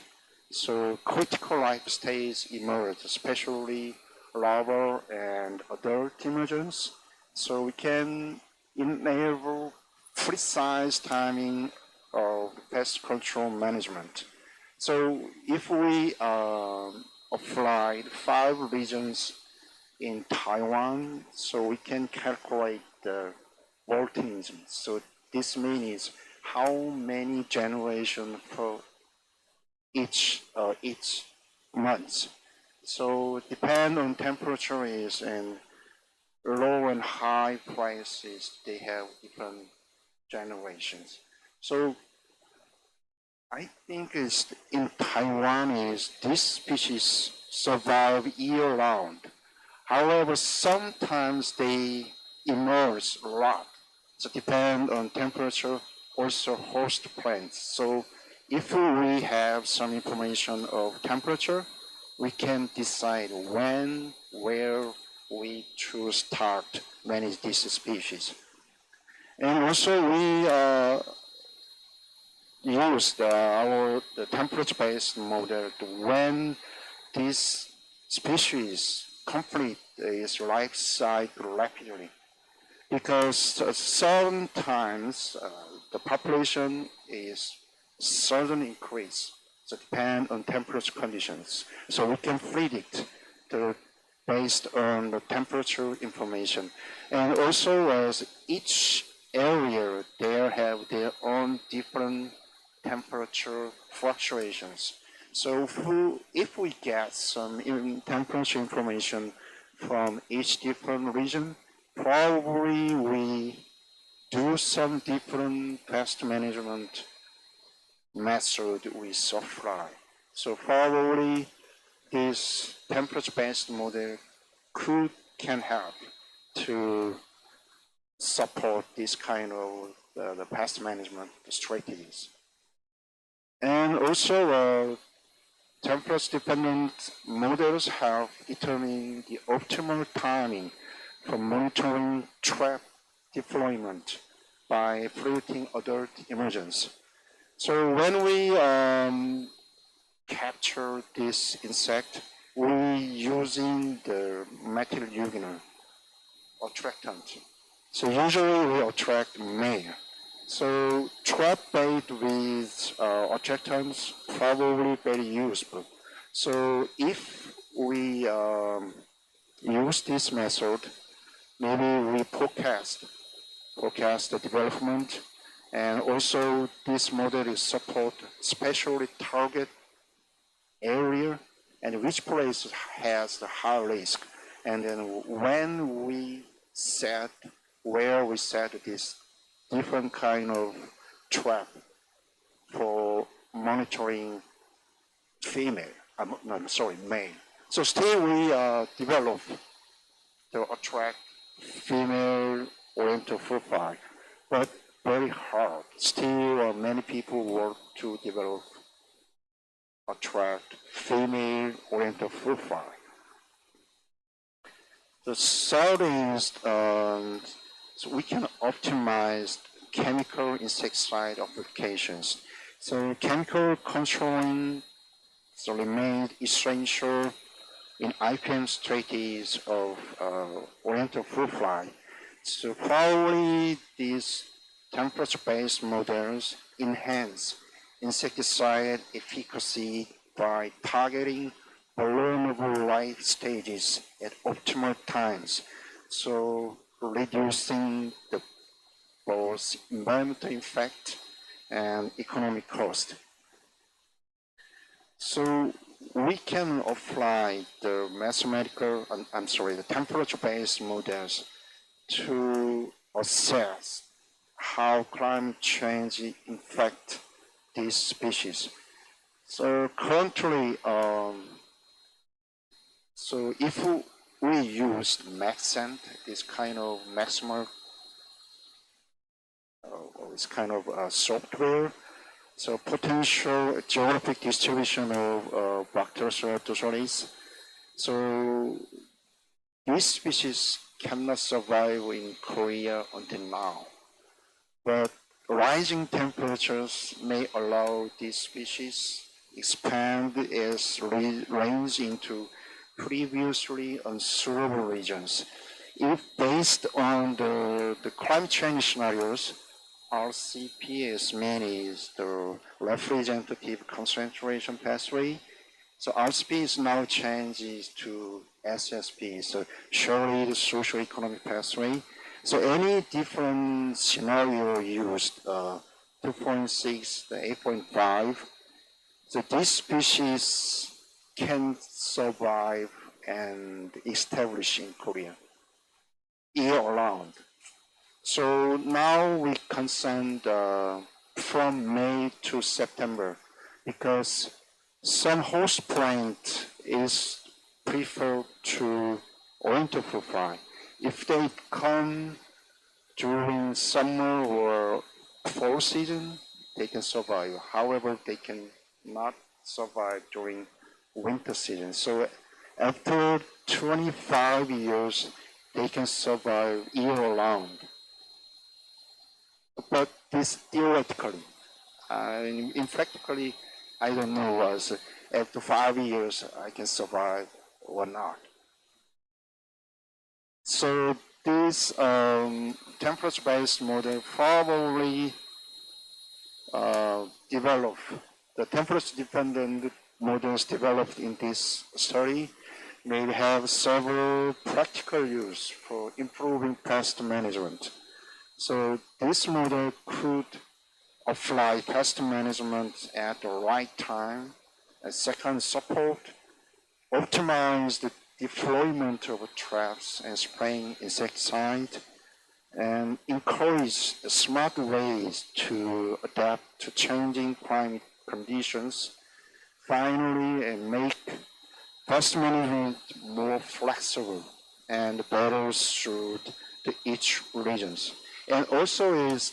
so critical life stage emerge, especially larval and adult emergence. So we can enable precise timing of pest control management. So if we applied 5 regions in Taiwan, so we can calculate the volatilism. So this means how many generations per each month. So depend on temperature is and low and high prices, they have different generations. So I think is in Taiwan is this species survive year round. However, sometimes they emerge a lot. So depend on temperature, also host plants. So if we have some information of temperature, we can decide when, where we choose start manage this species. And also we use the temperature-based model to when this species complete its life cycle rapidly. Because sometimes the population is sudden increase, so depend on temperature conditions. So we can predict based on the temperature information. And also as each area, they have their own different temperature fluctuations. So if we get some temperature information from each different region, probably we do some different pest management method with software. So probably this temperature-based model can help to support this kind of the pest management strategies. And also temperature-dependent models have determined the optimal timing for monitoring trap deployment by predicting adult emergence. So when we capture this insect, we using the methyl eugener attractant. So usually we attract male. So trap bait with attractants probably very useful. So if we use this method, maybe we forecast the development, and also this model is support especially target area and which place has the high risk. And then when we set, where we set this different kind of trap for monitoring male. So still we develop to attract female oriental fruit fly, but very hard. Still many people work to develop attract female oriental fruit fly. The third is so we can optimize chemical insecticide applications. So chemical controlling remains essential in IPM strategies of oriental fruit fly. So probably these temperature-based models enhance insecticide efficacy by targeting vulnerable life stages at optimal times. So reducing the both environmental effect and economic cost. So we can apply the the temperature-based models to assess how climate change affects these species. So currently, so if we use Maxent, this kind of maximal, this kind of software, so potential geographic distribution of Bacterosaurus, so these species cannot survive in Korea until now. But rising temperatures may allow these species expand its range into previously unsuitable regions. If based on the climate change scenarios, RCPS is the representative concentration pathway. So RCP is now changes to SSP, so surely the socio-economic pathway. So any different scenario used, 2.6, the 8.5, so this species can survive and establish in Korea year-round. So now we concerned from May to September because some host plant is preferred to oriental profile. If they come during summer or fall season, they can survive. However, they can not survive during winter season. So after 25 years, they can survive year-round. But this theoretically, in practically, I don't know was after 5 years I can survive or not. So this temperature-based model probably develop the temperature-dependent models developed in this study may have several practical use for improving pest management. So this model could apply pest management at the right time, and second, support, optimize the deployment of traps and spraying insecticide, and encourage smart ways to adapt to changing climate conditions. Finally, and make pest management more flexible and better suited to each regions. And also is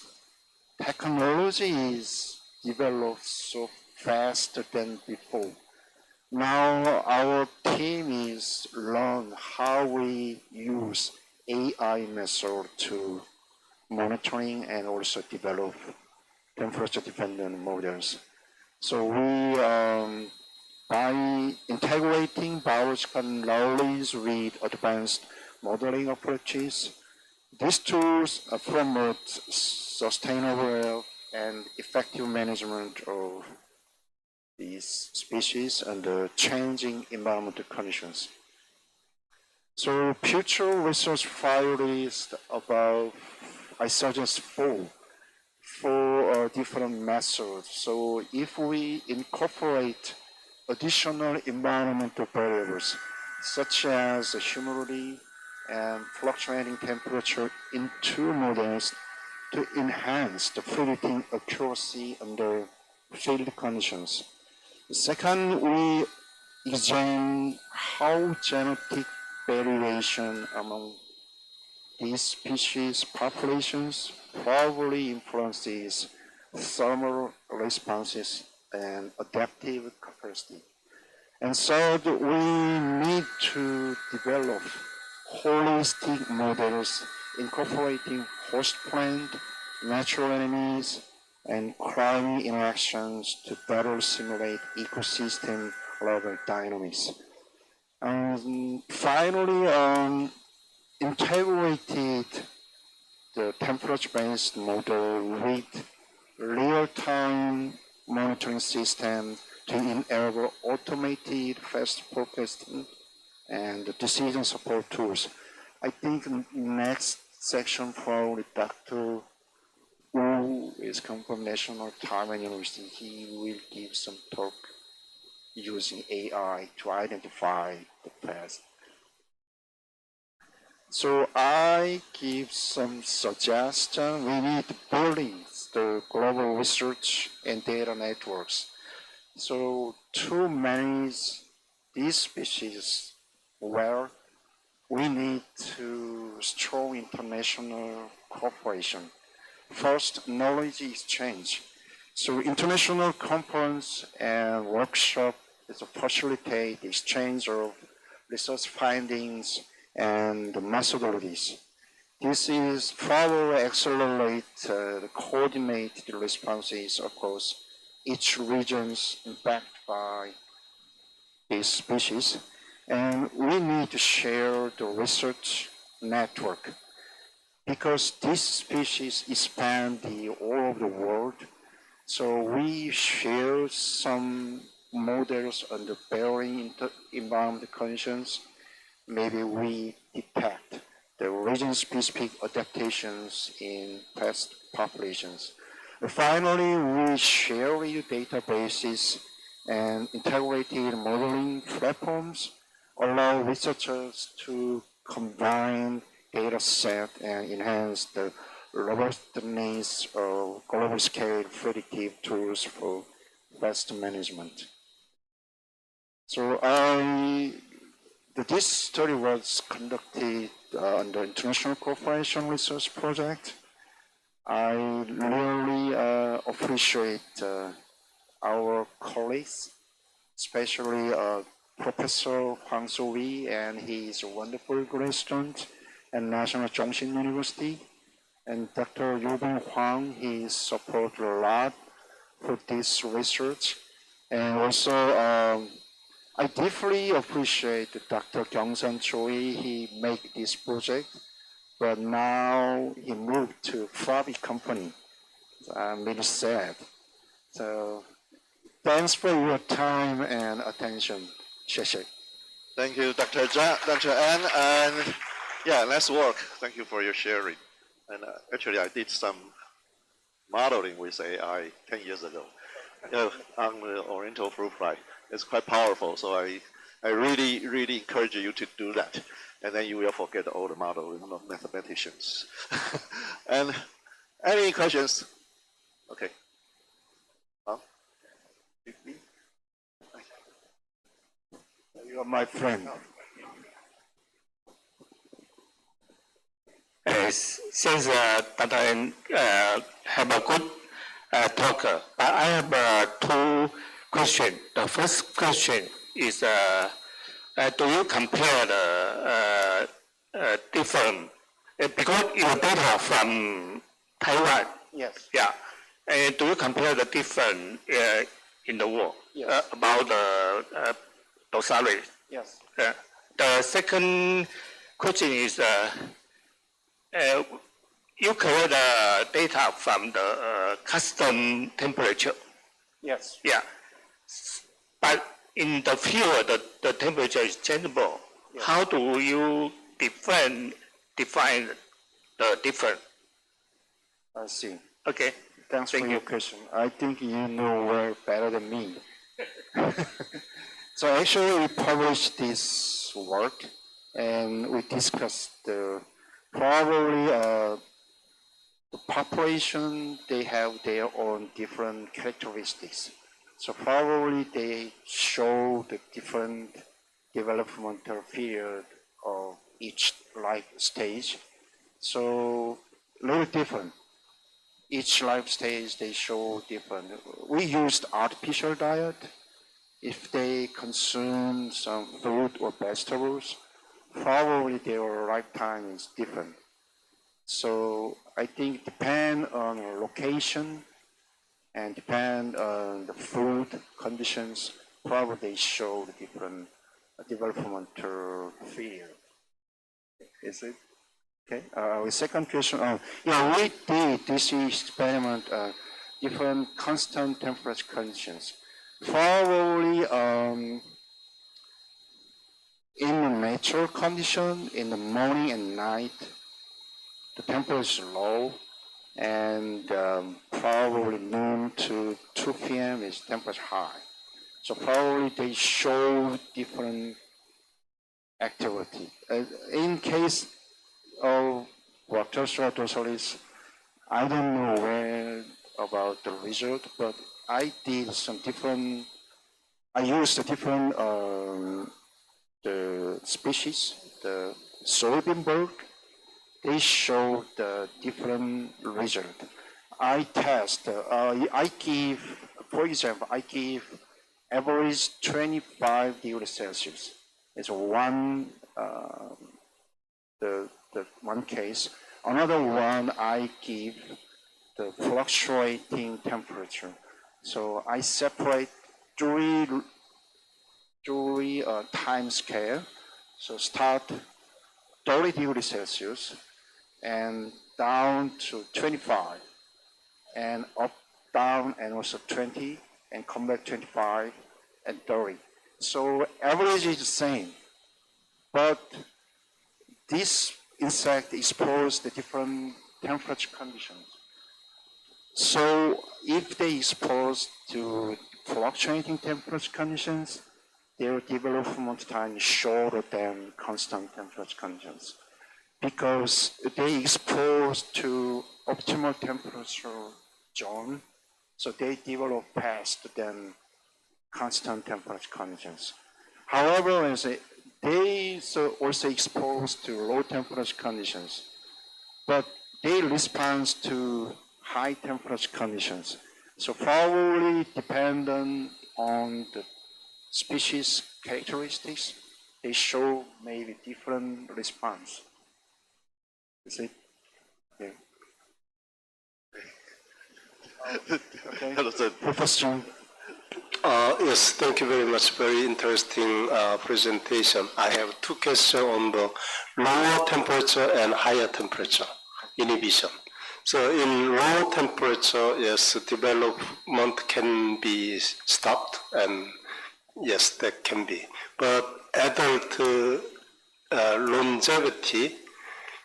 technology is developed so fast than before. Now our team is learn how we use AI method to monitoring and also develop temperature-dependent models. So we, by integrating biological knowledge with advanced modeling approaches, these tools promote sustainable and effective management of these species under changing environmental conditions. So future research priorities about, I suggest four different methods. So if we incorporate additional environmental variables, such as humidity and fluctuating temperature into models to enhance the predicting accuracy under field conditions. Second, we examine how genetic variation among these species populations probably influences thermal responses and adaptive capacity. And third, we need to develop holistic models incorporating host plant, natural enemies, and climate interactions to better simulate ecosystem level dynamics. And finally, integrated the temperature-based model with real-time monitoring system to enable automated fast forecasting and decision support tools. I think next section for Dr. Wu is come from National Taiwan University. He will give some talk using AI to identify the pest. So I give some suggestion. We need buildings the global research and data networks. So to manage these species well, we need to strong international cooperation. First, knowledge exchange. So international conference and workshop is to facilitate the exchange of research findings and methodologies. This is probably accelerate the coordinated responses across each regions impacted by these species. And we need to share the research network because these species expand all over the world. So we share some models under varying environmental conditions. Maybe we detect the region-specific adaptations in pest populations. And finally, we share databases and integrated modeling platforms allow researchers to combine data set and enhance the robustness of global scale predictive tools for pest management. So this study was conducted under International Cooperation Research Project. I really appreciate our colleagues, especially Professor Huang So-wee and his wonderful grad student at National Zhongshin University, and Dr. Yubin Huang, he supported a lot for this research. And also, I deeply appreciate Dr. Kyung-sun Choi, he made this project, but now he moved to private company. So I'm really sad. So thanks for your time and attention. 谢谢. Thank you, Dr. An, and yeah, let's work. Thank you for your sharing. And actually, I did some modeling with AI 10 years ago on the Oriental fruit fly. It's quite powerful, so I really encourage you to do that. And then you will forget all the model mathematicians. And any questions? Okay. You are my friend. Since Dr. N have a good talker, I have two questions. The first question is, do you compare the different, because your data from Taiwan? Yes. Yeah. And do you compare the different in the world about the dosaris? Yes. The second question is, you collect the data from the custom temperature. Yes. Yeah. But in the field, the temperature is changeable. Yes. How do you define the difference? I see. Okay. Thanks for your question. I think you know way better than me. So actually, we published this work, and we discussed probably the population, they have their own different characteristics. So probably they show the different developmental period of each life stage. So a little different. Each life stage they show different. We used artificial diet. If they consume some fruit or vegetables, probably their lifetime is different. So I think depend on location and depend on the food conditions, probably they show the different developmental period. Is it? Okay. The second question, yeah, we did this experiment, different constant temperature conditions. Probably in the natural condition, in the morning and night, the temperature is low, and probably noon to 2 p.m. is temperature high. So probably they show different activity. In case of Brachysteria dorsalis, I don't know where about the result, but I did some different, I used a different the species, the soybean bird. They show the different result. I test, I give, for example, I give average 25 degrees Celsius. It's one, the one case. Another one, I give the fluctuating temperature. So I separate three time scale. So start 30 degrees Celsius and down to 25, and up, down, and also 20, and come back 25 and 30. So average is the same, but this insect exposed to different temperature conditions. So if they exposed to fluctuating temperature conditions, their development time is shorter than constant temperature conditions, because they exposed to optimal temperature zone, so they develop faster than constant temperature conditions. However, they also exposed to low temperature conditions, but they respond to high temperature conditions. So probably dependent on the species characteristics, they show maybe different response. Is it? Okay. Okay. Professor. Yes, thank you very much. Very interesting presentation. I have two questions on the lower temperature and higher temperature inhibition. So in low temperature, yes, development can be stopped, and yes, that can be. But adult longevity,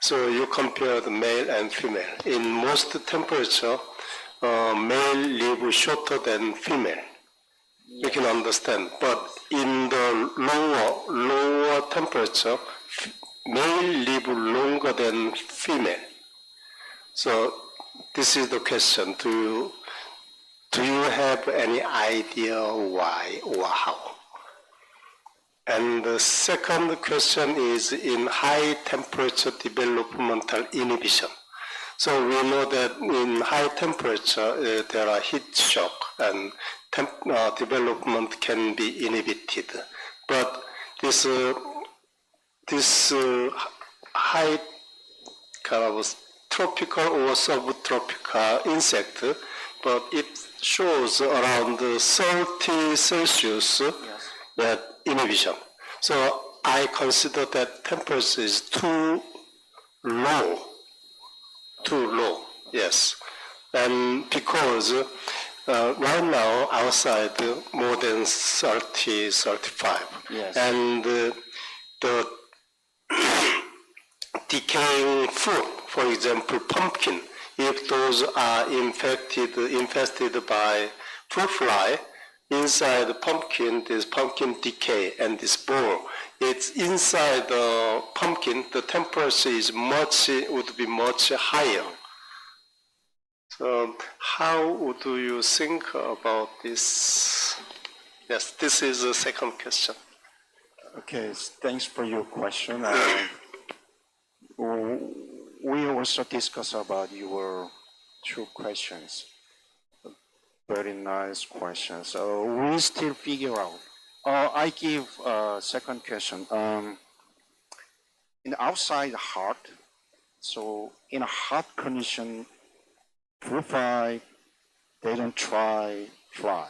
so you compare the male and female. In most temperature, male live shorter than female. You can understand. But in the lower temperature, male live longer than female. So this is the question. Do you have any idea why or how? And the second question is in high temperature developmental inhibition. So we know that in high temperature there are heat shock and development can be inhibited. But this high kind of tropical or subtropical insect, but it shows around 30 Celsius that inhibition. So I consider that temperature is too low, yes. And because right now outside more than 30, 35. Yes. And the decaying fruit, for example, pumpkin, if those are infested by fruit fly, inside the pumpkin, this pumpkin decay and this spore, it's inside the pumpkin, the temperature is would be much higher. So how do you think about this? Yes, this is the second question. Okay, thanks for your question. We also discuss about your two questions. Very nice questions. So we still figure out. I give a second question. In outside hot, so in a hot condition, fruit fly, they don't try fly.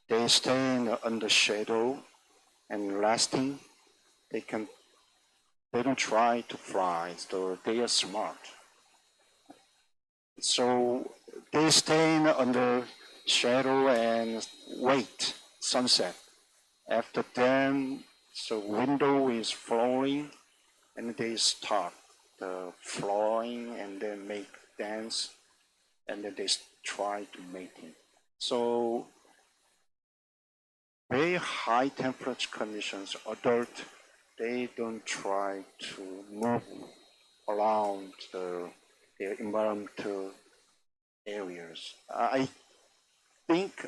They stay under shade and lasting. They don't try to fly, so they are smart. So they stay under shadow and wait sunset. After then, so window is flowing, and they start flowing and then make dance, and then they try to mating. So very high temperature conditions, adult, they don't try to move around their environmental area. areas. I think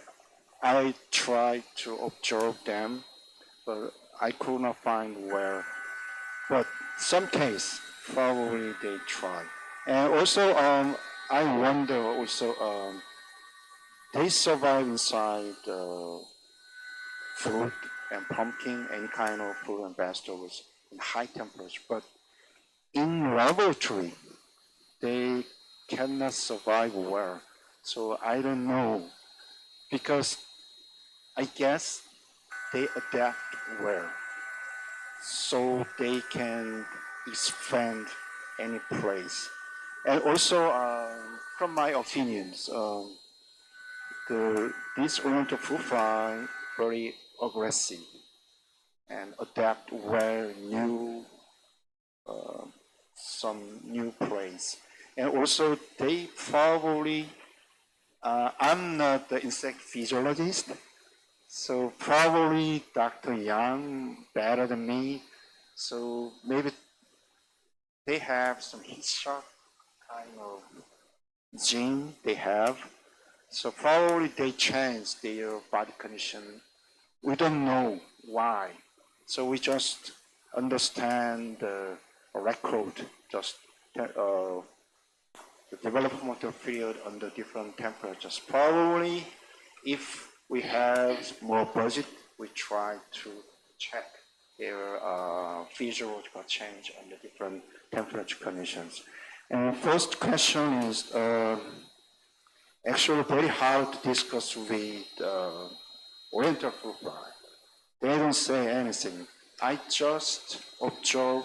I tried to observe them, but I could not find where. But some case, probably they try. And also, I wonder also, they survive inside fruit and pumpkin, any kind of fruit and vegetables in high temperature. But in laboratory, they cannot survive well. So I don't know, because I guess they adapt well, so they can expand any place. And also, from my opinions, this oriental fruit fly very aggressive and adapt well some new place. And also, they probably, I'm not the insect physiologist, so probably Dr. Yang better than me. So maybe they have some heat shock kind of gene they have. So probably they change their body condition. We don't know why. So we just understand the record, just the developmental period under different temperatures. Probably if we have more budget, we try to check their physiological change under different temperature conditions. And first question is actually very hard to discuss with oriental fruit fly. They don't say anything. I just observe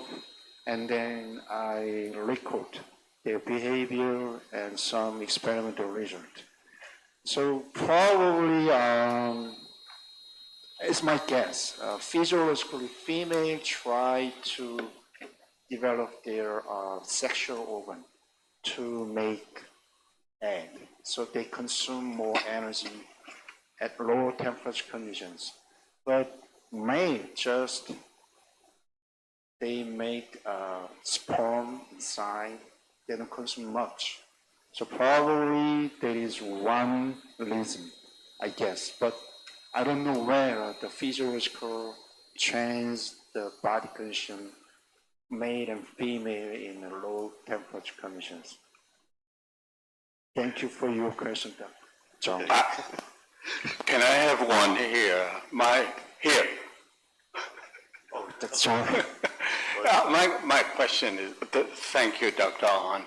and then I record their behavior and some experimental result. So probably, it's my guess, physiologically female try to develop their sexual organ to make egg. So they consume more energy at lower temperature conditions. But male just, they make sperm inside, they don't consume much. So probably there is one reason, I guess, but I don't know where the physiological change the body condition male and female in low temperature conditions. Thank you for your question, Dr. John. Can I have one here? Here. Oh, that's John. My question is, thank you, Dr. Han.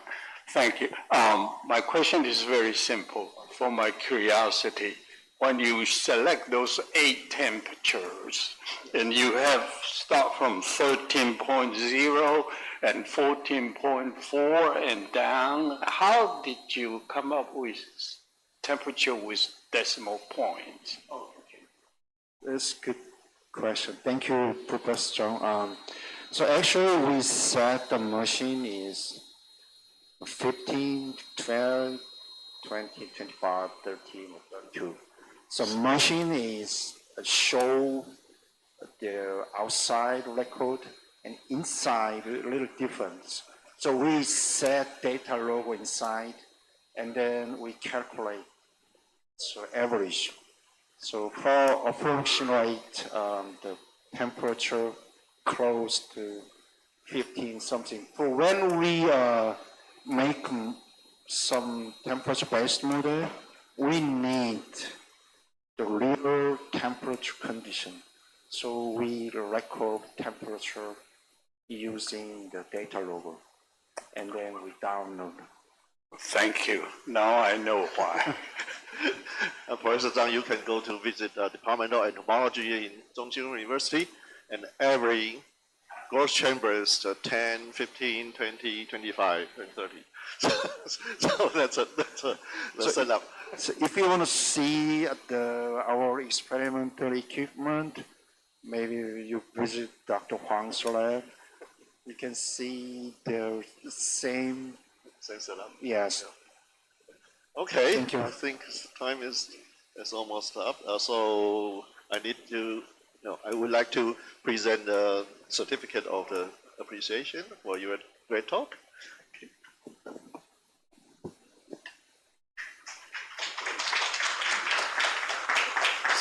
Thank you. My question is very simple. For my curiosity, when you select those 8 temperatures, and you have start from 13.0 and 14.4 and down, how did you come up with temperature with decimal points? Oh, okay. That's a good question. Thank you, Professor John. So actually, we set the machine is 15, 12, 20, 25, 13, or 32. So machine is show the outside record and inside a little difference. So we set data logo inside and then we calculate so average. So for approximate the temperature close to 15 something. For when we make some temperature-based model, we need the real temperature condition. So we record temperature using the data logo, and then we download. Thank you. Now I know why. Professor Zhang, you can go to visit the Department of Entomology in Zhongqing University, and every growth chamber is 10, 15, 20, 25, and 30. So that's the setup. So if you want to see our experimental equipment, maybe you visit Dr. Huang's lab. You can see the same setup. Yes. Okay. Thank you. I think time is almost up. So I need to. I would like to present the certificate of the appreciation for your great talk.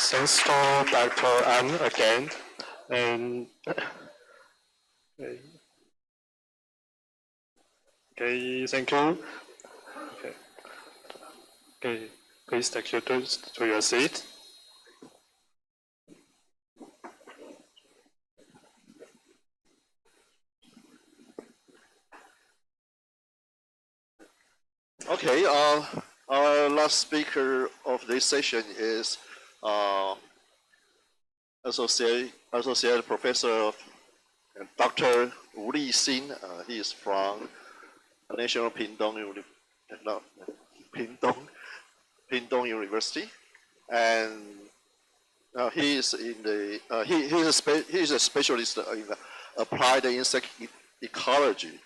thanks to Dr. An again. And okay, thank you. Okay, please take your to your seat. Okay, our last speaker of this session is Associate Professor of Dr. Wu Lixin. He is from National Pingdong University, and he is in the he's a specialist in applied insect ecology,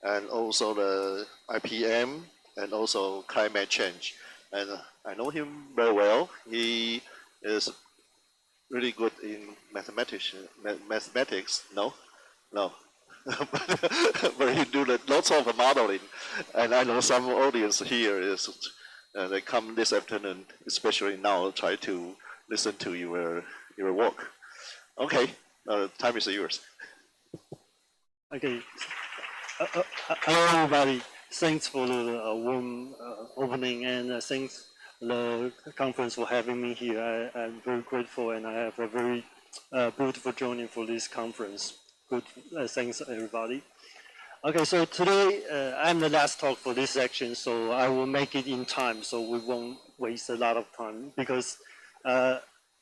and also the IPM, and also climate change. And I know him very well. He is really good in mathematics. No. But he do lots of modeling. And I know some audience here is they come this afternoon, especially now, try to listen to your work. Okay, time is yours. Okay. Hello, everybody. Thanks for the warm opening, and thanks the conference for having me here. I'm very grateful, and I have a very beautiful journey for this conference. Good, thanks everybody. Okay, so today I'm the last talk for this section, so I will make it in time, so we won't waste a lot of time, because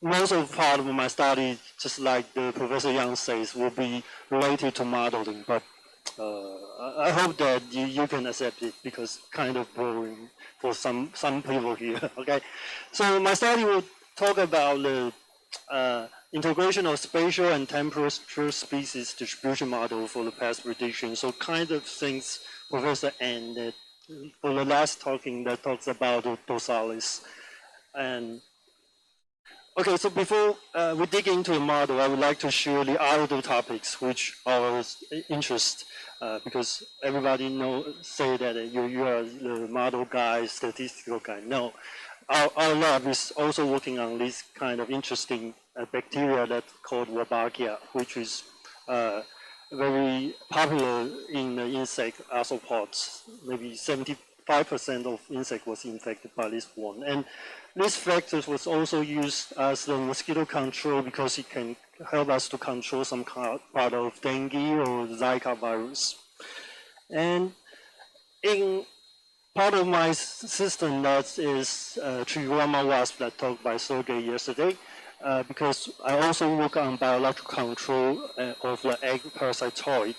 most of part of my study, just like the Professor Yang says, will be related to modeling, but I hope that you can accept it, because kind of boring for some people here. Okay, so my study will talk about the integration of spatial and temperature species distribution model for the pest prediction. So kind of things Professor N for the last talking that talks about the dorsalis. And okay, so before we dig into the model, I would like to share the other topics which are of interest, because everybody say that you are the model guy, statistical guy. No, our lab is also working on this kind of interesting bacteria that's called Wolbachia, which is very popular in the insect arthropods. Maybe 75% of insect was infected by this one. And this factor was also used as the mosquito control, because it can help us to control some part of dengue or Zika virus. And in part of my system, that is Trichogramma wasp that talked by Sergey yesterday, because I also work on biological control of the egg parasitoid.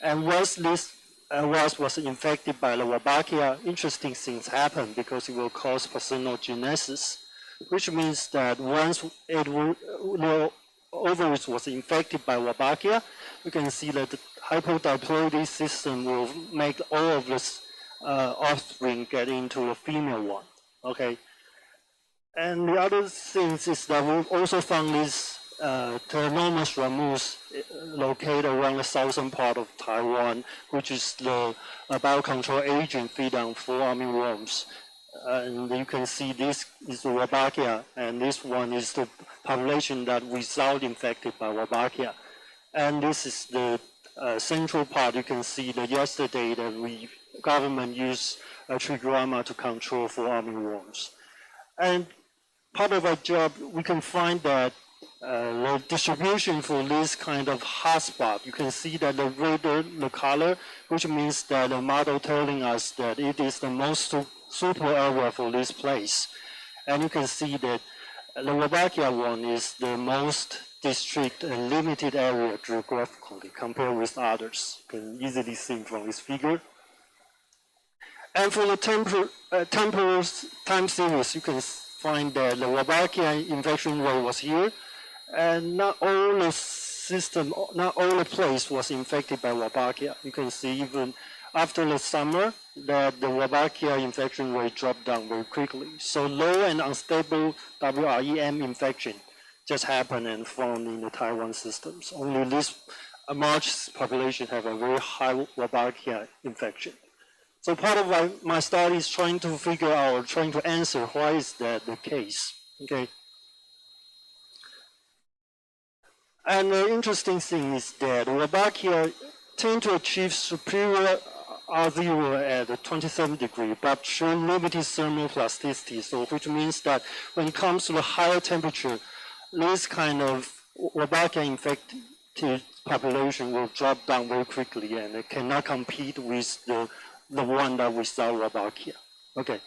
And once this wasp was infected by the Wolbachia, interesting things happen, because it will cause parthenogenesis, which means that once the ovaries was infected by Wolbachia, you can see that the hypodiploidy system will make all of this offspring get into the female one. Okay. And the other thing is that we've also found this Pteronomus ramus located around the southern part of Taiwan, which is the biocontrol agent feed on fall armyworms. And you can see this is the Wolbachia, and this one is the population that without infected by Wolbachia. And this is the central part. You can see that yesterday that government used Trichogramma to control fall armyworms. And part of our job, we can find that the distribution for this kind of hotspot, you can see that the redder the color, which means that the model telling us that it is the most suitable area for this place. And you can see that the Wolbachia one is the most district and limited area geographically compared with others. You can easily see from this figure. And for the temporal time series, you can find that the Wolbachia infection rate was here, and not all the place was infected by Wolbachia. You can see even after the summer that the Wolbachia infection rate dropped down very quickly. So low and unstable WREM infection just happened and found in the Taiwan systems. Only this March population have a very high Wolbachia infection. So part of my study is trying to figure out, trying to answer why is that the case. Okay. And the interesting thing is that Wolbachia tend to achieve superior R0 at 27 degrees, but show limited thermal plasticity. So, which means that when it comes to the higher temperature, this kind of Wolbachia infected population will drop down very quickly, and it cannot compete with the one that we saw Wolbachia. Okay.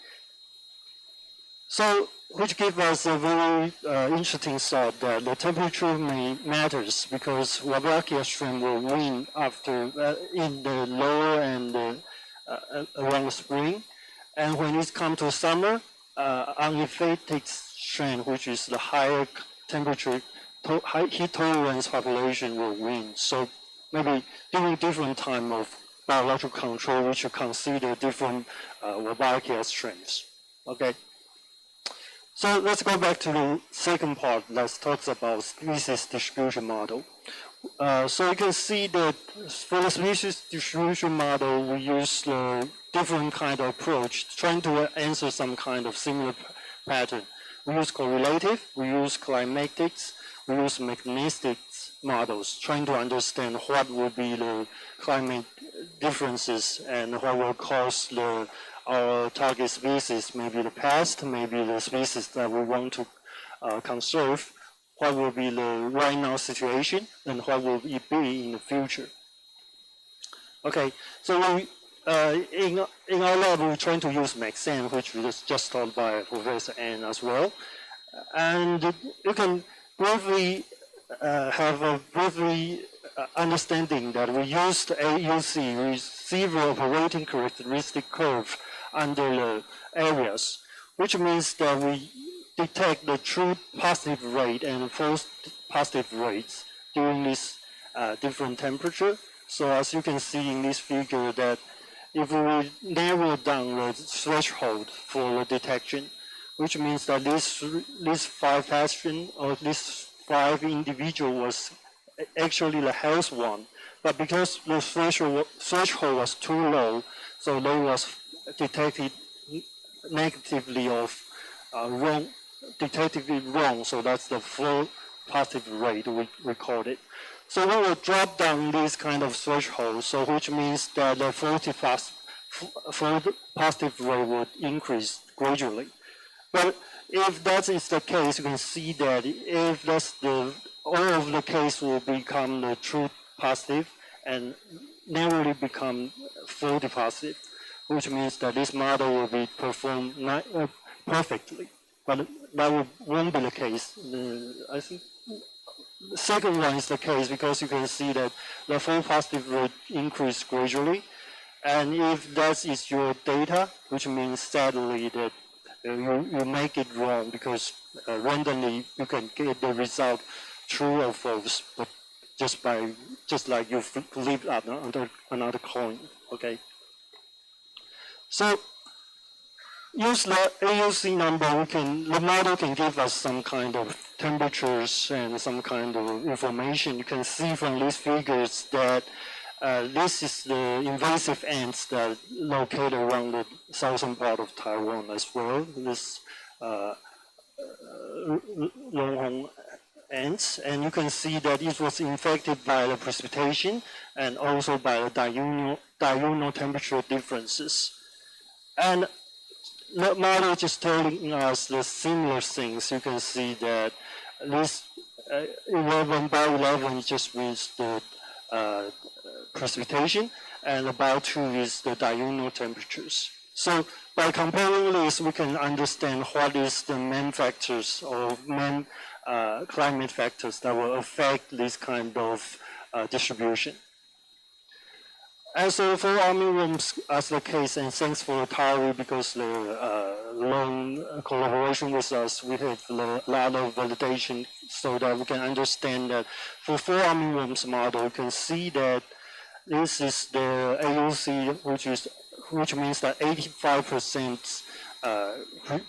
So, which gives us a very interesting thought that the temperature matters because Wolbachia strain will win after in the lower and around spring, and when it comes to summer, uninfected strain, which is the higher temperature heat tolerance population, will win. So maybe during different time of biological control, we should consider different Wolbachia strains. Okay. So let's go back to the second part that talks about species distribution model. So you can see that for the species distribution model, we use a different kind of approach, trying to answer some kind of similar pattern. We use correlative, we use climatics, we use mechanistic models, trying to understand what will be the climate differences and what will cause our target species, maybe the pest, maybe the species that we want to conserve, what will be the right now situation, and what will it be in the future. Okay, so we, in our lab, we're trying to use MaxN, which was just taught by Professor Ann as well. And you can briefly have a briefly understanding that we used AUC, receiver operating characteristic curve, under the areas, which means that we detect the true positive rate and false positive rates during this different temperature. So as you can see in this figure, that if we narrow down the threshold for the detection, which means that this 5 patient or this 5 individual was actually the health one, but because the threshold was too low, so they was detected negatively of detectively wrong, so that's the full positive rate we recorded. So we will drop down this kind of threshold, so which means that the false positive rate would increase gradually. But if that is the case, you can see that if that's all of the case will become the true positive and narrowly become false positive, which means that this model will be performed perfectly. But that won't be the case. I think the second one is the case because you can see that the false positive rate increase gradually. And if that is your data, which means sadly that you make it wrong because randomly you can get the result true or false, but just like you flip another coin, okay? So use the AUC number, the model can give us some kind of temperatures and some kind of information. You can see from these figures that this is the invasive ants that located around the southern part of Taiwan as well. This longhorn ants, and you can see that it was infected by the precipitation and also by the diurnal temperature differences. And the model just telling us the similar things. You can see that this 11 by 11 just means the precipitation, and about 2 is the diurnal temperatures. So by comparing this, we can understand what is the main factors or main climate factors that will affect this kind of distribution. And so for armyworms, as the case, and thanks for Tari because the long collaboration with us, we have a lot of validation so that we can understand that for 4 armyworms model, you can see that this is the AUC, which means that 85%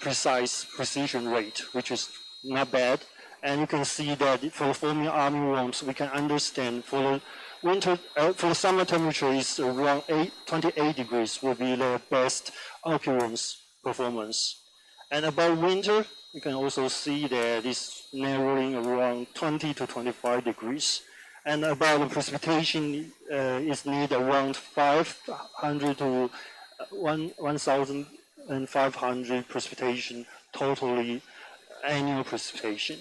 precise precision rate, which is not bad. And you can see that for forming armyworms, we can understand for the winter, for the summer temperature is around 28 degrees will be the best occurrence performance. And about winter, You can also see that it's narrowing around 20 to 25 degrees. And about the precipitation is need around 500 to 1,500 precipitation, totally annual precipitation.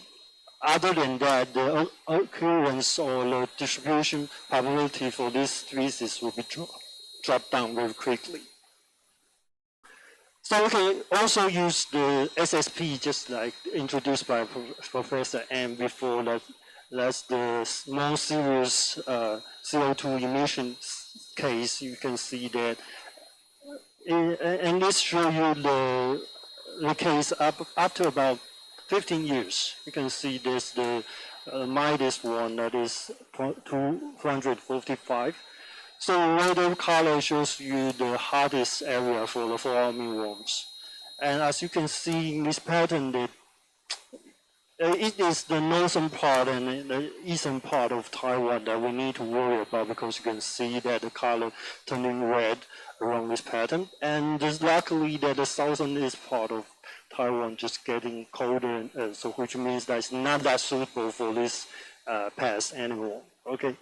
Other than that, the occurrence or the distribution probability for this species will be dropped down very quickly. So we can also use the SSP, just like introduced by Professor M before, that's the more serious CO2 emission case. You can see that, and this shows you the case up to about 15 years. You can see this, the mildest one, that is 245. So red color shows you the hottest area for the fall army worms. And as you can see in this pattern, that it is the northern part and the eastern part of Taiwan that we need to worry about, because you can see that the color turning red around this pattern. And just luckily that the southernmost part of Taiwan just getting colder, so which means that it's not that suitable for this pest anymore. Okay.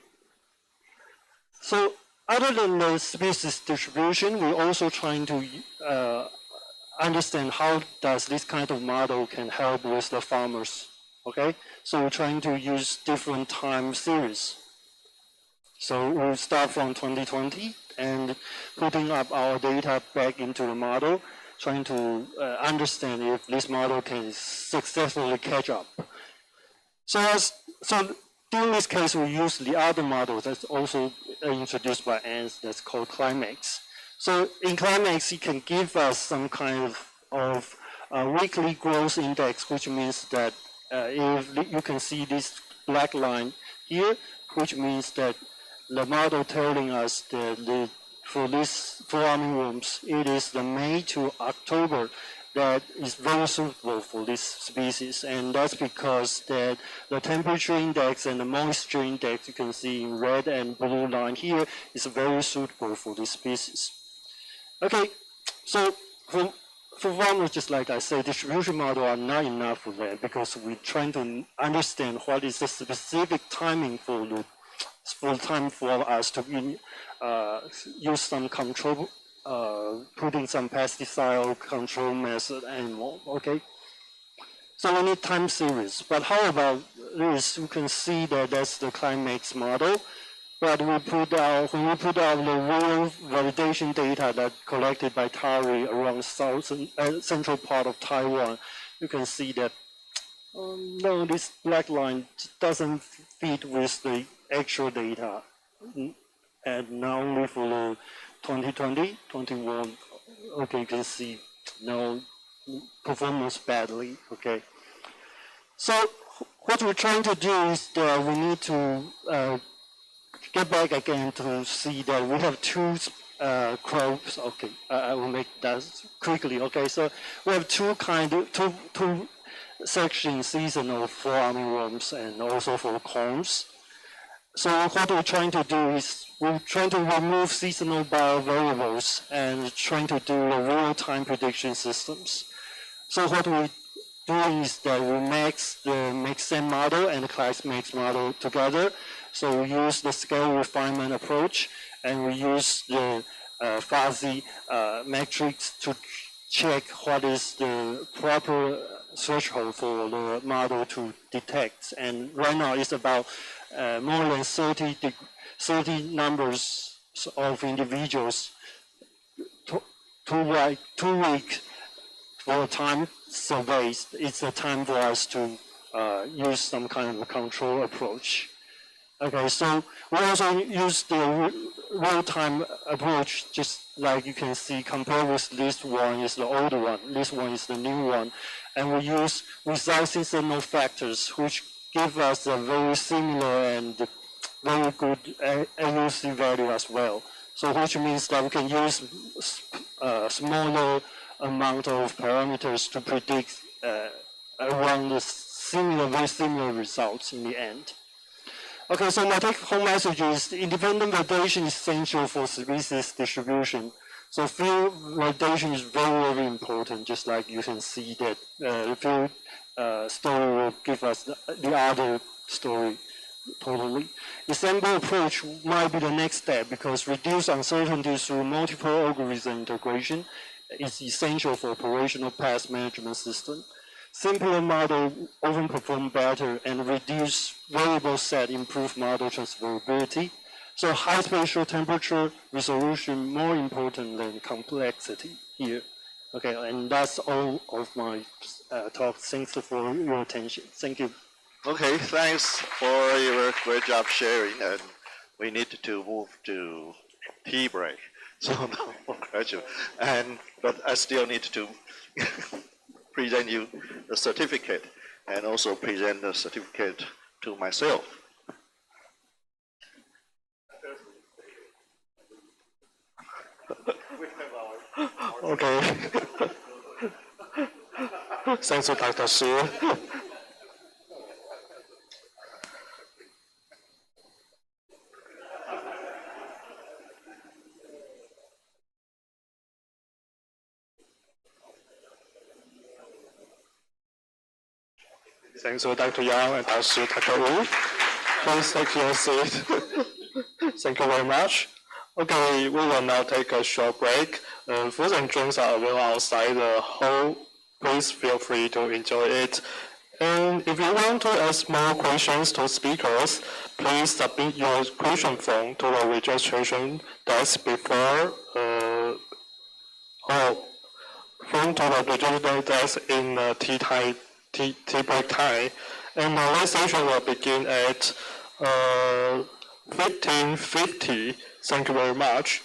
So other than the species distribution, we're also trying to understand how does this kind of model can help with the farmers. Okay, so we're trying to use different time series. So we'll start from 2020 and putting up our data back into the model, trying to understand if this model can successfully catch up. So during this case, we use the other model that's also introduced by ANS, that's called Climax. So in Climax, it can give us some kind of weekly growth index, which means that if you can see this black line here, which means that the model telling us that for this fall armyworms, it is the May to October that is very suitable for this species, and that's because that the temperature index and the moisture index you can see in red and blue line here is very suitable for this species. Okay, so for farmers, just like I said, distribution model are not enough for that, because we're trying to understand what is the specific timing for time for us to use some control, putting some pesticide control method and more. Okay, so we need time series. But how about this? You can see that that's the Climax model. But when we put out the real validation data that collected by TARI around central part of Taiwan, you can see that no, this black line doesn't fit with the actual data, and not only for the 2020, 21. Okay, you can see no performance badly. Okay, so what we're trying to do is that we need to get back again to see that we have two crops. Okay, I will make that quickly. Okay, so we have two sections, seasonal for armyworms and also for corns. So what we're trying to do is we're trying to remove seasonal biovariables and trying to do a real-time prediction systems. So what we're doing is that we mix the mixed-end model and the Climax model together. So we use the scale refinement approach, and we use the fuzzy metrics to check what is the proper threshold for the model to detect. And right now it's about more than 30 numbers of individuals, 2 weeks for time surveys. It's a time for us to use some kind of a control approach. Okay, so we also use the real-time approach, just like you can see, compared with this one is the old one, this one is the new one. And we use without seasonal factors, which give us a very similar and very good AUC value as well. So which means that we can use a smaller amount of parameters to predict around the very similar results in the end. Okay, so my take-home message is independent validation is essential for species distribution. So field validation is very, very important, just like you can see that the field story will give us the other story totally. The sample approach might be the next step because reduce uncertainty through multiple algorithm integration is essential for operational pest management system. Simpler model often perform better and reduce variable set, improve model transferability. So high spatial temperature resolution more important than complexity here. Okay, and that's all of my talk. Thanks for your attention. Thank you. Okay, thanks for your great job sharing, and we need to move to tea break. So now, congratulations. But I still need to present you the certificate and also present the certificate to myself. Okay. Thanks to Dr. Su. Thanks to Dr. Yang and Dr. Wu. Please take your seat. Thank you very much. Okay, we will now take a short break. Food and drinks are available outside the hall. Please feel free to enjoy it. And if you want to ask more questions to speakers, please submit your question form to the registration desk before phone to the registration desk in tea break time. And the next session will begin at 15:50. Thank you very much.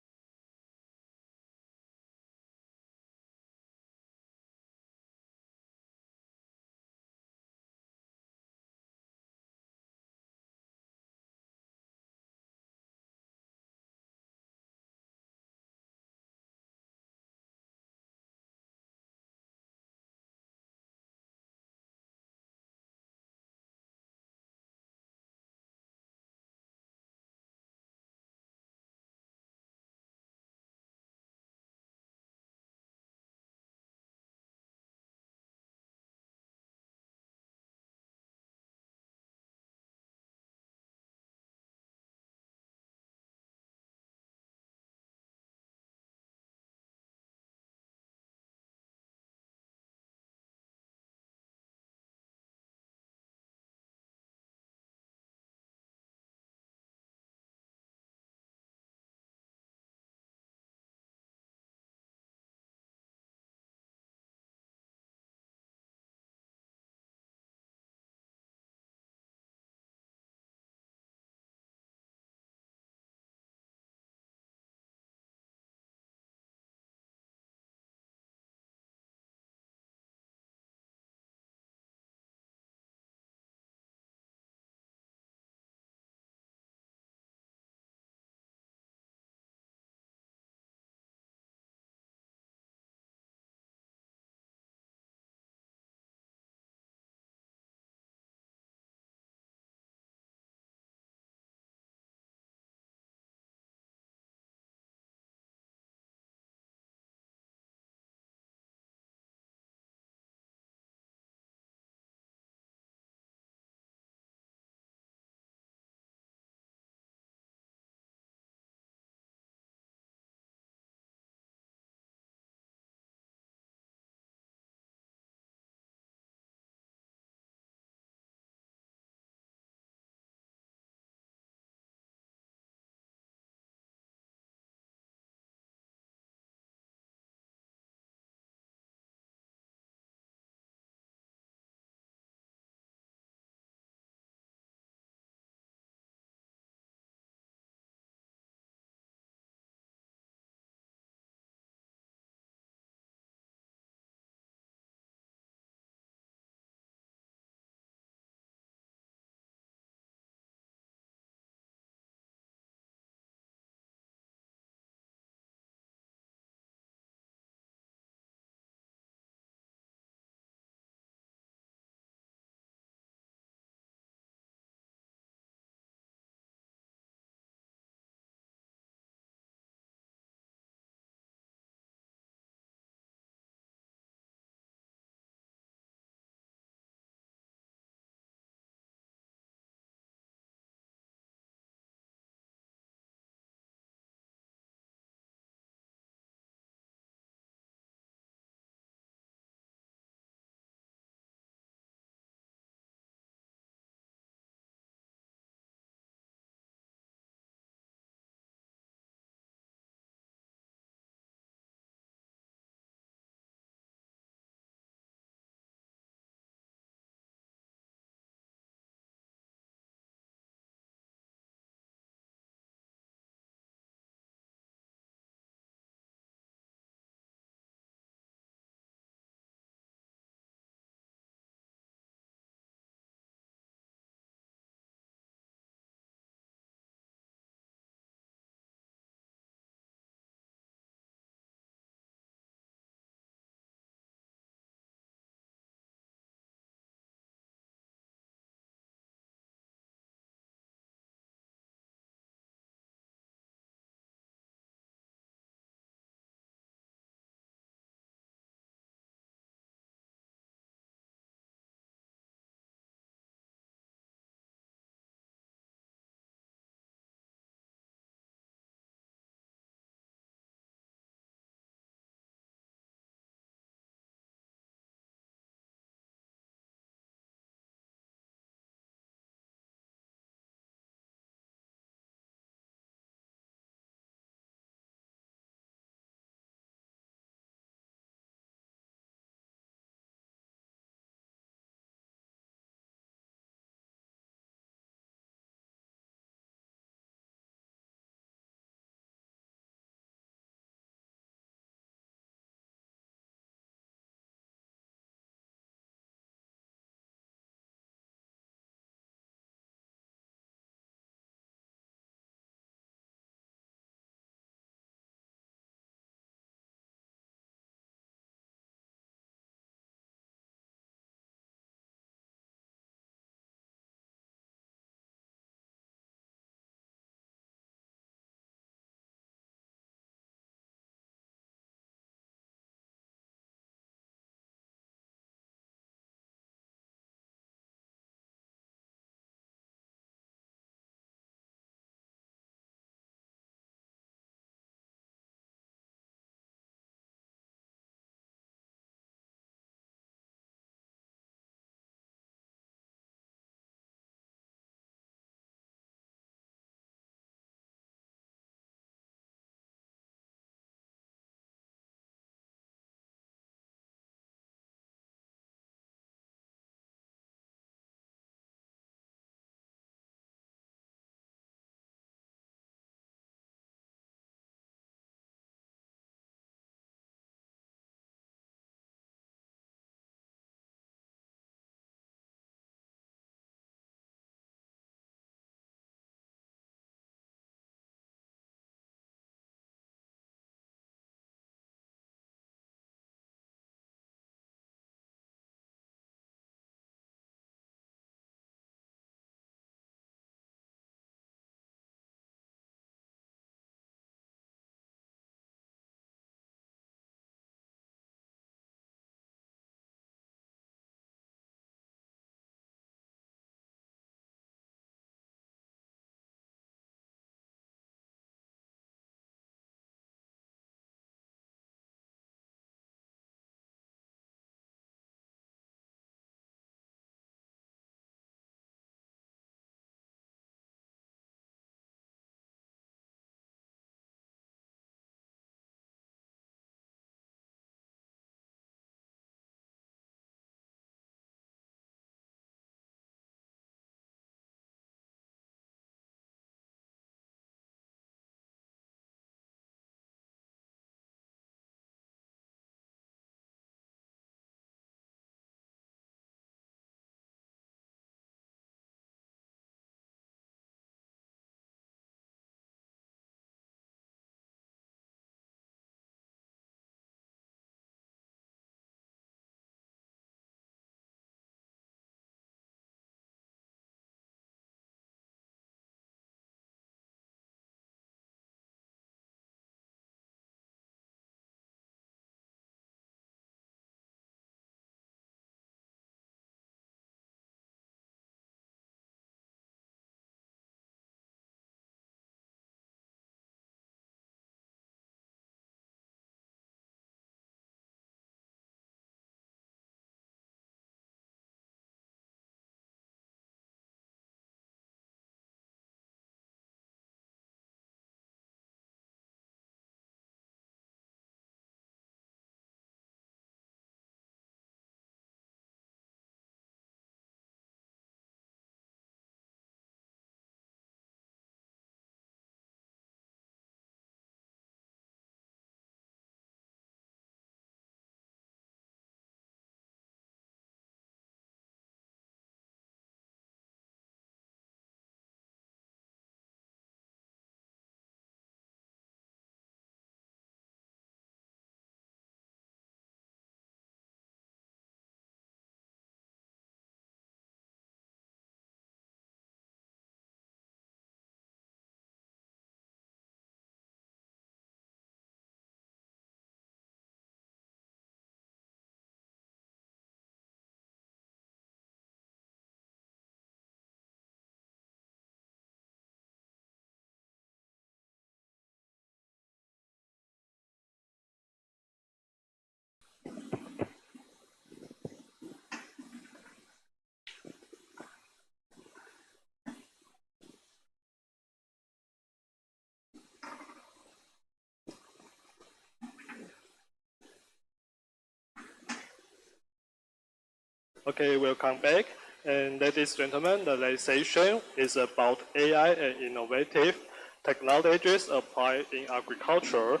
Okay, welcome back. And ladies and gentlemen, the next session is about AI and innovative technologies applied in agriculture.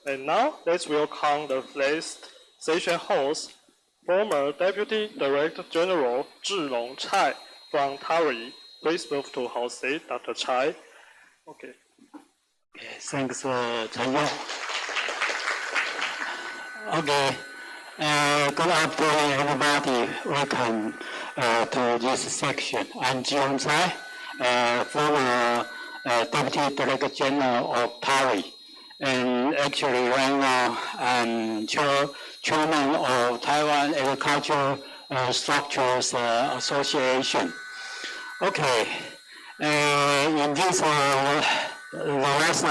And now let's welcome the next session host, former Deputy Director General Zhilong Chai from TARI. Please move to host seat, Dr. Chai. Okay. Thanks, Chen Yong. Okay. Good afternoon, everybody. Welcome to this section. I'm Zhilong Chai, former Deputy Director General of TARI. And actually, right now, I'm chairman of Taiwan Agricultural Structures Association. Okay. In this the last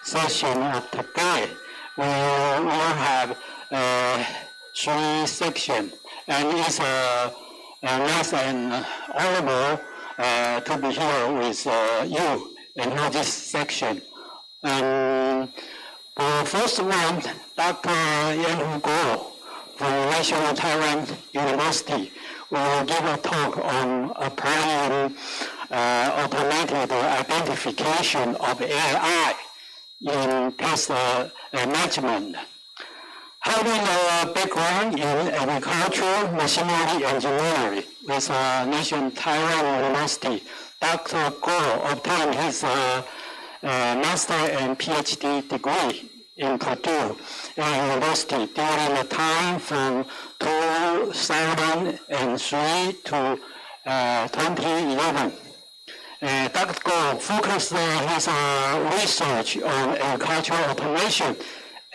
session of today, we will have 3 sections, and it's nice and honorable to be here with you in this section. The first one, Dr. Yan Guo from National Taiwan University will give a talk on applying automated identification of AI in pest management. Having a background in agriculture, machinery engineering with National Taiwan University, Dr. Guo obtained his master and PhD degree in Purdue University during the time from 2003 to 2011. Dr. Guo focused his research on agricultural automation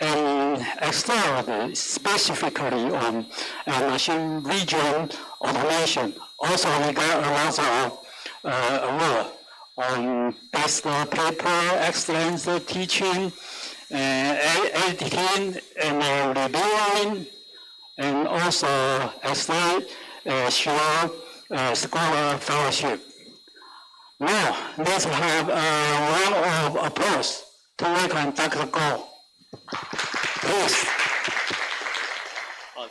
and excelled specifically on machine vision automation. Also, he got another award on best paper, excellence teaching, editing, and reviewing, and also excellent scholar fellowship. Now, let's have a round of applause to welcome Dr. Guo. Please.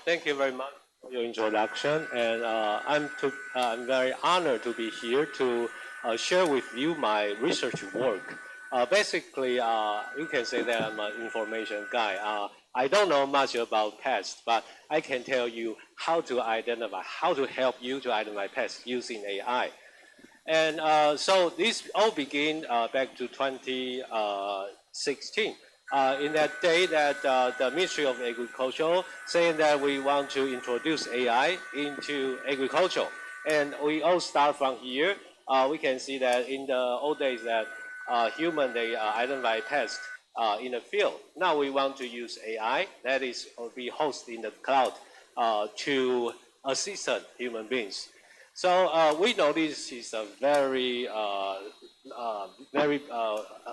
Thank you very much for your introduction, and I'm very honored to be here to share with you my research work. Basically, you can say that I'm an information guy. I don't know much about pests, but I can tell you how to identify, how to help you to identify pests using AI. And so this all began back to 2016. In that day that the Ministry of Agriculture saying that we want to introduce AI into agriculture. And we all start from here. We can see that in the old days that human, they identify pests in the field. Now we want to use AI, that is be hosted in the cloud to assist human beings. So we know this is a very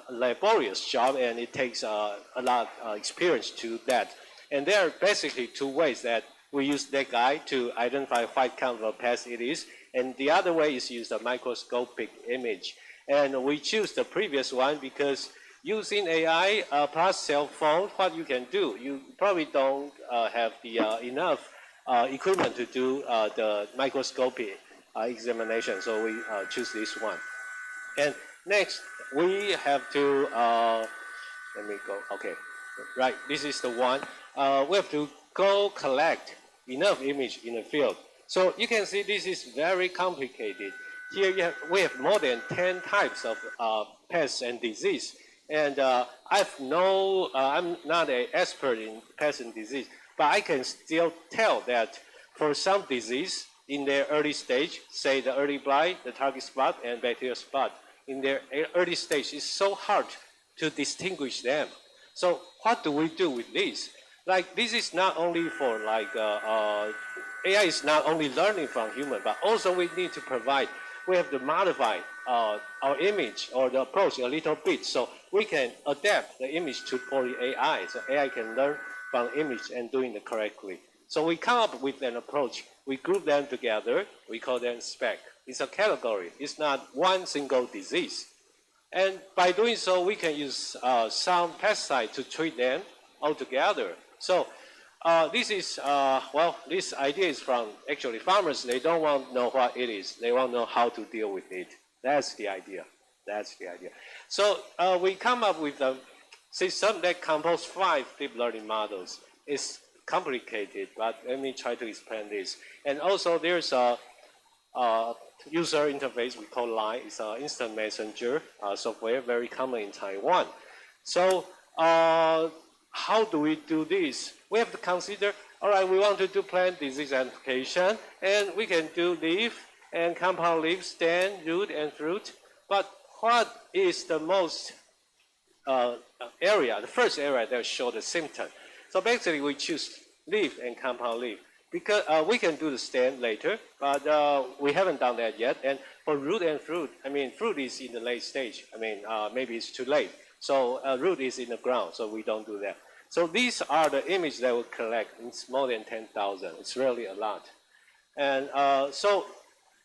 laborious job, and it takes a lot of experience to that. And there are basically 2 ways that we use that guy to identify what kind of pest it is, and the other way is use a microscopic image. And we choose the previous one because using AI plus cell phone, what you can do, you probably don't have the enough equipment to do the microscopy examination, so we choose this one. And next, we have to, let me go, okay, right, this is the one. We have to go collect enough image in the field. So you can see this is very complicated. Here we have more than 10 types of pests and disease. And I'm not an expert in pests and disease, but I can still tell that for some disease in their early stage, say the early blight, the target spot, and bacterial spot, in their early stage, it's so hard to distinguish them. So what do we do with this? Like, this is not only for like, AI is not only learning from human, but also we need to provide, we have to modify our image or the approach a little bit so we can adapt the image for the AI. So AI can learn from image and doing it correctly. So we come up with an approach. We group them together. We call them spec. It's a category. It's not one single disease. And by doing so, we can use some pesticide to treat them all together. So This is, well, this idea is from actually farmers. They don't want to know what it is. They want to know how to deal with it. That's the idea. That's the idea. So we come up with a system that composes 5 deep learning models. It's complicated, but let me try to explain this. And also there's a user interface we call Line. It's an instant messenger software, very common in Taiwan. So how do we do this? We have to consider, all right, we want to do plant disease identification, and we can do leaf and compound leaf, stem, root, and fruit. But what is the most area, the first area that shows the symptom? So basically, we choose leaf and compound leaf because we can do the stem later, but we haven't done that yet. And for root and fruit, I mean, fruit is in the late stage. I mean, maybe it's too late. So root is in the ground, so we don't do that. So these are the images that we collect. It's more than 10,000. It's really a lot. And so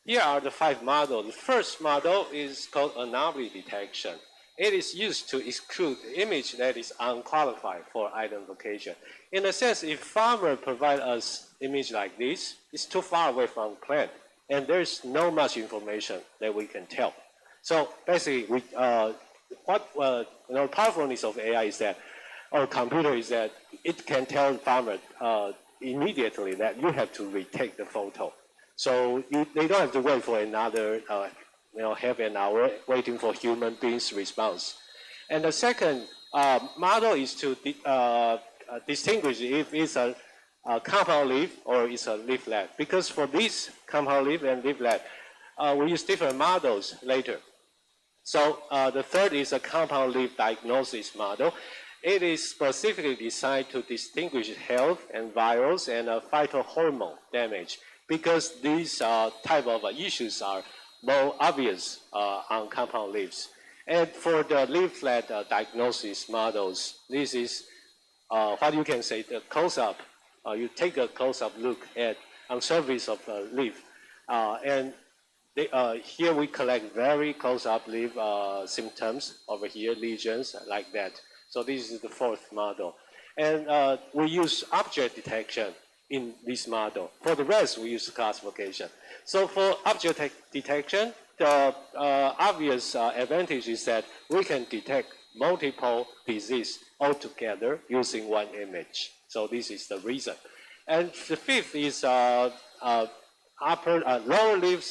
here are the 5 models. The first model is called anomaly detection. It is used to exclude the image that is unqualified for identification. In a sense, if farmer provide us image like this, it's too far away from plant, and there's no much information that we can tell. So basically, we, powerfulness of AI is that, or computer is that it can tell the farmer immediately that you have to retake the photo. So they don't have to wait for another half an hour waiting for human beings' response. And the second model is to distinguish if it's a compound leaf or it's a leaflet. Because for this compound leaf and leaflet, we use different models later. So the third is a compound leaf diagnosis model. It is specifically designed to distinguish health and virus and phytohormone damage because these type of issues are more obvious on compound leaves. And for the leaflet diagnosis models, this is what you can say, the close-up. You take a close-up look at on surface of the leaf. And here we collect very close-up leaf symptoms over here, lesions like that. So this is the 4th model. And we use object detection in this model. For the rest, we use classification. So for object detection, the obvious advantage is that we can detect multiple disease altogether using one image. So this is the reason. And the 5th is lower leaf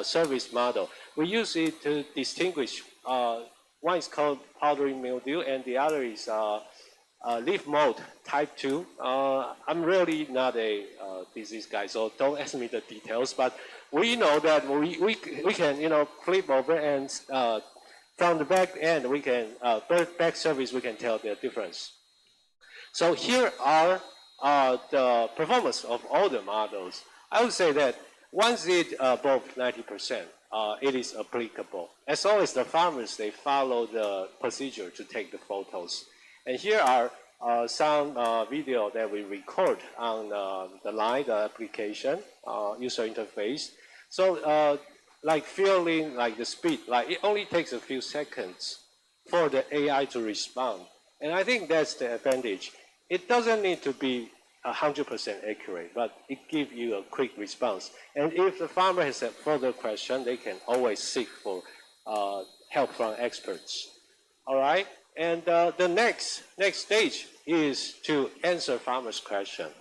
surface model. We use it to distinguish one is called powdery mildew, and the other is leaf mold type 2. I'm really not a disease guy, so don't ask me the details. But we know that we can flip over and from the back end we can back surface we can tell the difference. So here are the performance of all the models. I would say that once it above 90%. It is applicable. As long as the farmers, they follow the procedure to take the photos. And here are some video that we record on the Line, the application, user interface. So like feeling like the speed, like it only takes a few seconds for the AI to respond. And I think that's the advantage. It doesn't need to be 100% accurate, but it gives you a quick response. And if the farmer has a further question, they can always seek for help from experts. All right, and the next stage is to answer farmers' question.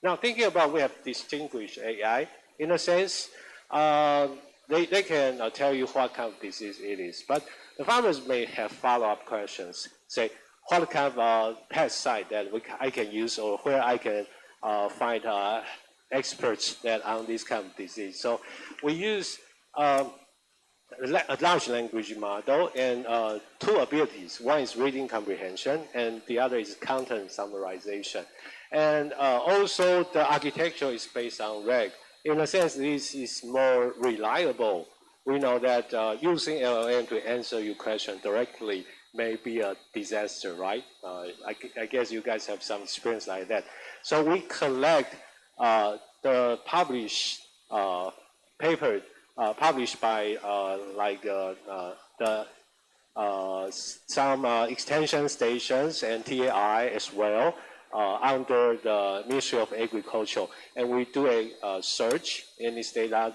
Now, thinking about we have distinguished AI, in a sense, they can tell you what kind of disease it is, but the farmers may have follow-up questions, say, what kind of pesticide that I can use or where I can find experts that on this kind of disease. So we use a large language model and 2 abilities. One is reading comprehension and the other is content summarization. And also the architecture is based on RAG. In a sense, this is more reliable. We know that using LLM to answer your question directly may be a disaster, right? I guess you guys have some experience like that. So we collect the published paper published by some extension stations and TAI as well under the Ministry of Agriculture, and we do a search in this data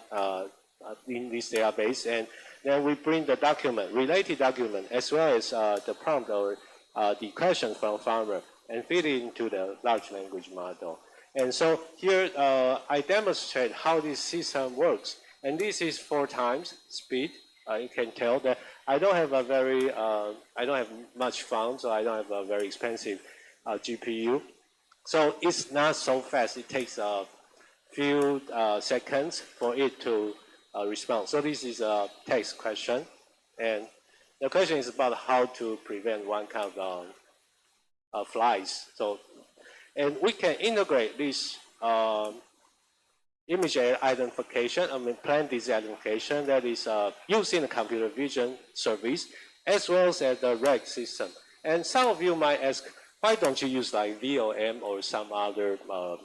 in this database, and then we bring the document, related document, as well as the prompt or the question from farmer, and feed it into the large language model. And so here I demonstrate how this system works, and this is 4 times speed. You can tell that I don't have a very, I don't have much funds, so I don't have a very expensive GPU. So it's not so fast. It takes a few seconds for it to respond. So this is a text question, and the question is about how to prevent one kind of flies. So, and we can integrate this image identification, plant disease identification that is using the computer vision service, as well as the RAG system. And some of you might ask, why don't you use like VLM or some other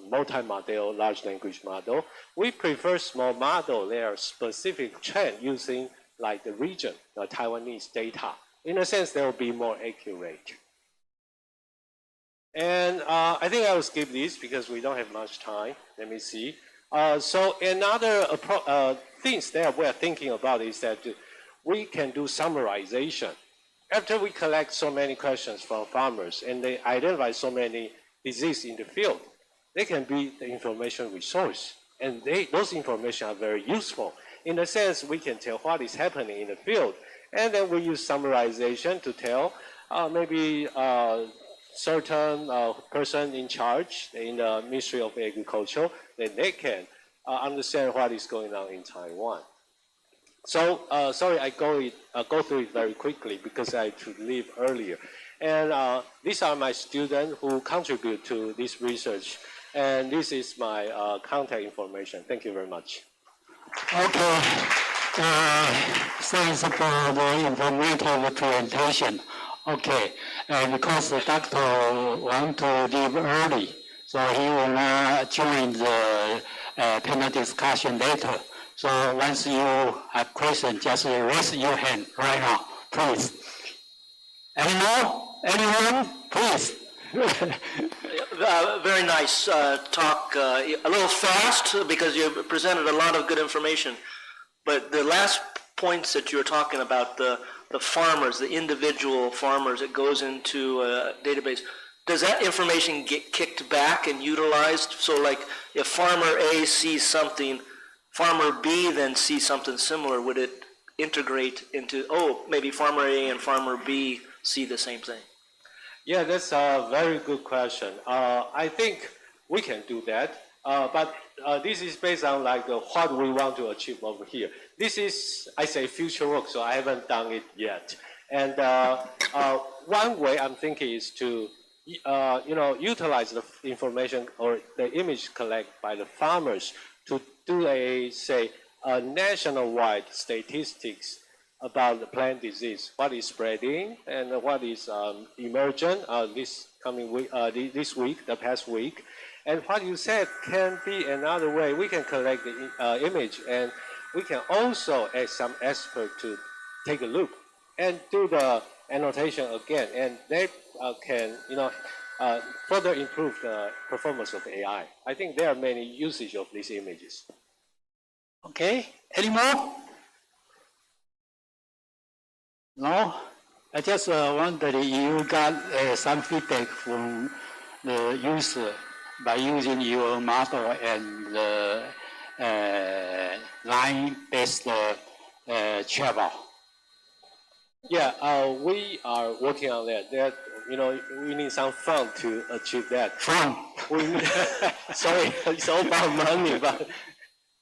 multi-model large language model? We prefer small model. They are specific trend using like the region, the Taiwanese data. In a sense, they will be more accurate. And I think I will skip this because we don't have much time. Let me see. So another things that we're thinking about is that we can do summarization. After we collect so many questions from farmers and they identify so many diseases in the field, they can be the information resource. And those information are very useful. In a sense, we can tell what is happening in the field. And then we use summarization to tell maybe certain person in charge in the Ministry of Agriculture, that they can understand what is going on in Taiwan. So, sorry, I go through it very quickly because I should leave earlier. And these are my students who contribute to this research. And this is my contact information. Thank you very much. Okay. Thanks for the informative presentation. Okay, because the doctor wants to leave early, so he will not join the panel discussion later. So once you have questions, just raise your hand right now, please. Anyone? Please. Very nice talk. A little fast because you presented a lot of good information. But the last points that you were talking about, the farmers, the individual farmers, it goes into a database. Does that information get kicked back and utilized? So like if farmer A sees something, farmer B then sees something similar, would it integrate into, oh, maybe farmer A and farmer B see the same thing? Yeah, that's a very good question. I think we can do that, but this is based on like what we want to achieve over here. This is, I say, future work, so I haven't done it yet. And one way I'm thinking is to, utilize the information or the image collected by the farmers to do a nationwide statistics about the plant disease, what is spreading and what is emergent this coming week, this week, the past week. And what you said can be another way. We can collect the image, and we can also ask some expert to take a look and do the annotation again, and they can, further improve the performance of AI. I think there are many usage of these images. Okay, any more? No? I just wondered if you got some feedback from the user by using your model and the line-based chatbot. Yeah, we are working on that. We need some fund to achieve that. Fund? Sorry, it's all about money, but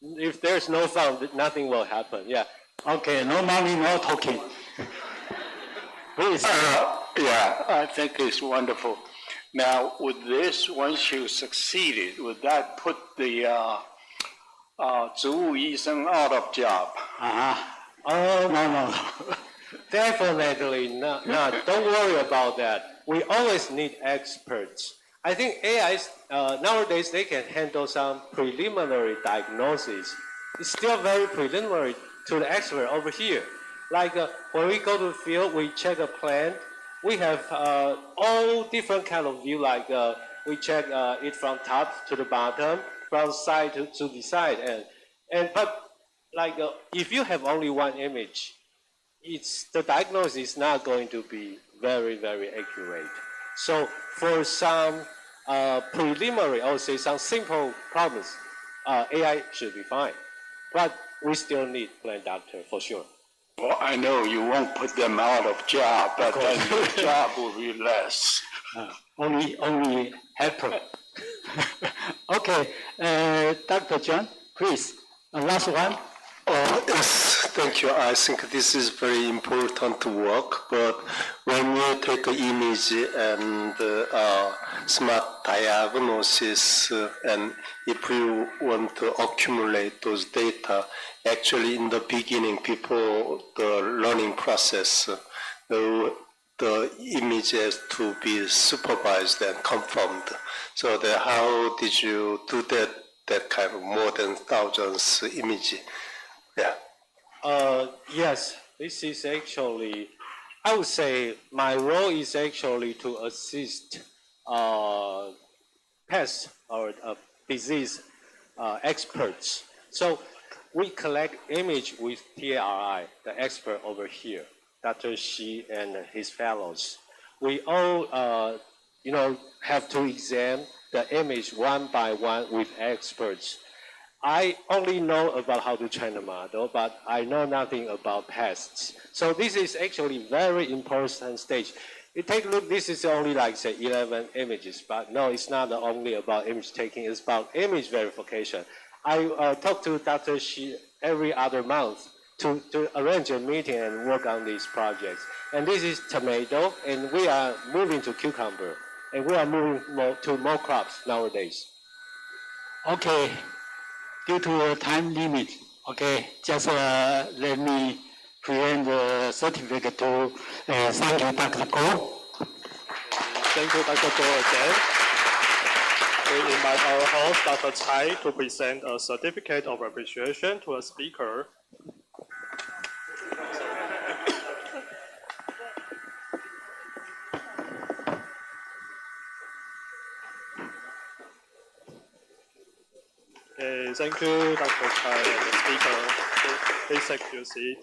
if there's no fund, nothing will happen. Yeah. Okay, no money, no talking. Please. Yeah, I think it's wonderful. Now, with this, once you succeeded, would that put the 植物医生 out of job? Oh, no. Definitely not. Don't worry about that. We always need experts. I think AIs, nowadays, they can handle some preliminary diagnosis. It's still very preliminary to the expert over here. Like when we go to the field, we check a plant. We have all different kind of view, like we check it from top to the bottom, from side to the side, but like if you have only one image, the diagnosis is not going to be very, very accurate. So for some preliminary, I would say some simple problems, AI should be fine. But we still need plant doctor for sure. Well, I know you won't put them out of job, but then the job will be less. Only helper. Okay, Dr. John, please, last one. Yes, thank you. I think this is very important work, but when you take an image and smart diagnosis, and if you want to accumulate those data, actually in the beginning, the learning process, the image has to be supervised and confirmed. So how did you do that kind of more than thousands image? Yeah. Yes, this is actually, I would say my role is actually to assist pest or disease experts. So we collect image with TRI, the expert over here, Dr. Shi and his fellows. We all, have to examine the image one by one with experts. I only know about how to train a model, but I know nothing about pests. So this is actually very important stage. You take a look, this is only like say 11 images, but no, it's not only about image taking, it's about image verification. I talk to Dr. Shi every other month to arrange a meeting and work on these projects. And this is tomato, and we are moving to cucumber, and we are moving to more crops nowadays. Okay. Due to a time limit, okay, just let me present the certificate to thank you, Dr. Go. Thank you, Dr. Go again. We invite our host, Dr. Chai, to present a certificate of appreciation to a speaker. Okay, thank you, Dr. Chai, and the speaker. Please take your seat.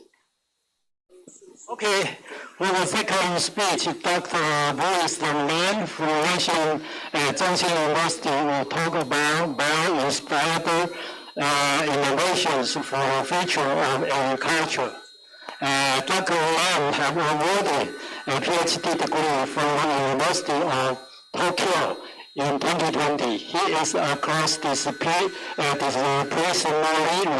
Okay, for the second speech, Dr. Boris Lam from Russian Zhongxin University will talk about bio-inspired innovations for the future of agriculture. Dr. Lam has awarded a PhD degree from the University of Tokyo in 2020. He is a cross-disciplinary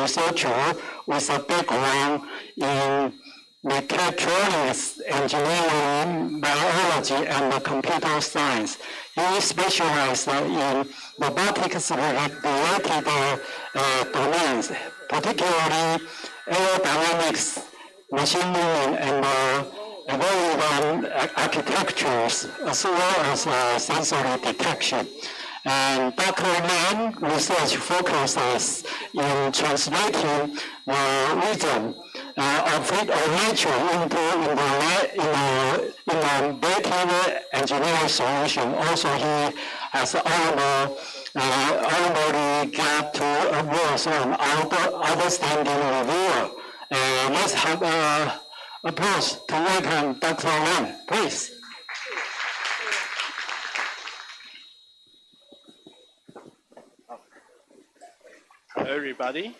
researcher with a background in mechatronics, engineering, biology, and computer science. He specializes in robotics-related domains, particularly aerodynamics, machine learning, and environment architectures, as well as sensory detection. And Dr. Lam's research focuses in translating the wisdom of nature into innovative engineering solution. Also, he has already got 2 awards on outstanding reviewer. Let's have applause to welcome Dr. Lam, please. Hello, everybody.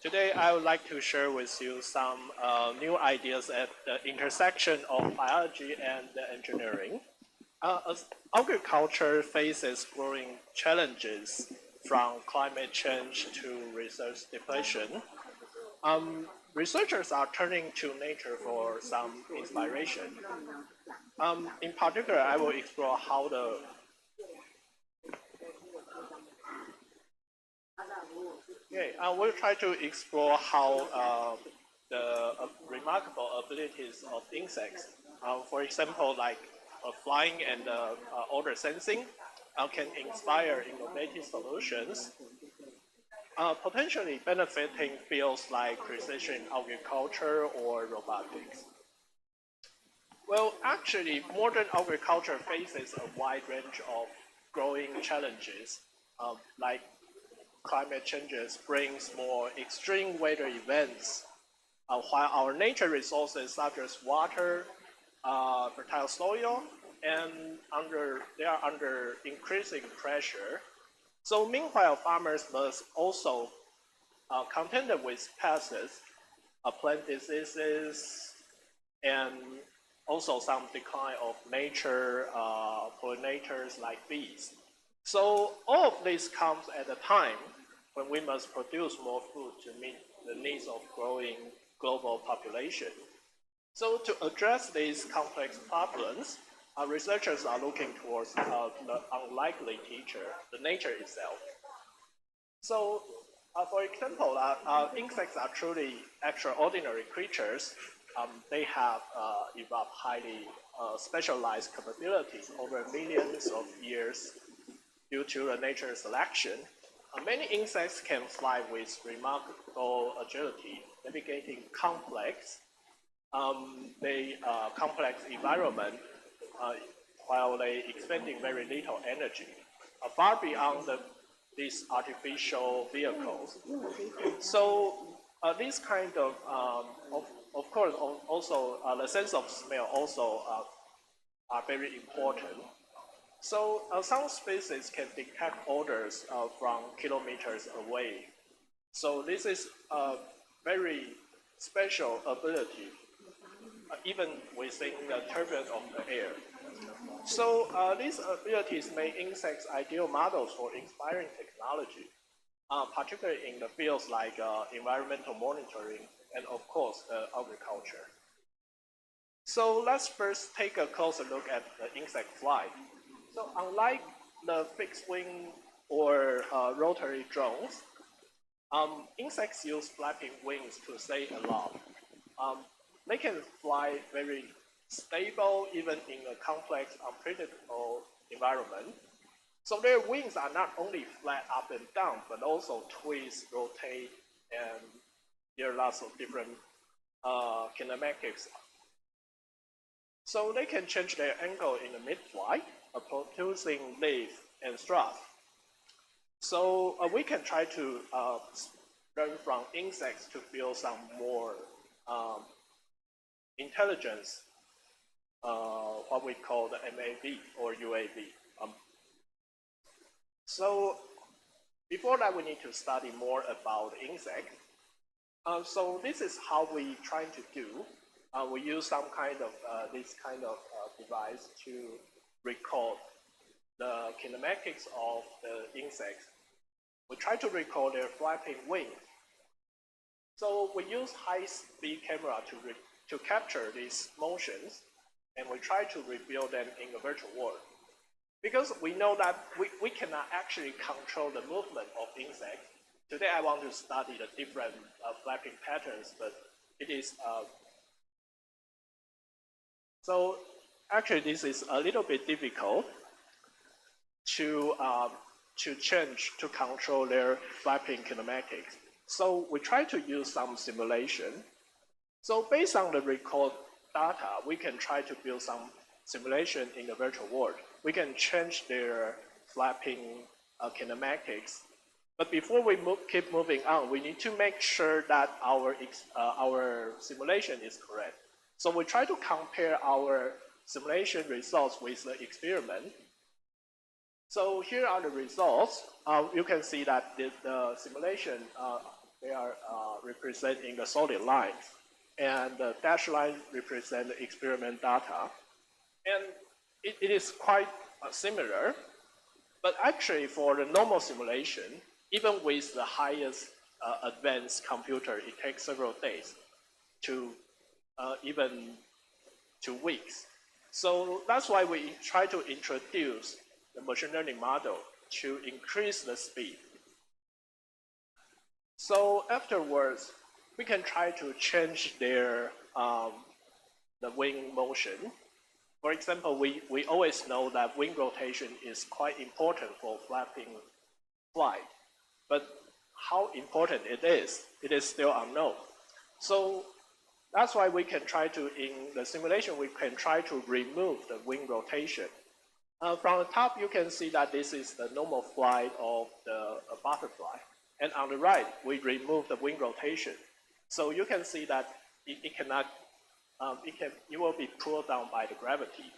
Today, I would like to share with you some new ideas at the intersection of biology and engineering. As agriculture faces growing challenges from climate change to resource depletion, researchers are turning to nature for some inspiration. In particular, I will explore how we'll try to explore how the remarkable abilities of insects, for example, like flying and odor sensing, can inspire innovative solutions, potentially benefiting fields like precision agriculture or robotics. Well, actually, modern agriculture faces a wide range of growing challenges, like climate changes brings more extreme weather events, while our nature resources such as water, fertile soil, and they are under increasing pressure. So meanwhile, farmers must also contend with pests, plant diseases, and also some decline of nature pollinators like bees. So all of this comes at a time when we must produce more food to meet the needs of growing global population. So to address these complex problems, our researchers are looking towards the unlikely teacher, the nature itself. So, for example, insects are truly extraordinary creatures. They have evolved highly specialized capabilities over millions of years due to the nature selection. Many insects can fly with remarkable agility, navigating complex environment while they expending very little energy, far beyond these artificial vehicles. So this kind of course, also the sense of smell also are very important. So some species can detect odors from kilometers away. So this is a very special ability, even within the turbulence of the air. So these abilities make insects ideal models for inspiring technology, particularly in the fields like environmental monitoring and, of course, agriculture. So let's first take a closer look at the insect flight. So unlike the fixed wing or rotary drones, insects use flapping wings to stay aloft. They can fly very stable even in a complex, unpredictable environment. So their wings are not only flat up and down, but also twist, rotate, and there are lots of different kinematics. So they can change their angle in the mid-flight, producing leaf and straws. So we can try to learn from insects to build some more intelligence, what we call the MAV or UAV. So before that, we need to study more about insects. So this is how we try to do. We use some kind of this kind of device to record the kinematics of the insects. We try to record their flapping wings. So we use high-speed camera to capture these motions, and we try to rebuild them in the virtual world. Because we know that we cannot actually control the movement of insects. Today I want to study the different flapping patterns, but it is so actually this is a little bit difficult to change to control their flapping kinematics. So we try to use some simulation. So based on the record data, we can try to build some simulation in the virtual world. We can change their flapping kinematics. But before we keep moving on, we need to make sure that our simulation is correct. So we try to compare our simulation results with the experiment. So here are the results. You can see that the simulation, they are representing the solid lines, and the dashed line represent the experiment data. And it is quite similar, but actually for the normal simulation, even with the highest advanced computer, it takes several days to even 2 weeks. So that's why we try to introduce the machine learning model to increase the speed. So afterwards, we can try to change their the wing motion. For example, we always know that wing rotation is quite important for flapping flight, but how important it is still unknown. So That's why we can try to, in the simulation, we can try to remove the wing rotation. From the top, you can see that this is the normal flight of the butterfly. And on the right, we remove the wing rotation. So you can see that it cannot, it will be pulled down by the gravity.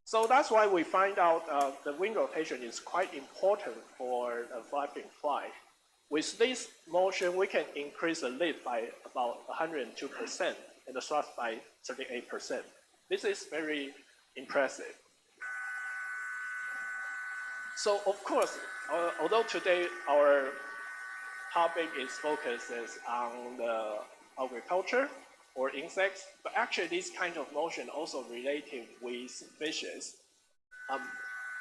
So that's why we find out the wing rotation is quite important for a flapping flight. With this motion, we can increase the lift by about 102% and the thrust by 38%. This is very impressive. So of course, although today our topic is focuses on the agriculture or insects, but actually this kind of motion also related with fishes.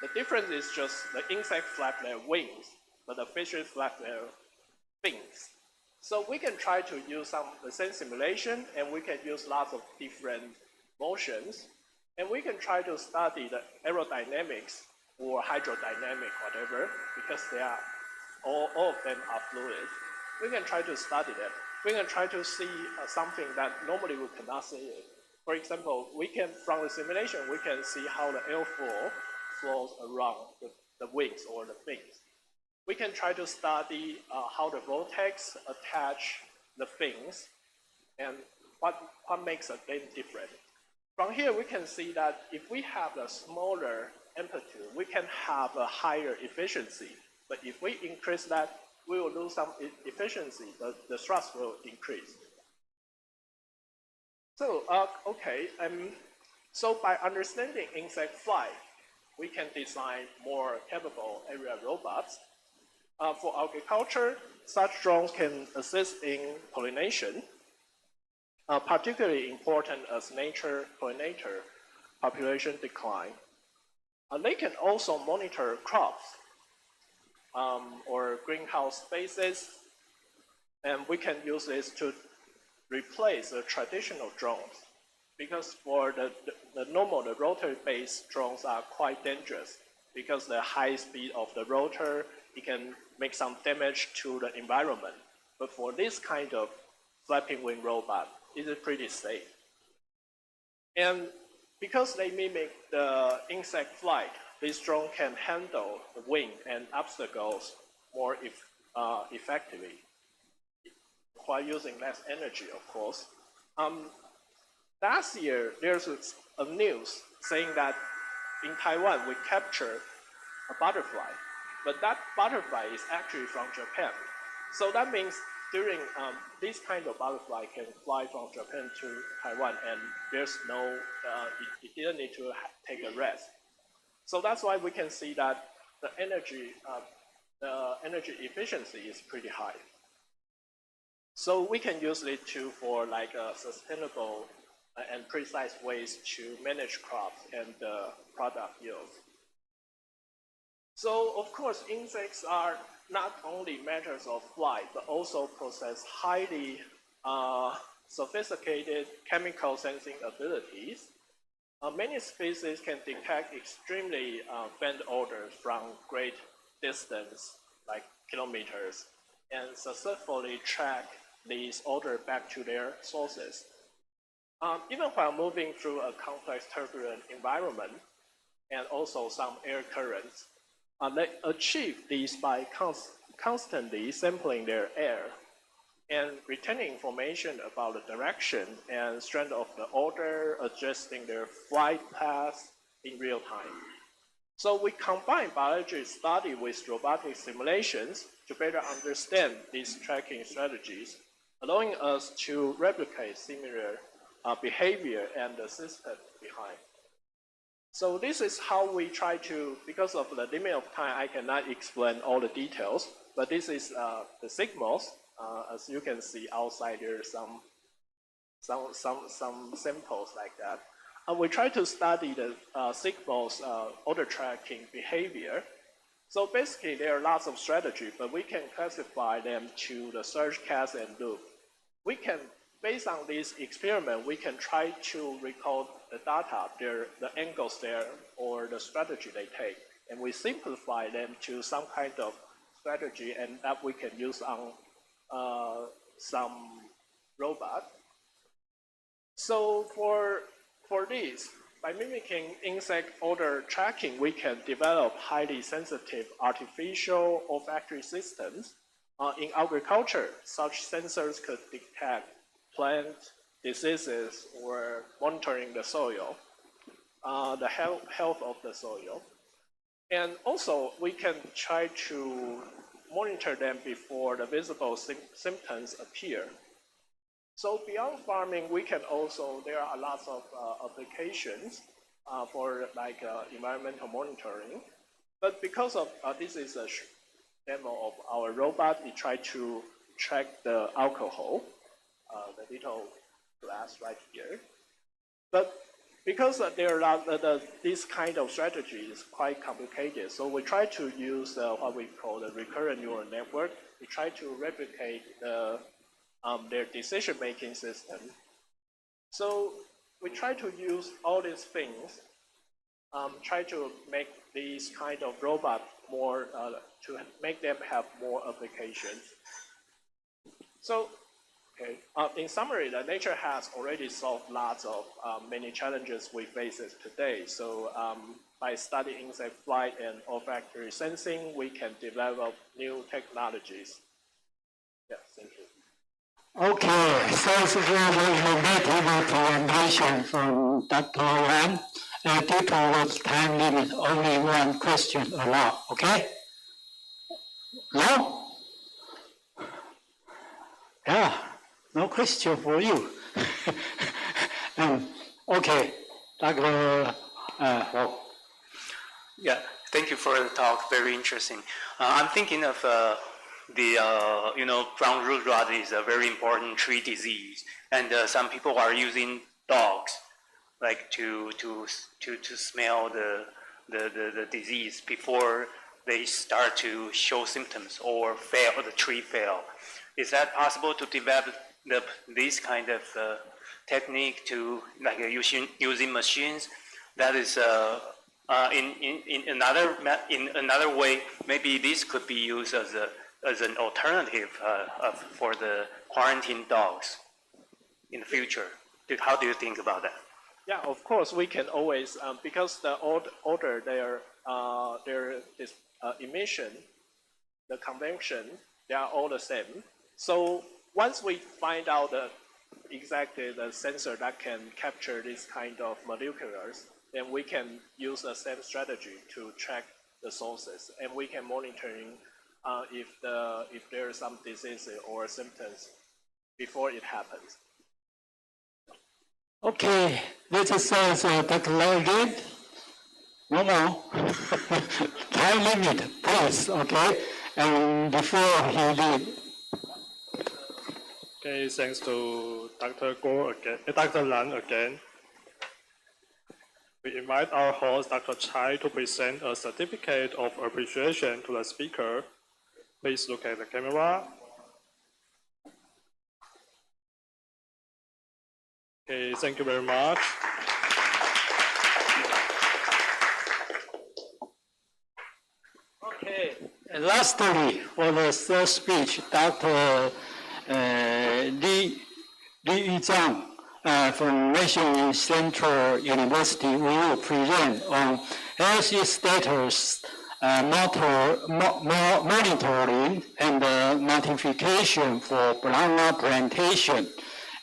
The difference is just the insect flap their wings, but the fishes flap their fins. So we can try to use the same simulation, and we can use lots of different motions, and we can try to study the aerodynamics or hydrodynamic, whatever, because they are all of them are fluid. We can try to study them. We can try to see something that normally we cannot see it. For example, we can, from the simulation, we can see how the airflow flows around the wings or the fins. We can try to study how the vortex attach the fins and what makes them different. From here, we can see that if we have a smaller amplitude, we can have a higher efficiency. But if we increase that, we will lose some efficiency. The thrust will increase. So, okay, so by understanding insect flight, we can design more capable area robots. For agriculture, such drones can assist in pollination, particularly important as nature pollinator population decline. They can also monitor crops or greenhouse spaces, and we can use this to replace the traditional drones, because for the rotor-based drones are quite dangerous, because the high speed of the rotor, it can make some damage to the environment. But for this kind of flapping wing robot, it is pretty safe. And because they mimic the insect flight, this drone can handle the wind and obstacles more effectively, while using less energy, of course. Last year, there's a news saying that in Taiwan, we captured a butterfly, but that butterfly is actually from Japan. So that means during this kind of butterfly can fly from Japan to Taiwan, and there's no, it didn't need to take a rest. So that's why we can see that the energy efficiency is pretty high. So we can use it too for like sustainable and precise ways to manage crops and product yields. So of course, insects are not only matters of flight, but also possess highly sophisticated chemical sensing abilities. Many species can detect extremely faint odors from great distance, like kilometers, and successfully track these odors back to their sources. Even while moving through a complex turbulent environment, and also some air currents, they achieve these by constantly sampling their air and retaining information about the direction and strength of the odor, adjusting their flight path in real time. So we combine biology study with robotic simulations to better understand these tracking strategies, allowing us to replicate similar behavior and the system behind. So this is how we try to, because of the limit of time, I cannot explain all the details, but this is the signals. As you can see outside, there are some samples like that. And we try to study the signals odor tracking behavior. So basically, there are lots of strategies, but we can classify them to the surge, cast, and loop. We can, based on this experiment, we can try to record the data, the angles there, or the strategy they take, and we simplify them to some kind of strategy, and that we can use on some robot. So for this, by mimicking insect odor tracking, we can develop highly sensitive artificial olfactory systems. In agriculture, such sensors could detect plant diseases or monitoring the soil, the health of the soil. And also, we can try to monitor them before the visible symptoms appear. So beyond farming, we can also, there are lots of applications for like environmental monitoring. But because of, this is a demo of our robot, we try to track the alcohol, the little glass right here. But because there are this kind of strategy is quite complicated, so we try to use what we call the recurrent neural network. We try to replicate their decision-making system. So we try to use all these things, try to make these kind of robot more, to make them have more applications. So, okay. In summary, the nature has already solved lots of many challenges we face today. So by studying insect flight and olfactory sensing, we can develop new technologies. Yes, thank you. Okay, thanks for the innovative presentation from Dr. Wan. Due to the time limit, only one question allowed, okay? No? Yeah, no question for you. Okay, Dr. Ho. Yeah, thank you for the talk, very interesting. I'm thinking of brown root rot is a very important tree disease, and some people are using dogs, like to smell the disease before they start to show symptoms or the tree fail. Is that possible to develop this kind of technique to like using machines? That is in another way. Maybe this could be used as an alternative for the quarantine dogs in the future. How do you think about that? Yeah, of course, we can always, because the odor, their emission, the convention, they are all the same. So once we find out exactly the sensor that can capture this kind of moleculars, then we can use the same strategy to track the sources, and we can monitoring if there is some disease or symptoms before it happens. Okay, let's say Dr. Lau again. No more. Time limit, please, okay? And before he leave. Okay, thanks to Dr. Guo again, Dr. Lan again. We invite our host, Dr. Chai, to present a certificate of appreciation to the speaker. Please look at the camera. Okay, thank you very much. Okay, and lastly, for the third speech, Dr. Li Yizhang from National Central University will present on healthy status monitoring and notification for banana plantation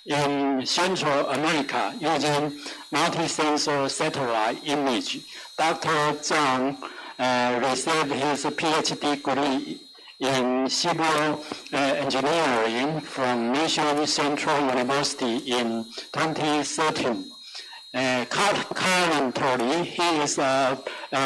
in Central America using multi-sensor satellite image. Dr. Zhang received his PhD degree in civil engineering from National Central University in 2013. Currently, he is a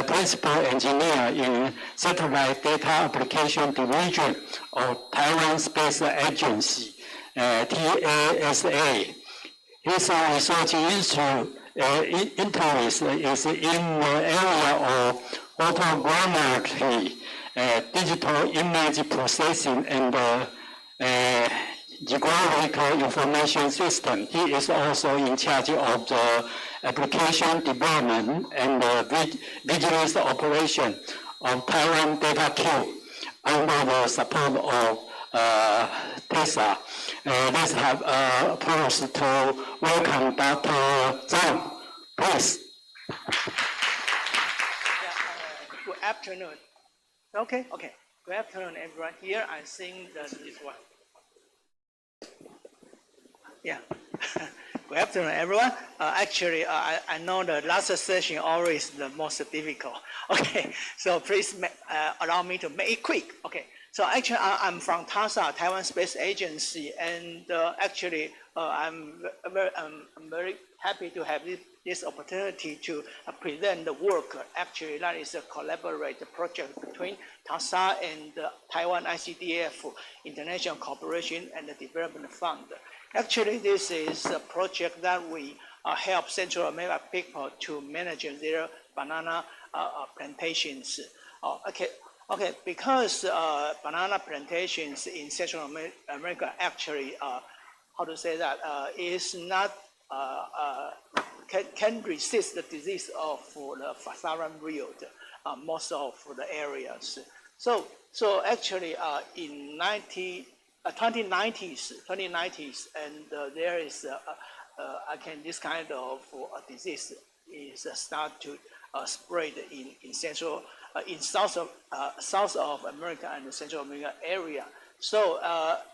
principal engineer in Satellite Data Application Division of Taiwan Space Agency, TASA. His research interest is in the area of photogrammetry, digital image processing, and geographical information system. He is also in charge of the application development and vigilance operation of Taiwan Data Queue under the support of Tessa. Let's have a pause to welcome Dr. Zhang, please. Good afternoon. Okay. Good afternoon, everyone. Here I think that this one. Yeah. Good afternoon, everyone. Actually, I know the last session always the most difficult. Okay, so please allow me to make it quick. Okay, so actually I'm from TASA, Taiwan Space Agency, and actually I'm very happy to have this opportunity to present the work. Actually, that is a collaborative project between TASA and Taiwan ICDF International Cooperation and the Development Fund. Actually, this is a project that we help Central America people to manage their banana plantations. Because banana plantations in Central America actually, how to say that, is not, can resist the disease of the Fasaran wilt, most of the areas. So actually in 2090s, and there is this kind of disease is start to spread in Central, in South of America and the Central America area. So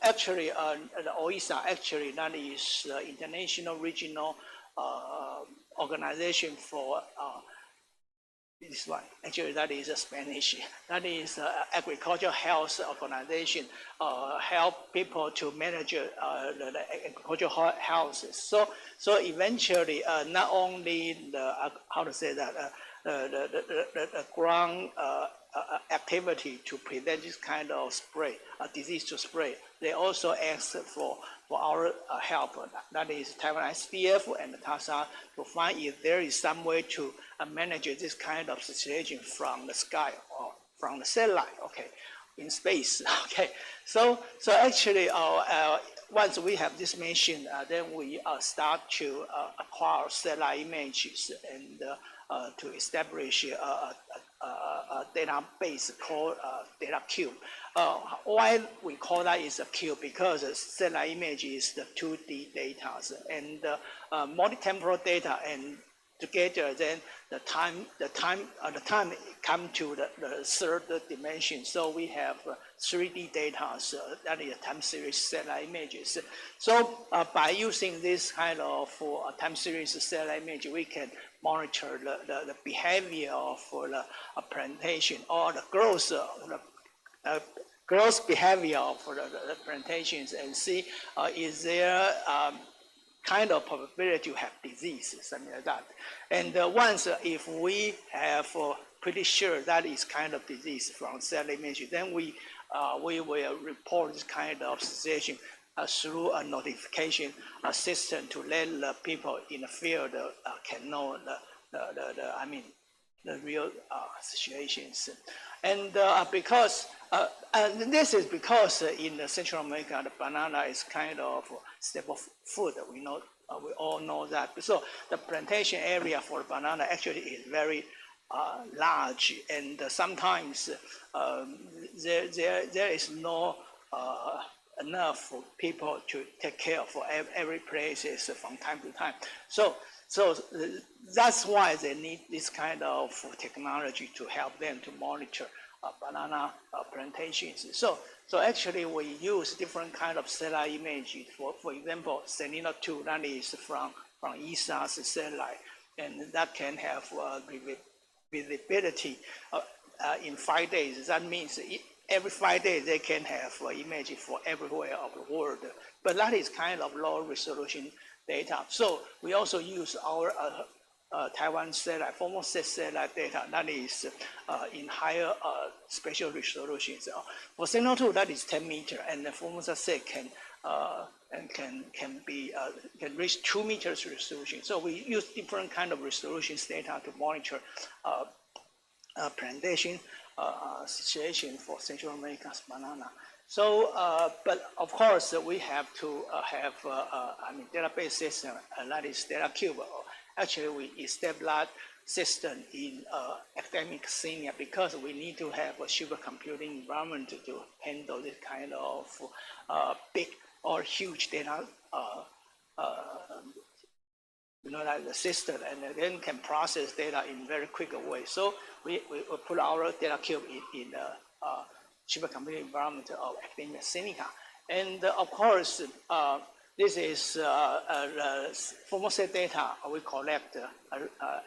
actually, the OISA actually that is the International Regional Organization for this one. Actually, that is a Spanish. That is agricultural health organization. Help people to manage the agricultural health. So eventually, not only the how to say that the ground activity to prevent this kind of disease to spread. They also ask for our help. That is Taiwan ICDF and TASA to find if there is some way to manage this kind of situation from the sky or from the satellite. Okay, in space. Okay, so actually, once we have this mission, then we start to acquire satellite images and to establish a database called data cube. Why we call that is a cube? Because satellite image is the 2D data and multi-temporal data, and together then the time come to the third dimension. So we have 3D data, that is time series satellite images. So by using this kind of time series satellite image, we can monitor the behavior of the plantation or the growth behavior of the plantations and see is there kind of probability to have disease, something like that. And once if we have pretty sure that is kind of disease from satellite image, then we will report this kind of situation through a notification system to let the people in the field can know the real situations. And because this is because in Central America the banana is kind of staple food. We all know that. So the plantation area for banana actually is very large, and sometimes there is no enough people to take care for every place from time to time. So that's why they need this kind of technology to help them to monitor banana plantations. So actually we use different kind of satellite images. For example, Sentinel-2, that is from ESA's satellite, and that can have visibility in 5 days. That means every 5 days they can have images for everywhere of the world. But that is kind of low resolution data. So we also use our Taiwan satellite, Formosa satellite data that is in higher spatial resolutions. For Sentinel-2, that is 10 meters, and the Formosa set can reach 2 meters resolution. So we use different kind of resolutions data to monitor plantation situation for Central America's banana. So, but of course we have to have database system, that is data cube. Actually, we established system in academic senior because we need to have a supercomputing environment to handle this kind of big or huge data, like the system, and then can process data in very quick way. So we put our data cube in the supercomputing environment of academia Sinica. And of course, this is formal set data we collect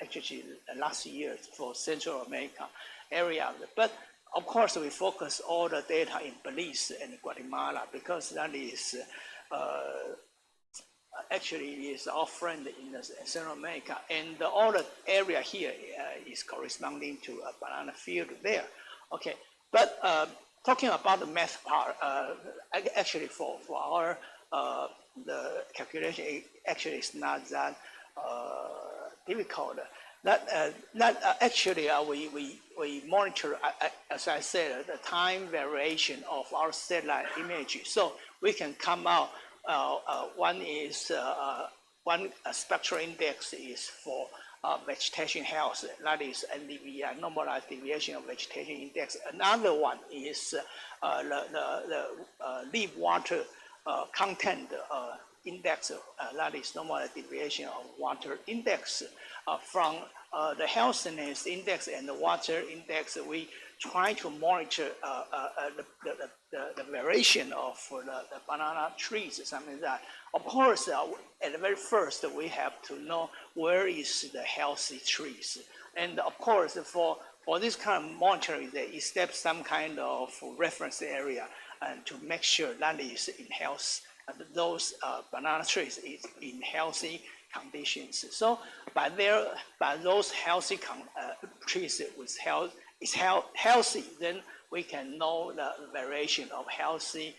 actually last year for Central America area. But of course, we focus all the data in Belize and Guatemala because that is actually is our friend in Central America. And all the area here is corresponding to a banana field there. Okay, but talking about the math part, actually for our the calculation actually is not that difficult. Actually we monitor, as I said, the time variation of our satellite image. So we can come out. One is one spectral index is for vegetation health. That is NDVI, normalized deviation of vegetation index. Another one is the leaf water content index. That is normalized deviation of water index. From the healthiness index and the water index, we try to monitor the variation of the banana trees, something like that. Of course, at the very first, we have to know where is the healthy trees. And of course, for this kind of monitoring, they establish some kind of reference area and to make sure that is in health, those banana trees is in healthy conditions. So by those healthy trees with health is healthy, then we can know the variation of healthy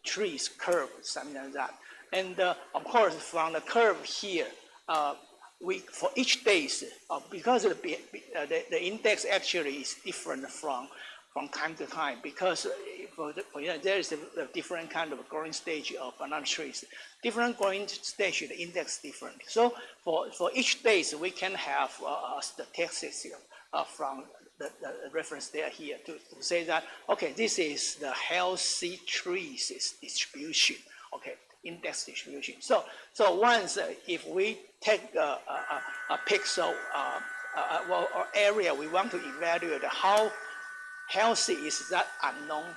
trees curve, something like that. And of course, from the curve here, for each days, because the index actually is different from time to time, because there is a different kind of growing stage of banana trees. Different growing stage, the index different. So for each days, we can have statistics from the reference there here to say that, okay, this is the healthy trees distribution, okay, index distribution. So once if we take a pixel or area, we want to evaluate how healthy is that unknown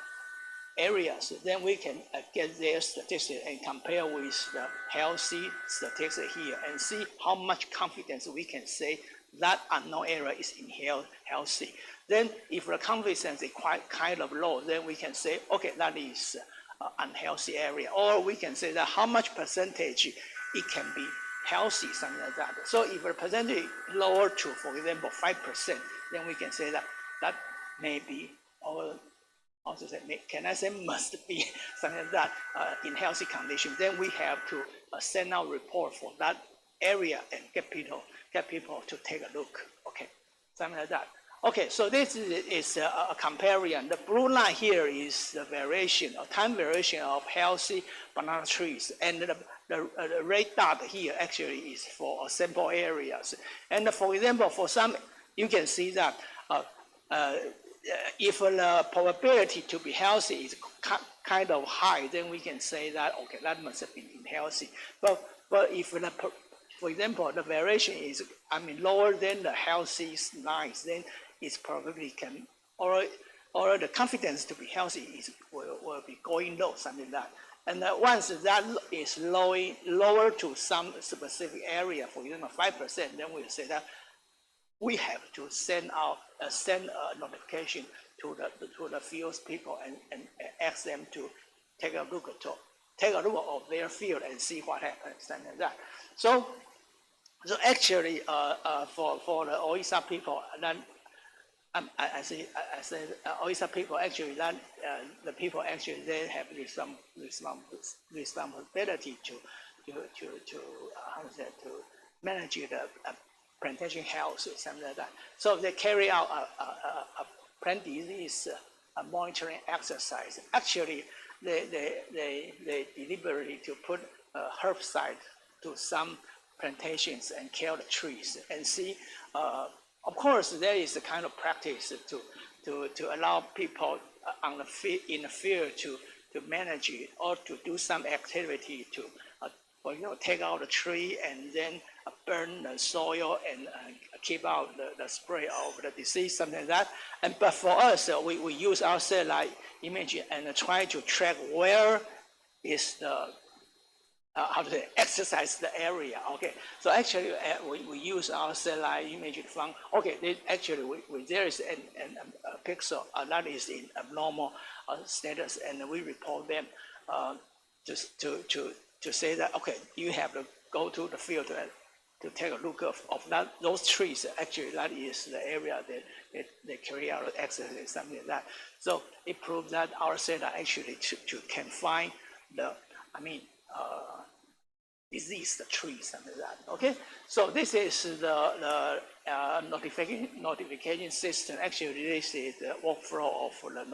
areas, then we can get their statistics and compare with the healthy statistics here and see how much confidence we can say that unknown area is in healthy. Then if the confidence is quite kind of low, then we can say, okay, that is unhealthy area. Or we can say that how much percentage it can be healthy, something like that. So if the percentage is lower to, for example, 5%, then we can say that that may be, or also say, can I say must be something like that in healthy condition. Then we have to send out report for that area and get people to take a look. Okay, something like that. Okay, so this is a comparison. The blue line here is the variation or time variation of healthy banana trees, and the red dot here actually is for sample areas. And for example, for some, you can see that if the probability to be healthy is kind of high, then we can say that, okay, that must have been healthy. But if for example, the variation is, lower than the healthy lines, then it's probably can, or the confidence to be healthy will be going low, something like that. And once that is lower to some specific area, for example, 5%, then we'll say that we have to send a notification to the field people and ask them to take a look of their field and see what happens, something like that. So actually, for the OISA people, then I say OISA people actually, that the people actually they have some responsibility to manage the plantation health, something like that. So they carry out a plant disease monitoring exercise. Actually, they deliberately to put herbicide to some plantations and kill the trees and see. Of course, there is a kind of practice to allow people in the field to manage it or to do some activity to, take out the tree and then burn the soil and keep out the spray of the disease, something like that. But for us, we use our satellite image and try to track where is the exercise the area. Okay, so actually we use our satellite image from. Okay, there is a pixel that is in abnormal status, and we report them just to say that okay, you have to go to the field to take a look of those trees. Actually, that is the area that they carry out exercise, something like that. So it proves that our satellite actually can find the, disease the trees, something like that. Okay, so this is the notification system. Actually, this is the workflow of the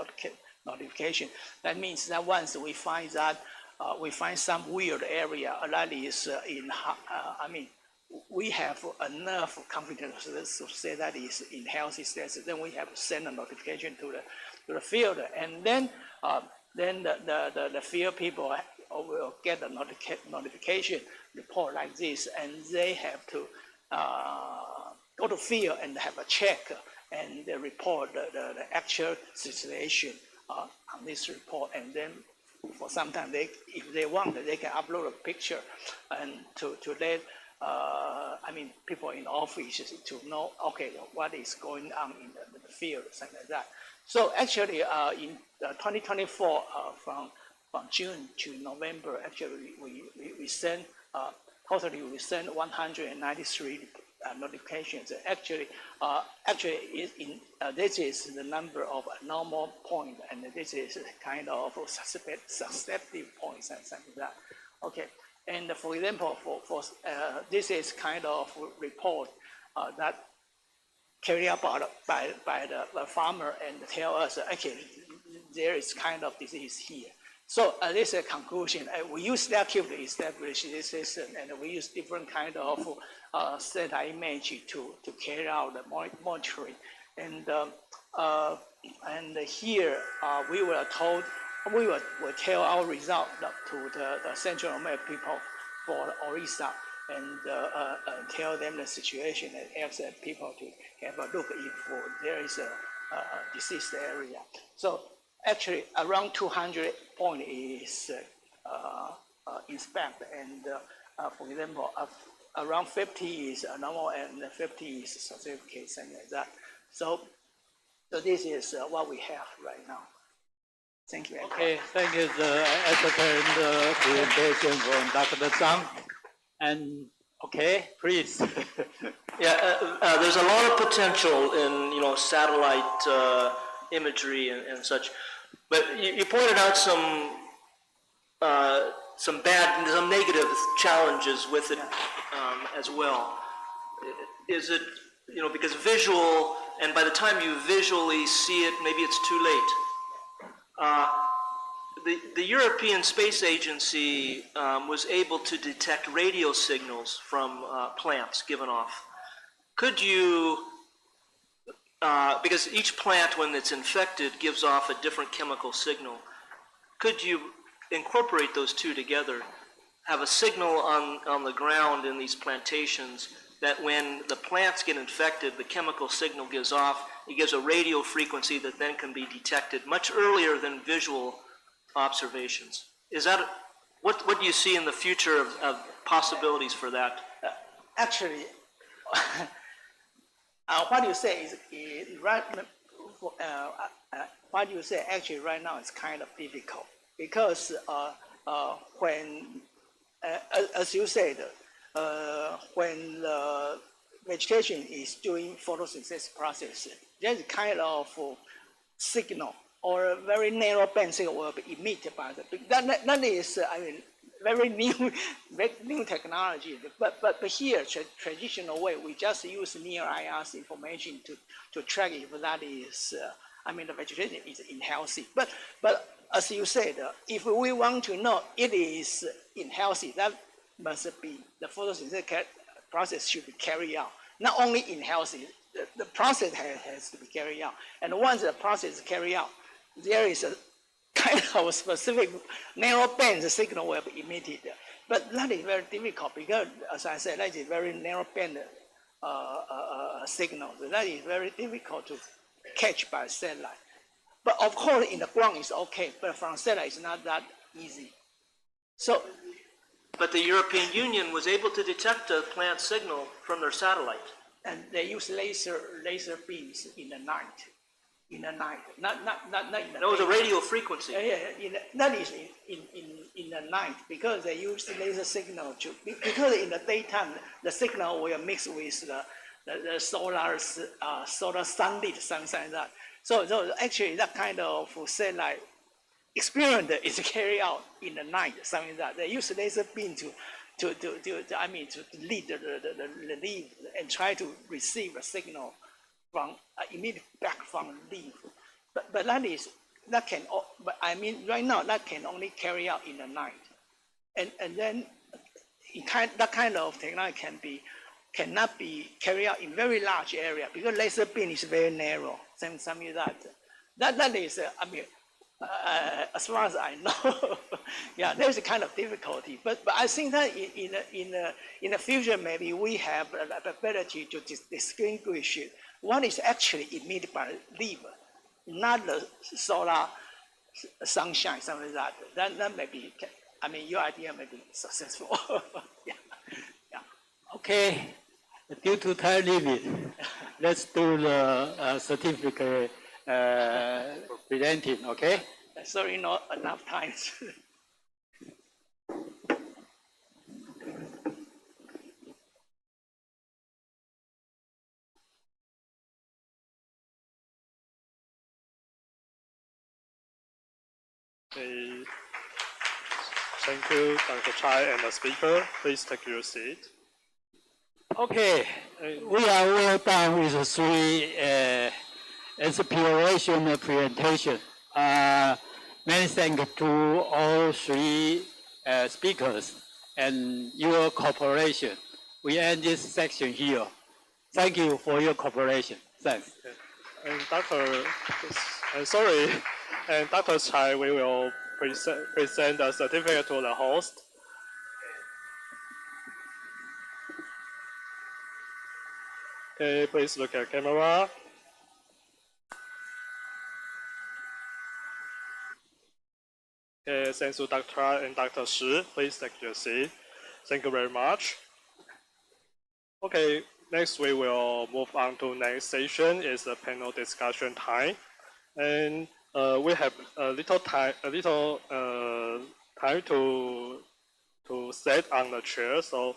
notification. That means that once we find that we find some weird area that is we have enough confidence to say that is in healthy status, then we have to send a notification to the field, and then the field people will get a notification report like this, and they have to go to field and have a check and they report the actual situation on this report, and then for some time if they want, they can upload a picture and to let people in office to know, okay, what is going on in the field, something like that. So actually, in 2024, from June to November, actually we send totally we send 193 notifications. Actually, this is the number of normal point, and this is kind of susceptible points and something like that. Okay. And for example, for this is kind of report that carried out by the farmer and tell us, okay, there is kind of disease here. So this is a conclusion. We use that to establish this system, and we use different kind of satellite image to carry out the monitoring. And here we were told. We will tell our result to the Central American people for Orissa and tell them the situation and ask people to have a look if there is a diseased area. So actually around 200 point is inspected, and for example, around 50 is normal and 50 is certificate, something like that. So this is what we have right now. Thank you. Okay, thank you the excellent presentation from Dr. Zhang. And okay, please. There's a lot of potential in satellite imagery and such, but you pointed out some negative challenges with it as well. Is it because visual, and by the time you visually see it, maybe it's too late. The European Space Agency was able to detect radio signals from plants given off. Could you, because each plant when it's infected gives off a different chemical signal, could you incorporate those two together, have a signal on the ground in these plantations that when the plants get infected, the chemical signal gives off, it gives a radio frequency that then can be detected much earlier than visual observations. Is that, what do you see in the future of possibilities for that? Actually, what you say is right. What you say actually right now is kind of difficult because when, as you said, when the vegetation is doing photosynthesis process, there's kind of signal or a very narrow band signal will be emitted by that is, very new technology. But here, traditional way, we just use near IR's information to track if that is, the vegetation is unhealthy. But as you said, if we want to know it is unhealthy, that must be, the photosynthetic process should be carried out. Not only in healthy, the process has to be carried out. And once the process is carried out, there is a kind of specific narrow band signal will be emitted. But that is very difficult because, as I said, that is very narrow band signal. So that is very difficult to catch by satellite. But of course, in the ground it's okay, but from satellite it's not that easy. So, but the European Union was able to detect a plant signal from their satellite. And they use laser beams in the night. In the night, not in the. That was a radio frequency. That is in the night because they use laser signal to, because in the daytime the signal will mix with the solar sunlit something like that. So actually that kind of satellite experiment is carried out in the night, something like that. They use laser beam to lead the leaf and try to receive a signal from immediate back from the leaf. But right now that can only carry out in the night. And then that kind of technology cannot be carried out in very large area because laser beam is very narrow. Something like that. That is, as far as I know, yeah, there's a kind of difficulty. But I think that in the future maybe we have the ability to distinguish what is actually emitted by the leaf, not the solar sunshine, something like that. That may be, your idea may be successful. Yeah. Okay, due to time limit, let's do the certificate presenting, okay? Sorry, not enough time. Okay. Thank you, Dr. Chai and the speaker. Please take your seat. Okay, we are well done with the three exploration presentation. Many thanks to all three speakers and your cooperation. We end this section here. Thank you for your cooperation. Thanks. And and Dr. Chai, we will present the certificate to the host. Okay, please look at camera. Okay, thanks to Dr. and Dr. Shi. Please take your seat. Thank you very much. Okay, next we will move on to next session is the panel discussion time. And we have a little time to sit on the chair. So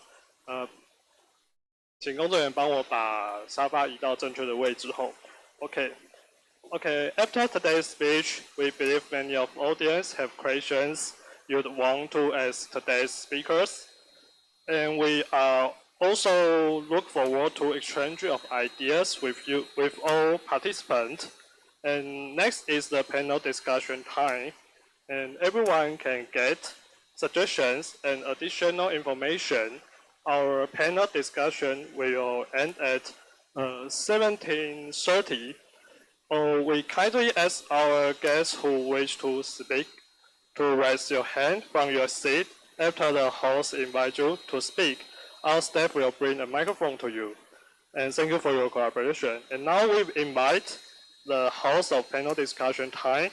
请工作人员帮我把沙发移到正确的位置后。Okay, after today's speech, we believe many of the audience have questions you'd want to ask today's speakers. And we are also look forward to exchange of ideas with all participants. And next is the panel discussion time. And everyone can get suggestions and additional information. Our panel discussion will end at 17:30. We kindly ask our guests who wish to speak to raise your hand from your seat after the host invites you to speak. Our staff will bring a microphone to you. And thank you for your cooperation. And now we invite the host of panel discussion time,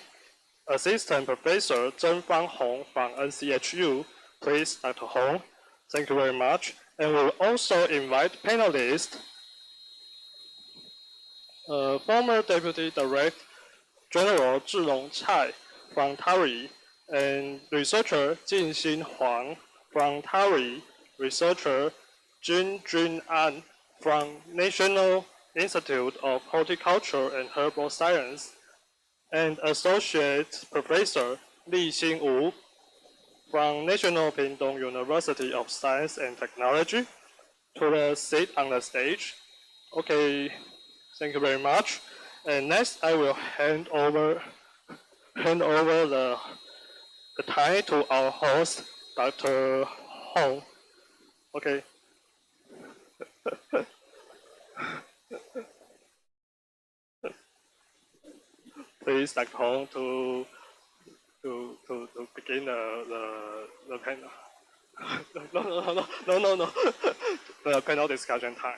Assistant Professor Zheng Fang Hong from NCHU. Please, Dr. Hong. Thank you very much. And we'll also invite panelists, former Deputy Director General Zhilong Cai from TARI, and researcher Jinxin Huang from TARI, researcher Jun An from National Institute of Horticulture and Herbal Science, and Associate Professor Li Xingwu from National Pingtung University of Science and Technology to the seat on the stage. Okay, thank you very much. And next, I will hand over the time to our host, Dr. Hong. Okay. Please, Dr. Hong, to begin the panel. No. The panel discussion time.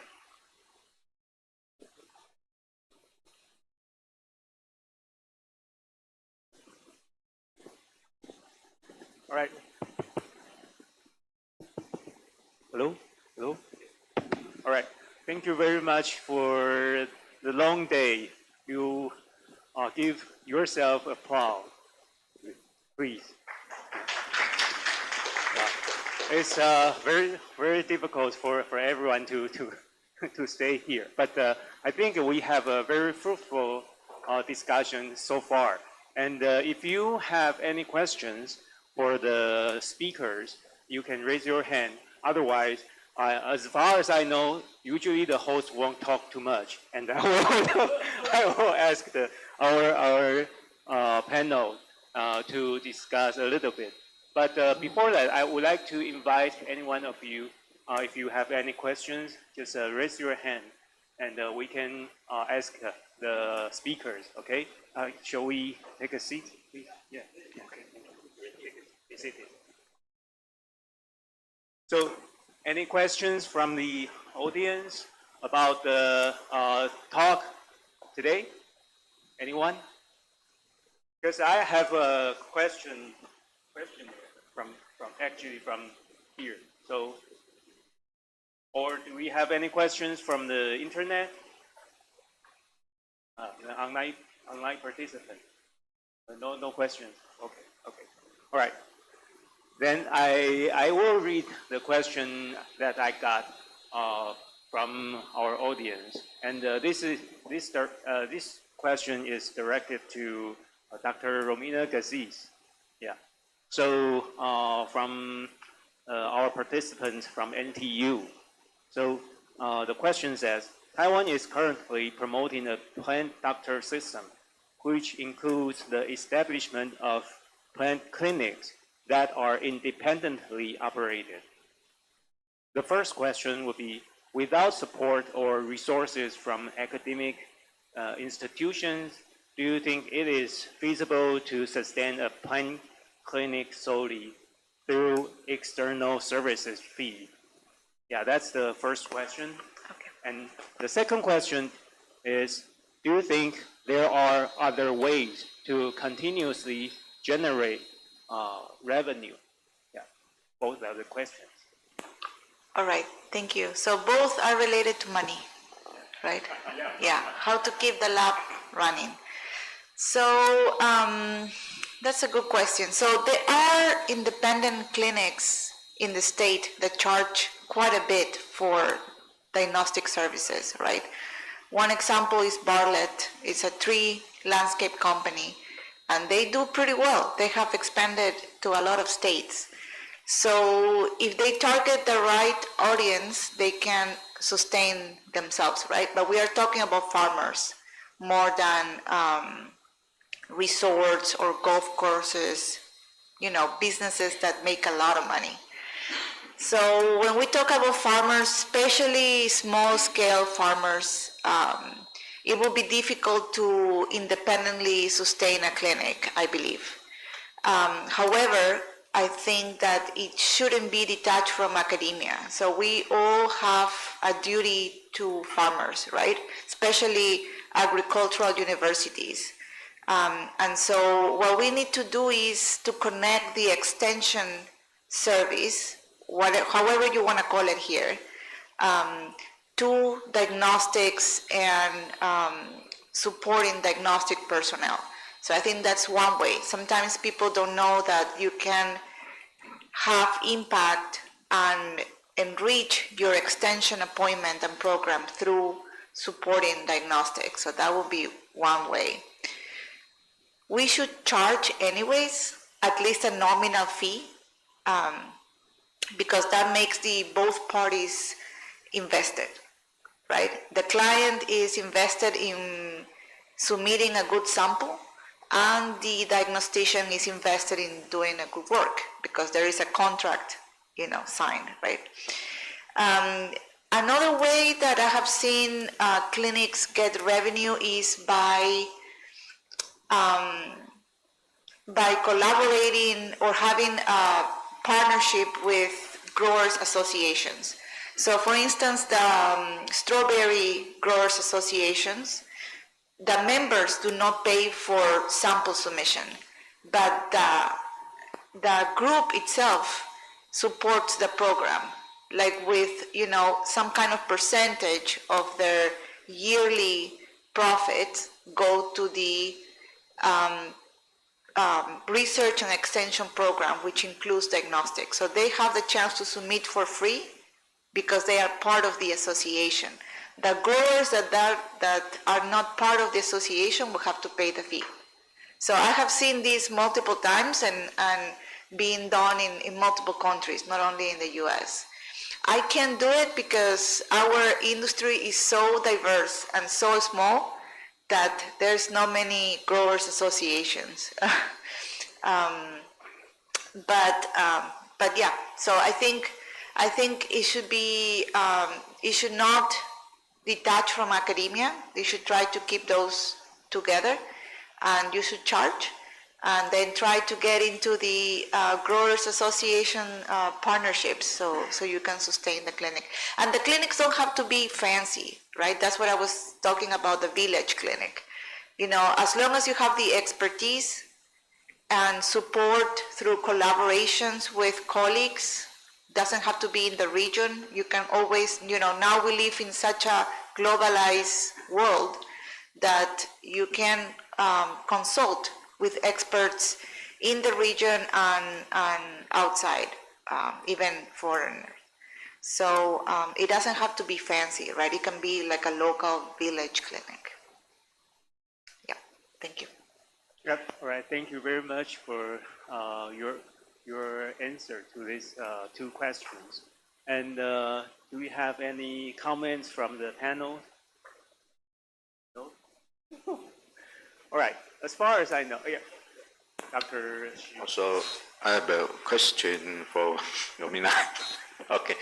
All right. Hello? Hello? All right. Thank you very much for the long day. You give yourself applause, please. It's very difficult for everyone to stay here, but I think we have a very fruitful discussion so far. And if you have any questions for the speakers, you can raise your hand. Otherwise, as far as I know, usually the host won't talk too much, and I will ask our panel to discuss a little bit. But before that, I would like to invite any one of you, if you have any questions, just raise your hand, and we can ask the speakers. Okay? Shall we take a seat, please? Yeah. Okay. Be seated. So, any questions from the audience about the talk today? Anyone? Because I have a question from here. So, or do we have any questions from the internet? The online participant. No questions. Okay. All right. Then I will read the question that I got from our audience, and this question is directed to Dr. Romina Gazis. Yeah. So from our participants from NTU. So the question says, Taiwan is currently promoting a plant doctor system, which includes the establishment of plant clinics that are independently operated. The first question would be, without support or resources from academic institutions, do you think it is feasible to sustain a plant clinic solely through external services fee? Yeah, that's the first question. Okay. And the second question is, do you think there are other ways to continuously generate revenue? Yeah, both are the questions. All right, thank you. So both are related to money, right? Yeah, how to keep the lab running. So that's a good question. So there are independent clinics in the state that charge quite a bit for diagnostic services, right? One example is Bartlett. It's a tree landscape company, and they do pretty well. They have expanded to a lot of states. So if they target the right audience, they can sustain themselves, right? But we are talking about farmers more than resorts or golf courses, you know, businesses that make a lot of money. So when we talk about farmers, especially small-scale farmers, it will be difficult to independently sustain a clinic, I believe. However, I think that it shouldn't be detached from academia. So we all have a duty to farmers, right? Especially agricultural universities. And so what we need to do is to connect the extension service, however you want to call it here, to diagnostics and supporting diagnostic personnel. So I think that's one way. Sometimes people don't know that you can have impact and enrich your extension appointment and program through supporting diagnostics. So that would be one way. We should charge anyways, at least a nominal fee, because that makes both parties invested, right? The client is invested in submitting a good sample, and the diagnostician is invested in doing a good work because there is a contract, you know, signed, right? Another way that I have seen clinics get revenue is by collaborating or having a partnership with growers associations. So for instance, the strawberry growers associations, the members do not pay for sample submission, but the group itself supports the program, like with, some kind of percentage of their yearly profits go to the research and extension program, which includes diagnostics. So they have the chance to submit for free because they are part of the association. The growers that are not part of the association will have to pay the fee. So I have seen this multiple times and being done in multiple countries, not only in the US. I can't do it because our industry is so diverse and so small that there's not many growers associations. But yeah, so I think it should be, it should not detach from academia. They should try to keep those together, and you should charge, and then try to get into the growers association partnerships so you can sustain the clinic. And the clinics don't have to be fancy, right? That's what I was talking about, the village clinic. As long as you have the expertise and support through collaborations with colleagues, doesn't have to be in the region. You can always, now we live in such a globalized world that you can consult with experts in the region and outside, even foreigners. So it doesn't have to be fancy, right? It can be like a local village clinic. Yeah, thank you. Yep. All right. Thank you very much for your answer to these two questions. And do we have any comments from the panel? No? All right. As far as I know, yeah. Dr. Also, I have a question for Yomina. Okay.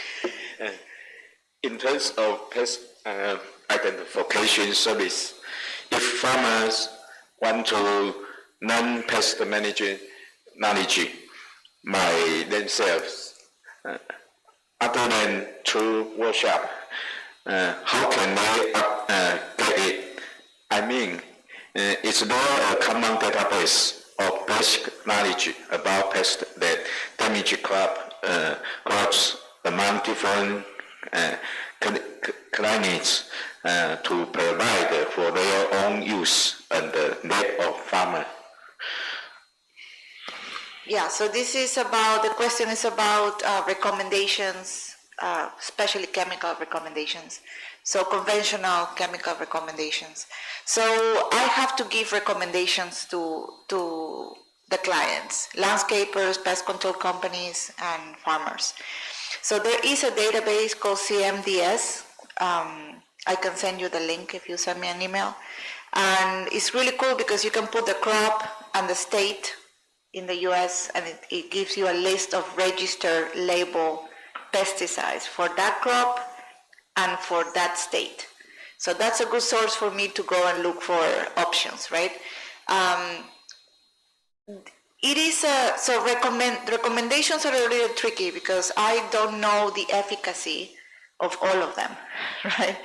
In terms of pest identification service, if farmers want to learn pest management knowledge by themselves, other than through workshop, how can they get it? I mean, is there a common database of basic knowledge about pests that damage crops among different climates to provide for their own use and the need of farmers? Yeah, so this is about, the question is about recommendations, especially chemical recommendations. So conventional chemical recommendations. So I have to give recommendations to the clients, landscapers, pest control companies, and farmers. So there is a database called CMDS. I can send you the link if you send me an email. And it's really cool because you can put the crop and the state in the US, and it gives you a list of registered label pesticides for that crop and for that state. So that's a good source for me to go and look for options, right? It is so recommendations are a little tricky because I don't know the efficacy of all of them, right?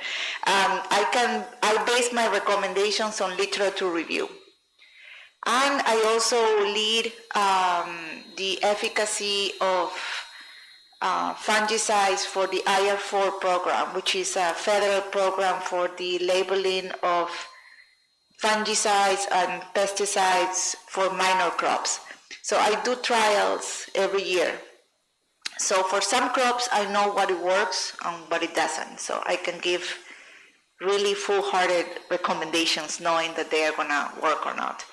I base my recommendations on literature review. And I also lead the efficacy of fungicides for the IR4 program, which is a federal program for the labeling of fungicides and pesticides for minor crops. So I do trials every year. So for some crops, I know what it works and what it doesn't. So I can give really full-hearted recommendations knowing that they are gonna work or not.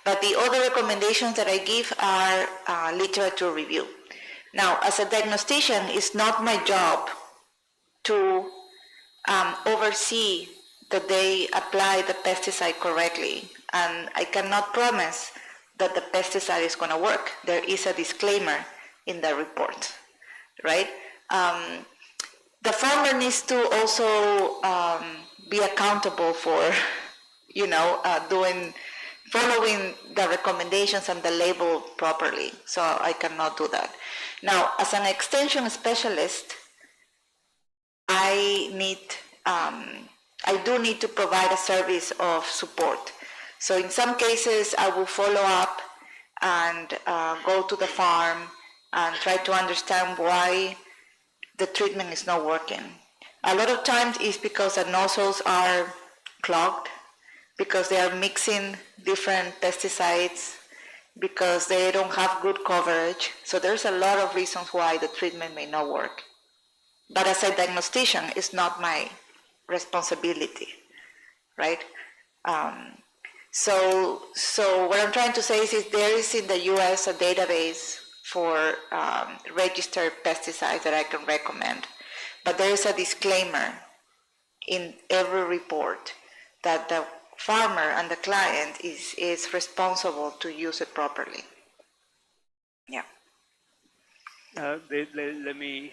But the other recommendations that I give are literature review. Now, as a diagnostician, it's not my job to oversee that they apply the pesticide correctly. And I cannot promise that the pesticide is gonna work. There is a disclaimer in the report, right? the farmer needs to also be accountable for, following the recommendations and the label properly. So I cannot do that. Now, as an extension specialist, I do need to provide a service of support. So in some cases, I will follow up and go to the farm and try to understand why the treatment is not working. A lot of times it's because the nozzles are clogged, because they are mixing different pesticides, because they don't have good coverage. So there's a lot of reasons why the treatment may not work. But as a diagnostician, it's not my responsibility, right? So what I'm trying to say is there is in the US a database for registered pesticides that I can recommend. But there is a disclaimer in every report that the farmer and the client is responsible to use it properly. Yeah. Let me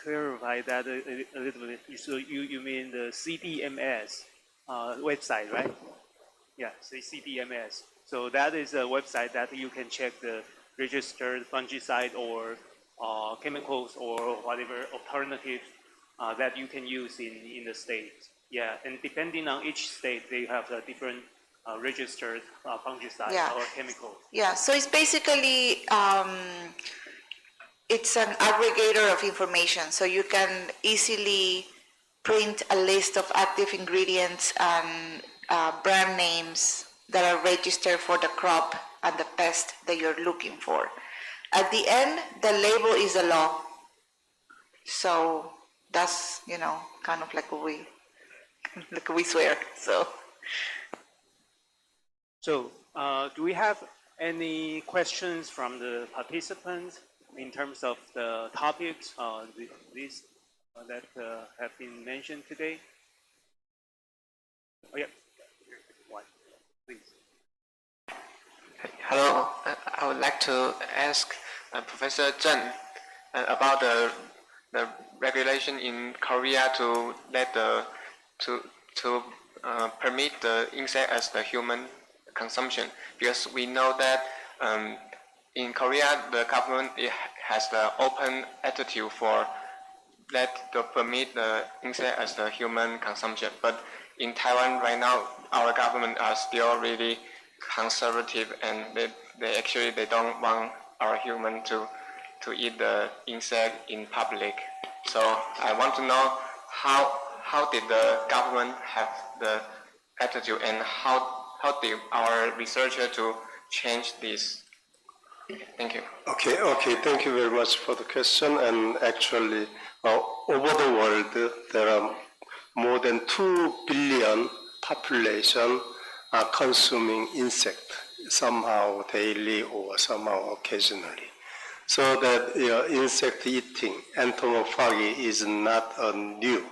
clarify that a little bit. So you mean the CDMS website, right? Yeah, so CDMS. So that is a website that you can check the registered fungicide or chemicals or whatever alternatives that you can use in the state. Yeah, and depending on each state, they have a different registered fungicide or chemical. Yeah, so it's basically, it's an aggregator of information. So you can easily print a list of active ingredients and brand names that are registered for the crop and the pest that you're looking for. At the end, the label is the law. So that's, kind of like we swear, so. So do we have any questions from the participants in terms of the topics that have been mentioned today? Oh, yeah. One, please. Hello, I would like to ask Professor Zheng about the regulation in Korea to permit the insect as the human consumption, because we know that in Korea the government has the open attitude for to permit the insect as the human consumption, but in Taiwan right now our government are still really conservative, and they don't want our human to eat the insect in public. So I want to know how did the government have the attitude, and how did our researcher to change this? Thank you. Okay, thank you very much for the question. And actually, over the world, there are more than 2 billion population are consuming insect, somehow daily or somehow occasionally. So that insect eating, entomophagy, is not new.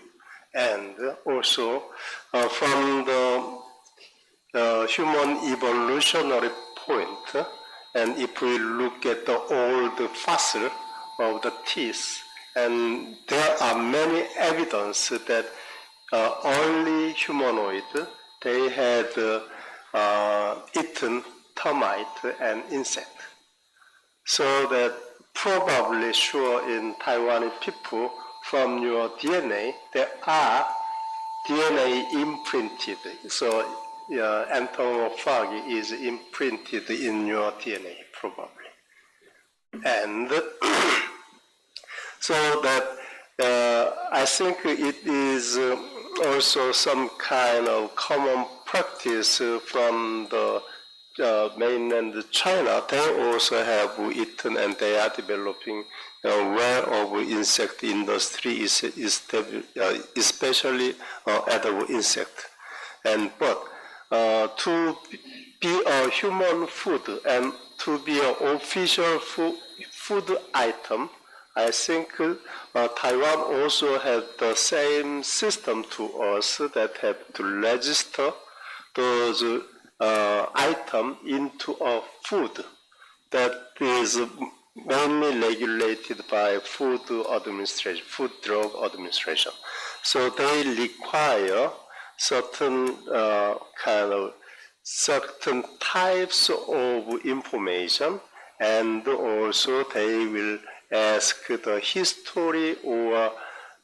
And also, from the human evolutionary point, and if we look at the old fossil of the teeth, and there are many evidence that early humanoid, they had eaten termite and insect. So that probably sure in Taiwanese people, from your DNA, there are DNA imprinted. So entomophagy is imprinted in your DNA, probably. And so that I think it is also some kind of common practice from the mainland China. They also have eaten, and they are developing aware of insect industry, especially edible insect. But to be a human food and to be an official food item, I think Taiwan also has the same system to us that have to register those item into a food that is mainly regulated by Food Drug Administration. So they require certain certain types of information, and also they will ask the history or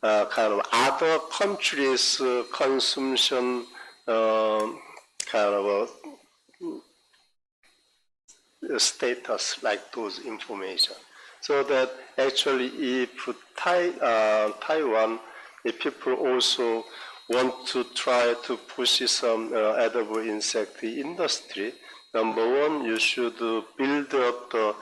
kind of other countries' consumption status, like those information. So that actually if Taiwan, if people also want to try to push some edible insect industry, number one, you should build up the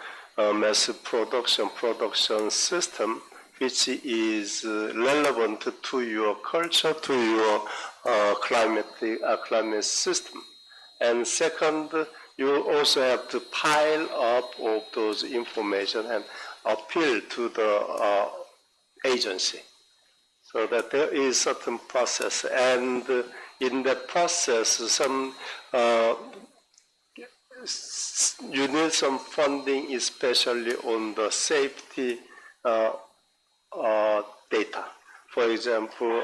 massive production system which is relevant to your culture, to your climate system. And second, you also have to pile up of those information and appeal to the agency. So that there is certain process, and in that process, some you need some funding, especially on the safety data. For example,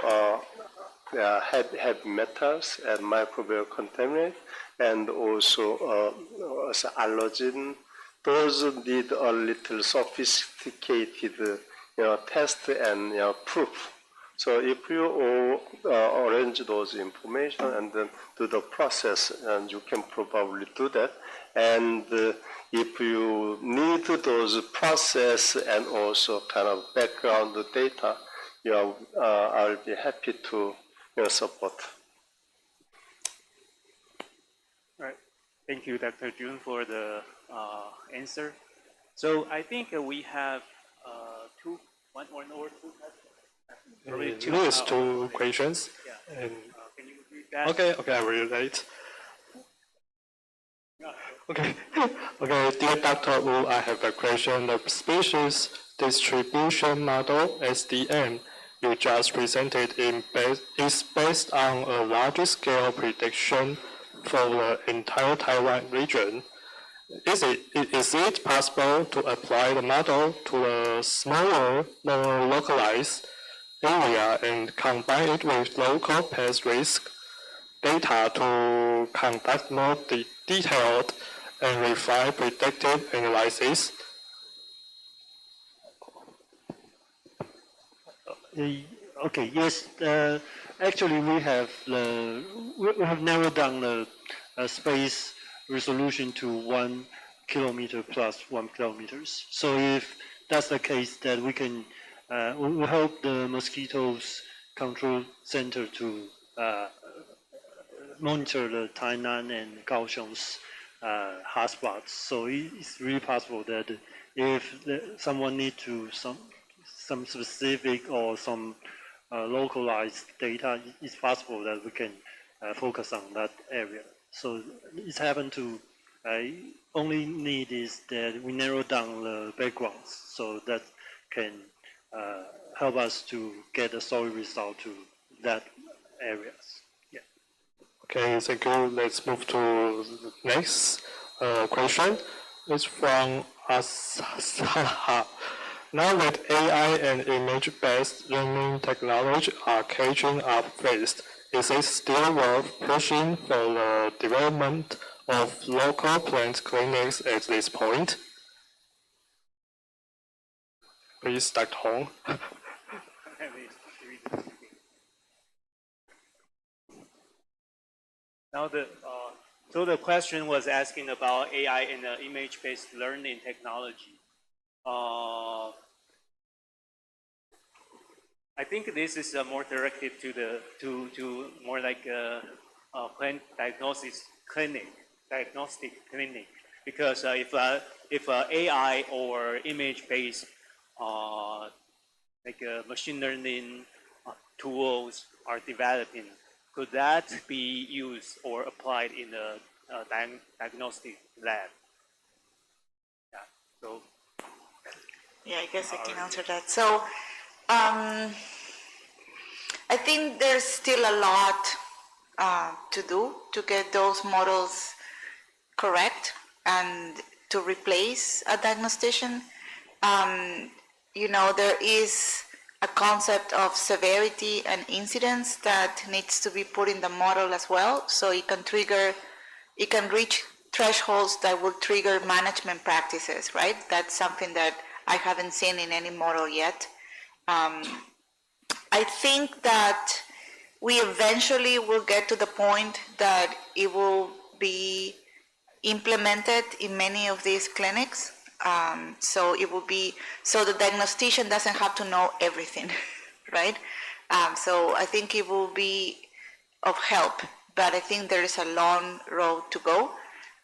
heavy metals and microbial contaminants, and also allergen. Those need a little sophisticated test and proof. So if you arrange those information and then do the process, and you can probably do that. And if you need those process and also kind of background data, I'll be happy to support. All right. Thank you, Dr. Jun, for the answer. So I think we have one or two questions. There's two questions. Yeah. And Can you repeat that? okay, I will relate. Okay, dear Dr. Wu, I have a question. The species distribution model, SDM, you just presented is based on a large scale prediction for the entire Taiwan region. Is it possible to apply the model to a smaller, more localized area and combine it with local pest risk data to conduct more detailed and refined predictive analysis? Okay. Yes. Actually, we have narrowed down the space resolution to 1 kilometer plus 1 kilometers. So if that's the case, that we can we hope the mosquitoes control center to monitor the Tainan and Kaohsiung's hotspots. So it's really possible that if someone needs to some specific or some localized data, it's possible that we can focus on that area. So it's happened to only need is that we narrow down the backgrounds, so that can help us to get a solid result to that areas. Yeah. Okay, thank you. Let's move to the next question. It's from Asaha. Now that AI and image-based learning technology are catching up fast, is it still worth pushing for the development of local plant clinics at this point? Please, Dr. Hong. Now so the question was asking about AI and image-based learning technology. I think this is more directed to more like a plant diagnostic clinic, because if AI or image-based like machine learning tools are developing, could that be used or applied in a diagnostic lab? Yeah. So. Yeah, I guess I can answer that. So. I think there's still a lot to do to get those models correct and to replace a diagnostician. you know, there is a concept of severity and incidence that needs to be put in the model as well. So it can trigger, it can reach thresholds that will trigger management practices, right? That's something that I haven't seen in any model yet. I think that we eventually will get to the point that it will be implemented in many of these clinics. So it will be, so the diagnostician doesn't have to know everything, right? So I think it will be of help, but I think there is a long road to go.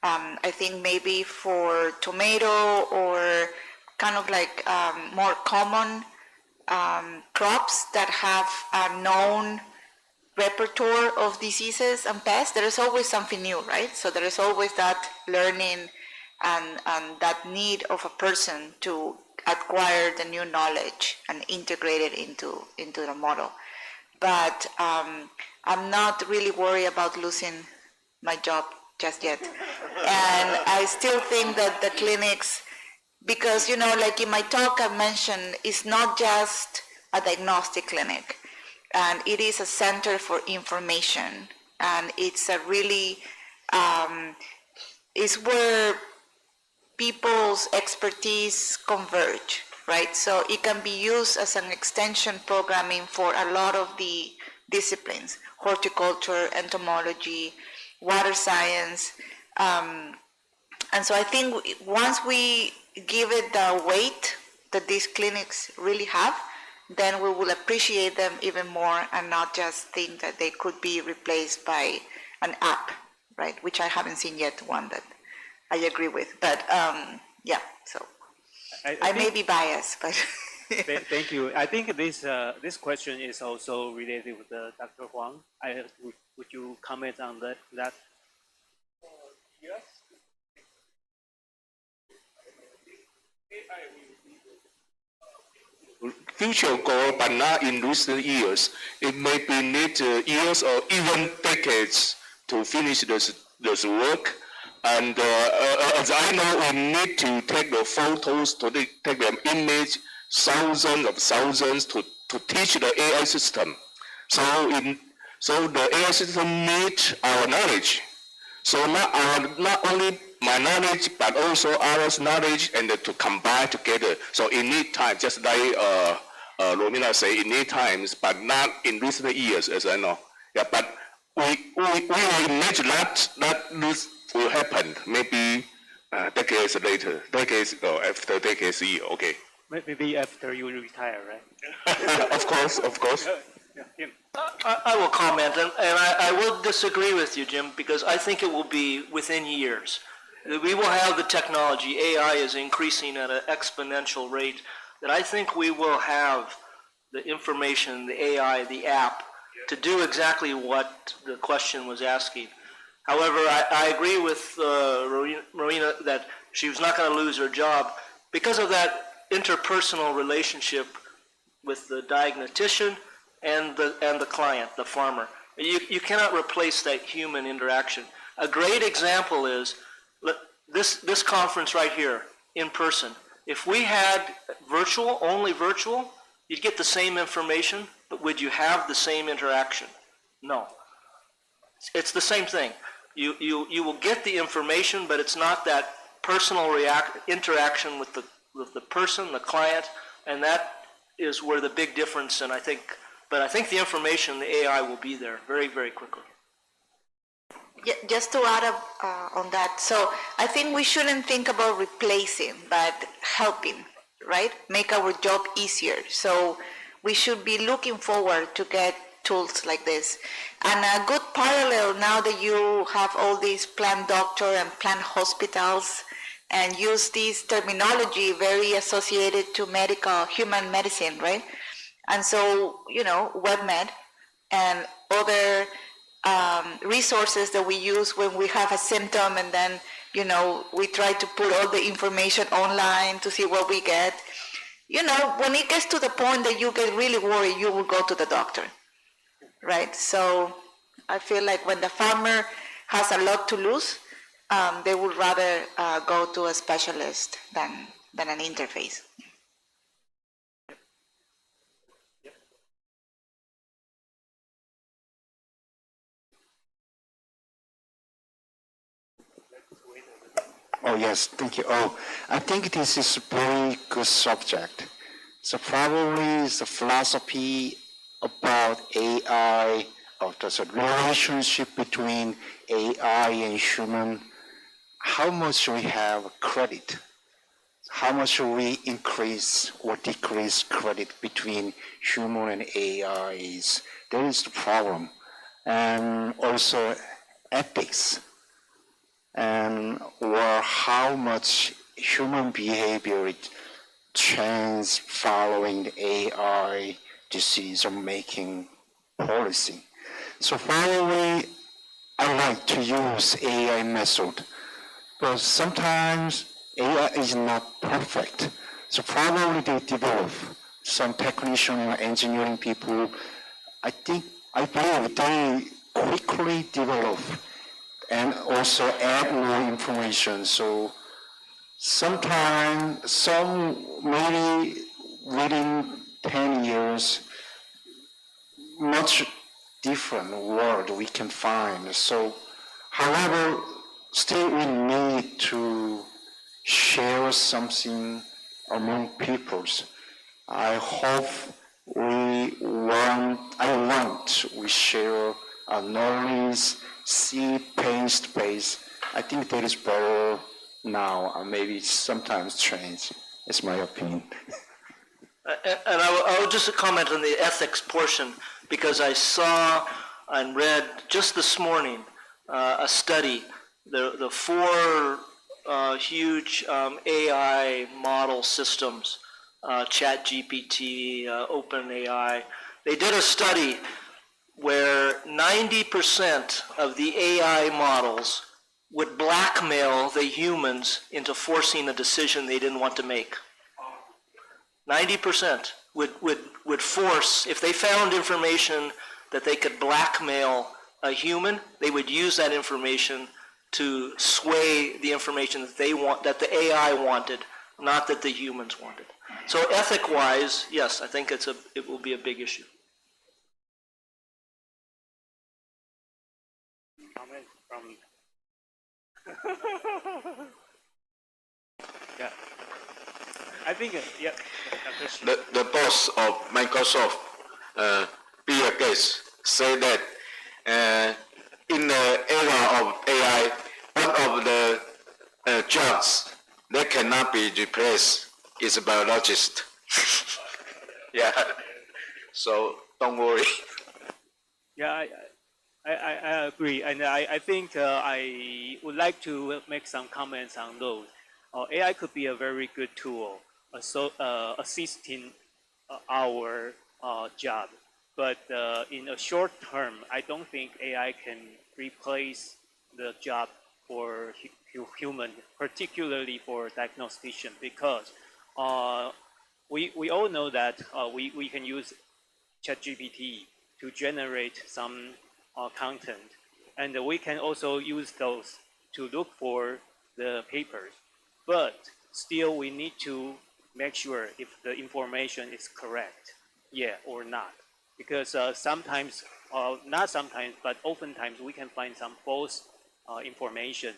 I think maybe for tomato or kind of like more common crops that have a known repertoire of diseases and pests, there is always something new, right? So there is always that learning and that need of a person to acquire the new knowledge and integrate it into the model. But I'm not really worried about losing my job just yet. And I still think that the clinics, because, you know, like in my talk I mentioned, it's not just a diagnostic clinic, and it is a center for information, and it's a really, it's where people's expertise converge, right? So it can be used as an extension programming for a lot of the disciplines, horticulture, entomology, water science. And so I think once we give it the weight that these clinics really have, then we will appreciate them even more and not just think that they could be replaced by an app, right? Which I haven't seen yet one that I agree with. But yeah, so I may be biased, but. Thank you. I think this question is also related with Dr. Huang. Would you comment on that? Yes. Future goal, but not in recent years. It may be need years or even decades to finish this work. And as I know, we need to take the photos, to take the image, thousands to teach the AI system. So the AI system needs our knowledge. So not only my knowledge, but also others' knowledge, and to combine together. So it needs time, just like Romina said, it needs times, but not in recent years, as I know. Yeah, but we will imagine that this will happen maybe decades later, decades ago, after decades year. Okay. Maybe after you retire, right? Of course. I will comment, and I will disagree with you, Jim, because I think it will be within years. We will have the technology. AI is increasing at an exponential rate, that I think we will have the information, the AI, the app, to do exactly what the question was asking. However, I agree with Marina that she was not going to lose her job because of that interpersonal relationship with the diagnostician and the client, the farmer. You cannot replace that human interaction. A great example is this conference right here, in person. If we had only virtual, you'd get the same information, but would you have the same interaction? No. It's the same thing. You will get the information, but it's not that personal interaction with the person, the client, and that is where the big difference, and I think the information, the AI will be there very, very quickly. Yeah, just to add up on that, so I think we shouldn't think about replacing, but helping, right? Make our job easier. So we should be looking forward to get tools like this. And a good parallel, now that you have all these plant doctor and plant hospitals and use this terminology very associated to human medicine, right? And so, you know, WebMed and other resources that we use when we have a symptom, and then, you know, we try to put all the information online to see what we get. You know, when it gets to the point that you get really worried, you will go to the doctor, right? So I feel like when the farmer has a lot to lose, they would rather go to a specialist than an interface. Oh, yes, thank you. Oh, I think this is a very good subject. So probably the philosophy about AI, of the relationship between AI and human, how much we have credit, how much we increase or decrease credit between human and AIs. There is the problem. And also ethics, and or how much human behavior change following the AI decision-making policy. So probably I like to use AI method, but sometimes AI is not perfect. So probably they develop some technician or engineering people. I believe they quickly develop and also add more information. So sometimes, maybe within 10 years, much different world we can find. So, however, still we need to share something among peoples. I want we share our knowledge, see pace. I think that is better now, and maybe sometimes change. It's my opinion. And I will just comment on the ethics portion, because I saw and read just this morning a study, the four huge AI model systems, ChatGPT, OpenAI. They did a study where 90% of the AI models would blackmail the humans into forcing a decision they didn't want to make. 90% would force, if they found information that they could blackmail a human, they would use that information to sway the information that they want, that the AI wanted, not that the humans wanted. So ethic-wise, yes, I think it will be a big issue. Comment from yeah. I think yeah. The boss of Microsoft, Bill Gates, said that in the era of AI, one of the jobs that cannot be replaced is a biologist. Yeah. So don't worry. Yeah, I agree, and I think I would like to make some comments on those. AI could be a very good tool, assisting our job, but in a short term, I don't think AI can replace the job for human, particularly for diagnostician, because we all know that we can use ChatGPT to generate some content, and we can also use those to look for the papers. But still, we need to make sure if the information is correct, yeah or not, because sometimes, not sometimes, but oftentimes we can find some false information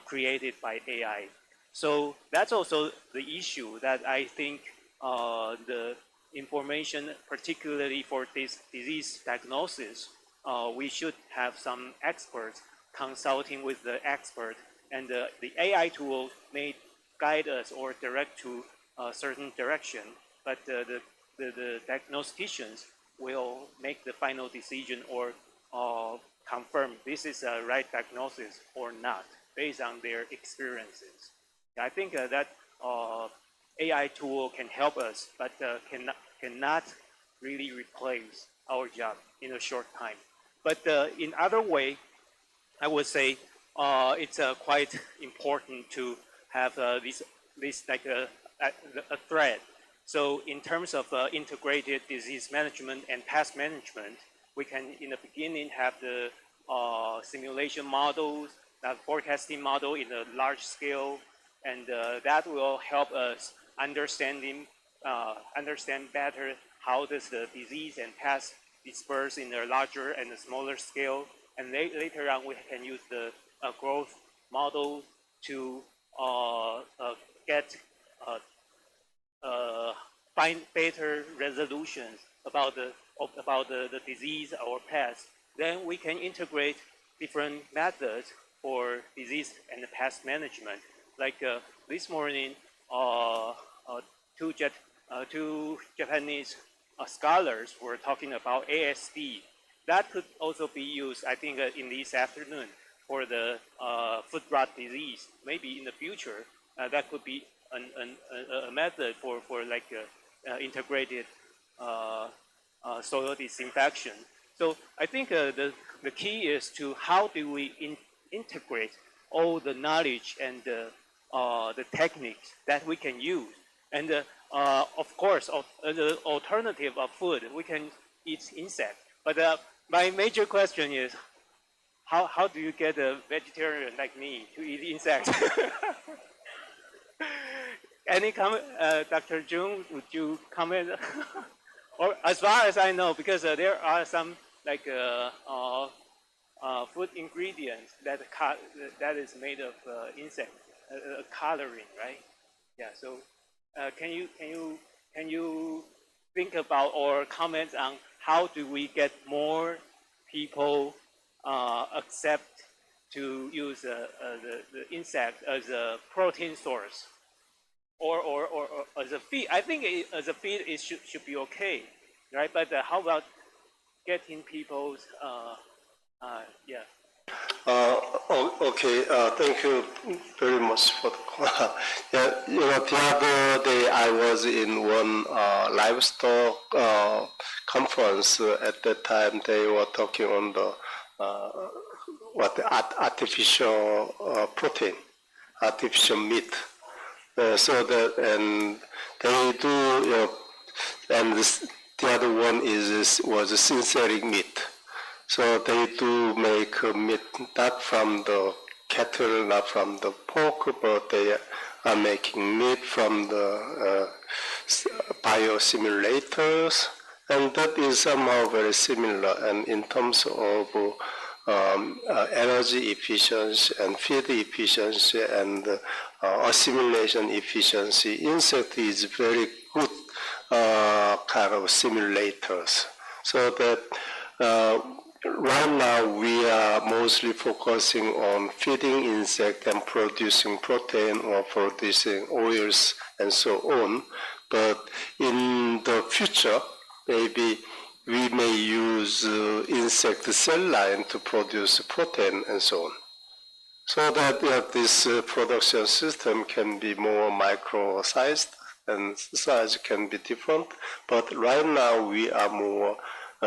created by AI. So that's also the issue that I think the information, particularly for this disease diagnosis, we should have some experts consulting with the expert, and the AI tool may guide us or direct to a certain direction, but the diagnosticians will make the final decision or confirm this is a right diagnosis or not based on their experiences. I think that AI tool can help us, but cannot really replace our job in a short time. But in other way, I would say it's quite important to have this like a thread. So in terms of integrated disease management and pest management, we can in the beginning have the simulation models, that forecasting model in a large scale, and that will help us understand better how does the disease and pest disperse in a larger and a smaller scale. And later on, we can use the growth model to find better resolutions about the disease or pest, then we can integrate different methods for disease and pest management. Like this morning, two Japanese scholars were talking about ASD. That could also be used, I think, in this afternoon for the foot rot disease. Maybe in the future, that could be a method for like integrated soil disinfection. So I think the key is to how do we integrate all the knowledge and the techniques that we can use. And of course, the alternative of food, we can eat insects. But my major question is, how do you get a vegetarian like me to eat insects? Any comment, Dr. Jung, would you comment? Or as far as I know, because there are some like food ingredients that is made of insect coloring, right? Yeah. So can you think about or comment on how do we get more people accept to use the insect as a protein source, or as a feed? I think as a feed it should be okay, right? But how about getting people's yeah. Okay, thank you very much for the call. Yeah, the other day I was in one livestock conference. At that time, they were talking on the artificial protein, artificial meat. So that, and they do, and the other one was synthetic meat. So they do make meat not from the cattle, not from the pork, but they are making meat from the biosimulators, and that is somehow very similar. And in terms of energy efficiency and feed efficiency and assimilation efficiency, insect is very good kind of simulators. So that right now we are mostly focusing on feeding insect and producing protein or producing oils and so on. But in the future, maybe we may use insect cell line to produce protein and so on. So that this production system can be more micro-sized and size can be different. But right now we are more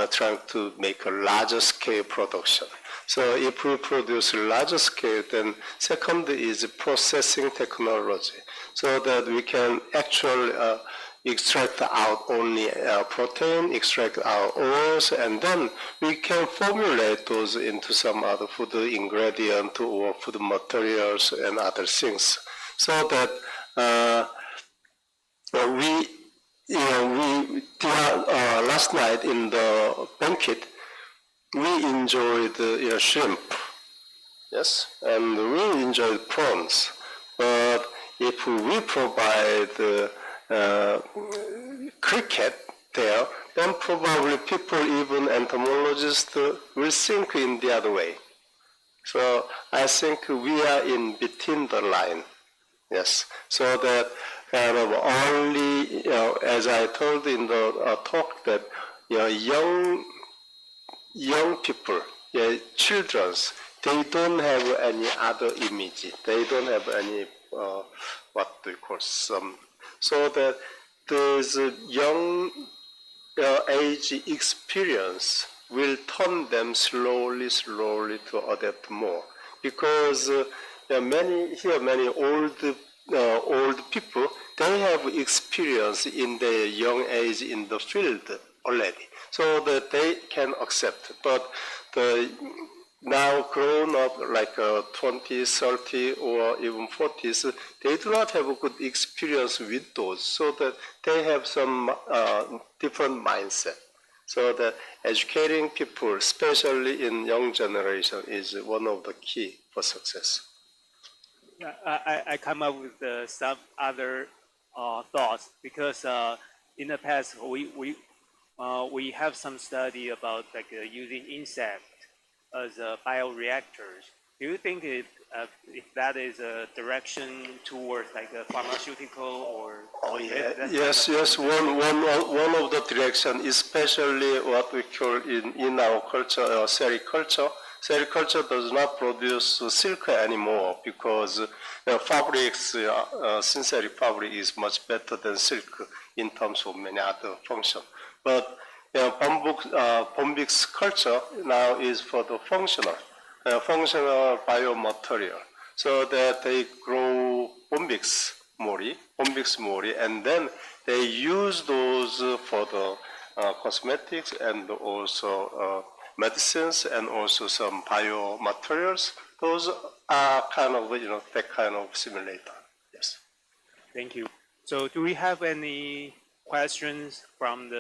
trying to make a larger scale production. So if we produce larger scale, then second is processing technology, so that we can actually extract out only protein, extract out oils, and then we can formulate those into some other food ingredient or food materials and other things. So that last night in the banquet, we enjoyed shrimp, yes, and we enjoyed prawns. But if we provide cricket there, then probably people, even entomologists, will think in the other way. So I think we are in between the line, yes, so that kind of only, as I told in the talk, that young people, children, they don't have any other image. They don't have any what do you call some. So that this young age experience will turn them slowly to adapt more, because many old people, they have experience in their young age in the field already, so that they can accept. But the now grown up like 20s, 30, or even 40s, they do not have a good experience with those, so that they have some different mindset. So that educating people, especially in young generation, is one of the key for success. I come up with some other thoughts because in the past we have some study about using insect as bioreactors. Do you think if that is a direction towards a pharmaceutical or? Oh yeah, yes. One of the direction, especially what we call in our culture, sericulture. Sericulture does not produce silk anymore because fabrics, synthetic fabric is much better than silk in terms of many other functions. But Bombyx culture now is for the functional biomaterial, so that they grow Bombyx mori, and then they use those for the cosmetics and also medicines and also some biomaterials. Those are kind of, that kind of simulator. Yes. Thank you. So do we have any questions from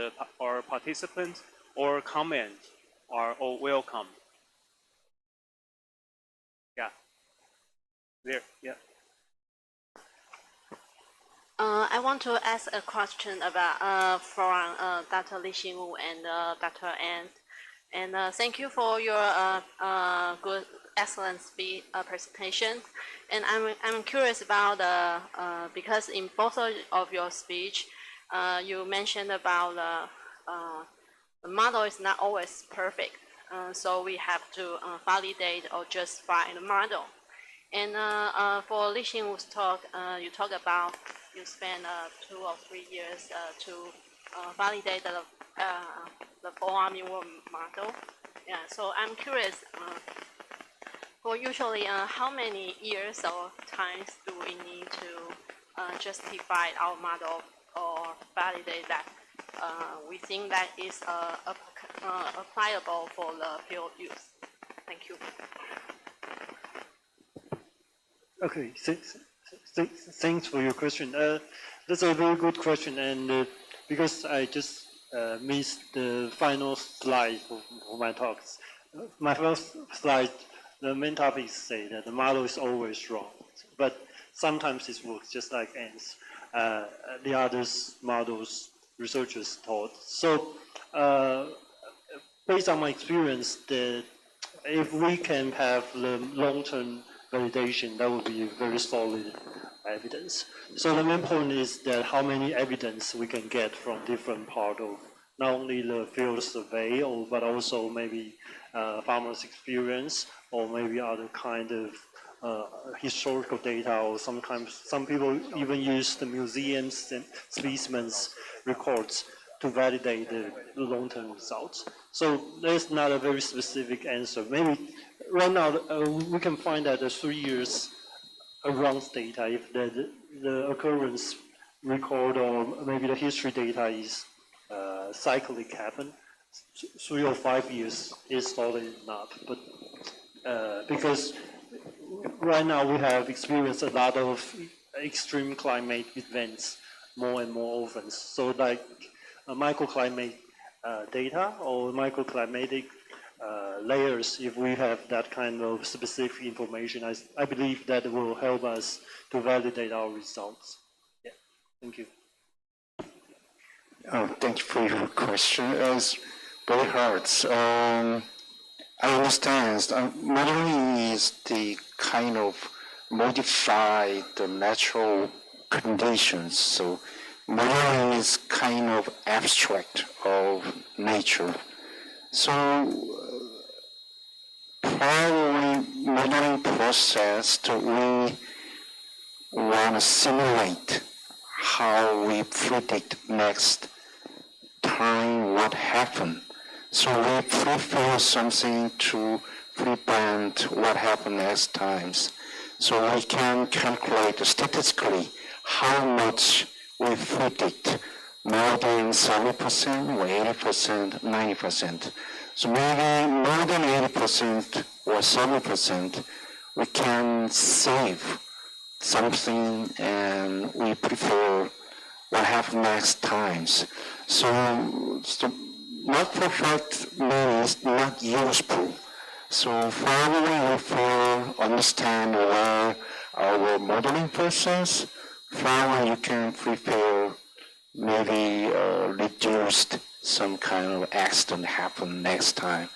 our participants or comments or welcome? Yeah. There, yeah. I want to ask a question about from Dr. Li Xingwu and Dr. Ant. And thank you for your good, excellent presentation. And I'm curious about because in both of your speech, you mentioned about the model is not always perfect, so we have to validate or justify the model. And for Li Xingwu's talk, you talk about you spend 2 or 3 years to validate the four-army war model. Yeah, so I'm curious, for usually how many years or times do we need to justify our model or validate that we think that is applicable for the field use? Thank you. Okay, thanks for your question. That's a very good question, and because I just missed the final slide for my talks. My first slide, the main topics say that the model is always wrong, but sometimes it works just like ants. The others models researchers taught. So based on my experience, that if we can have the long-term validation, that would be very solid evidence. So the main point is that how many evidence we can get from different part of not only the field survey, but also maybe farmers' experience, or maybe other kind of historical data, or sometimes some people even use the museums and specimens records to validate the long-term results. So there's not a very specific answer. Maybe right now we can find that the 3 years around data, if the occurrence record or maybe the history data is cyclic happen, 3 or 5 years is solid enough. But because right now we have experienced a lot of extreme climate events more and more often. So like microclimate data or microclimatic layers, if we have that kind of specific information, I believe that will help us to validate our results. Yeah. Thank you. Thank you for your question. It's very hard. I understand. Modeling is the kind of modify the natural conditions. So modeling is kind of abstract of nature. So probably modeling process that we want to simulate how we predict next time what happened. So we prefer something to prevent what happened next times. So we can calculate statistically how much we predict, more than 70% or 80%, 90%. So maybe more than 80% or 70%, we can save something and we prefer what happens next times. So not perfect means not useful. So probably we understand where our modeling process. From you can prepare maybe reduced some kind of accident happen next time.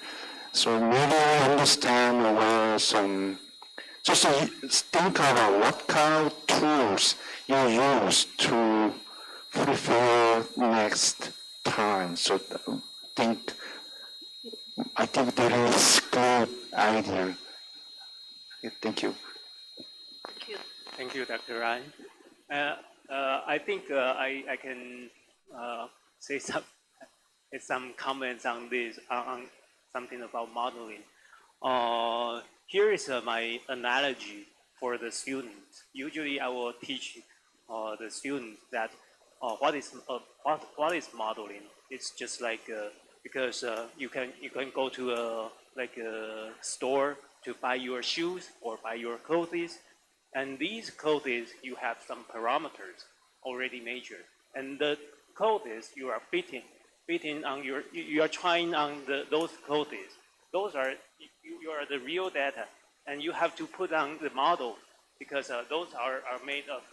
So maybe understand where some, just think about what kind of tools you use to prepare next time. So I think that is good idea. Thank you. Thank you, Dr. Ryan. I think I can say some comments on this, on something about modeling. Here is my analogy for the students. Usually, I will teach the students that what is modeling. It's just like because you can go to a store to buy your shoes or buy your clothes, and these clothes you have some parameters already measured, and the clothes you are fitting on you are trying on those clothes. Those are you are the real data, and you have to put on the model because those are made of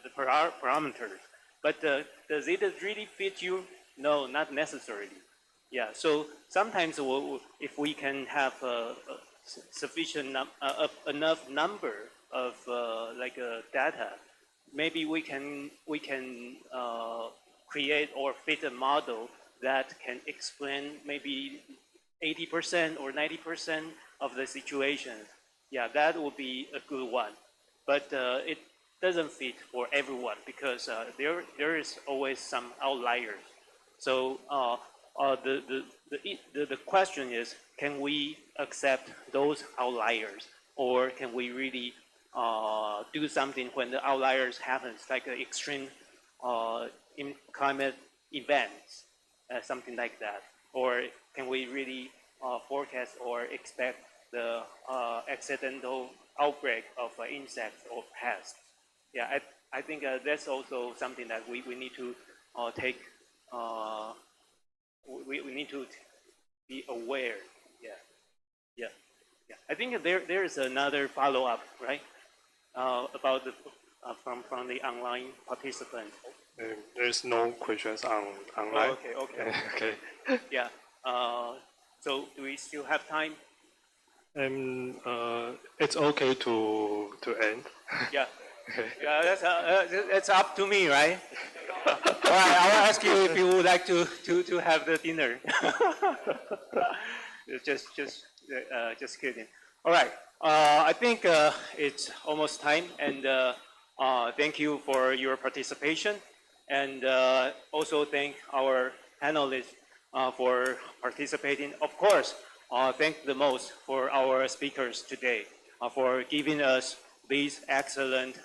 the parameters. But does it really fit you? No, not necessarily. Yeah. So sometimes if we can have sufficient enough number of data, maybe we can create or fit a model that can explain maybe 80% or 90% of the situations. Yeah, that would be a good one. But it doesn't fit for everyone because there is always some outliers. So the question is, can we accept those outliers, or can we really do something when the outliers happens, like extreme in climate events, something like that? Or can we really forecast or expect the accidental outbreak of insects or pests? Yeah, I think that's also something that we need to take. We need to be aware. Yeah. I think there is another follow-up, right? About the from the online participants. There's no questions online. Oh, okay. Okay. Yeah. So do we still have time? It's okay to end. Yeah. Yeah, that's up to me, right? All right, I'll ask you if you would like to have the dinner. just kidding. All right. I think it's almost time, and thank you for your participation, and also thank our panelists for participating. Of course, thank the most for our speakers today for giving us these excellent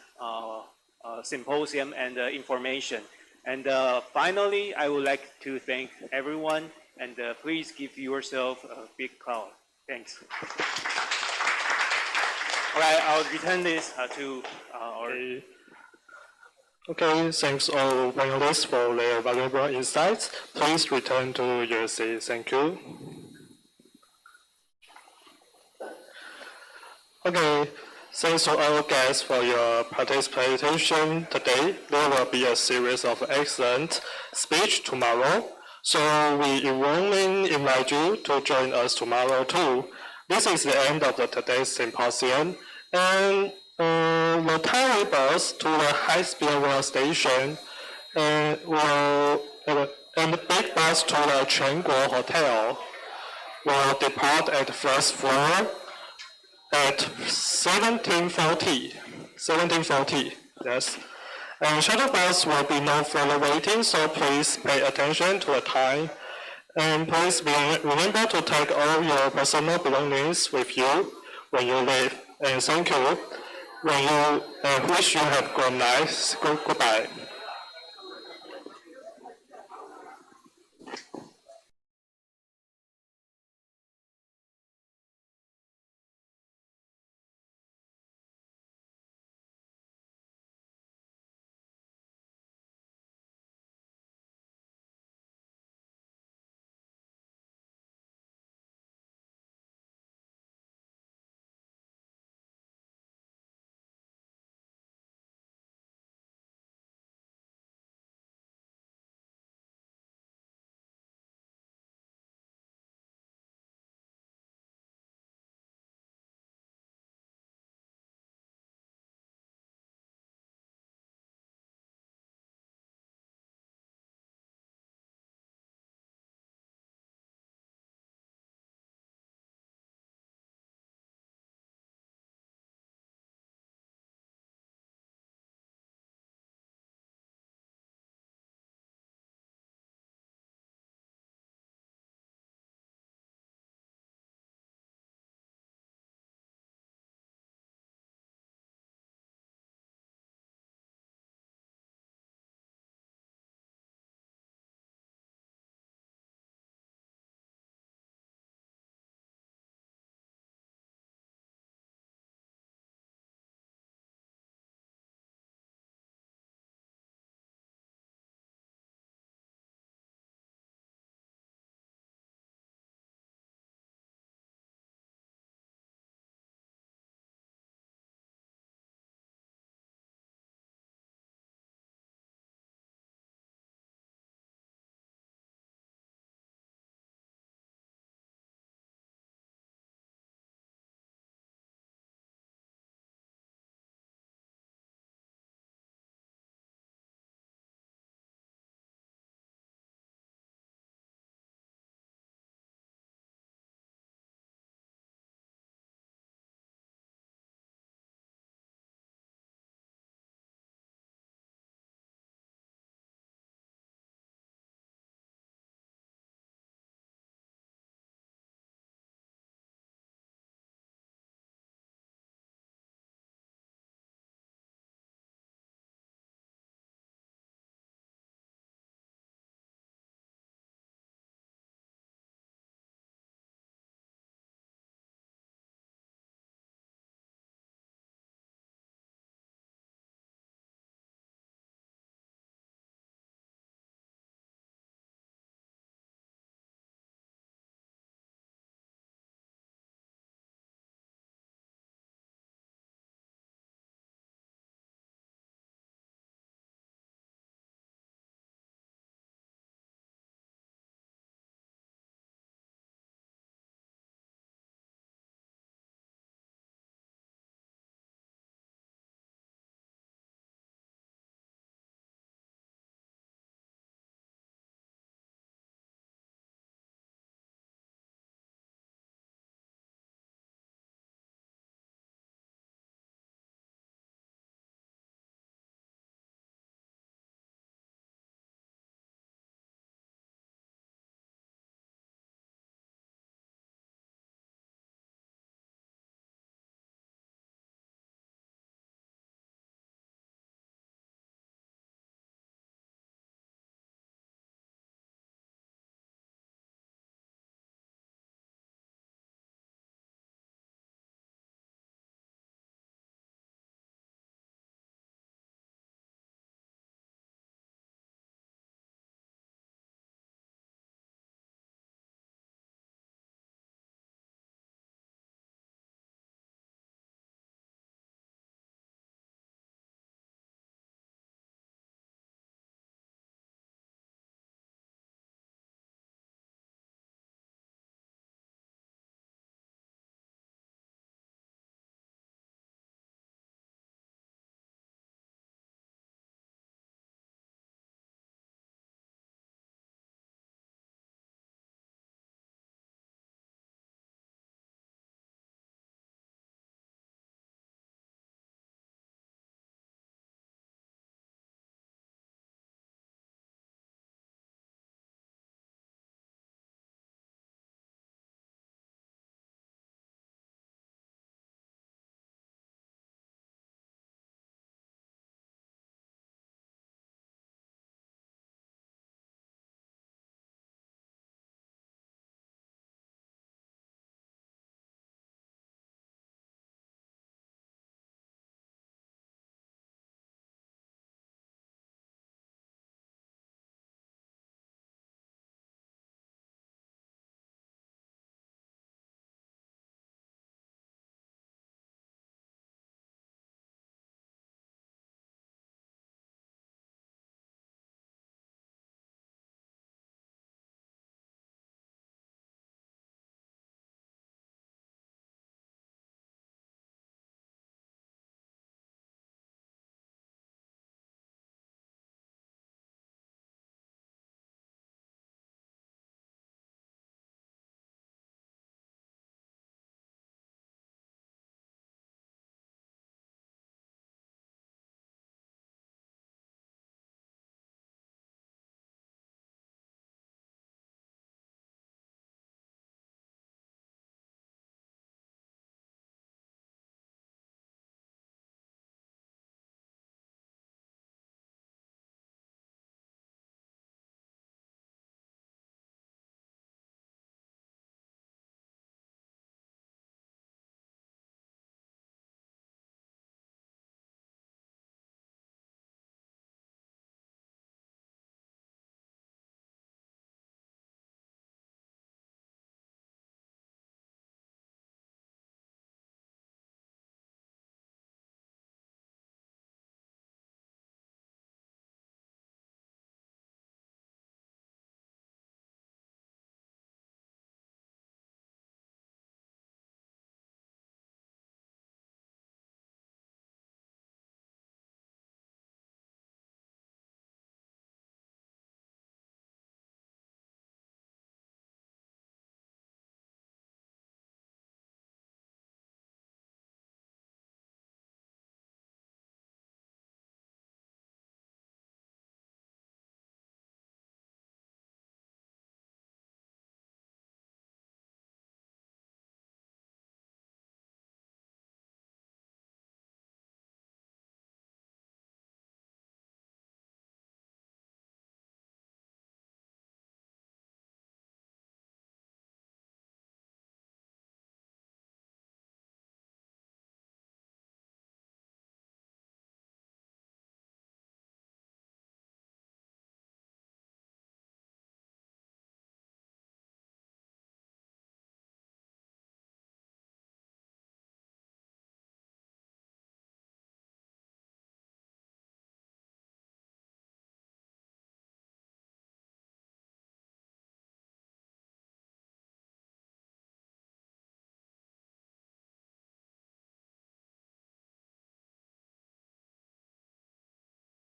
symposium and information. And finally, I would like to thank everyone, and please give yourself a big clap. Thanks. All right, I'll return this to our... Okay, thanks all panelists for their valuable insights. Please return to your seats. Thank you. Okay, thanks to our guests for your participation today. There will be a series of excellent speech tomorrow, so we warmly invite you to join us tomorrow too. This is the end of today's symposium, and the Taiwan bus to the high-speed rail station and the big bus to the Quanguo Hotel will depart at the first floor at 1740, yes. And shuttle bus will be no further waiting, so please pay attention to the time. And please remember to take all your personal belongings with you when you leave. And thank you. When you wish you have a good night. Goodbye.